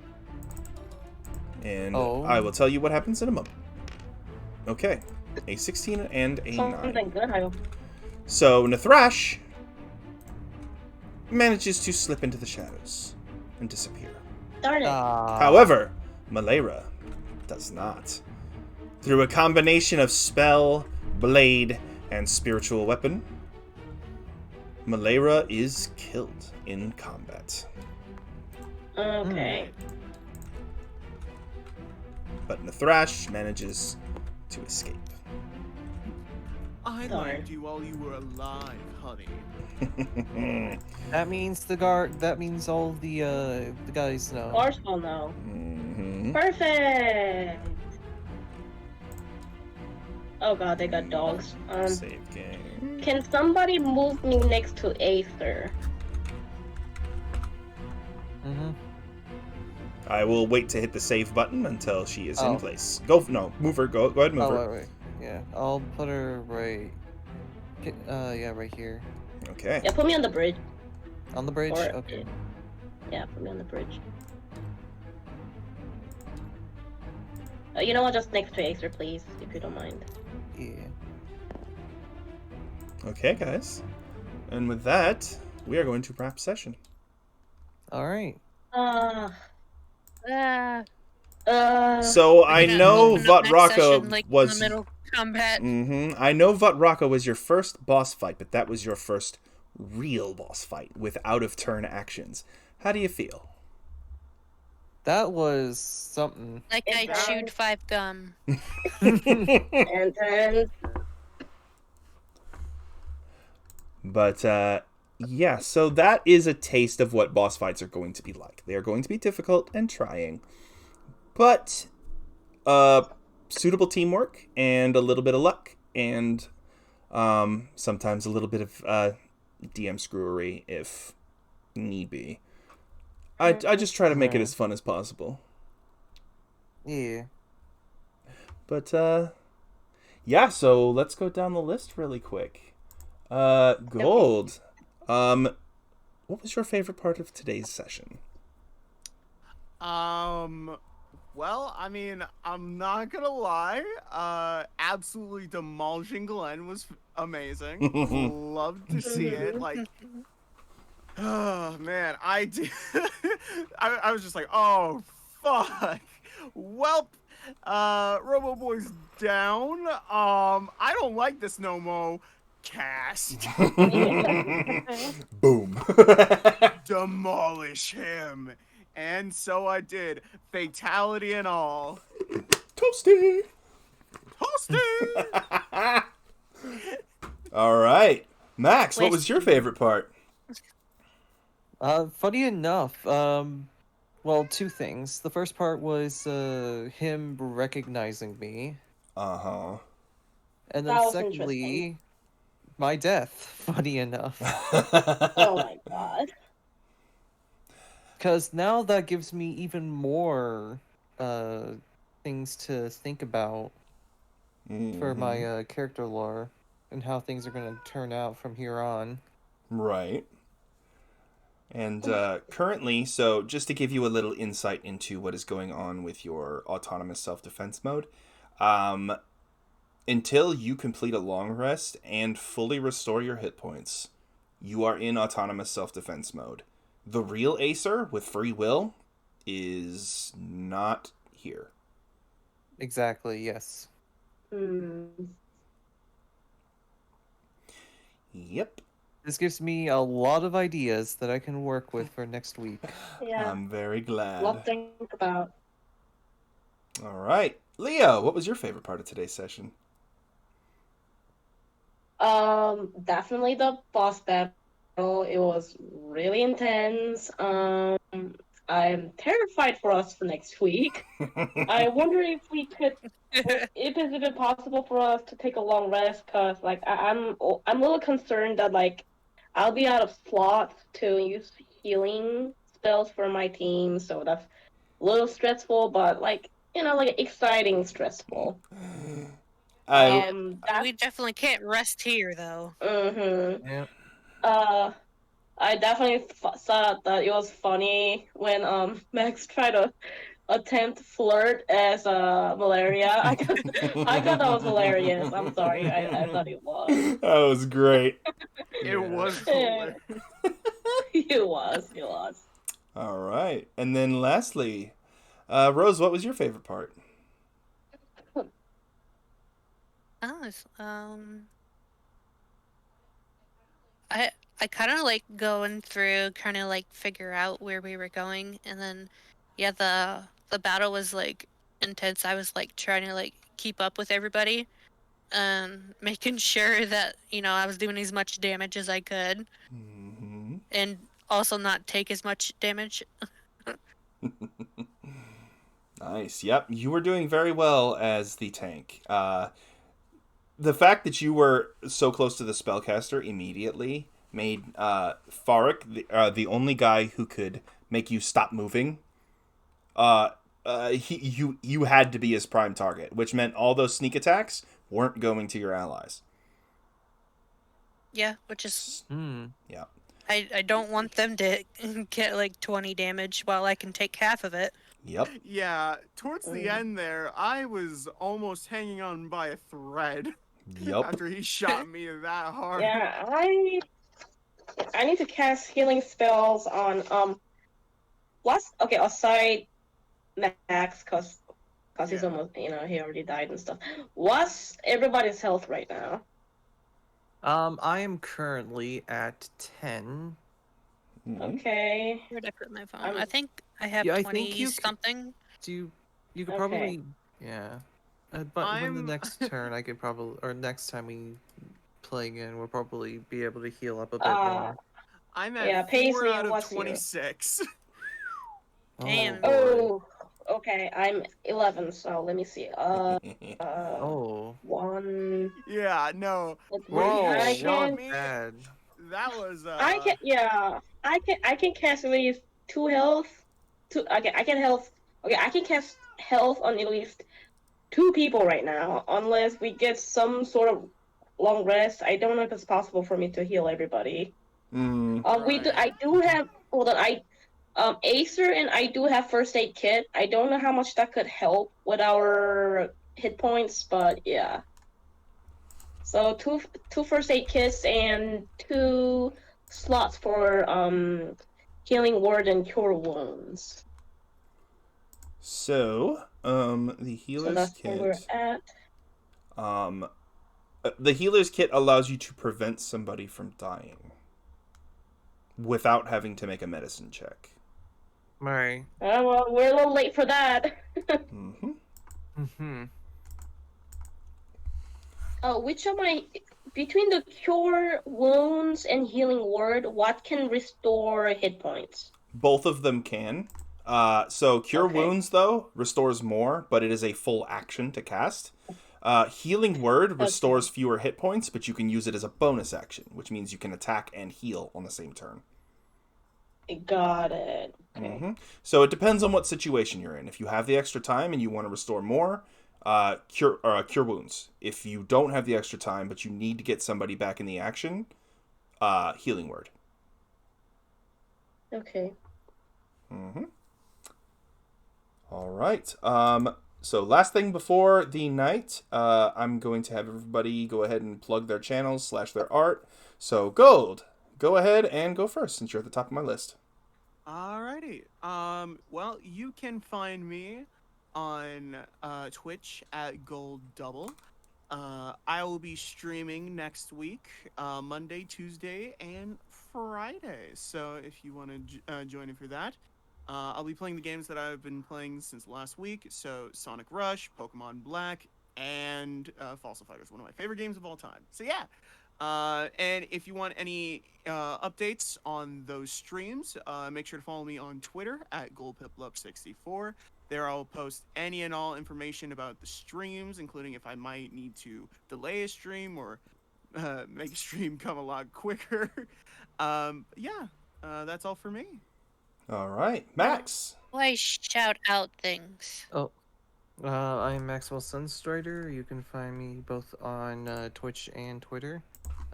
And Oh. I will tell you what happens in a moment. Okay. A 16 and a 9. Something good, I hope. So Nathrash manages to slip into the shadows and disappear. Darn it. However, Malera does not. Through a combination of spell, blade, and spiritual weapon, Malera is killed in combat. Okay. But Nathrash manages to escape. I Darn. liked you while you were alive, honey. That means the guard. That means all the guys know. Ours will know. Mhm. Perfect. Oh god, they got dogs. Save game. Can somebody move me next to Aether? Mm-hmm. I will wait to hit the save button until she is in Oh. place. Move her. Go ahead, move Oh, her. wait. Yeah, I'll put her right. Yeah, right here. Okay. Yeah, put me on the bridge. On the bridge. Or- Okay. Yeah, put me on the bridge. You know what? Just next to Aether, please, if you don't mind. Yeah. Okay, guys. And with that, we are going to wrap session. All right. So I We're gonna know open up next Vatraka session, like, was. in the middle combat. I know Vatraka was your first boss fight, but that was your first real boss fight with out of turn actions. How do you feel? That was something. Like I It's chewed 5 gum. And then But yeah, so that is a taste of what boss fights are going to be like. They are going to be difficult and trying, but suitable teamwork and a little bit of luck and sometimes a little bit of DM screwery if need be. I just try to make it as fun as possible. Yeah. But yeah, so let's go down the list really quick. Gold. What was your favorite part of today's session? Well, I mean, I'm not gonna lie. Absolutely demolishing Glenn was amazing. Loved to see it. Like, Oh man, I did. I was just like, oh fuck. Welp, Robo Boy's down. I don't like this no mo. Cast. Boom. Demolish him. And so I did. Fatality and all. Toasty. Toasty! All right, Max. What Wait. was your favorite part? Funny enough, well, two things. The first part was him recognizing me, Uh and then That was secondly, my death. Funny enough, Oh my god. because now that gives me even more things to think about for my character lore and how things are going to turn out from here on. Right. And currently, so just to give you a little insight into what is going on with your autonomous self-defense mode, until you complete a long rest and fully restore your hit points, you are in autonomous self-defense mode. The real Acer with free will is not here. Exactly, yes. Yep. This gives me a lot of ideas that I can work with for next week. Yeah. I'm very glad. Lot to think about. All right. Leo, what was your favorite part of today's session? Definitely the boss battle. It was really intense. I'm terrified for us for next week. I wonder if we could, if it's even possible for us to take a long rest, cause like I'm a little concerned that like I'll be out of slots to use healing spells for my team, so that's a little stressful, but like like exciting stressful. We definitely can't rest here, though. Yeah. I definitely thought that it was funny when Max tried to attempt flirt as Valeria. I thought that was hilarious. I'm sorry. I thought it was. That was great. It was hilarious. It was. All right. And then lastly, Rose, what was your favorite part? I kind of like going through, kind of like figure out where we were going, and then the battle was like intense. I was like trying to like keep up with everybody, making sure that I was doing as much damage as I could, and also not take as much damage. Nice. Yep, you were doing very well as the tank. The fact that you were so close to the spellcaster immediately made Farik the only guy who could make you stop moving. You had to be his prime target, which meant all those sneak attacks weren't going to your allies. Yeah, which is Yeah. I don't want them to get like 20 damage while I can take half of it. Yep. Yeah, towards the end there, I was almost hanging on by a thread. Yep. After he shot me that hard. Yeah, I need to cast healing spells on aside Max, cause he's almost he already died and stuff. What's everybody's health right now? I am currently at 10. Okay. Where'd I put my phone? I think I have Yeah, I 20 think you something. You could Okay. probably, yeah. But when the next turn, I could probably, or next time we play again, we'll probably be able to heal up a bit more. I'm at Yeah, 4 Paisley, out of what's you? 26. Damn. boy. Oh, okay. I'm 11, so let me see. Oh. 1. Yeah, no. Whoa, I He shot can. me. bad. That was I can. Yeah. I can cast at least 2 health. Okay, I can cast health on at least 2 people right now, unless we get some sort of long rest. I don't know if it's possible for me to heal everybody. I do have. Hold on. Acer and I do have first aid kit. I don't know how much that could help with our hit points, but yeah. So two first aid kits and 2 slots for healing word and cure wounds. So, the So healer's that's where we're kit. at. The healer's kit allows you to prevent somebody from dying without having to make a medicine check. Right. Well, we're a little late for that. Mm-hmm. Mm-hmm. Which of my between the cure wounds and healing word, what can restore hit points? Both of them can. So Cure Okay. Wounds, though, restores more, but it is a full action to cast. Healing Word restores fewer hit points, but you can use it as a bonus action, which means you can attack and heal on the same turn. Got it. Okay. Mm-hmm. So it depends on what situation you're in. If you have the extra time and you want to restore more, cure Wounds. If you don't have the extra time, but you need to get somebody back in the action, Healing Word. Okay. Mm-hmm. All right. So last thing before the night, I'm going to have everybody go ahead and plug their channels / their art. So Gold, go ahead and go first since you're at the top of my list. Alrighty. Well, you can find me on Twitch at Gold Double. I will be streaming next week, Monday, Tuesday, and Friday. So if you want to join in for that, I'll be playing the games that I've been playing since last week. So Sonic Rush, Pokemon Black, and Falsifighters, one of my favorite games of all time. So yeah. And if you want any updates on those streams, make sure to follow me on Twitter at GoldPiplup64. There I'll post any and all information about the streams, including if I might need to delay a stream or make a stream come a lot quicker. That's all for me. All right, Max. Why shout out things? Oh. I'm Maxwell Sunstrider. You can find me both on Twitch and Twitter.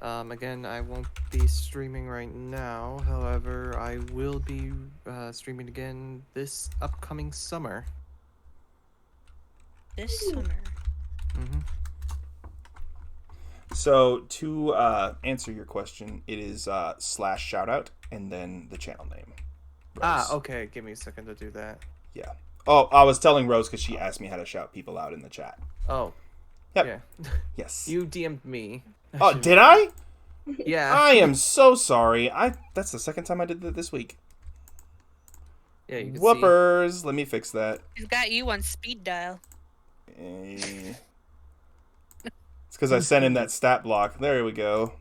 Again, I won't be streaming right now. However, I will be streaming again this upcoming summer. This summer. Mm-hmm. So to answer your question, it is /shoutout and then the channel name. Rose. Okay. Give me a second to do that. Yeah. Oh, I was telling Rose because she asked me how to shout people out in the chat. Oh. Yep. Yeah. Yes. You DM'd me. Oh, did I? Yeah. I am so sorry. That's the second time I did that this week. Yeah, you can Whoopers. Let me fix that. He's got you on speed dial. It's because I sent him that stat block. There we go.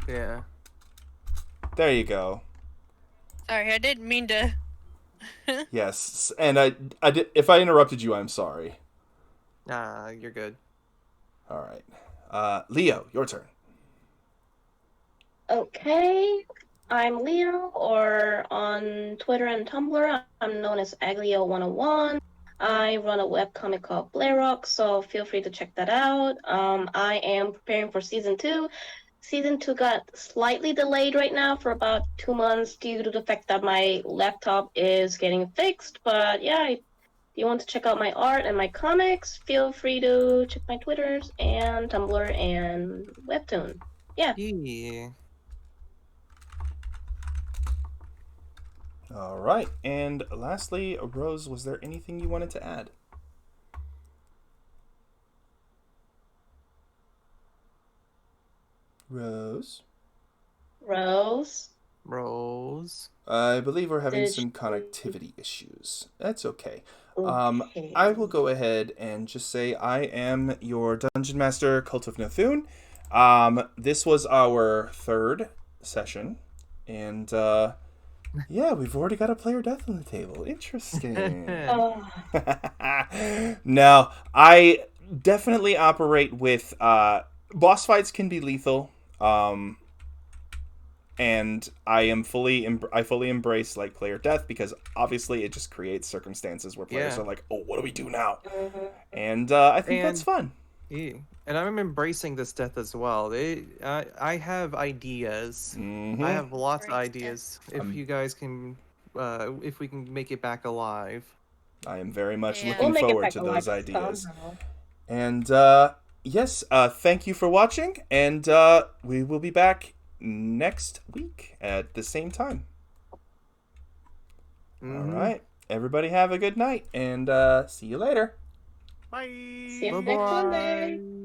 see. Yeah. There you go. Sorry, I didn't mean to. Yes, and I did. If I interrupted you, I'm sorry. Nah, you're good. All right, Leo, your turn. Okay. I'm Leo, or on Twitter and Tumblr, I'm known as Aglio101. I run a webcomic called Blayrock, so feel free to check that out. I am preparing for Season 2. Season 2 got slightly delayed right now for about 2 months due to the fact that my laptop is getting fixed. But yeah, if you want to check out my art and my comics, feel free to check my Twitters and Tumblr and Webtoon. Yeah. Yeah. All right, and lastly, Rose, was there anything you wanted to add? Rose? Rose. I believe we're having Did some you- connectivity issues. That's okay. Okay. I will go ahead and just say I am your Dungeon Master, Cult of Nathun. This was our 3rd session, and yeah, we've already got a player death on the table. Interesting. Oh, No, I definitely operate with boss fights can be lethal. And I fully embrace like player death because obviously it just creates circumstances where players Yeah. are like, oh, what do we do now? mhm. And I think that's And- fun. Yeah. And I'm embracing this death as well. I have ideas. Mhm. I have lots of Great ideas. If Um, you guys can, if we can make it back alive. I am very much Yeah. looking We'll make it forward back to alive those ideas. somehow. And yes, thank you for watching, and we will be back next week at the same time. Mhm. All right. Everybody have a good night, and see you later. Bye. See you next Sunday.